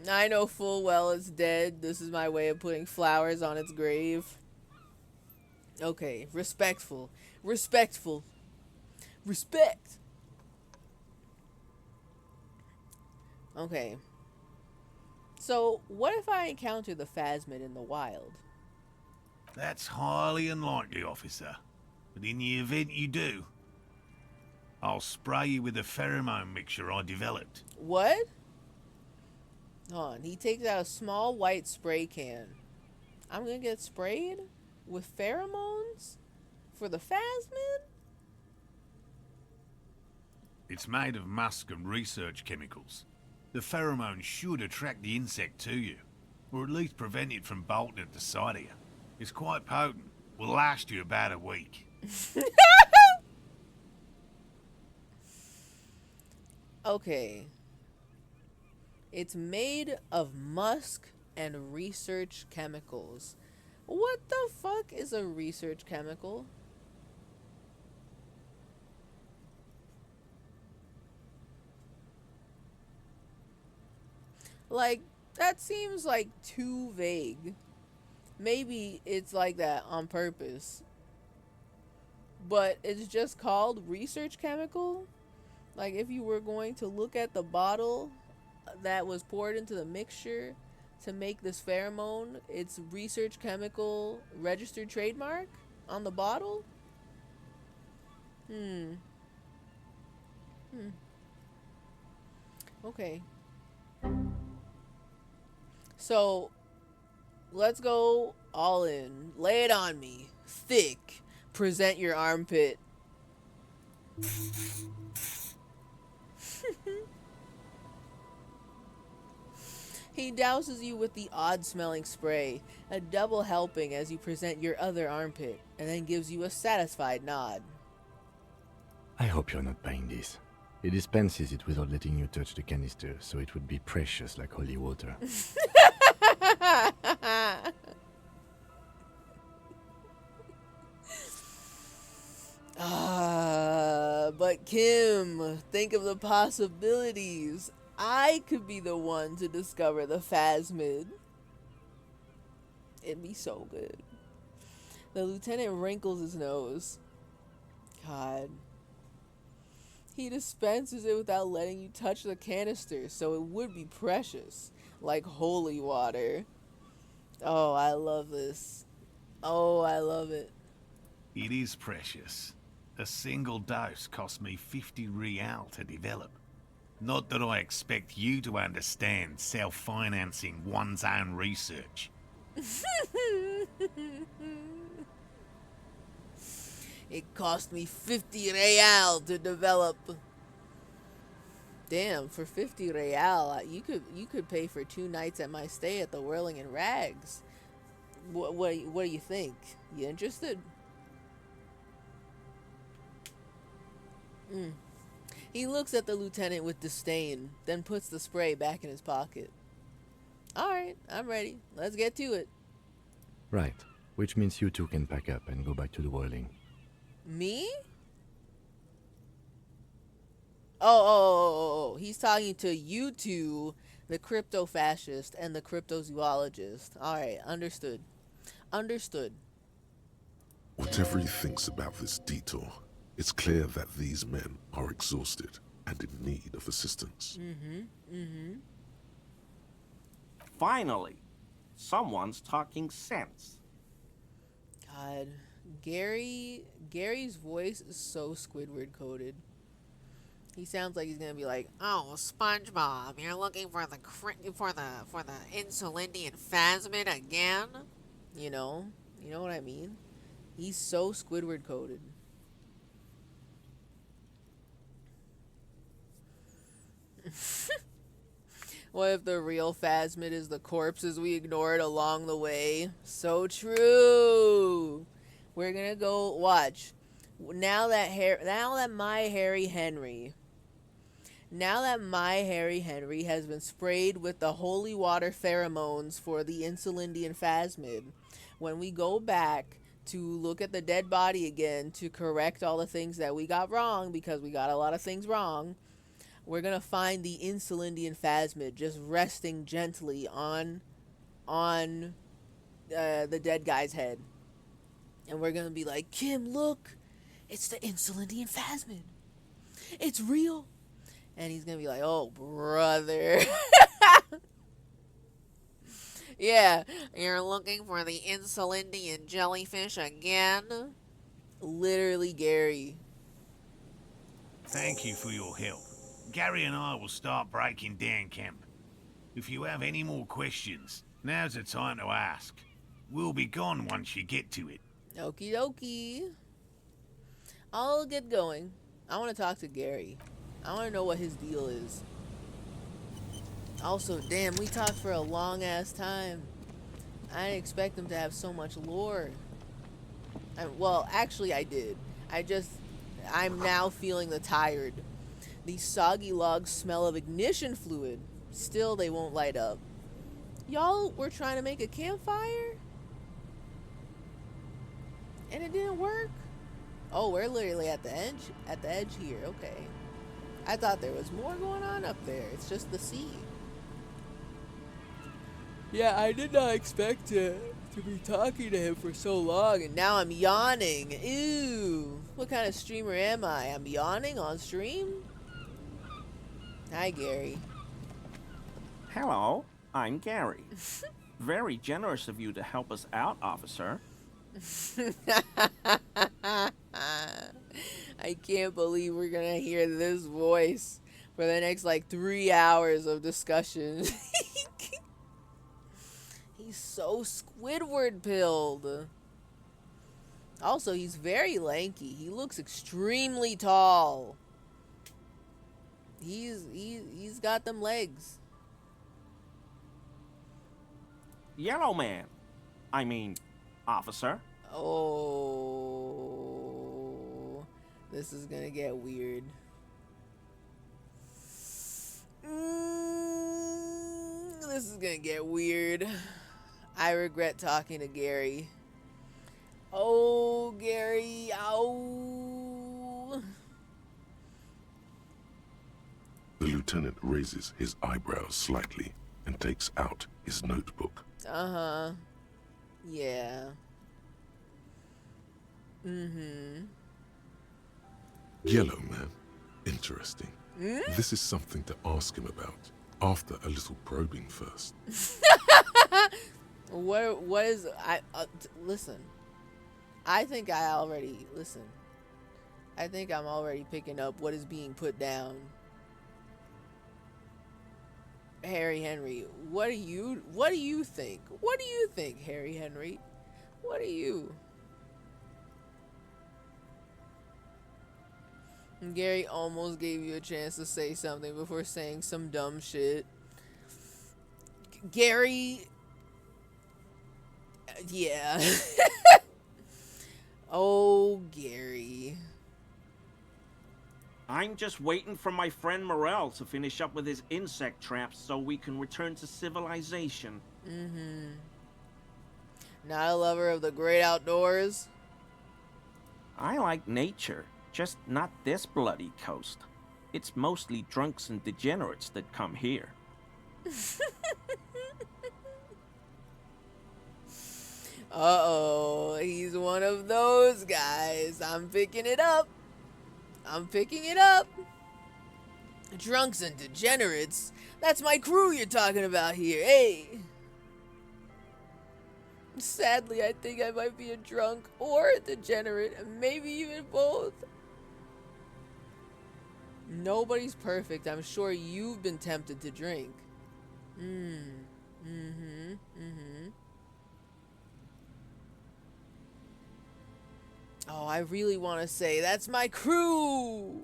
I know full well it's dead. This is my way of putting flowers on its grave. Okay, respectful. Respect. Okay. So, what if I encounter the phasmid in the wild? That's highly unlikely, officer. But in the event you do, I'll spray you with a pheromone mixture I developed. What? Hold on. He takes out a small white spray can. I'm gonna get sprayed with pheromones for the phasmid? It's made of musk and research chemicals. The pheromone should attract the insect to you, or at least prevent it from bolting at the sight of you. It's quite potent. Will last you about a week. Okay. It's made of musk and research chemicals. What the fuck is a research chemical? Like, that seems like too vague. Maybe it's like that on purpose. But it's just called research chemical? Like, if you were going to look at the bottle that was poured into the mixture to make this pheromone, it's research chemical registered trademark on the bottle? Okay. So, let's go all in. Lay it on me. Thick. Present your armpit. He douses you with the odd-smelling spray, a double helping as you present your other armpit, and then gives you a satisfied nod. I hope you're not buying this. He dispenses it without letting you touch the canister, so it would be precious like holy water. But Kim, think of the possibilities. I could be the one to discover the phasmid. It'd be so good. The lieutenant wrinkles his nose. God. He dispenses it without letting you touch the canister, so it would be precious, like holy water. Oh, I love this. Oh, I love it. It is precious. A single dose cost me 50 real to develop. Not that I expect you to understand self-financing one's own research. It cost me 50 real to develop. Damn, for 50 real, you could pay for 2 nights at my stay at the Whirling and Rags. What do you think? You interested? He looks at the lieutenant with disdain, then puts the spray back in his pocket. Alright, I'm ready. Let's get to it. Right. Which means you two can pack up and go back to the Whirling. Me? Oh. He's talking to you two, the crypto-fascist and the cryptozoologist. Alright, understood. Understood. Whatever he thinks about this detour, it's clear that these men are exhausted and in need of assistance. Finally, someone's talking sense. God, Gary's voice is so Squidward coded. He sounds like he's gonna be like, Oh, SpongeBob, you're looking for the insulindian phasmid again? you know what I mean? He's so Squidward coded. What if the real Phasmid is the corpses we ignored along the way? So true. We're gonna go watch. Now that my Harry Henry has been sprayed with the holy water pheromones for the insulindian Phasmid, when we go back to look at the dead body again to correct all the things that we got wrong, because we got a lot of things wrong, we're gonna find the insulindian Phasmid just resting gently on the dead guy's head, and we're gonna be like, Kim, look, it's the insulindian Phasmid. It's real. And he's gonna be like, oh, brother. Yeah, You're looking for the insulindian jellyfish again? literally Gary. Thank you for your help. Gary and I will start breaking down camp. If you have any more questions, now's the time to ask. We'll be gone once you get to it. Okie dokie. I'll get going. I want to talk to Gary. I want to know what his deal is. Also, damn, we talked for a long ass time. I didn't expect him to have so much lore. Well, actually I did. I'm now feeling the tired. These soggy logs smell of ignition fluid. Still, they won't light up. Y'all were trying to make a campfire? And it didn't work? Oh, we're literally at the edge here. Okay. I thought there was more going on up there. It's just the sea. Yeah, I did not expect to be talking to him for so long, and now I'm yawning. Ew. What kind of streamer am I? I'm yawning on stream? Hi, Gary. Hello, I'm Gary. Very generous of you to help us out, officer. I can't believe we're gonna hear this voice for the next 3 hours of discussion. He's so Squidward pilled. Also, he's very lanky. He looks extremely tall. He's got them legs. Yellow man. I mean, officer. Oh, this is gonna get weird. This is gonna get weird. I regret talking to Gary. Oh, Gary. Ow. The lieutenant raises his eyebrows slightly and takes out his notebook. Uh-huh. Yeah. Mm-hmm. Yellow man. Interesting. This is something to ask him about after a little probing first. What is listen. I think I'm already picking up what is being put down. Harry Henry, what do you think? What do you think, Harry Henry? What do you? Gary almost gave you a chance to say something before saying some dumb shit. Gary, yeah. Oh, Gary. I'm just waiting for my friend Morel to finish up with his insect traps so we can return to civilization. Mm-hmm. Not a lover of the great outdoors? I like nature, just not this bloody coast. It's mostly drunks and degenerates that come here. Uh-oh, he's one of those guys. I'm picking it up. Drunks and degenerates? That's my crew you're talking about here, hey! Sadly, I think I might be a drunk or a degenerate, and maybe even both. Nobody's perfect. I'm sure you've been tempted to drink. Oh, I really want to say, that's my crew!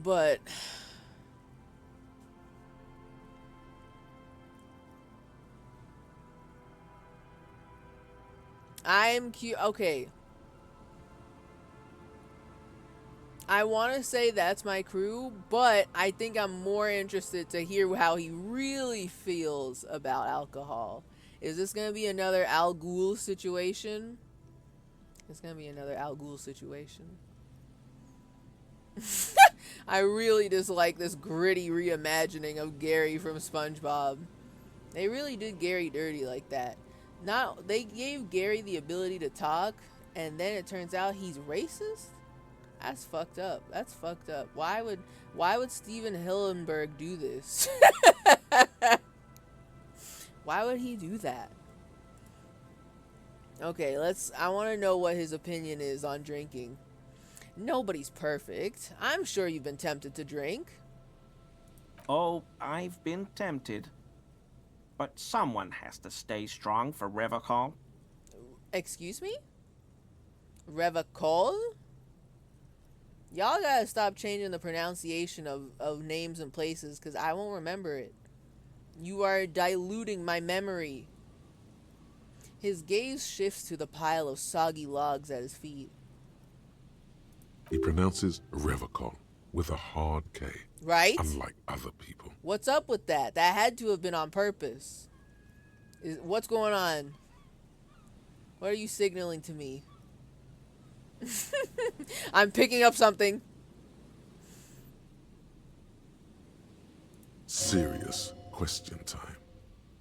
But... I'm okay. I want to say that's my crew, but I think I'm more interested to hear how he really feels about alcohol. Is this going to be another Al Ghul situation? It's going to be another Al Ghul situation. I really dislike this gritty reimagining of Gary from SpongeBob. They really did Gary dirty like that. They gave Gary the ability to talk, and then it turns out he's racist? That's fucked up. That's fucked up. Why would Steven Hillenberg do this? Why would he do that? Okay, I want to know what his opinion is on drinking. Nobody's perfect. I'm sure you've been tempted to drink. Oh, I've been tempted. But someone has to stay strong for Revacol. Excuse me? Revacol? Y'all gotta stop changing the pronunciation of names and places, because I won't remember it. You are diluting my memory. His gaze shifts to the pile of soggy logs at his feet. He pronounces Revacol with a hard K. Right? Unlike other people. What's up with that? That had to have been on purpose. What's going on? What are you signaling to me? I'm picking up something. Serious question time.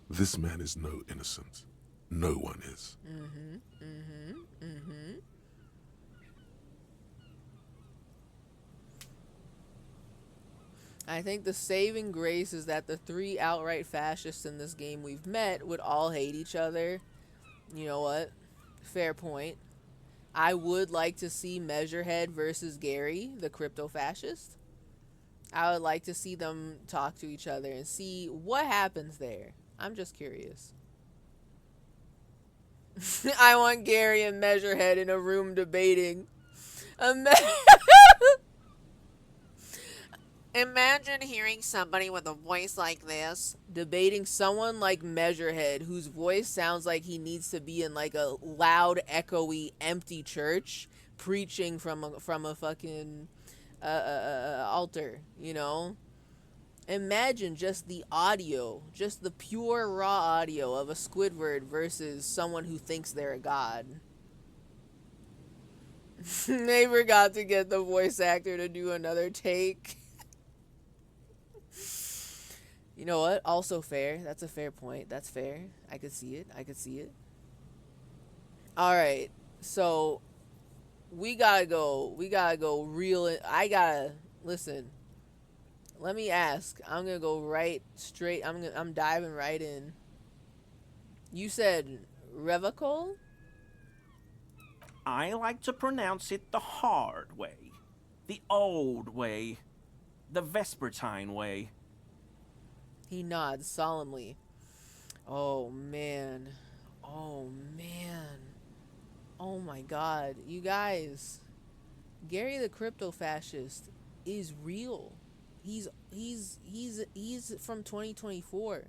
This man is no innocent. No one is. I think the saving grace is that the 3 outright fascists in this game we've met would all hate each other. You know what? Fair point. I would like to see Measurehead versus Gary, the crypto fascist. I would like to see them talk to each other and see what happens there. I'm just curious. I want Gary and Measurehead in a room debating. Imagine hearing somebody with a voice like this. Debating someone like Measurehead, whose voice sounds like he needs to be in like a loud, echoey, empty church, preaching from a fucking altar, you know? Imagine just the audio, just the pure raw audio of a Squidward versus someone who thinks they're a god. They forgot to get the voice actor to do another take. You know what? Also fair. That's a fair point. That's fair. I could see it. I could see it. All right. So we gotta go. We gotta go real. I gotta listen. Let me ask. I'm gonna go right straight. I'm diving right in. You said Revocol? I like to pronounce it the hard way, the old way, the Vespertine way. He nods solemnly. Oh man. Oh man. Oh my god. You guys. Gary the crypto fascist is real. He's from 2024.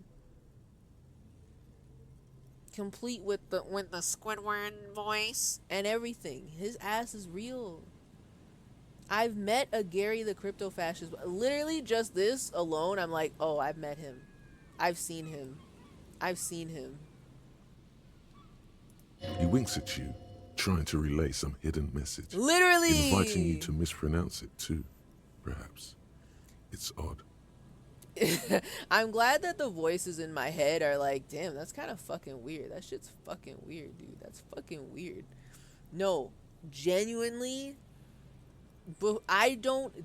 Complete with the Squidward voice. and everything. His ass is real. I've met a Gary the crypto fascist. Literally just this alone, I'm like, oh, I've met him. I've seen him. I've seen him. He winks at you, trying to relay some hidden message. Literally! Inviting you to mispronounce it too, perhaps. It's odd. I'm glad that the voices in my head are like, damn, that's kind of fucking weird. That shit's fucking weird, dude. That's fucking weird. No, genuinely, but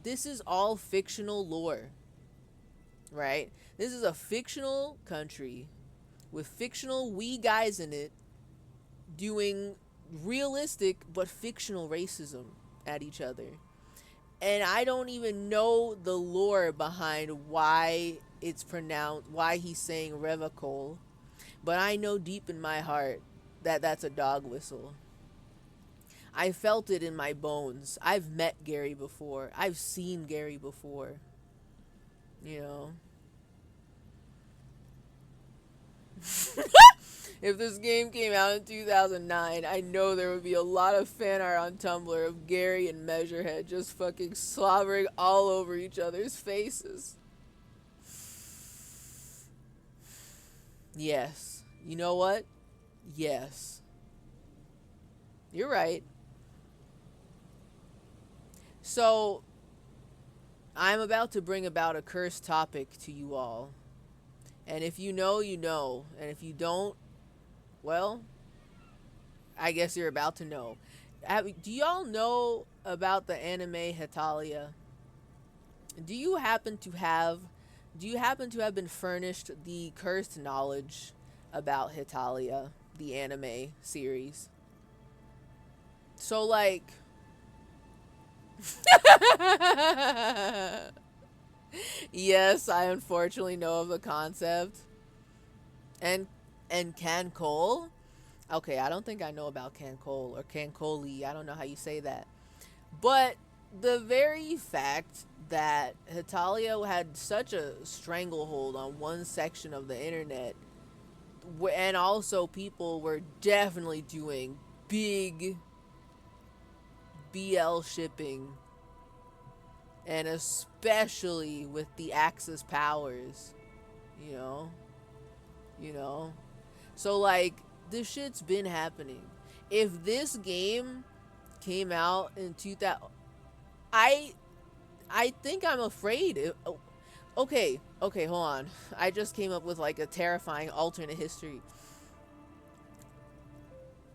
this is all fictional lore, right? This is a fictional country with fictional we guys in it doing realistic but fictional racism at each other. And I don't even know the lore behind why it's pronounced, why he's saying Revocol. But I know deep in my heart that that's a dog whistle. I felt it in my bones. I've met Gary before. I've seen Gary before. You know? If this game came out in 2009, I know there would be a lot of fan art on Tumblr of Gary and Measurehead just fucking slobbering all over each other's faces. Yes. You know what? Yes. You're right. So, I'm about to bring about a cursed topic to you all. And if you know, you know. And if you don't, well, I guess you're about to know. Do y'all know about the anime Hetalia? Do you happen to have been furnished the cursed knowledge about Hetalia, the anime series? So like yes, I unfortunately know of the concept. And Cancol? Okay, I don't think I know about Cancol or Cancoli. I don't know how you say that. But the very fact that Hetalia had such a stranglehold on one section of the internet, and also people were definitely doing big BL shipping, and especially with the Axis powers, you know? So like, this shit's been happening. If this game came out in 2000, I think I'm afraid. Okay, hold on. I just came up with like a terrifying alternate history.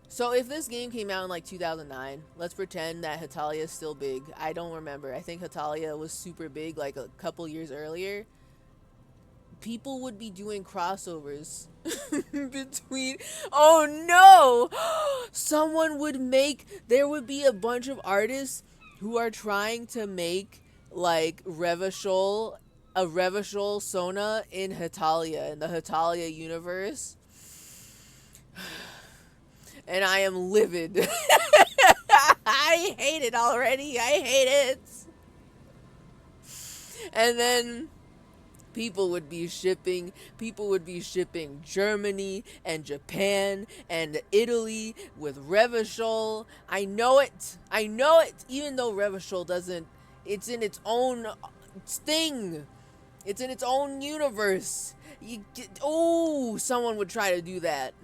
So if this game came out in like 2009, let's pretend that Hetalia is still big. I don't remember. I think Hetalia was super big like a couple years earlier. People would be doing crossovers between, oh no, there would be a bunch of artists who are trying to make like a Revachol Sona in Hetalia, in the Hetalia universe. And I am livid. I hate it already. I hate it. And then people would be shipping Germany and Japan and Italy with Revachol. I know it. Even though Revachol doesn't, it's in its own thing. It's in its own universe. Someone would try to do that.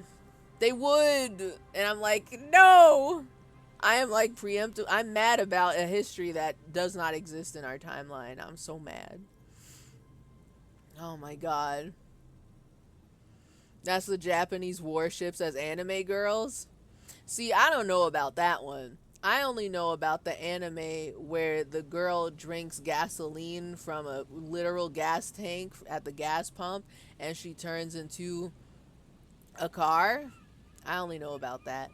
They would. And I'm like, no. I am like preemptive. I'm mad about a history that does not exist in our timeline. I'm so mad. Oh my god. That's the Japanese warships as anime girls? See, I don't know about that one. I only know about the anime where the girl drinks gasoline from a literal gas tank at the gas pump and she turns into a car. I only know about that.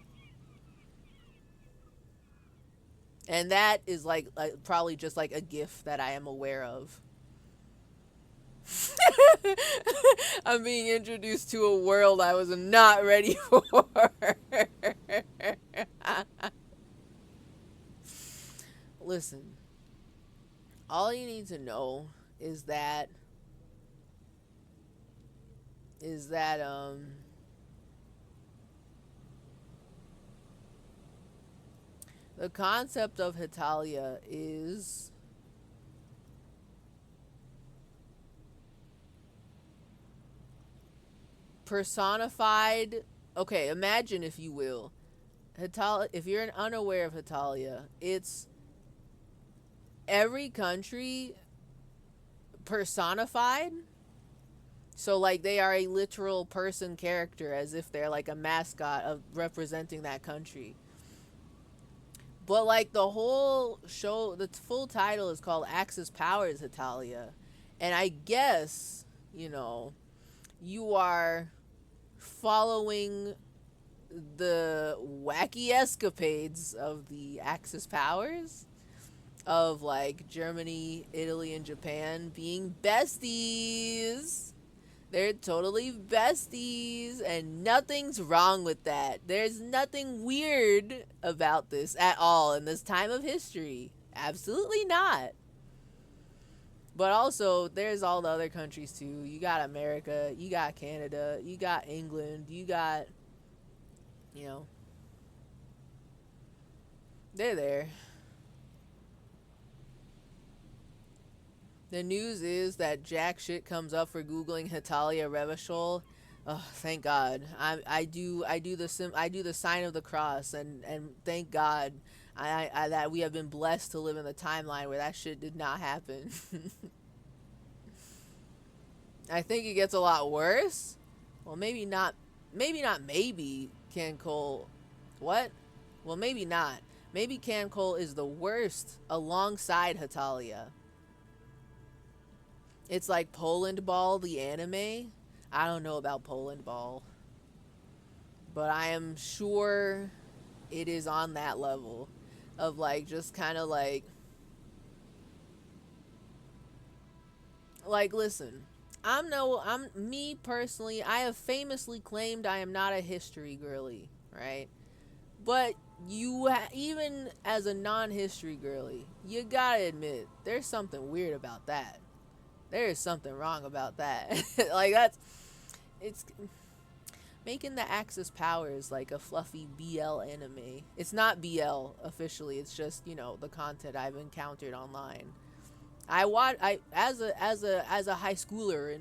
And that is like probably just like a gif that I am aware of. I'm being introduced to a world I was not ready for. Listen, all you need to know is that the concept of Hitalia is personified. Okay, imagine if you will. Hitalia, if you're unaware of Hitalia, it's every country personified. So like they are a literal person character as if they're like a mascot of representing that country. But like the whole show, the full title is called Axis Powers Hitalia. And I guess, you are following the wacky escapades of the Axis powers of like Germany, Italy, and Japan being besties. They're totally besties, and nothing's wrong with that. There's nothing weird about this at all in this time of history. Absolutely not. But also, there's all the other countries too. You got America, you got Canada, you got England, you got, they're there. The news is that jack shit comes up for googling Hitalia Revachol. Oh, thank God. I do the sign of the cross and thank God I that we have been blessed to live in the timeline where that shit did not happen. I think it gets a lot worse. Well, maybe not. Maybe Can Cole. What? Well, maybe not. Maybe Can Cole is the worst alongside Hitalia. It's like Poland Ball, the anime. I don't know about Poland Ball, but I am sure it is on that level of like just kind of like listen. I'm me personally, I have famously claimed I am not a history girly, right? But even as a non-history girly, you gotta admit there's something weird about that. There is something wrong about that. Like it's making the Axis powers like a fluffy BL anime. It's not BL officially. It's just the content I've encountered online. I as a high schooler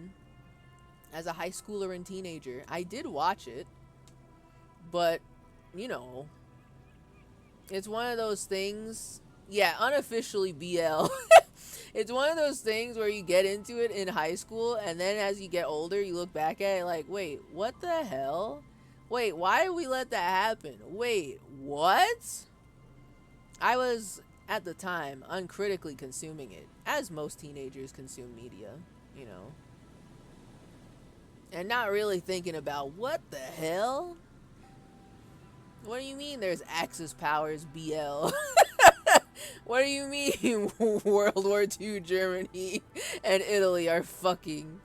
and teenager, I did watch it, but it's one of those things. Yeah, unofficially BL. It's one of those things where you get into it in high school, and then as you get older, you look back at it like, wait, what the hell? Wait, why did we let that happen? Wait, what? I was, at the time, uncritically consuming it, as most teenagers consume media, and not really thinking about what the hell? What do you mean there's Axis powers BL? What do you mean World War II Germany and Italy are fucking?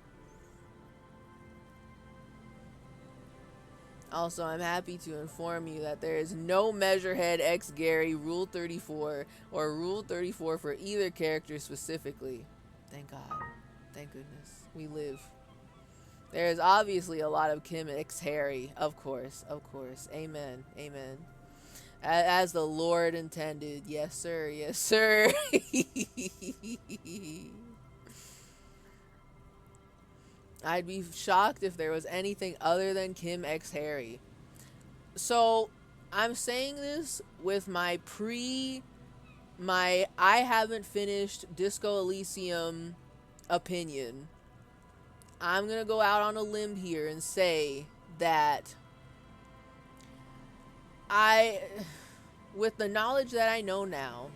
Also, I'm happy to inform you that there is no Measurehead X Gary Rule 34 or Rule 34 for either character specifically. Thank God. Thank goodness. We live. There is obviously a lot of Kim X Harry. Of course. Amen. As the Lord intended. Yes, sir. Yes, sir. I'd be shocked if there was anything other than Kim X Harry. So, I'm saying this with my I haven't finished Disco Elysium opinion. I'm gonna go out on a limb here and say that with the knowledge that I know now,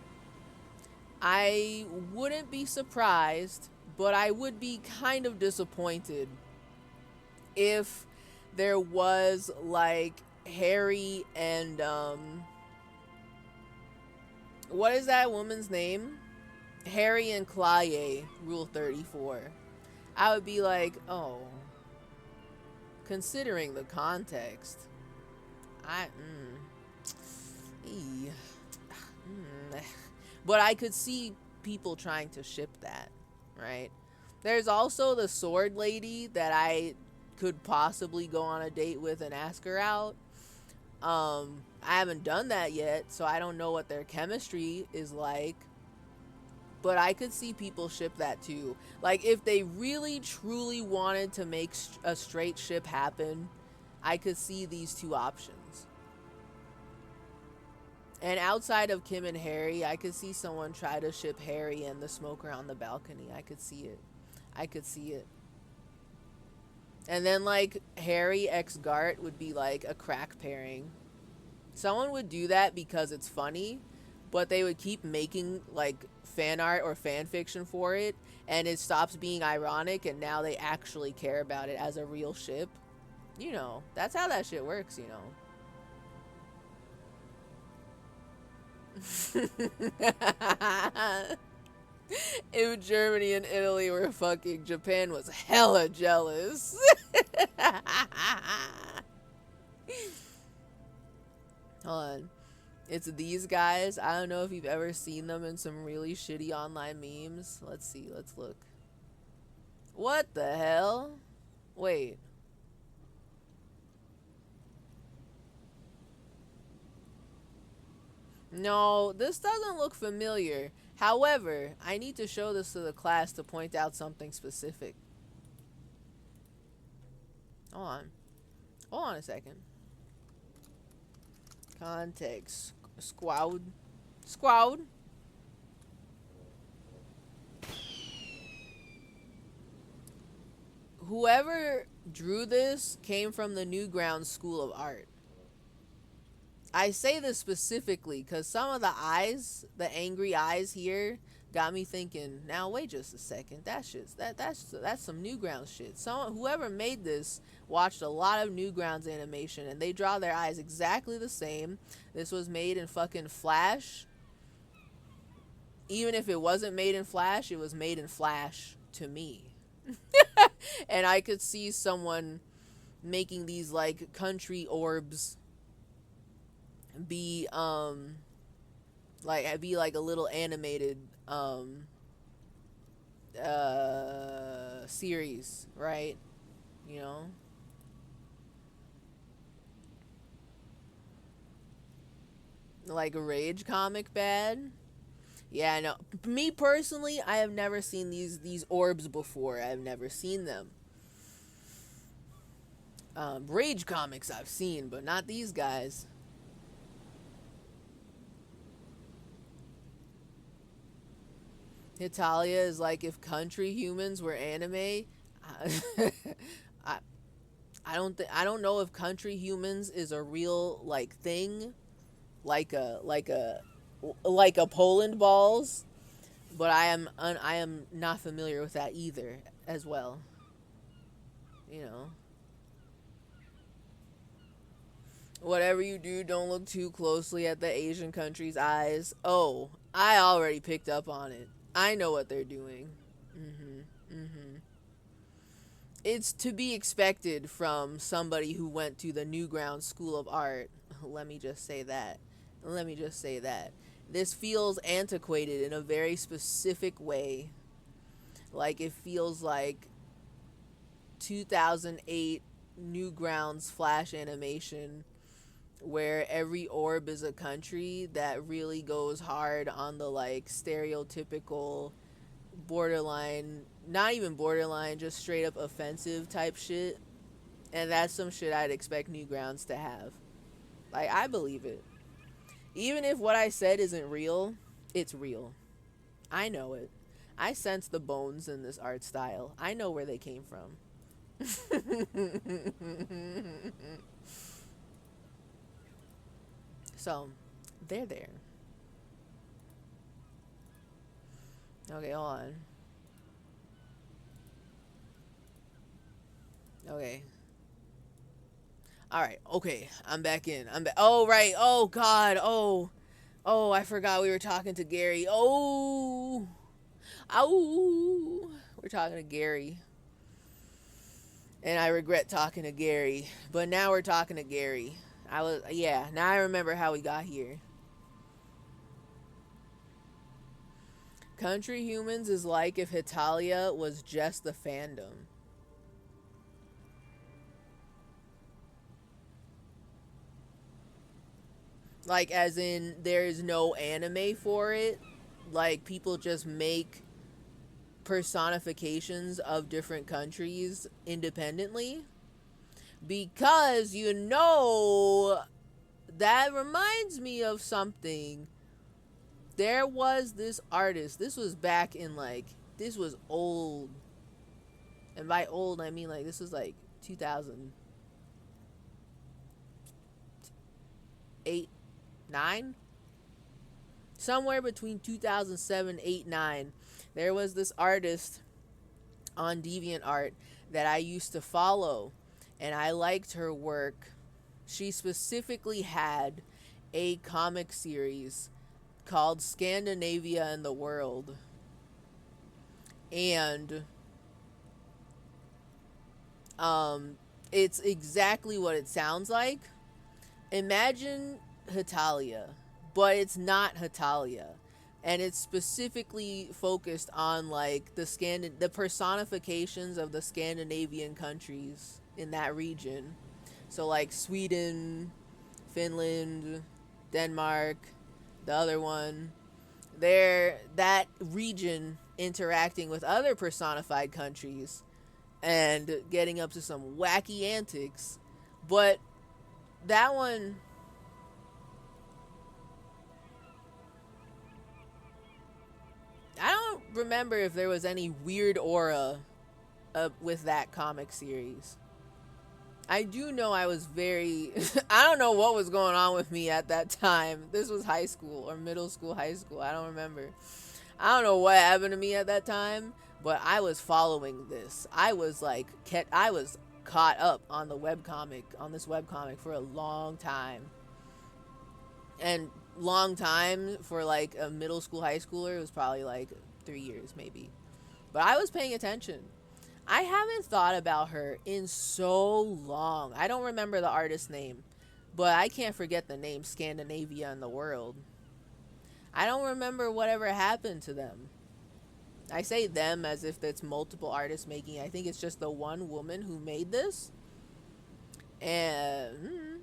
I wouldn't be surprised, but I would be kind of disappointed if there was like Harry and what is that woman's name? Harry and Claye Rule 34. I would be like, oh, considering the context, ee. But I could see people trying to ship that, right? There's also the sword lady that I could possibly go on a date with and ask her out. I haven't done that yet, so I don't know what their chemistry is like. But I could see people ship that too. Like, if they really truly wanted to make a straight ship happen, I could see these two options. And outside of Kim and Harry, I could see someone try to ship Harry and the smoker on the balcony. I could see it. I could see it. And then, like, Harry x Gart would be, like, a crack pairing. Someone would do that because it's funny, but they would keep making, like, fan art or fan fiction for it, and it stops being ironic, and now they actually care about it as a real ship. You know, that's how that shit works, you know. If Germany and Italy were fucking, Japan was hella jealous. Hold on. It's these guys. I don't know if you've ever seen them in some really shitty online memes. Let's see. Let's look. What the hell? Wait. No, this doesn't look familiar. However, I need to show this to the class to point out something specific. Hold on. Hold on a second. Context. Squad. Squad. Whoever drew this came from the Newgrounds School of Art. I say this specifically because some of the eyes, the angry eyes here, got me thinking. Now wait just a second. That's some Newgrounds shit. Whoever made this watched a lot of Newgrounds animation, and they draw their eyes exactly the same. This was made in fucking Flash. Even if it wasn't made in Flash, it was made in Flash to me. And I could see someone making these like country orbs be like a little animated series, right? You know, like a Rage comic bad. Yeah, I know. Me personally, I have never seen these orbs before. I've never seen them. Rage comics I've seen, but not these guys. Italia is like if country humans were anime. I don't know if country humans is a real like thing, like a Poland balls, but I am not familiar with that either as well. You know. Whatever you do, don't look too closely at the Asian country's eyes. Oh, I already picked up on it. I know what they're doing. It's to be expected from somebody who went to the Newgrounds School of Art. Let me just say that. This feels antiquated in a very specific way. Like it feels like 2008 Newgrounds Flash animation where every orb is a country that really goes hard on the like stereotypical borderline, not even borderline, just straight up offensive type shit. And that's some shit I'd expect Newgrounds to have. Like, I believe it. Even if what I said isn't real, it's real. I know it. I sense the bones in this art style. I know where they came from. So, they're there. Okay, hold on. Okay. All right. Okay, I'm back in. I'm back. Oh right. Oh God. Oh. Oh, I forgot we were talking to Gary. Oh. Ow. We're talking to Gary. And I regret talking to Gary. But now we're talking to Gary. Yeah, now I remember how we got here. Country Humans is like if Hitalia was just the fandom. Like, as in, there's no anime for it. Like, people just make personifications of different countries independently. Because, that reminds me of something. There was this artist. This was back in, this was old. And by old, I mean, this was, 2008, 9? Somewhere between 2007, 8, 9. There was this artist on DeviantArt that I used to follow. And I liked her work. She specifically had a comic series called Scandinavia and the World. And it's exactly what it sounds like. Imagine Hitalia, but it's not Hitalia. And it's specifically focused on the personifications of the Scandinavian countries in that region. So Sweden, Finland, Denmark, the other one. That region interacting with other personified countries and getting up to some wacky antics. But that one, I don't remember if there was any weird aura with that comic series. I do know I was very I don't know what was going on with me at that time. This was high school or middle school, high school. I don't remember. I don't know what happened to me at that time, but I was following this. I was caught up on this webcomic for a long time. And long time for a middle school, high schooler was probably 3 years maybe. But I was paying attention. I haven't thought about her in so long. I don't remember the artist's name, but I can't forget the name Scandinavia and the World. I don't remember whatever happened to them. I say them as if it's multiple artists making. I think it's just the one woman who made this. And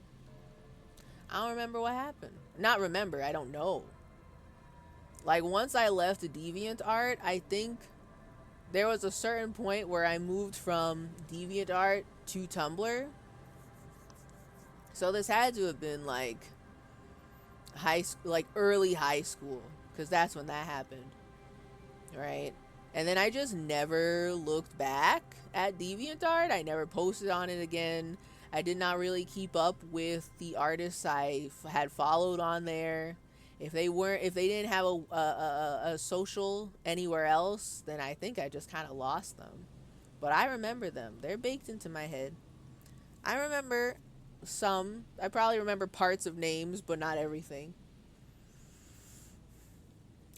I don't remember what happened. Not remember, I don't know. Once I left DeviantArt, I think there was a certain point where I moved from DeviantArt to Tumblr. So this had to have been early high school, because that's when that happened, right? And then I just never looked back at DeviantArt. I never posted on it again. I did not really keep up with the artists I had followed on there. If they didn't have a social anywhere else, then I think I just kind of lost them. But I remember them. They're baked into my head. I remember some. I probably remember parts of names, but not everything.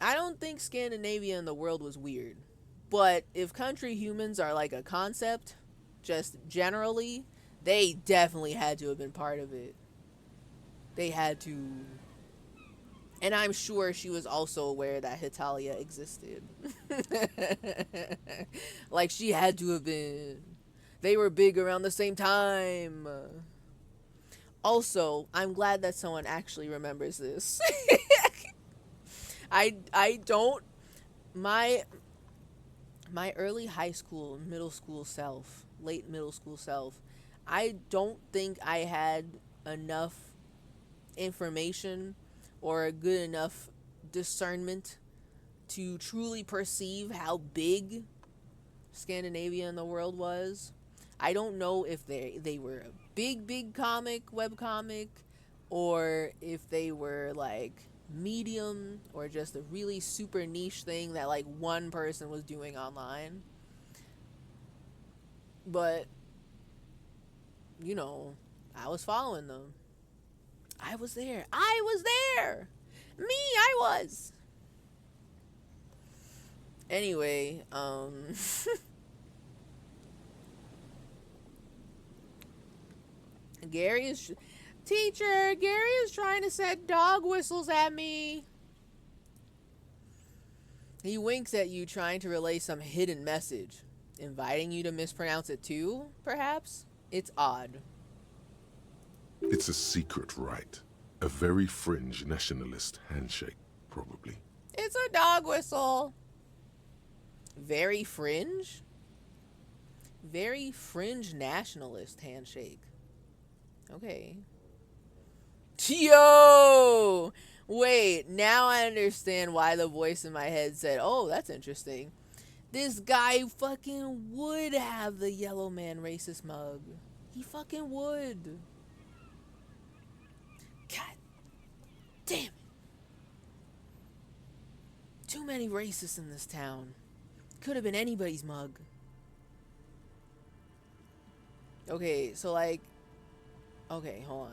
I don't think Scandinavia and the World was weird. But if country humans are a concept, just generally, they definitely had to have been part of it. They had to. And I'm sure she was also aware that Hitalia existed. She had to have been. They were big around the same time. Also, I'm glad that someone actually remembers this. I don't. My early high school, middle school self, late middle school self, I don't think I had enough information or a good enough discernment to truly perceive how big Scandinavia and the World was. I don't know if they were a big comic, web comic, or if they were like medium or just a really super niche thing that like one person was doing online. But you know, I was following them. I was there. I was there. Me, I was. Anyway, Gary is teacher. Gary is trying to set dog whistles at me. He winks at you, trying to relay some hidden message, inviting you to mispronounce it too. Perhaps it's odd. It's a secret rite. A very fringe nationalist handshake, probably. It's a dog whistle. Very fringe? Very fringe nationalist handshake. Okay. Yo! Wait, now I understand why the voice in my head said, oh, that's interesting. This guy fucking would have the yellow man racist mug. He fucking would. God damn it. Too many racists in this town. Could have been anybody's mug. Okay, so like... Okay, hold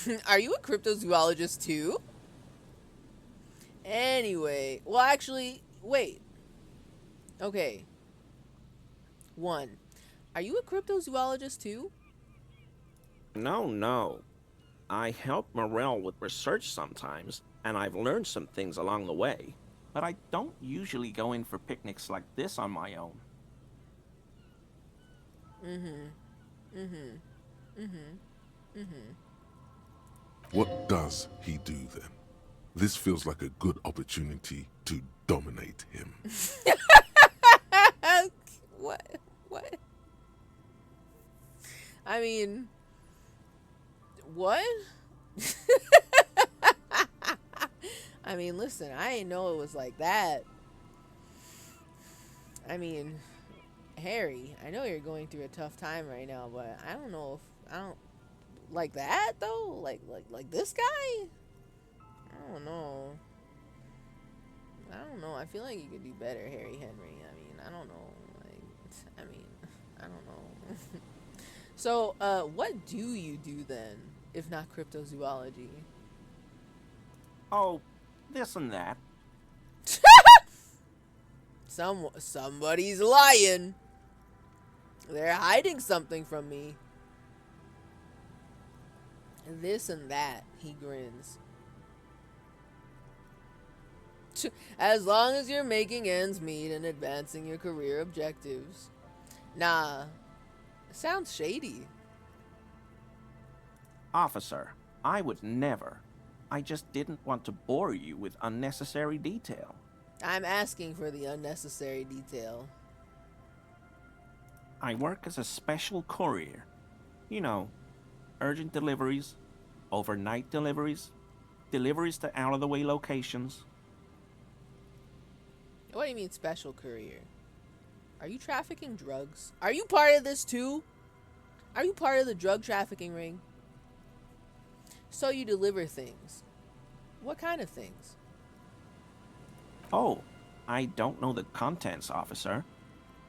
on. Are you a cryptozoologist too? Anyway, well actually, wait. Okay. 1. Are you a cryptozoologist too? No. I help Morel with research sometimes, and I've learned some things along the way. But I don't usually go in for picnics like this on my own. What does he do then? This feels like a good opportunity to dominate him. What? I mean, what? I mean, listen, I didn't know it was like that. I mean, Harry, I know you're going through a tough time right now, but I don't know if I don't like that though. Like this guy. I don't know. I feel like you could do better, Harry Henry. I mean, I don't know. I don't know. So, what do you do then, if not cryptozoology? Oh, this and that. Somebody's lying. They're hiding something from me. This and that, he grins. As long as you're making ends meet and advancing your career objectives. Nah, sounds shady. Officer, I would never. I just didn't want to bore you with unnecessary detail. I'm asking for the unnecessary detail. I work as a special courier. You know, urgent deliveries, overnight deliveries, deliveries to out-of-the-way locations. What do you mean special courier? Are you trafficking drugs? Are you part of this too? Are you part of the drug trafficking ring? So you deliver things. What kind of things? Oh, I don't know the contents, officer.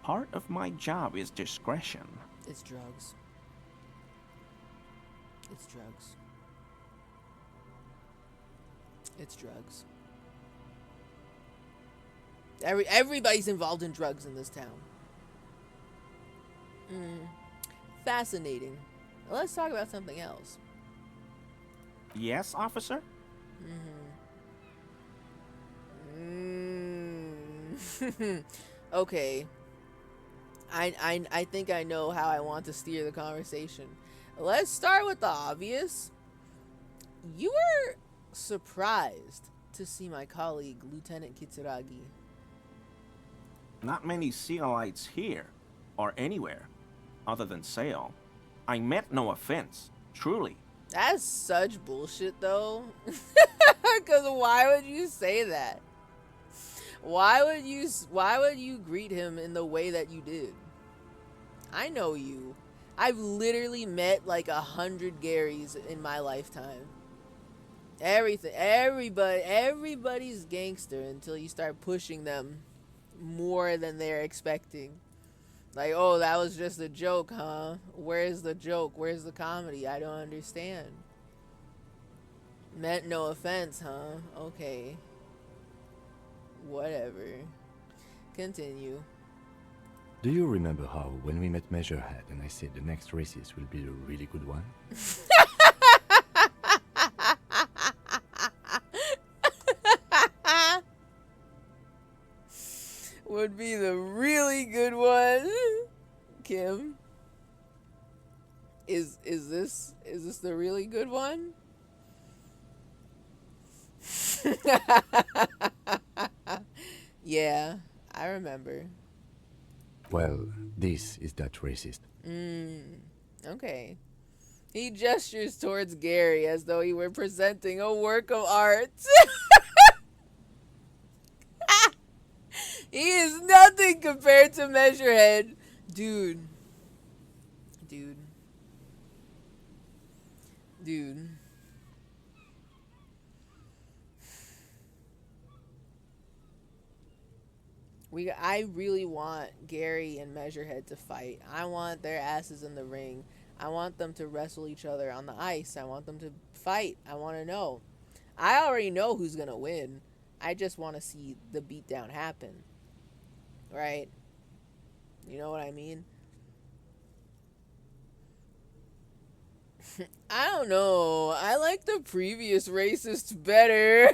Part of my job is discretion. It's drugs. It's drugs. It's drugs. Everybody's involved in drugs in this town. Fascinating. Let's talk about something else. Yes, officer? Okay. I think I know how I want to steer the conversation. Let's start with the obvious. You were surprised to see my colleague, Lieutenant Kitsuragi. Not many Sealites here, or anywhere, other than Sail. I meant no offense, truly. That's such bullshit, though. Because why would you say that? Why would you greet him in the way that you did? I know you. I've literally met like 100 Garys in my lifetime. Everybody's gangster until you start pushing them more than they're expecting. Like, oh, that was just a joke, huh? Where's the joke? Where's the comedy? I don't understand. Meant no offense, huh? Okay. Whatever. Continue. Do you remember how, when we met Measurehead and I said the next races will be a really good one? Would be the really good one. Kim. Is this the really good one? Yeah, I remember. Well, this is that racist. Okay. He gestures towards Gary as though he were presenting a work of art. He is nothing compared to Measurehead. Dude. I really want Gary and Measurehead to fight. I want their asses in the ring. I want them to wrestle each other on the ice. I want them to fight. I want to know. I already know who's going to win. I just want to see the beatdown happen. Right? You know what I mean? I don't know. I like the previous racists better.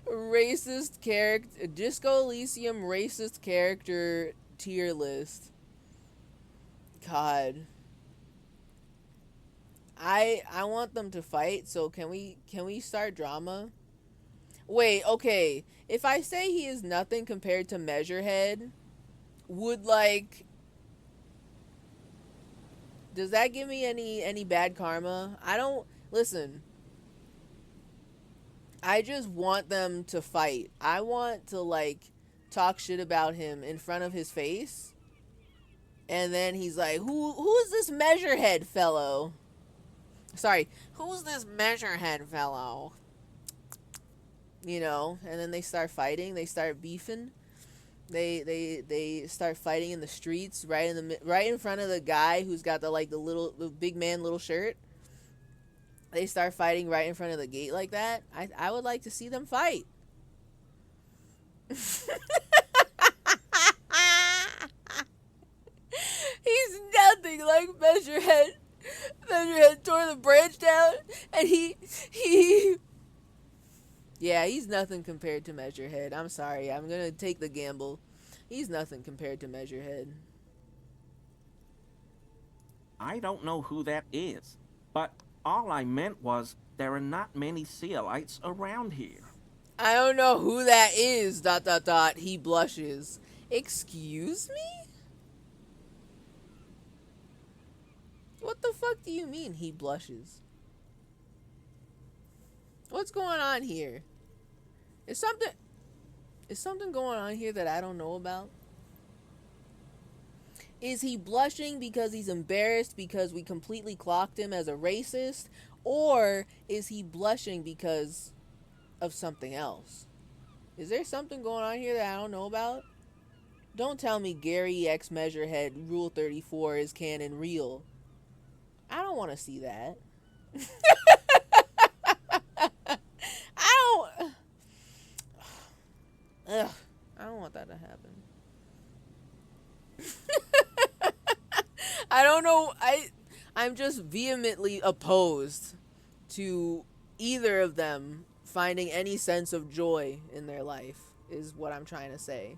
Racist character, Disco Elysium racist character tier list. God. I want them to fight, so can we start drama? Wait, okay. If I say he is nothing compared to Measurehead, would like, does that give me any bad karma? I don't, listen. I just want them to fight. I want to like talk shit about him in front of his face. And then he's like, who is this Measurehead fellow? Sorry, who's this Measurehead fellow? You know, and then they start fighting, they start beefing. They start fighting in the streets right in front of the guy who's got the big man little shirt. They start fighting right in front of the gate like that. I would like to see them fight. He's nothing like Measurehead. Measurehead tore the branch down, and he yeah, he's nothing compared to Measurehead. I'm sorry, I'm gonna take the gamble. He's nothing compared to Measurehead. I don't know who that is, but all I meant was there are not many Sealites around here. I don't know who that is, ... He blushes. Excuse me? What the fuck do you mean he blushes? What's going on here? Is something going on here that I don't know about? Is he blushing because he's embarrassed because we completely clocked him as a racist? Or is he blushing because of something else? Is there something going on here that I don't know about? Don't tell me Gary X Measurehead Rule 34 is canon real. I don't want to see that. I don't want that to happen. I don't know. I'm just vehemently opposed to either of them finding any sense of joy in their life, is what I'm trying to say.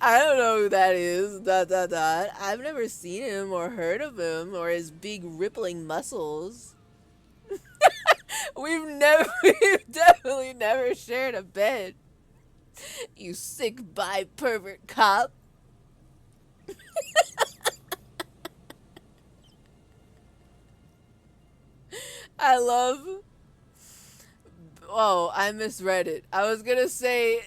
I don't know who that is. ... I've never seen him or heard of him or his big rippling muscles. We've definitely never shared a bed. You sick bi pervert cop. I love. Oh, I misread it. I was gonna say.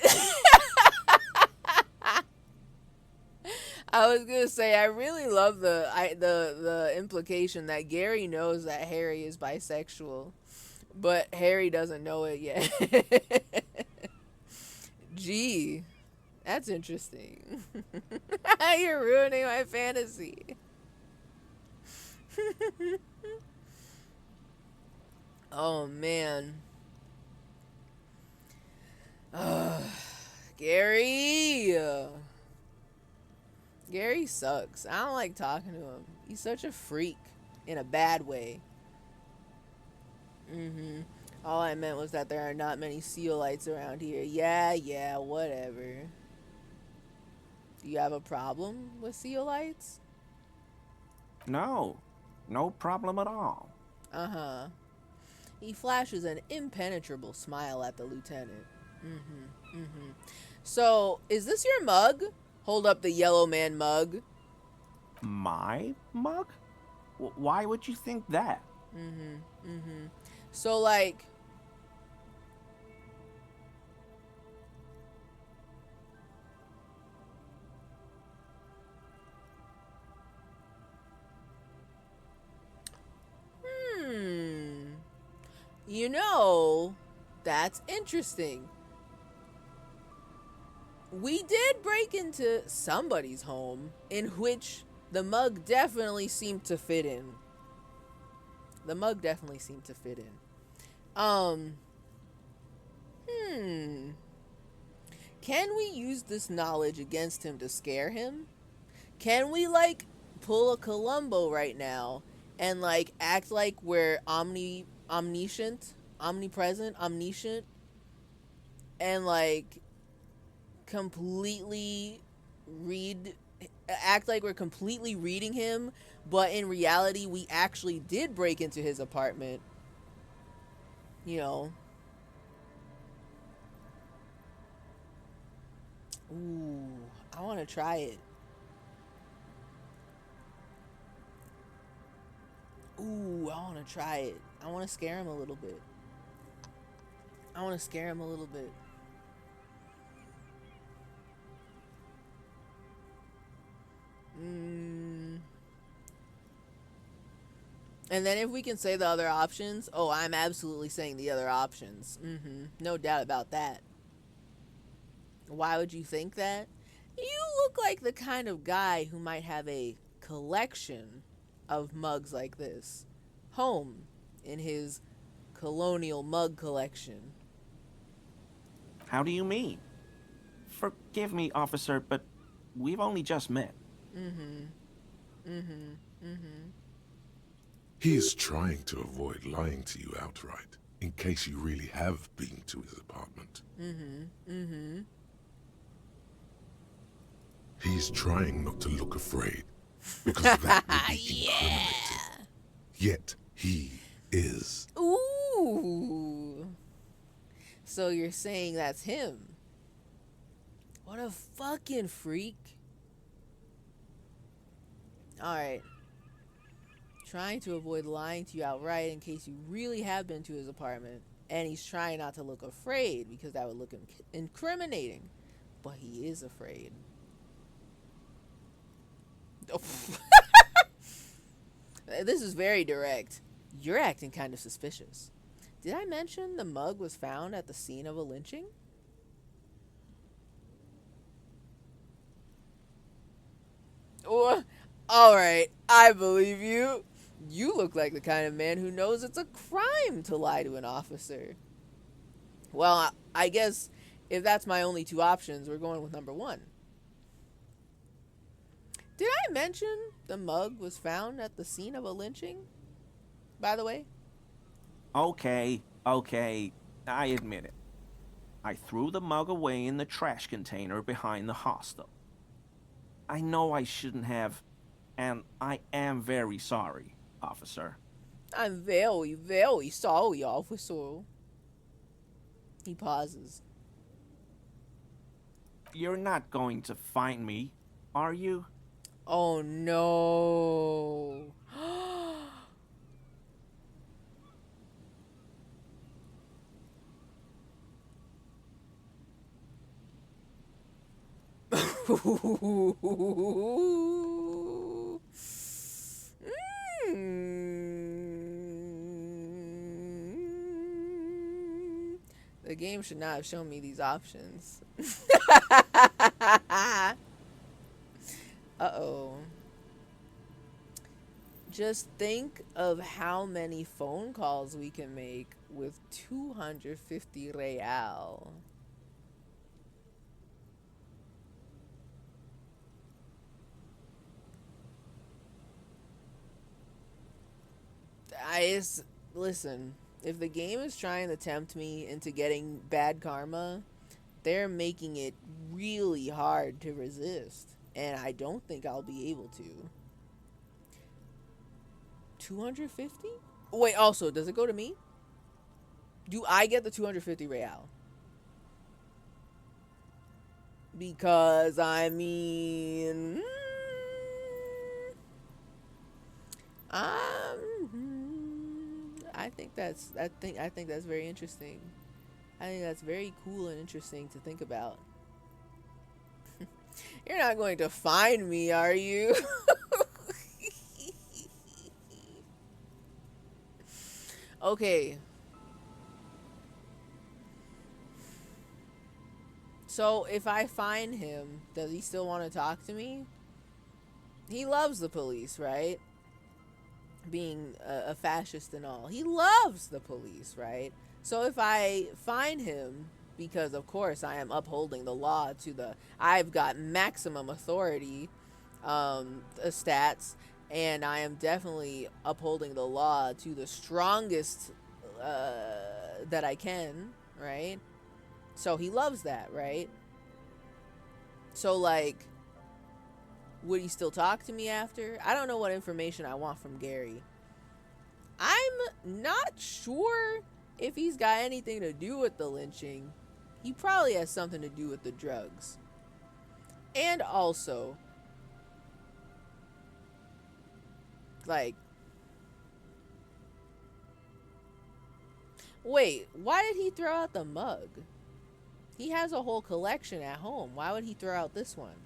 I was gonna say I really love the implication that Gary knows that Harry is bisexual, but Harry doesn't know it yet. Gee, that's interesting. You're ruining my fantasy. Oh man. Gary. Gary sucks. I don't like talking to him. He's such a freak in a bad way. All I meant was that there are not many Seolites around here. Yeah, whatever. Do you have a problem with Seolites? No, no problem at all. Uh-huh. He flashes an impenetrable smile at the lieutenant. So, is this your mug? Hold up the yellow man mug. My mug? Why would you think that? So, like... You know, that's interesting. We did break into somebody's home in which the mug definitely seemed to fit in. The mug definitely seemed to fit in. Can we use this knowledge against him to scare him? Can we, like, pull a Columbo right now and, like, act like we're omniscient, omnipresent, omniscient, and, like, completely act like we're completely reading him, but in reality, we actually did break into his apartment, you know? Ooh, I want to try it. Ooh, I want to try it. I want to scare him a little bit. And then if we can say the other options, oh, I'm absolutely saying the other options. No doubt about that. Why would you think that? You look like the kind of guy who might have a collection of mugs like this home in his colonial mug collection. How do you mean? Forgive me, officer, but we've only just met. He is trying to avoid lying to you outright, in case you really have been to his apartment. He's trying not to look afraid, because that would be incriminating. Yet he is. Ooh. So you're saying that's him? What a fucking freak. Alright. Trying to avoid lying to you outright in case you really have been to his apartment. And he's trying not to look afraid because that would look incriminating. But he is afraid. Oh. This is very direct. You're acting kind of suspicious. Did I mention the mug was found at the scene of a lynching? Oh, alright, I believe you. You look like the kind of man who knows it's a crime to lie to an officer. Well, I guess if that's my only two options, we're going with number one. Did I mention the mug was found at the scene of a lynching? By the way? Okay, I admit it. I threw the mug away in the trash container behind the hostel. I know I shouldn't have, and I am very sorry, officer. I'm very, very sorry, officer. He pauses. You're not going to find me, are you? Oh no. The game should not have shown me these options. Uh-oh. Just think of how many phone calls we can make with 250 real. Listen, if the game is trying to tempt me into getting bad karma, they're making it really hard to resist. And I don't think I'll be able to. 250? Wait, also, does it go to me? Do I get the 250 real? Because I mean, I think that's very interesting. I think that's very cool and interesting to think about. You're not going to find me, are you? Okay. So if I find him, does he still want to talk to me? He loves the police, right? Being a fascist and all. He loves the police, right? So if I find him, because of course I am upholding the law I've got maximum authority stats, and I am definitely upholding the law to the strongest that I can, right? So he loves that, right? So, like, would he still talk to me after? I don't know what information I want from Gary. I'm not sure if he's got anything to do with the lynching. He probably has something to do with the drugs. And also, like, wait, why did he throw out the mug? He has a whole collection at home. Why would he throw out this one?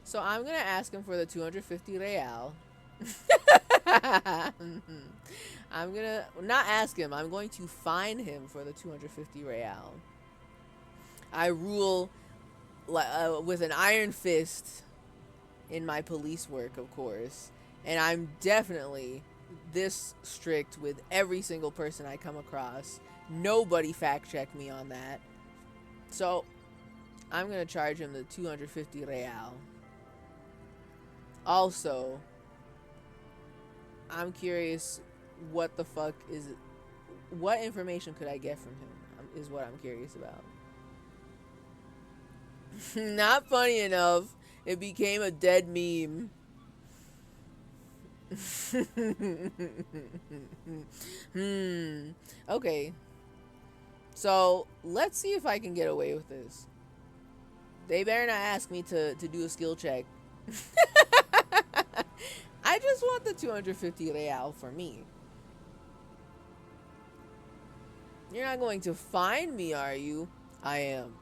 So I'm going to ask him for the 250 real. I'm going to not ask him. I'm going to fine him for the 250 real. I rule with an iron fist in my police work, of course. And I'm definitely this strict with every single person I come across. Nobody fact check me on that. So I'm going to charge him the 250 real. Also, I'm curious what information could I get from him is what I'm curious about. Not funny enough. It became a dead meme. Okay. So, let's see if I can get away with this. They better not ask me to do a skill check. I just want the 250 real for me. You're not going to fine me, are you? I am.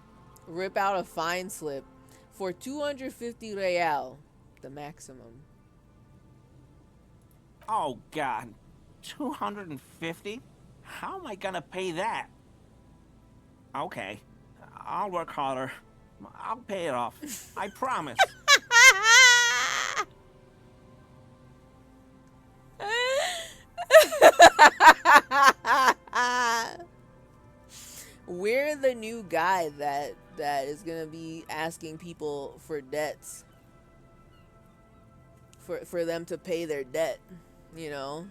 Rip out a fine slip for 250 real, the maximum. Oh, God. 250? How am I gonna pay that? Okay. I'll work harder. I'll pay it off. I promise. We're the new guy that is gonna be asking people for debts, for them to pay their debt, you know.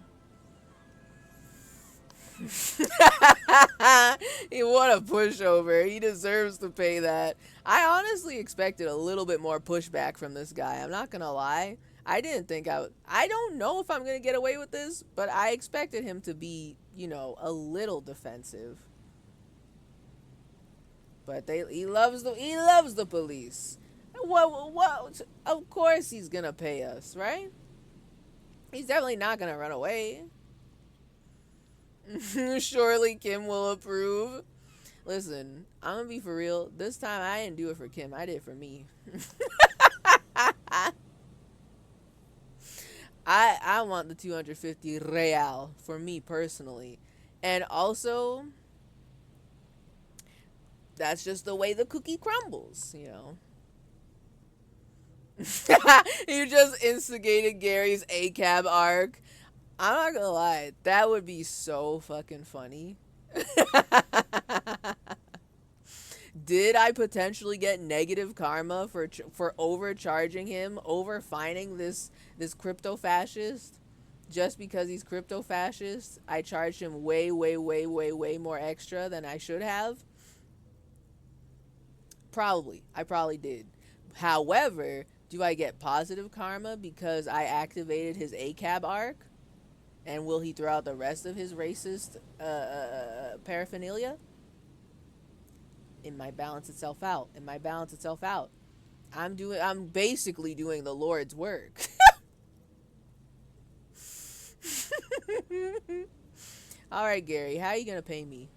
What a pushover. He deserves to pay that. I honestly expected a little bit more pushback from this guy. I'm not gonna lie. I didn't think I don't know if I'm gonna get away with this, but I expected him to be, you know, a little defensive. But he loves the police. What? Of course he's gonna pay us, right? He's definitely not gonna run away. Surely Kim will approve. Listen, I'm gonna be for real. This time I didn't do it for Kim. I did it for me. I want the 250 real for me personally. And also, that's just the way the cookie crumbles, you know. You just instigated Gary's ACAB arc. I'm not gonna lie, that would be so fucking funny. Did I potentially get negative karma for overcharging him, over fining this crypto fascist? Just because he's crypto fascist, I charged him way, way, way, way, way more extra than I should have. Probably, I probably did. However, do I get positive karma because I activated his ACAB arc? And will he throw out the rest of his racist paraphernalia? It might balance itself out. It might balance itself out. I'm basically doing the Lord's work. All right, Gary, how are you gonna pay me?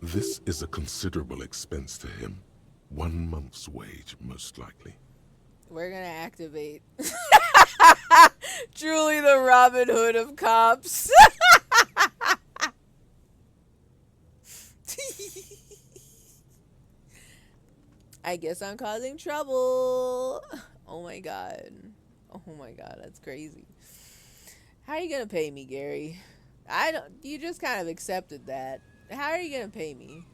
This is a considerable expense to him. 1 month's wage, most likely. We're gonna activate. Truly the Robin Hood of cops. I guess I'm causing trouble. Oh my god. Oh my god, that's crazy. How are you gonna pay me, Gary? I don't. You just kind of accepted that. How are you gonna pay me?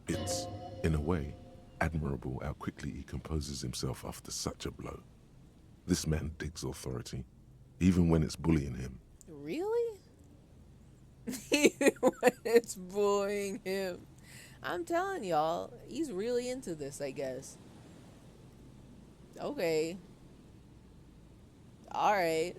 It's, in a way, admirable how quickly he composes himself after such a blow. This man digs authority, even when it's bullying him. Really? Even when it's bullying him. I'm telling y'all, he's really into this, I guess. Okay. All right.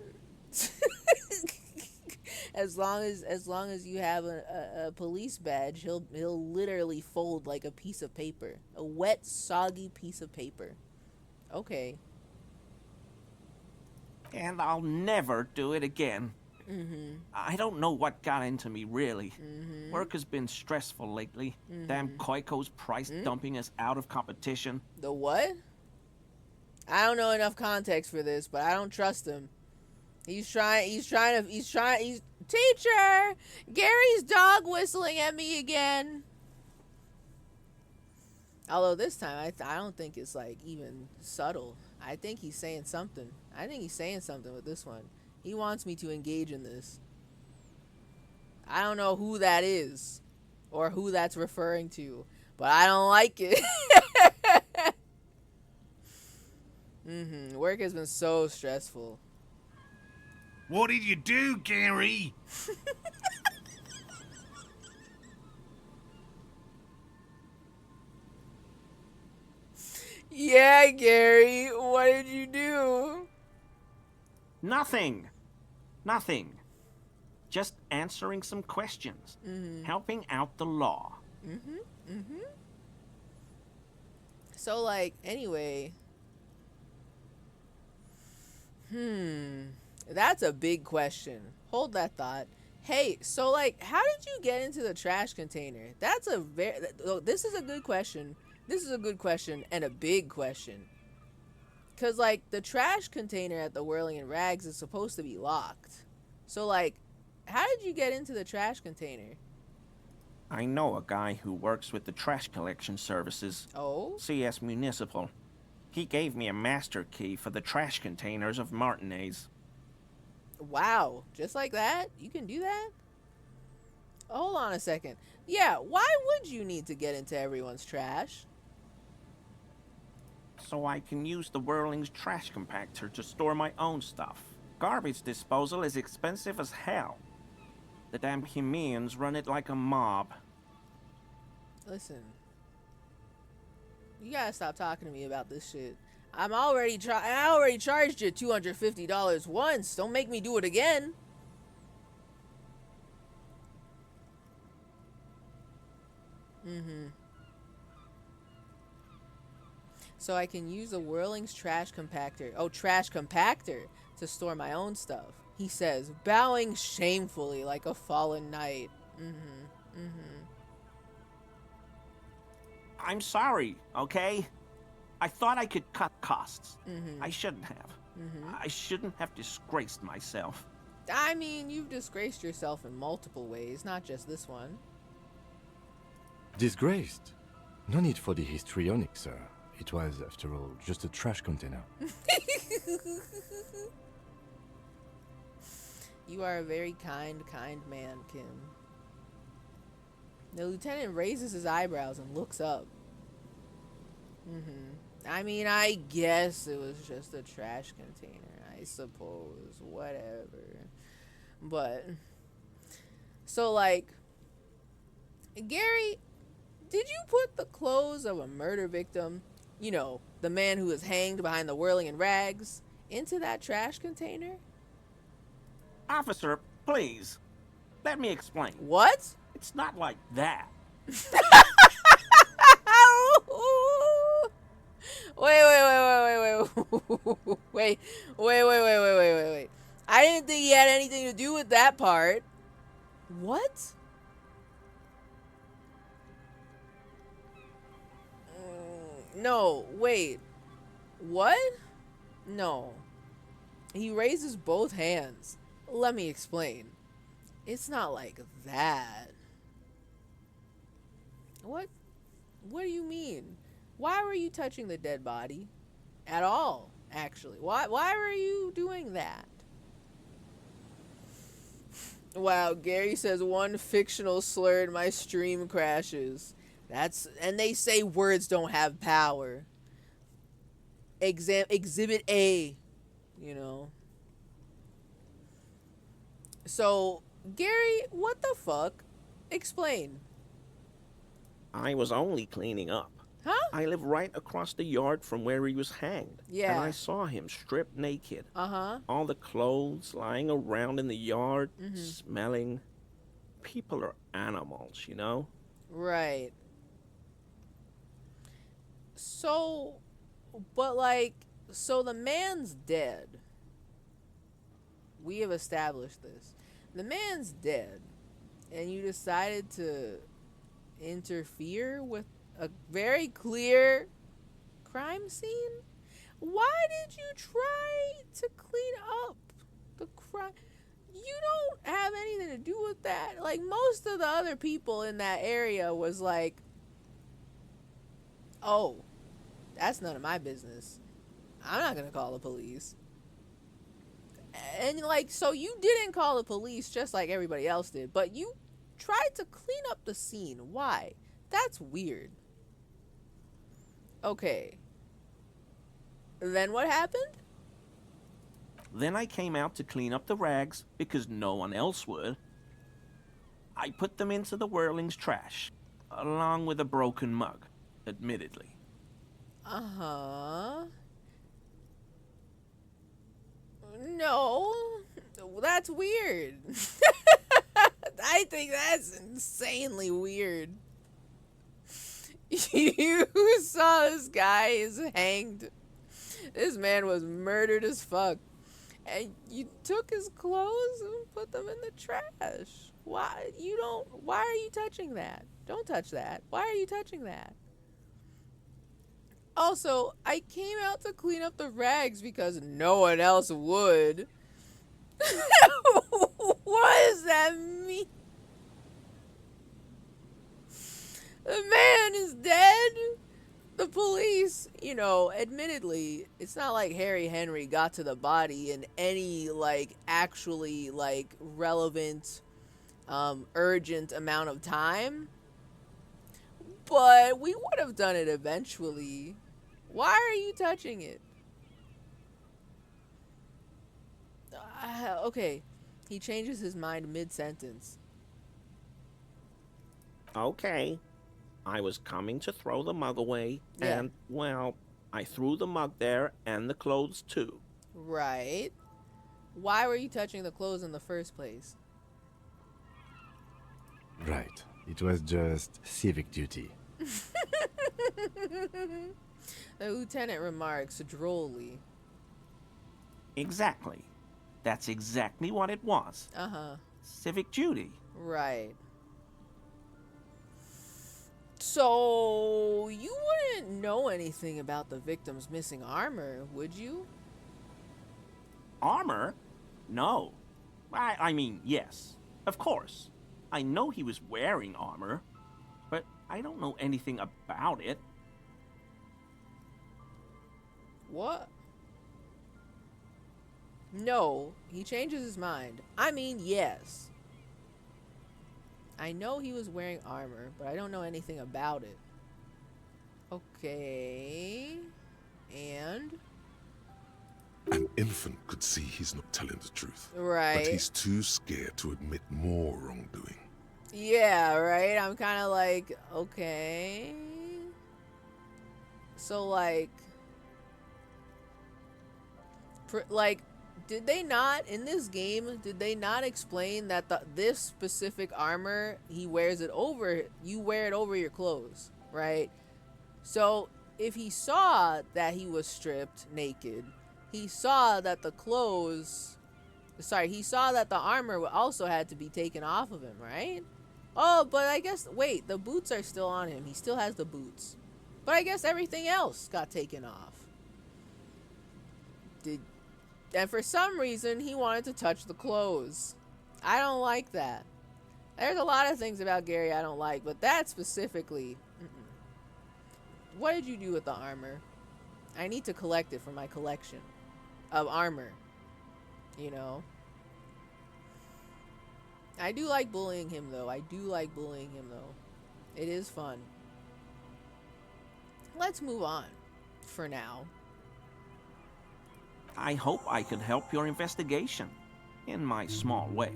as long as you have a police badge, he'll literally fold like a piece of paper, a wet, soggy piece of paper. Okay. And I'll never do it again. I don't know what got into me, really. Work has been stressful lately. Damn Koiko's price dumping us out of competition. The what? I don't know enough context for this, but I don't trust him. Teacher! Gary's dog whistling at me again. Although this time, I don't think it's like even subtle. I think he's saying something. I think he's saying something with this one. He wants me to engage in this. I don't know who that is or who that's referring to, but I don't like it. Work has been so stressful. What did you do, Gary? Yeah, Gary, what did you do? Nothing. Just answering some questions. Helping out the law. So, like, anyway. That's a big question. Hold that thought. Hey, so, like, how did you get into the trash container? That's a this is a good question. This is a good question and a big question. Because, like, the trash container at the Whirling and Rags is supposed to be locked. So, like, how did you get into the trash container? I know a guy who works with the trash collection services. Oh? CS Municipal. He gave me a master key for the trash containers of Martinez. Wow. Just like that? You can do that? Hold on a second. Yeah, why would you need to get into everyone's trash? So I can use the Whirling's trash compactor to store my own stuff. Garbage disposal is expensive as hell. The damn Hemians run it like a mob. Listen. You gotta stop talking to me about this shit. I already charged you $250 once. Don't make me do it again. So I can use the Whirling's trash compactor. Oh, trash compactor to store my own stuff. he says, bowing shamefully like a fallen knight. I'm sorry, okay? I thought I could cut costs. I shouldn't have. I shouldn't have disgraced myself. I mean, you've disgraced yourself in multiple ways, not just this one. Disgraced? No need for the histrionic, sir. It was, after all, just a trash container. You are a very kind man, Kim. The lieutenant raises his eyebrows and looks up. I mean, I guess it was just a trash container. I suppose. Whatever. But, so, like, Gary, did you put the clothes of a murder victim, you know, the man who was hanged behind the whirling in rags, into that trash container? Officer, please. Let me explain. What? It's not like that. Wait. I didn't think he had anything to do with that part. What? No, wait. What? No. He raises both hands. Let me explain. It's not like that. What? What do you mean? Why were you touching the dead body? At all, actually. Why were you doing that? Wow, Gary says one fictional slur and my stream crashes. And they say words don't have power. Exhibit A, you know. So, Gary, what the fuck? Explain. I was only cleaning up. Huh? I live right across the yard from where he was hanged. Yeah. And I saw him stripped naked. Uh-huh. All the clothes lying around in the yard, smelling. People are animals, you know? Right. So, but like, so the man's dead. We have established this. The man's dead. And you decided to interfere with a very clear crime scene? Why did you try to clean up the crime? You don't have anything to do with that. Like, most of the other people in that area was like, oh, that's none of my business. I'm not gonna call the police. And like, so you didn't call the police just like everybody else did, but you tried to clean up the scene. Why? That's weird. Okay. Then what happened? Then I came out to clean up the rags because no one else would. I put them into the whirling's trash, along with a broken mug, admittedly. Uh-huh. No, that's weird. I think that's insanely weird. You saw this guy is hanged. This man was murdered as fuck. And you took his clothes and put them in the trash. Why are you touching that? Don't touch that. Why are you touching that? Also, I came out to clean up the rags because no one else would. What does that mean? The man is dead. The police, you know, admittedly, it's not like Harry Henry got to the body in any, like, actually, like, relevant, urgent amount of time. But we would have done it eventually. Why are you touching it? Okay. He changes his mind mid-sentence. Okay. I was coming to throw the mug away, and, well, I threw the mug there and the clothes too. Right. Why were you touching the clothes in the first place? Right. It was just civic duty. The lieutenant remarks drolly. Exactly. That's exactly what it was. Uh-huh. Civic duty. Right. So, you wouldn't know anything about the victim's missing armor, would you? Armor? No. I mean, yes. Of course. I know he was wearing armor, but I don't know anything about it. What? No, he changes his mind. I mean, yes. I know he was wearing armor, but I don't know anything about it. Okay. And? An infant could see he's not telling the truth. Right. But he's too scared to admit more wrongdoing. Yeah, right? I'm kind of like, okay. So, like, did they not, in this game, did they not explain that this specific armor, he wears it over, you wear it over your clothes, right? So, if he saw that he was stripped naked, he saw that the armor also had to be taken off of him, right? Oh, but I guess, wait, the boots are still on him. He still has the boots. But I guess everything else got taken off. And for some reason, he wanted to touch the clothes. I don't like that. There's a lot of things about Gary I don't like, but that specifically, What did you do with the armor? I need to collect it for my collection of armor. You know? I do like bullying him, though. It is fun. Let's move on for now. I hope I could help your investigation in my small way.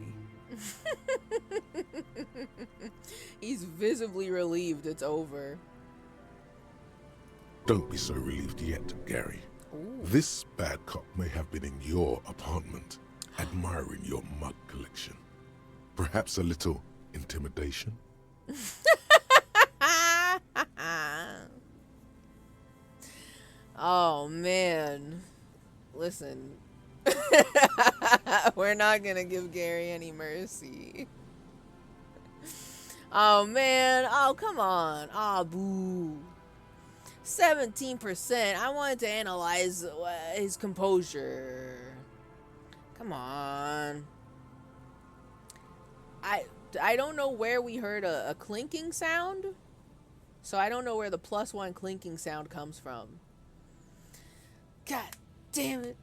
He's visibly relieved it's over. Don't be so relieved yet, Gary. Ooh. This bad cop may have been in your apartment, admiring your mug collection. Perhaps a little intimidation? Oh, man. Listen. We're not gonna give Gary any mercy. Oh, man. Oh, come on. Oh, boo. 17%. I wanted to analyze his composure. Come on. I don't know where we heard a clinking sound. So I don't know where the +1 clinking sound comes from. God damn it.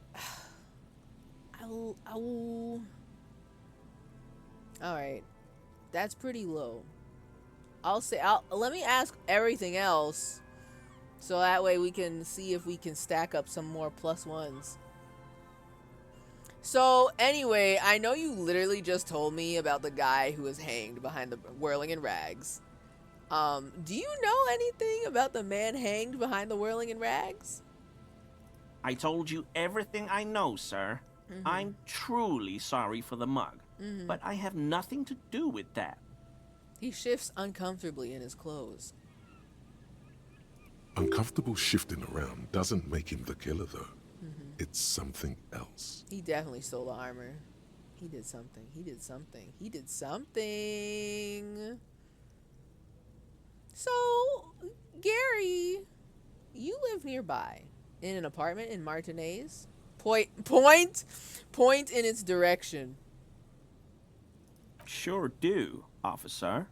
Alright. That's pretty low. Let me ask everything else. So that way we can see if we can stack up some more +1s. So anyway, I know you literally just told me about the guy who was hanged behind the whirling in rags. Do you know anything about the man hanged behind the whirling in rags? I told you everything I know, sir. I'm truly sorry for the mug, but I have nothing to do with that. He shifts uncomfortably in his clothes. Uncomfortable shifting around doesn't make him the killer, though. It's something else. He definitely stole the armor. He did something. So, Gary, you live nearby in an apartment in Martinez. Point in its direction. Sure do, officer.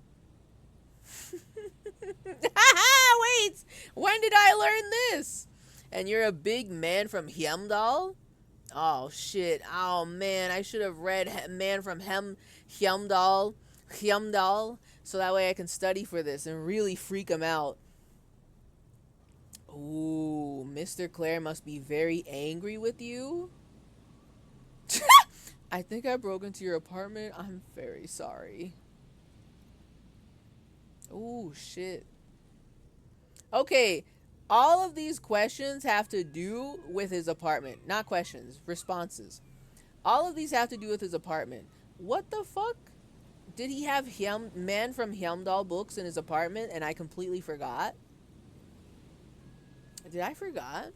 Wait! When did I learn this? And you're a big man from Hemdal? Oh, shit. Oh, man. I should have read Man from Hemdal. So that way I can study for this and really freak him out. Ooh, Mr. Clare must be very angry with you. I think I broke into your apartment. I'm very sorry. Ooh, shit. Okay, all of these questions have to do with his apartment. Not questions, responses. All of these have to do with his apartment. What the fuck? Did he have Man from Hemdal books in his apartment and I completely forgot? Did I forgot?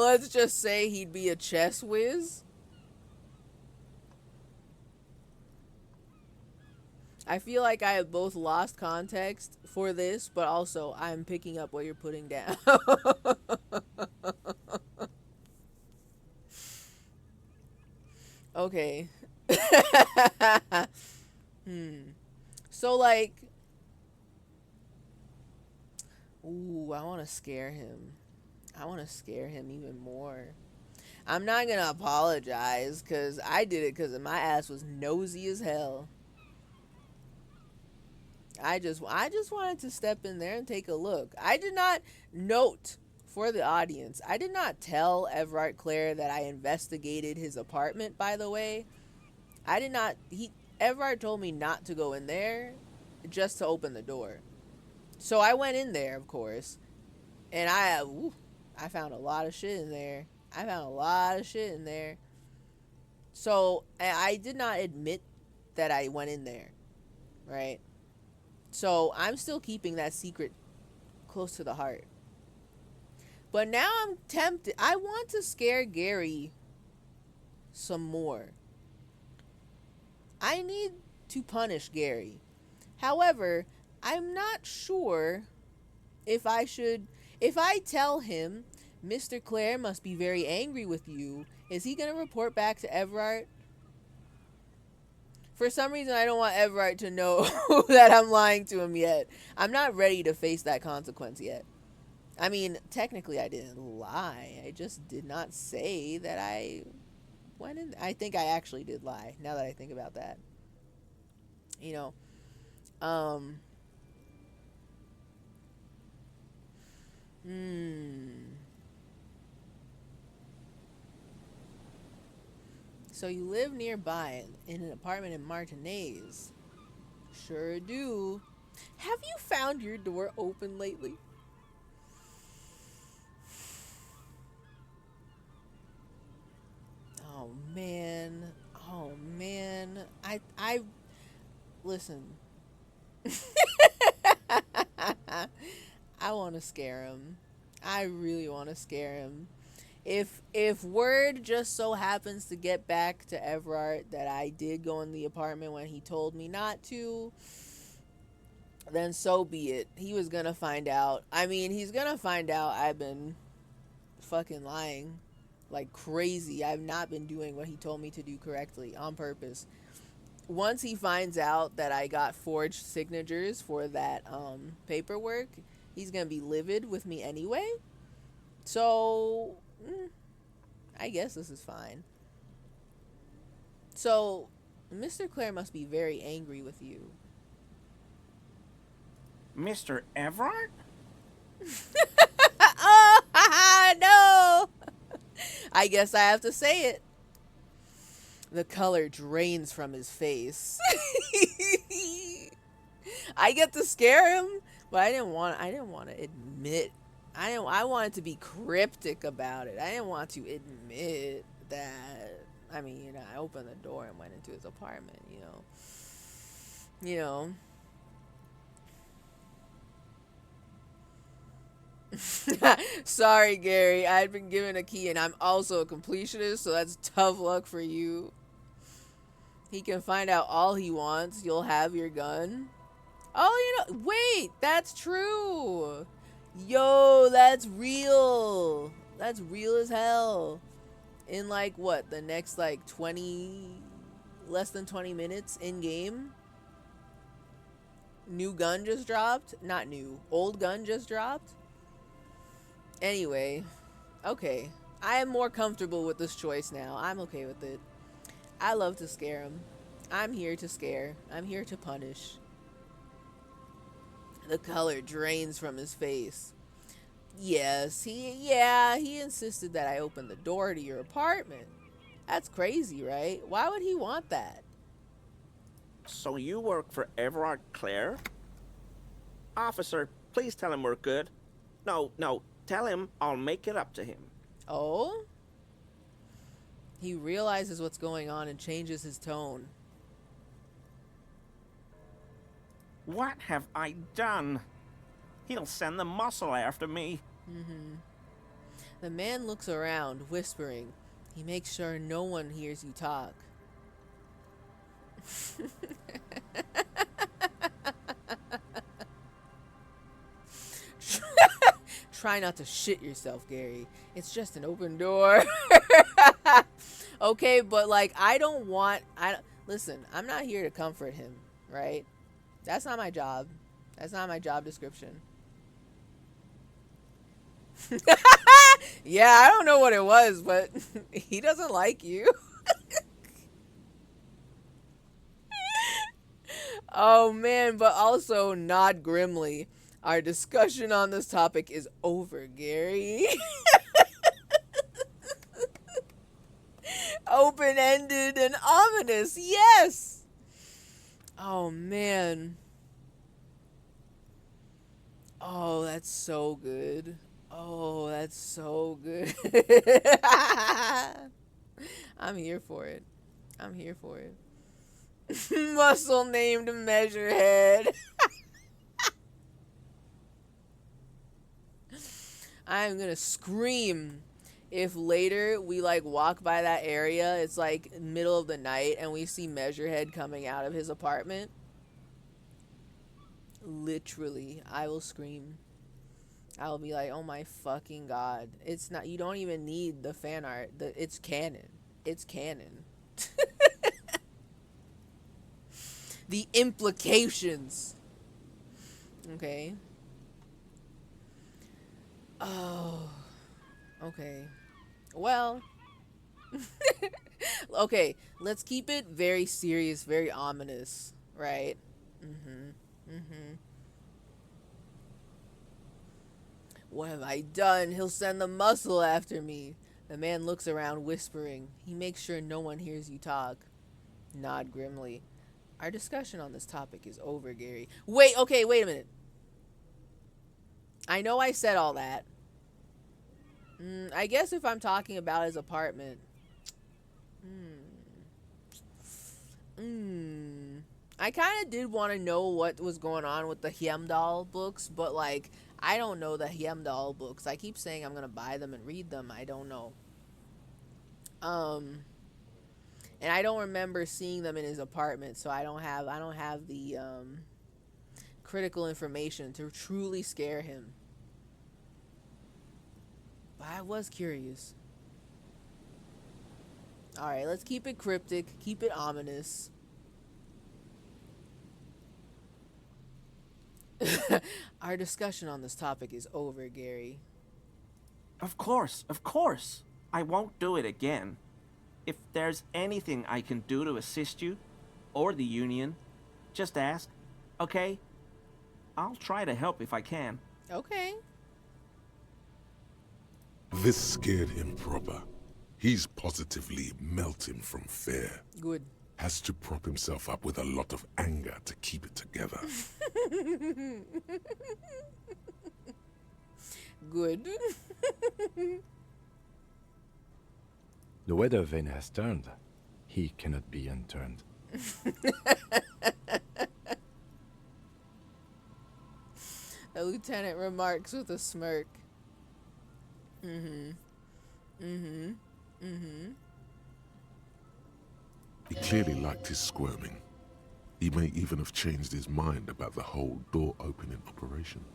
Let's just say he'd be a chess whiz. I feel like I have both lost context for this, but also I'm picking up what you're putting down. Okay. So, like, ooh, I want to scare him. I want to scare him even more. I'm not going to apologize because I did it because my ass was nosy as hell. I just wanted to step in there and take a look. I did not note for the audience. I did not tell Everard Clare that I investigated his apartment, by the way. I did not Everard told me not to go in there, just to open the door. So I went in there, of course, and I found a lot of shit in there. So I did not admit that I went in there, right? So I'm still keeping that secret close to the heart. But now I'm tempted. I want to scare Gary some more. I need to punish Gary. However, I'm not sure if I should. If I tell him, Mr. Clare must be very angry with you, is he going to report back to Everard? For some reason, I don't want Everard to know that I'm lying to him yet. I'm not ready to face that consequence yet. I mean, technically, I didn't lie. I just did not say that I went in. I think I actually did lie, now that I think about that. You know, So you live nearby in an apartment in Martinez? Sure do. Have you found your door open lately? Oh man. Oh man. I listen. I want to scare him. I really want to scare him. If word just so happens to get back to Everard that I did go in the apartment when he told me not to, then so be it. He was gonna find out. I mean, he's gonna find out I've been fucking lying like crazy. I've not been doing what he told me to do correctly on purpose. Once he finds out that I got forged signatures for that paperwork, he's gonna be livid with me anyway. So I guess this is fine. So Mr. Clare must be very angry with you. Mr. Everard? Oh, no! I guess I have to say it. The color drains from his face. I get to scare him, but I didn't want to admit. I wanted to be cryptic about it. I didn't want to admit that. I mean, I opened the door and went into his apartment, You know. Sorry, Gary. I'd been given a key and I'm also a completionist, so that's tough luck for you. He can find out all he wants. You'll have your gun. Oh, wait, that's true. Yo, that's real. That's real as hell. In like what, the next like less than 20 minutes in game, new gun just dropped. Not new, old gun just dropped. Anyway, okay. I am more comfortable with this choice now. I'm okay with it. I love to scare him. I'm here to scare. I'm here to punish. The color drains from his face. Yes, he insisted that I open the door to your apartment. That's crazy, right? Why would he want that? So you work for Everard Clare? Officer, please tell him we're good. No, tell him I'll make it up to him. Oh? He realizes what's going on and changes his tone. What have I done? He'll send the muscle after me. The man looks around, whispering. He makes sure no one hears you talk. Try not to shit yourself, Gary. It's just an open door. Okay, but like listen, I'm not here to comfort him, right? That's not my job. That's not my job description. Yeah, I don't know what it was, but he doesn't like you. Oh man, but also nod grimly. Our discussion on this topic is over, Gary. Open-ended and ominous, yes! Oh man. Oh, that's so good. Oh, that's so good. I'm here for it. I'm here for it. Muscle named Measurehead. I'm gonna scream if later we like walk by that area, it's like middle of the night and we see Measurehead coming out of his apartment. Literally, I will scream. I'll be like, oh my fucking god. It's not, you don't even need the fan art. It's canon. It's canon. The implications. Okay. Oh. Okay. Well. Okay, let's keep it very serious, very ominous, right? What have I done? He'll send the muscle after me. The man looks around, whispering. He makes sure no one hears you talk. Nod grimly. Our discussion on this topic is over, Gary. Wait, okay, wait a minute. I know I said all that. I guess if I'm talking about his apartment. I kind of did want to know what was going on with the Heimdall books, but like, I don't know the Heimdall books. I keep saying I'm going to buy them and read them. I don't know. And I don't remember seeing them in his apartment, so I don't have the critical information to truly scare him. But I was curious. Alright, let's keep it cryptic, keep it ominous. Our discussion on this topic is over, Gary. Of course, of course. I won't do it again. If there's anything I can do to assist you, or the Union, just ask, okay? I'll try to help if I can. Okay. This scared him proper. He's positively melting from fear. Good. Has to prop himself up with a lot of anger to keep it together. Good. The weather vane has turned. He cannot be unturned. The lieutenant remarks with a smirk. He clearly liked his squirming. He may even have changed his mind about the whole door opening operation.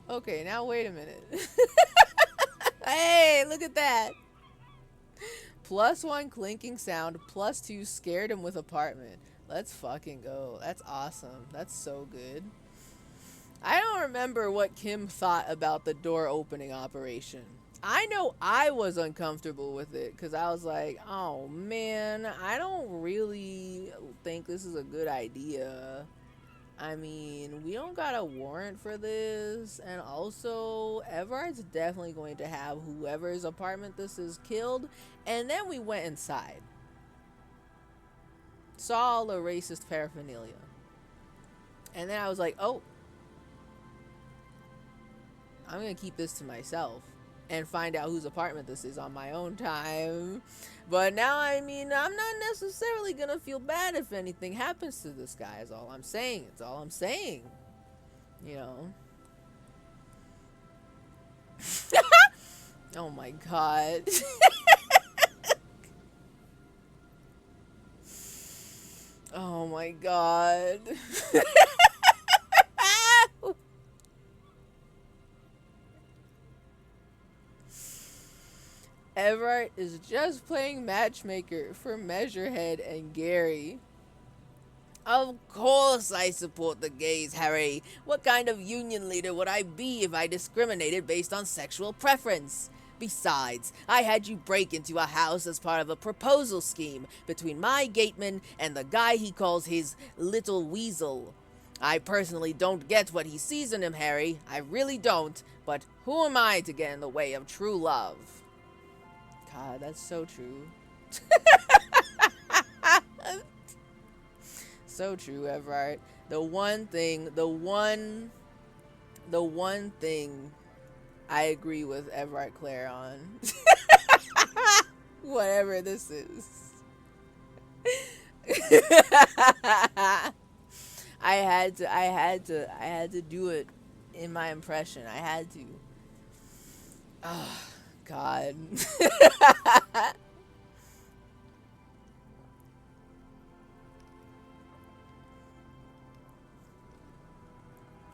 Okay, now wait a minute. Hey, look at that. +1 clinking sound, +2 scared him with apartment. Let's fucking go. That's awesome. That's so good. I don't remember what Kim thought about the door opening operation. I know I was uncomfortable with it because I was like, oh man, I don't really think this is a good idea. I mean, we don't got a warrant for this, and also Everard's definitely going to have whoever's apartment this is killed. And then we went inside, saw all the racist paraphernalia, and then I was like, oh, I'm gonna keep this to myself and find out whose apartment this is on my own time. But now, I mean, I'm not necessarily gonna feel bad if anything happens to this guy, is all I'm saying. It's all I'm saying. you know. Oh my god. Oh my god. Everett is just playing matchmaker for Measurehead and Gary. Of course I support the gays, Harry. What kind of union leader would I be if I discriminated based on sexual preference? Besides, I had you break into a house as part of a proposal scheme between my gateman and the guy he calls his little weasel. I personally don't get what he sees in him, Harry. I really don't. But who am I to get in the way of true love? God, that's so true. So true, Everett. The one thing I agree with Everett Claire on. Whatever this is. I had to do it in my impression. I had to. Oh, God.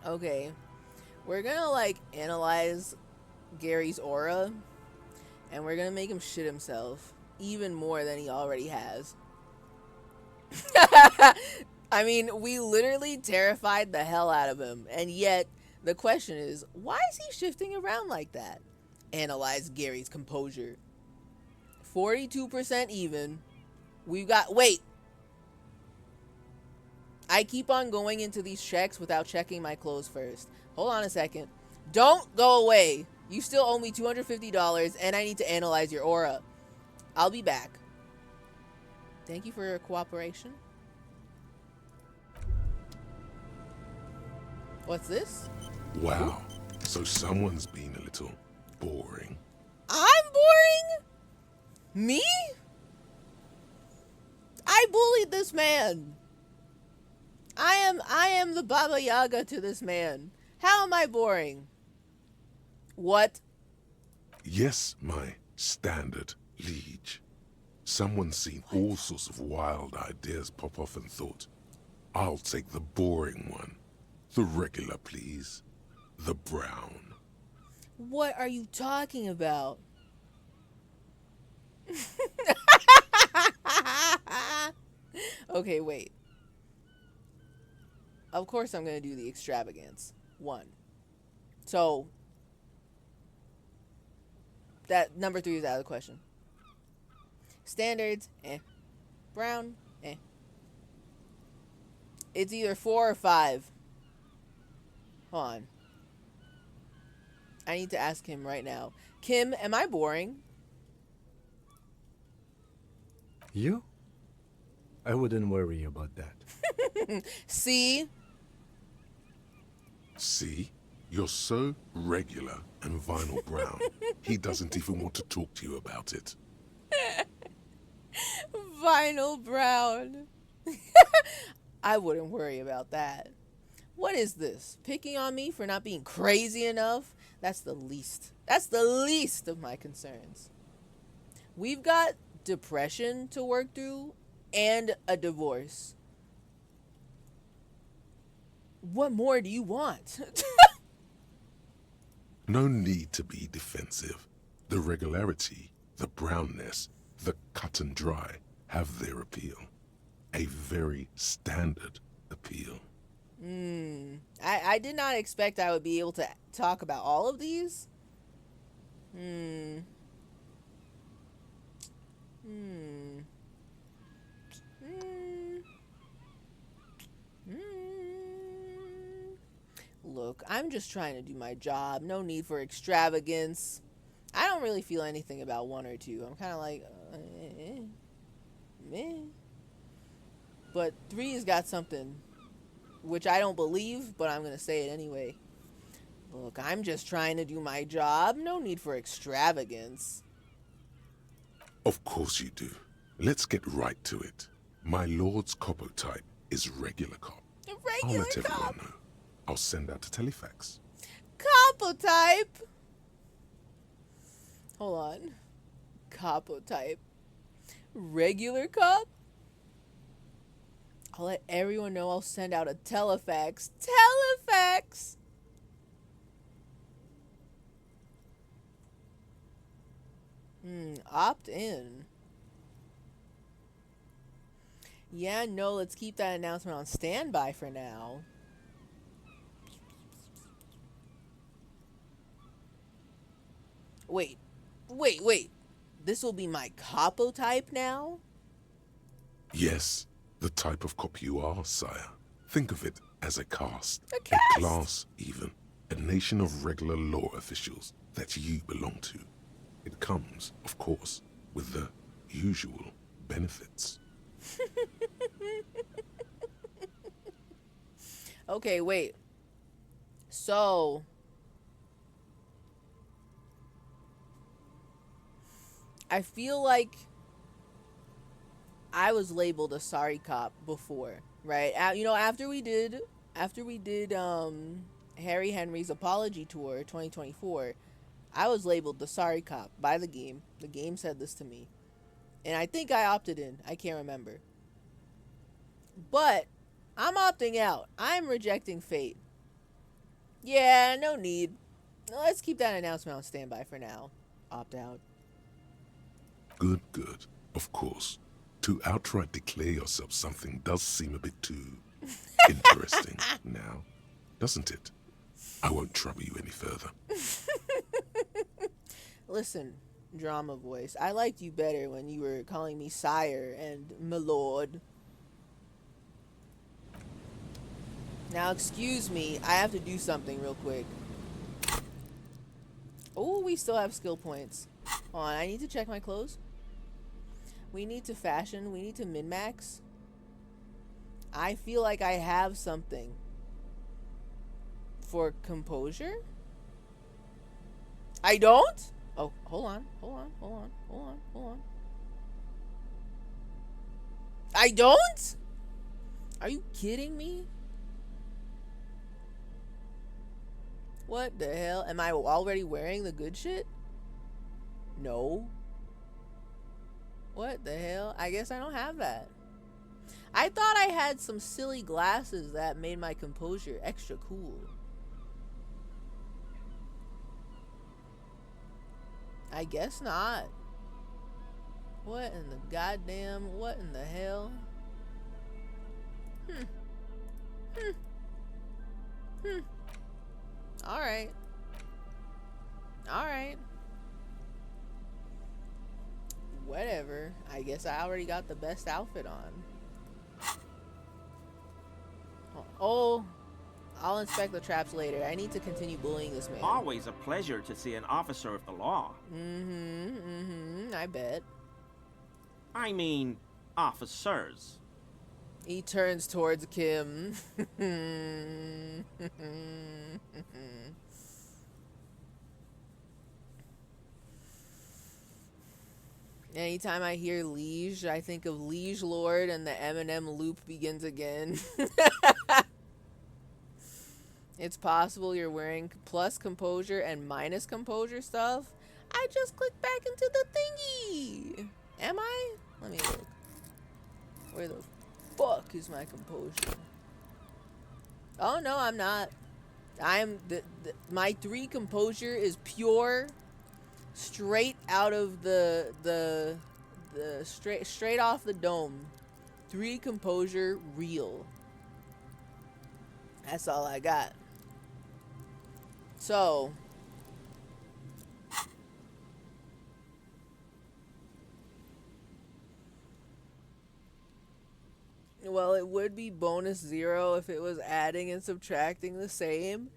Okay. We're gonna like analyze Gary's aura and we're gonna make him shit himself even more than he already has. I mean, we literally terrified the hell out of him, and yet the question is, why is he shifting around like that? Analyze Gary's composure. 42% even. We got, wait. I keep on going into these checks without checking my clothes first. Hold on a second. Don't go away. You still owe me $250, and I need to analyze your aura. I'll be back. Thank you for your cooperation. What's this? Wow. So someone's been a little boring. I'm boring? Me? I bullied this man. I am the Baba Yaga to this man. How am I boring? What? Yes, my standard liege. Someone's seen all sorts of wild ideas pop off and thought, I'll take the boring one. The regular, please. The brown. What are you talking about? Okay, wait. Of course I'm going to do the extravagance. 1. So, that number 3 is out of the question. Standards, eh. Brown, eh. It's either 4 or 5. Hold on. I need to ask him right now. Kim, am I boring? You? I wouldn't worry about that. See? See? You're so regular and vinyl brown. He doesn't even want to talk to you about it. Vinyl brown. I wouldn't worry about that. What is this? Picking on me for not being crazy enough? That's the least. That's the least of my concerns. We've got depression to work through and a divorce. What more do you want? No need to be defensive. The regularity, the brownness, the cut and dry have their appeal. A very standard appeal. I did not expect I would be able to talk about all of these. Look, I'm just trying to do my job. No need for extravagance. I don't really feel anything about 1 or 2. I'm kind of like, meh. But 3 has got something, which I don't believe, but I'm going to say it anyway. Look, I'm just trying to do my job. No need for extravagance. Of course you do. Let's get right to it. My lord's copotype is regular cop. A regular I'll let cop. everyone know. I'll send out a telefax. Capo type. Hold on. Capo type. Regular cop? I'll let everyone know I'll send out a telefax. Telefax! Opt in. Yeah, no, let's keep that announcement on standby for now. Wait. This will be my capo type now? Yes, the type of cop you are, sire. Think of it as a caste. A caste? A class, even. A nation of regular law officials that you belong to. It comes, of course, with the usual benefits. Okay, wait. So... I feel like I was labeled a sorry cop before, right? You know, after we did Harry Henry's apology tour 2024, I was labeled the sorry cop by the game. The game said this to me. And I think I opted in. I can't remember. But I'm opting out. I'm rejecting fate. Yeah, no need. Let's keep that announcement on standby for now. Opt out. Good. Of course. To outright declare yourself something does seem a bit too interesting now, doesn't it? I won't trouble you any further. Listen, drama voice. I liked you better when you were calling me sire and my lord. Now, excuse me. I have to do something real quick. Oh, we still have skill points. Hold on, I need to check my clothes. We need to fashion. We need to min-max. I feel like I have something. For composure? I don't? Oh, hold on. I don't? Are you kidding me? What the hell? Am I already wearing the good shit? No. What the hell? I guess I don't have that. I thought I had some silly glasses that made my composure extra cool. I guess not. What in the goddamn, what in the hell? Alright. Whatever. I guess I already got the best outfit on. Oh, I'll inspect the traps later. I need to continue bullying this man. Always a pleasure to see an officer of the law. I bet. I mean, officers. He turns towards Kim. Anytime I hear Liege, I think of Liege Lord and the Eminem loop begins again. It's possible you're wearing plus composure and minus composure stuff. I just clicked back into the thingy. Am I? Let me look. Where the fuck is my composure? Oh no, I'm not. I'm my 3 composure is pure, straight out of the straight off the dome. 3 composure real. That's all I got. So well, it would be bonus 0 if it was adding and subtracting the same.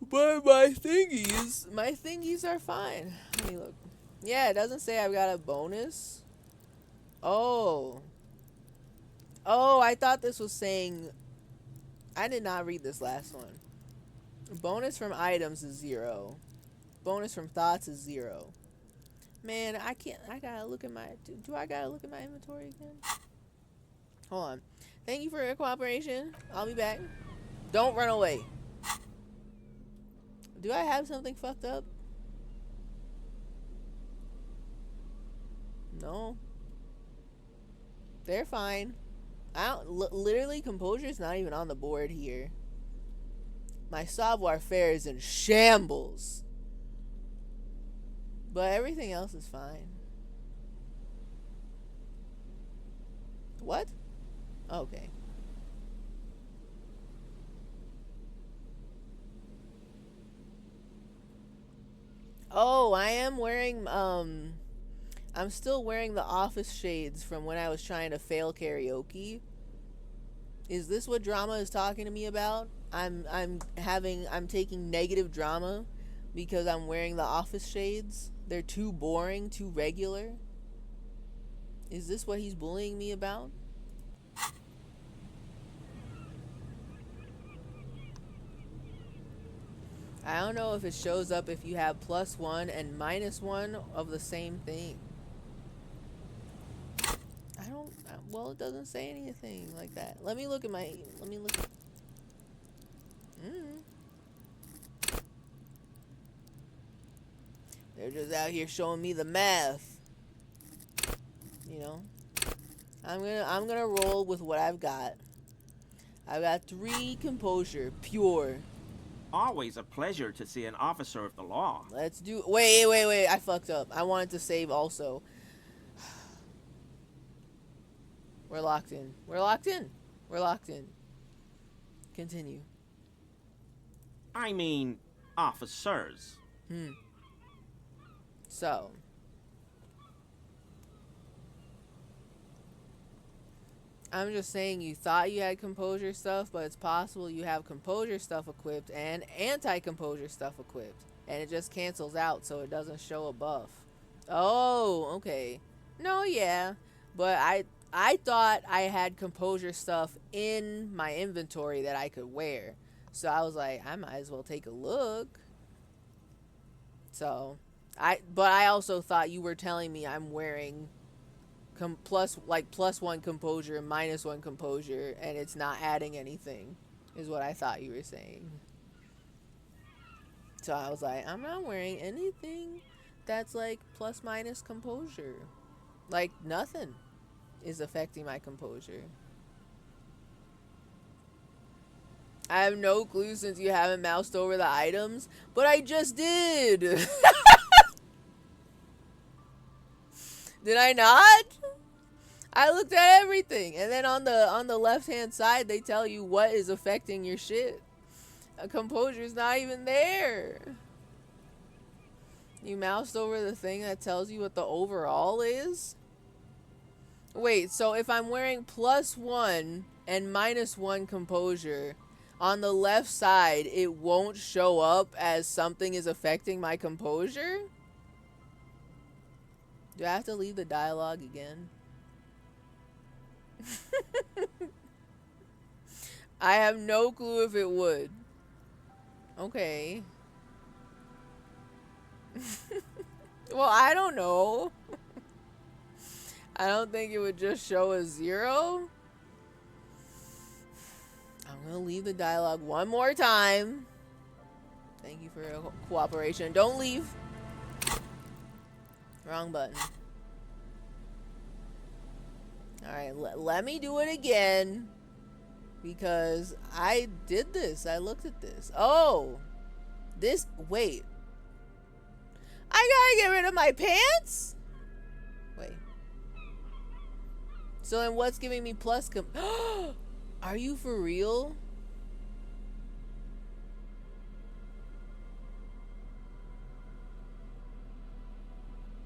But my thingies are fine. Let me look. Yeah, it doesn't say I've got a bonus. Oh, I thought this was saying... I did not read this last one. Bonus from items is 0. Bonus from thoughts is 0. Man, I can't... I gotta look at my... Do I gotta look at my inventory again? Hold on. Thank you for your cooperation. I'll be back. Don't run away. Do I have something fucked up? No. They're fine. I don't. Literally, composure's not even on the board here. My savoir faire is in shambles. But everything else is fine. What? Okay. Oh, I am wearing, I'm still wearing the office shades from when I was trying to fail karaoke. Is this what drama is talking to me about? I'm taking negative drama because I'm wearing the office shades. They're too boring, too regular. Is this what he's bullying me about? I don't know if it shows up if you have +1 and -1 of the same thing. I don't, well, it doesn't say anything like that. Let me look at They're just out here showing me the math. You know? I'm gonna roll with what I've got. I've got 3 composure, pure. Always a pleasure to see an officer of the law. Let's do... Wait. I fucked up. I wanted to save also. We're locked in. We're locked in. We're locked in. Continue. I mean, officers. So... I'm just saying you thought you had composure stuff, but it's possible you have composure stuff equipped and anti-composure stuff equipped. And it just cancels out so it doesn't show a buff. Oh, okay. No, yeah. But I thought I had composure stuff in my inventory that I could wear. So I was like, I might as well take a look. So, but I also thought you were telling me I'm wearing... +1 composure and -1 composure, and it's not adding anything, is what I thought you were saying. So I was like, I'm not wearing anything that's like ± composure. Like nothing is affecting my composure. I have no clue since you haven't moused over the items, but I just did. Did I not? I looked at everything, and then on the left hand side they tell you what is affecting your shit. A composure's not even there. You moused over the thing that tells you what the overall is? Wait, so if I'm wearing +1 and -1 composure, on the left side it won't show up as something is affecting my composure? Do I have to leave the dialogue again? I have no clue if it would. Okay. Well, I don't know. I don't think it would just show a 0. I'm gonna leave the dialogue one more time. Thank you for your cooperation. Don't leave. Wrong button. Alright, let me do it again. Because I did this. I looked at this. Oh! This... Wait. I gotta get rid of my pants? Wait. So then what's giving me plus... Are you for real?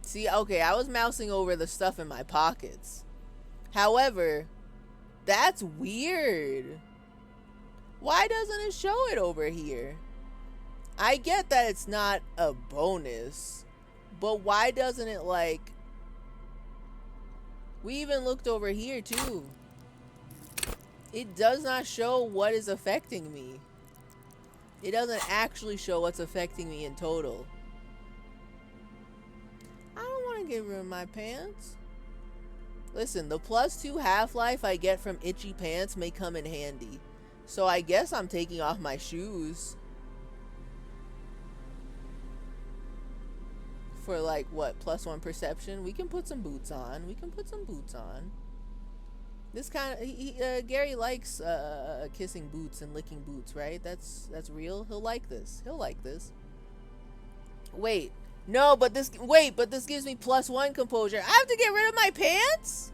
See, okay, I was mousing over the stuff in my pockets. However, that's weird. Why doesn't it show it over here? I get that it's not a bonus, but why doesn't it, like... We even looked over here, too. It does not show what is affecting me. It doesn't actually show what's affecting me in total. I don't want to get rid of my pants. Listen, the +2 half-life I get from itchy pants may come in handy. So I guess I'm taking off my shoes. for like what, +1 perception. We can put some boots on. We can put some boots on. This kind of Gary likes kissing boots and licking boots, right? That's real. He'll like this. He'll like this. Wait, no, but this gives me +1 composure. I have to get rid of my pants?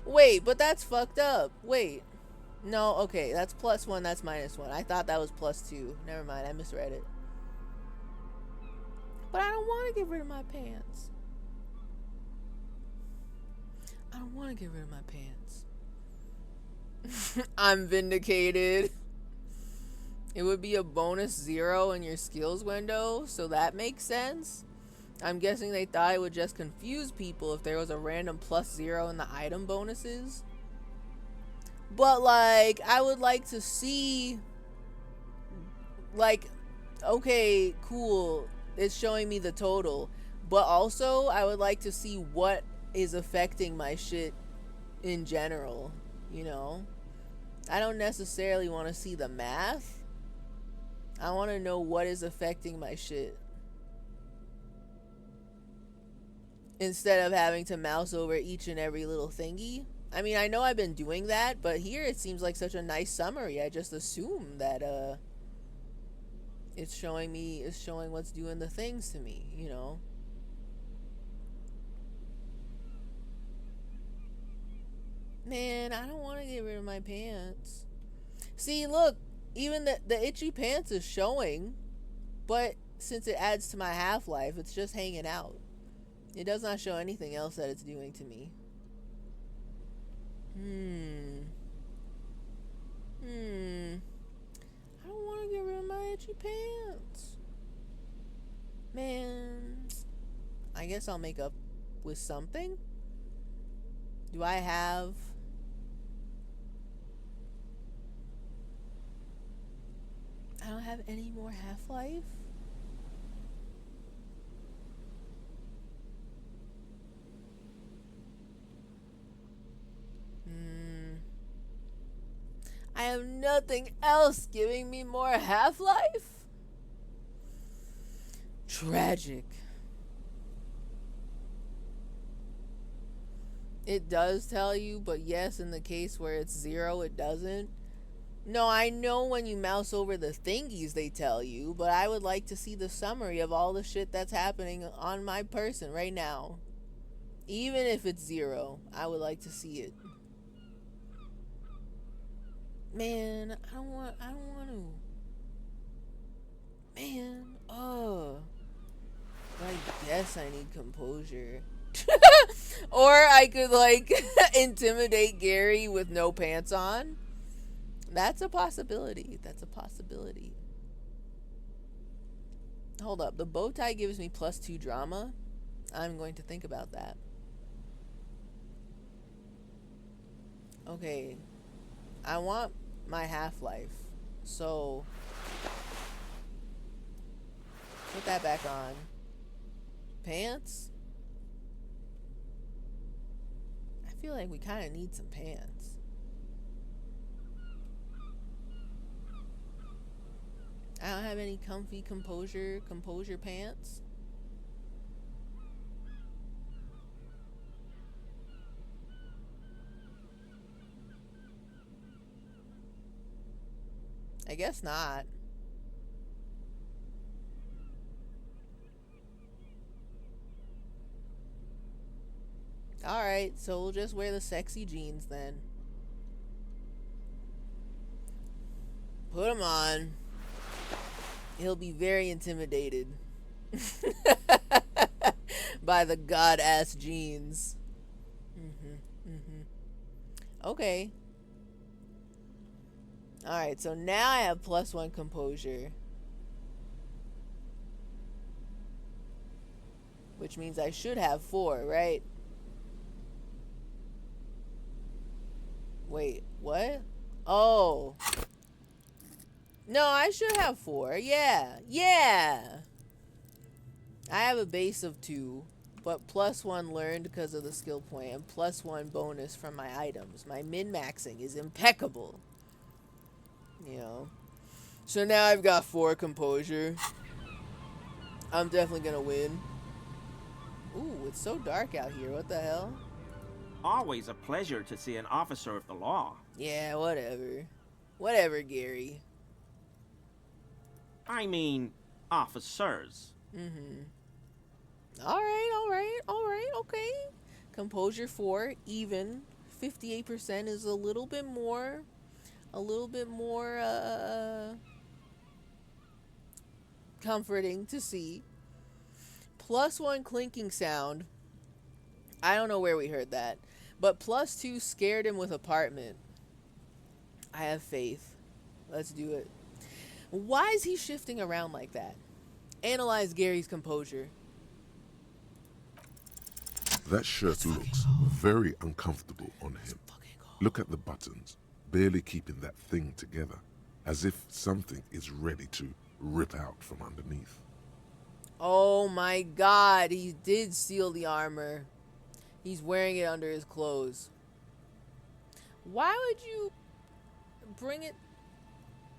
Wait, but that's fucked up. Wait. No, okay, that's +1, that's -1. I thought that was +2. Never mind, I misread it. But I don't want to get rid of my pants. I don't want to get rid of my pants. I'm vindicated. It would be a bonus 0 in your skills window, so that makes sense. I'm guessing they thought it would just confuse people if there was a random +0 in the item bonuses. But, like, I would like to see, like, okay, cool, it's showing me the total. But also, I would like to see what is affecting my shit in general, you know? I don't necessarily want to see the math. I want to know what is affecting my shit. Instead of having to mouse over each and every little thingy. I mean, I know I've been doing that, but here it seems like such a nice summary. I just assume that it's showing what's doing the things to me, you know. Man, I don't want to get rid of my pants. See, look, even the itchy pants is showing, but since it adds to my half-life, it's just hanging out. It does not show anything else that it's doing to me. I don't want to get rid of my itchy pants. Man, I guess I'll make up with something. Do I have... I don't have any more half-life? I have nothing else giving me more half-life? Tragic. It does tell you, but yes, in the case where it's 0, it doesn't. No, I know when you mouse over the thingies they tell you, but I would like to see the summary of all the shit that's happening on my person right now. Even if it's 0, I would like to see it. Man, I don't want to. Man, I guess I need composure. Or I could, like, intimidate Gary with no pants on. That's a possibility. That's a possibility. Hold up. The bow tie gives me +2 drama. I'm going to think about that. Okay. I want my half-life. So, put that back on. Pants? I feel like we kind of need some pants. I don't have any comfy composure pants. I guess not. Alright, so we'll just wear the sexy jeans then. Put them on. He'll be very intimidated by the god-ass jeans. Okay. Alright, so now I have +1 composure. Which means I should have 4, right? Wait, what? Oh. No, I should have 4. Yeah. I have a base of 2, but +1 learned because of the skill point, and +1 bonus from my items. My min-maxing is impeccable. You know. So now I've got 4 composure. I'm definitely gonna win. Ooh, it's so dark out here. What the hell? Always a pleasure to see an officer of the law. Yeah, whatever. Whatever, Gary. I mean, officers. Alright, okay. Composure 4, even. 58% is a little bit more, comforting to see. +1 clinking sound. I don't know where we heard that. But +2 scared him with apartment. I have faith. Let's do it. Why is he shifting around like that? Analyze Gary's composure. That shirt looks very uncomfortable on him. Look at the buttons, barely keeping that thing together, as if something is ready to rip out from underneath. Oh my god, he did steal the armor. He's wearing it under his clothes. Why would you bring it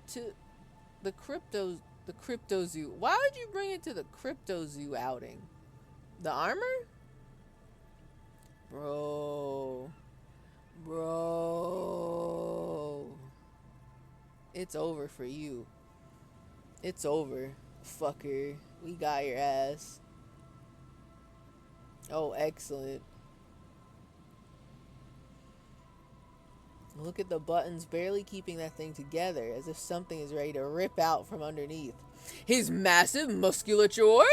to the crypto zoo? Why would you bring it to the crypto zoo outing? The armor? Bro. It's over for you. It's over, fucker. We got your ass. Oh, excellent. Look at the buttons barely keeping that thing together, as if something is ready to rip out from underneath. His massive musculature?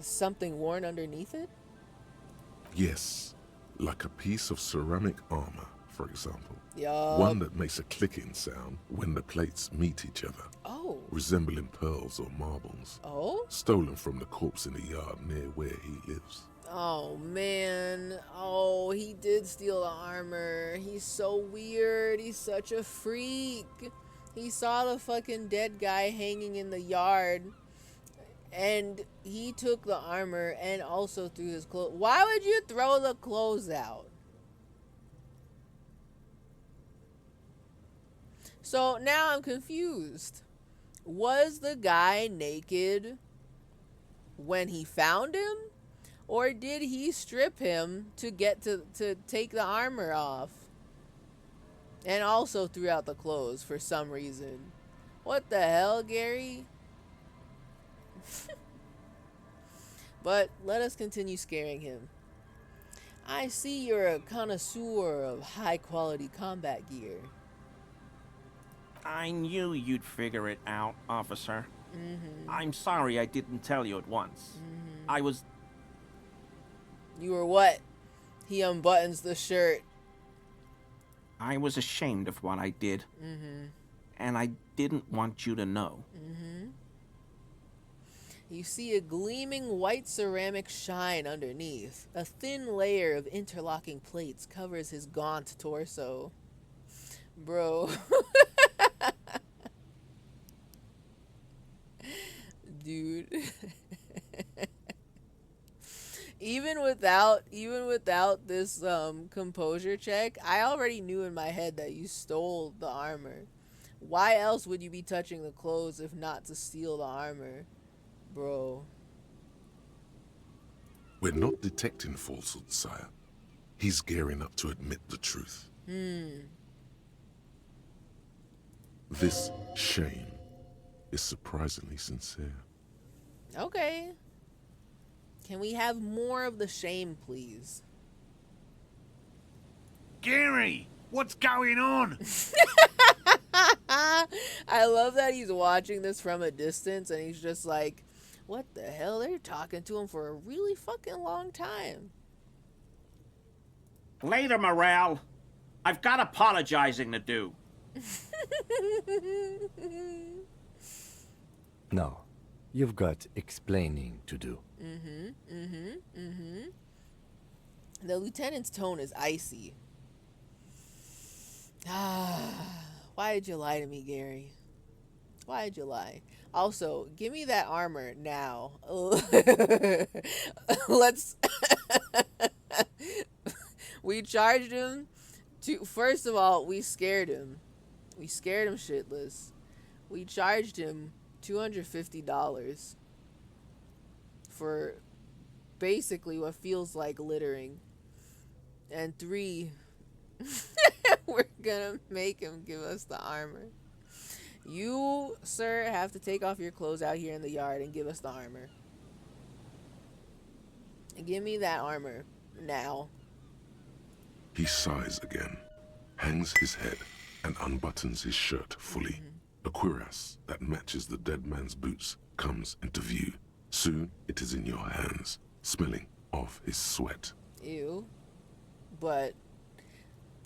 Something worn underneath it? Yes, like a piece of ceramic armor, for example. Yup. One that makes a clicking sound when the plates meet each other. Oh. Resembling pearls or marbles. Oh? Stolen from the corpse in the yard near where he lives. Oh, man. Oh, he did steal the armor. He's so weird. He's such a freak. He saw the fucking dead guy hanging in the yard, and he took the armor and also threw his clothes. Why would you throw the clothes out? So now I'm confused. Was the guy naked when he found him? Or did he strip him to get to take the armor off? And also threw out the clothes for some reason. What the hell, Gary? But let us continue scaring him. I see you're a connoisseur of high quality combat gear. I knew you'd figure it out, officer. I'm sorry I didn't tell you at once. I was... You were what? He unbuttons the shirt. I was ashamed of what I did. And I didn't want you to know. You see a gleaming white ceramic shine underneath. A thin layer of interlocking plates covers his gaunt torso. Bro. Dude. Even without this composure check, I already knew in my head that you stole the armor. Why else would you be touching the clothes if not to steal the armor? Bro. We're not detecting falsehood, sire. He's gearing up to admit the truth. This shame is surprisingly sincere. Okay. Can we have more of the shame, please? Gary, what's going on? I love that he's watching this from a distance and he's just like, what the hell? They're talking to him for a really fucking long time. Later, Morale. I've got apologizing to do. No, you've got explaining to do. The lieutenant's tone is icy. Why did you lie to me, Gary? Why did you lie? Also, give me that armor now. Let's... We charged him to... First of all, we scared him. We scared him shitless. We charged him $250 for basically what feels like littering. And 3, we're gonna make him give us the armor. You, sir, have to take off your clothes out here in the yard and give us the armor. Give me that armor now. He sighs again, hangs his head, and unbuttons his shirt fully. A cuirass that matches the dead man's boots comes into view. Soon it is in your hands, smelling of his sweat. Ew. But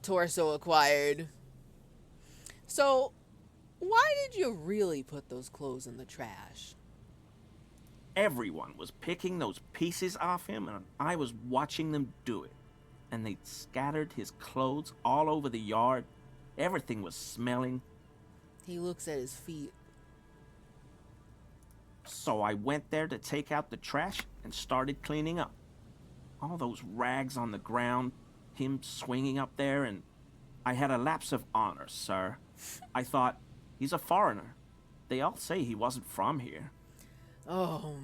torso acquired. So, why did you really put those clothes in the trash? Everyone was picking those pieces off him, and I was watching them do it. And they scattered his clothes all over the yard. Everything was smelling. He looks at his feet. So I went there to take out the trash and started cleaning up. All those rags on the ground, him swinging up there, and I had a lapse of honor, sir. I thought, he's a foreigner. They all say he wasn't from here. Oh,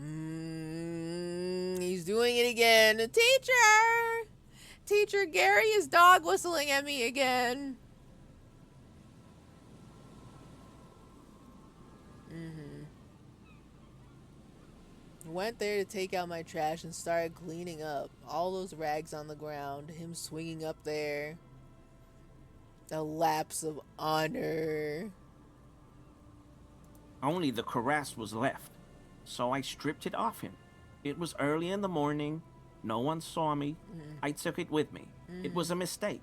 he's doing it again. Teacher! Teacher, Gary is dog whistling at me again. Went there to take out my trash and started cleaning up. All those rags on the ground, him swinging up there. A lapse of honor. Only the cuirass was left, so I stripped it off him. It was early in the morning. No one saw me. I took it with me. It was a mistake.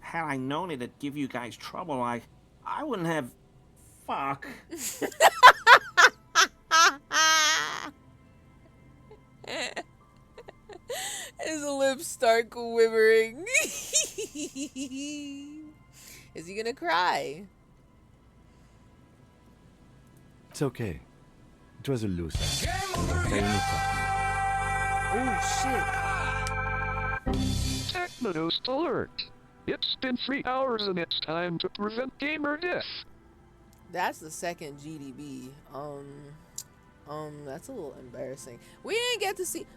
Had I known it'd give you guys trouble, I wouldn't have... Fuck. His lips start quivering. Is he gonna cry? It's okay. It was a loose end. Tiny Oh shit. TechnoToast alert! It's been 3 hours and it's time to prevent gamer death. That's the second GDB. That's a little embarrassing. We didn't get to see...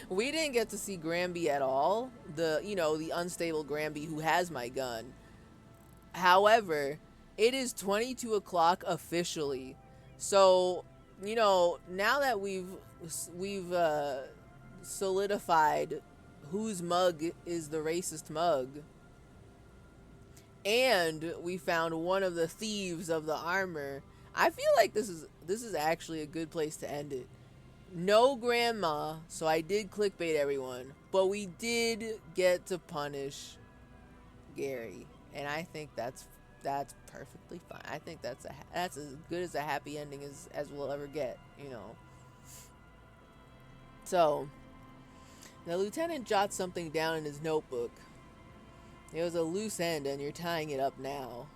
we didn't get to see Granby at all. The unstable Granby who has my gun. However, it is 22 o'clock officially. So, now that we've solidified whose mug is the racist mug, and we found one of the thieves of the armor, I feel like this is actually a good place to end it. No grandma, so I did clickbait everyone, but we did get to punish Gary, and I think that's perfectly fine. I think that's as good as a happy ending as we'll ever get, So, the lieutenant jots something down in his notebook. It was a loose end, and you're tying it up now.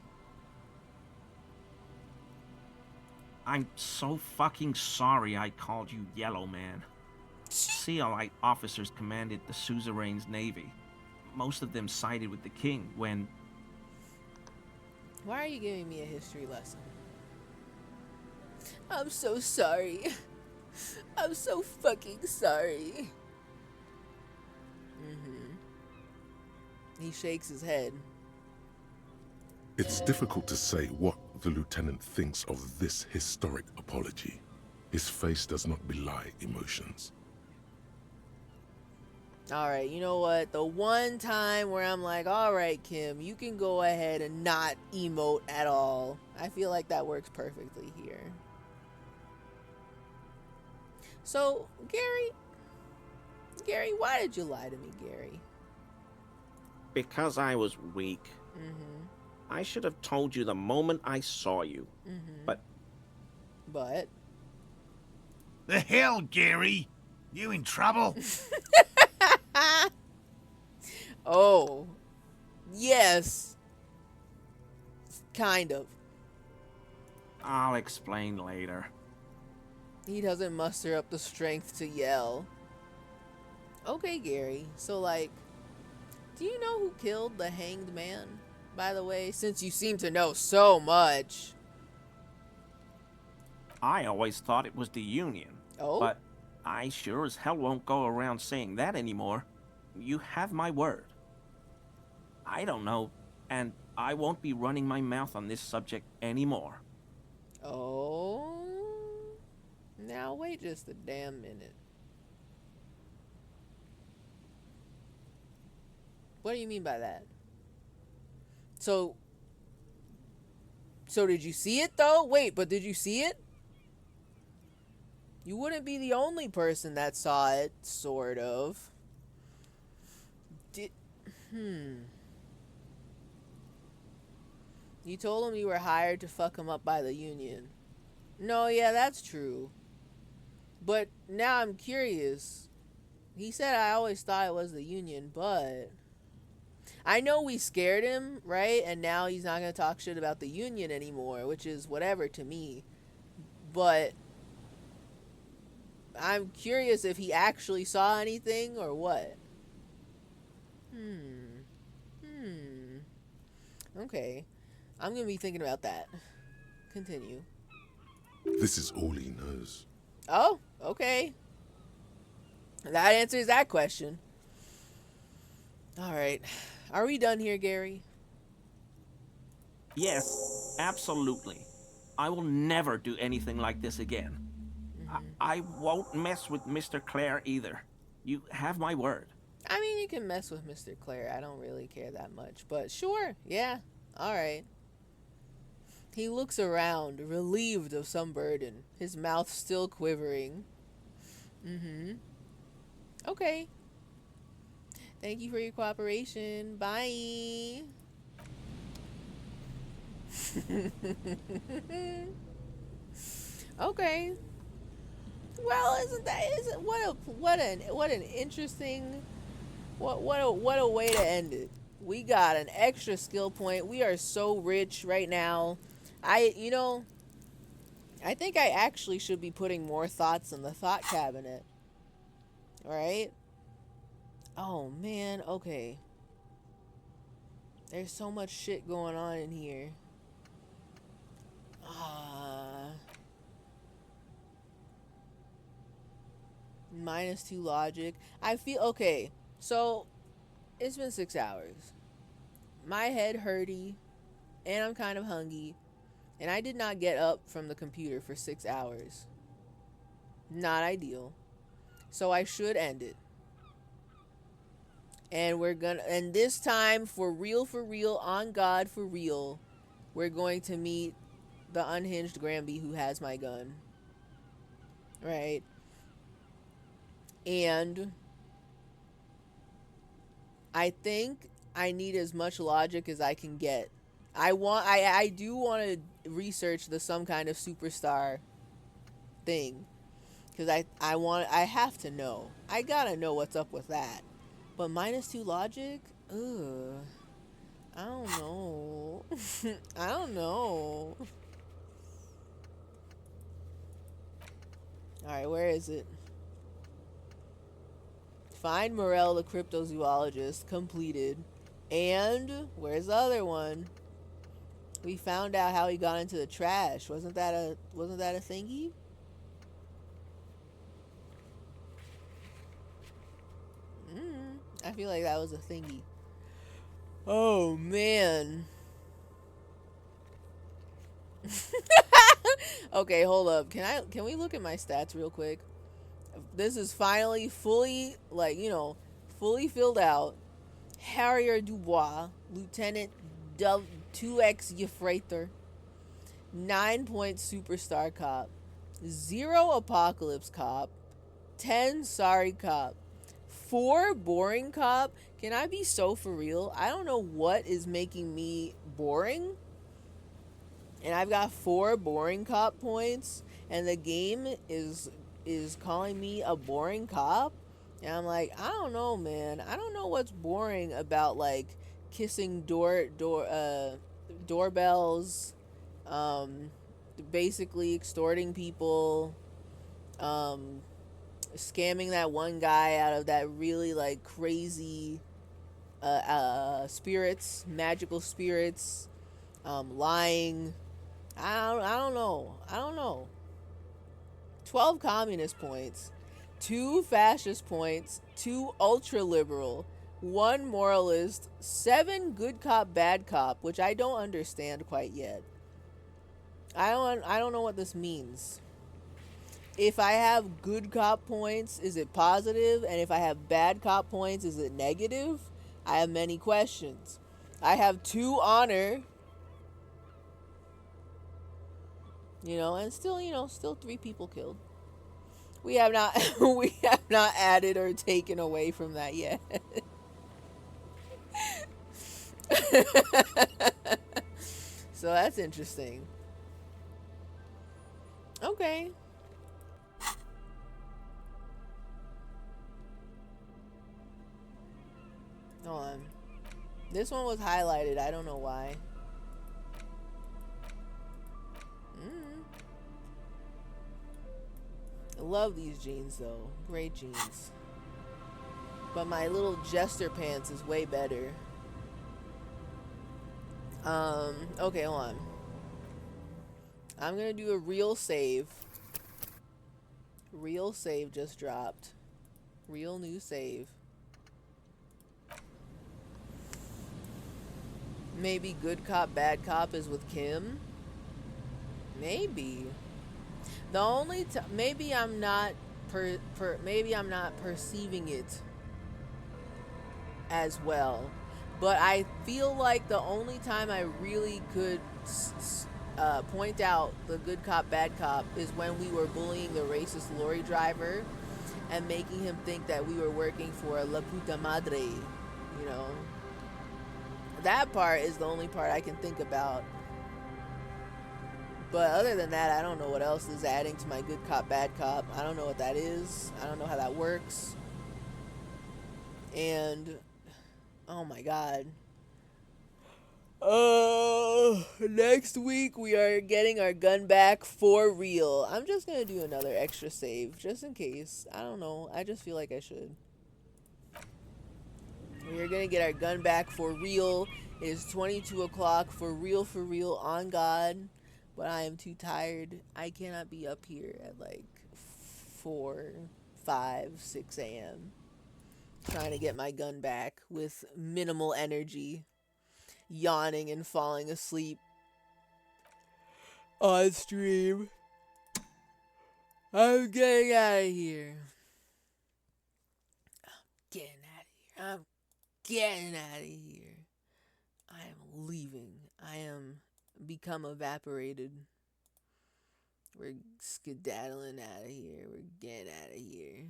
I'm so fucking sorry I called you Yellow Man. CLI officers commanded the suzerain's navy. Most of them sided with the king when... Why are you giving me a history lesson? I'm so sorry. I'm so fucking sorry. He shakes his head. It's difficult to say what the lieutenant thinks of this historic apology. His face does not belie emotions. Alright, you know what? The one time where I'm like, alright, Kim, you can go ahead and not emote at all. I feel like that works perfectly here. So, Gary, why did you lie to me, Gary? Because I was weak. I should have told you the moment I saw you. But... The hell, Gary? You in trouble? Oh. Yes. Kind of. I'll explain later. He doesn't muster up the strength to yell. Okay, Gary. So, do you know who killed the hanged man? by the way, since you seem to know so much? I always thought it was the Union. Oh? But I sure as hell won't go around saying that anymore. You have my word. I don't know, and I won't be running my mouth on this subject anymore. Oh? Now wait just a damn minute. What do you mean by that? So did you see it though? Wait, but did you see it? You wouldn't be the only person that saw it, sort of. You told him you were hired to fuck him up by the Union. No, yeah, that's true. But now I'm curious. He said I always thought it was the Union, but I know we scared him, right? And now he's not going to talk shit about the Union anymore, which is whatever to me. But I'm curious if he actually saw anything or what. Okay. I'm going to be thinking about that. Continue. This is all he knows. Oh, okay. That answers that question. All right. Are we done here, Gary? Yes, absolutely. I will never do anything like this again. I won't mess with Mr. Clare either. You have my word. I mean, you can mess with Mr. Clare. I don't really care that much. But sure, yeah. All right. He looks around, relieved of some burden, his mouth still quivering. Okay. Thank you for your cooperation. Bye. Okay. Well, what an interesting what a way to end it. We got an extra skill point. We are so rich right now. I think I actually should be putting more thoughts in the thought cabinet. All right? Oh man, okay. There's so much shit going on in here. -2 logic. I feel okay. So it's been 6 hours. My head hurty, and I'm kind of hungry, and I did not get up from the computer for 6 hours. Not ideal. So I should end it. And this time, for real, on God, for real, we're going to meet the unhinged Granby who has my gun. Right? And I think I need as much logic as I can get. I do want to research the some kind of superstar thing. Because I have to know. I gotta know what's up with that. But -2 logic? Ugh. I don't know. I don't know. Alright, where is it? Find Morel the cryptozoologist. Completed. And where's the other one? We found out how he got into the trash. Wasn't that a thingy? I feel like that was a thingy. Oh man. Okay, hold up. Can we look at my stats real quick? This is finally fully filled out. Harrier Dubois, Lieutenant 2X Yefrater, 9-point Superstar Cop, 0 Apocalypse Cop, 10 Sorry Cop, 4 Boring Cop. Can I be so for real? I don't know what is making me boring. And I've got 4 Boring Cop points, and the game is calling me a boring cop. And I'm like, I don't know, man. I don't know what's boring about like kissing doorbells, basically extorting people, scamming that one guy out of that really like crazy spirits, magical spirits, lying. I don't know. I don't know. 12 communist points, 2 fascist points, 2 ultra liberal, 1 moralist, 7 good cop bad cop, which I don't understand quite yet. I don't know what this means. If I have good cop points, is it positive? And if I have bad cop points, is it negative? I have many questions. I have 2 honor, and still, still 3 people killed. We have not we have not added or taken away from that yet. So that's interesting. Okay. Hold on. This one was highlighted. I don't know why. I love these jeans though. Great jeans. But my little jester pants is way better. Okay, hold on. I'm gonna do a real save. Real save just dropped. Real new save. Maybe good cop, bad cop is with Kim? Maybe. The only maybe I'm not maybe I'm not perceiving it as well. But I feel like the only time I really could point out the good cop, bad cop is when we were bullying the racist lorry driver and making him think that we were working for La Puta Madre, you know. That part is the only part I can think about. But other than that, I don't know what else is adding to my good cop, bad cop. I don't know what that is. I don't know how that works. And oh my god. Next week we are getting our gun back for real. I'm just gonna do another extra save just in case. I don't know. I just feel like I should. We are gonna get our gun back for real. It is 22 o'clock for real, on God. But I am too tired. I cannot be up here at like 4, 5, 6 a.m. trying to get my gun back with minimal energy, yawning and falling asleep on stream. I'm getting out of here. I'm getting out of here. I am leaving. I am become evaporated. We're skedaddling out of here. We're getting out of here.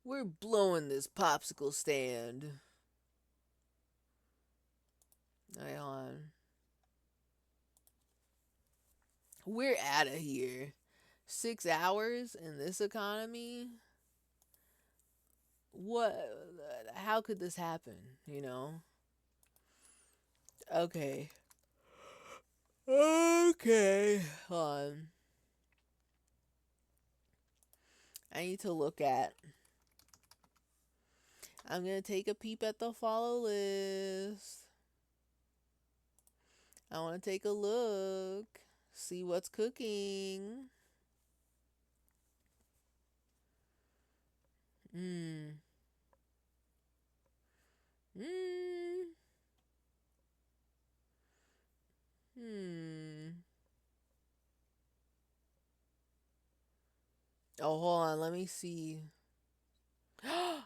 We're blowing this popsicle stand. Alright, hold on. We're out of here. 6 hours in this economy? What? How could this happen? You know? Okay. Okay. Hold on. I need to look at. I'm going to take a peep at the follow list. I want to take a look. See what's cooking. Oh, hold on. Let me see. Hold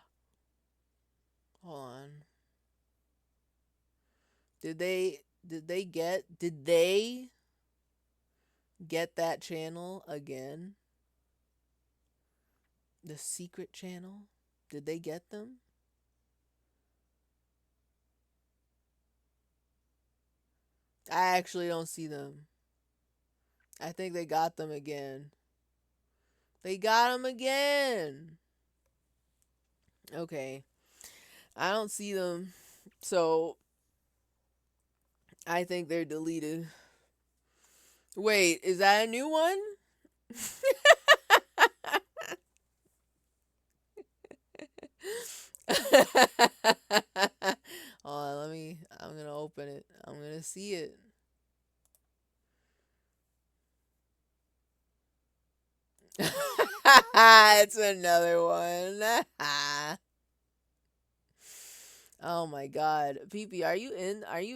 on. Did they get that channel again? The secret channel? Did they get them? I actually don't see them. I think they got them again. They got them again. Okay. I don't see them. So I think they're deleted. Wait, is that a new one? It's another one. Oh my god. PP, are you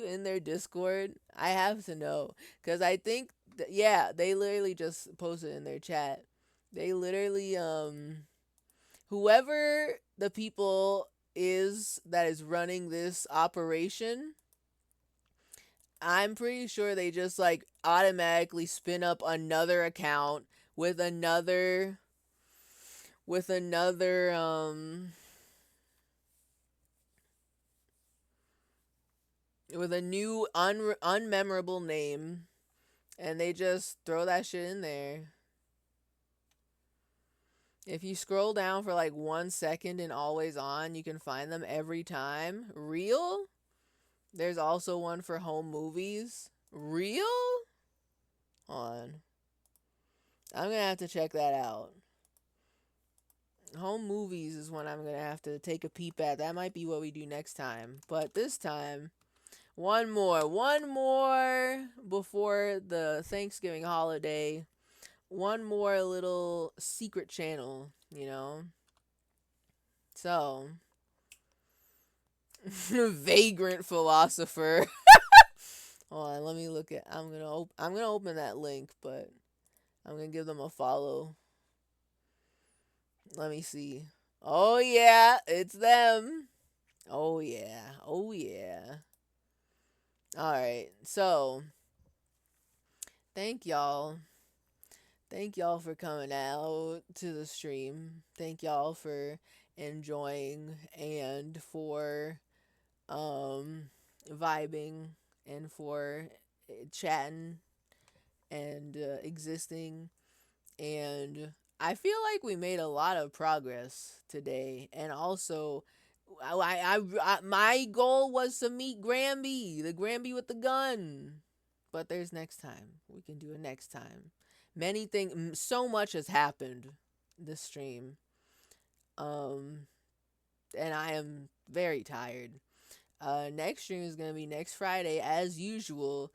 in their Discord? I have to know cuz I think yeah, they literally just posted in their chat. They literally whoever the people is that is running this operation, I'm pretty sure they just like automatically spin up another account with another with a new unmemorable name, and they just throw that shit in there. If you scroll down for like 1 second and always on, you can find them every time. Real? There's also one for home movies. Real? Hold on. I'm gonna have to check that out. Home movies is one I'm gonna have to take a peep at. That might be what we do next time. But this time, one more before the Thanksgiving holiday. One more little secret channel, you know? So, vagrant philosopher. Hold on, let me look at. I'm gonna open that link, but I'm gonna give them a follow. Let me see. Oh yeah, it's them. Oh yeah. Oh yeah. All right. So, thank y'all. Thank y'all for coming out to the stream. Thank y'all for enjoying and for um vibing and for chatting and existing, and I feel like we made a lot of progress today. And also my goal was to meet Granby, the Granby with the gun. But there's next time. We can do it next time. Many things, so much has happened this stream. Um, and I am very tired. Next stream is gonna be next Friday as usual.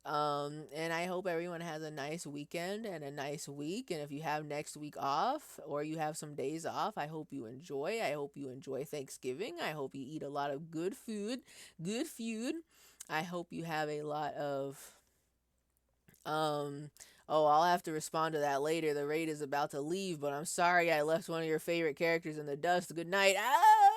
And I hope everyone has a nice weekend and a nice week. And if you have next week off or you have some days off, I hope you enjoy. I hope you enjoy Thanksgiving. I hope you eat a lot of good food, good food. I hope you have a lot of oh, I'll have to respond to that later. The raid is about to leave, but I'm sorry I left one of your favorite characters in the dust. Good night. Ah!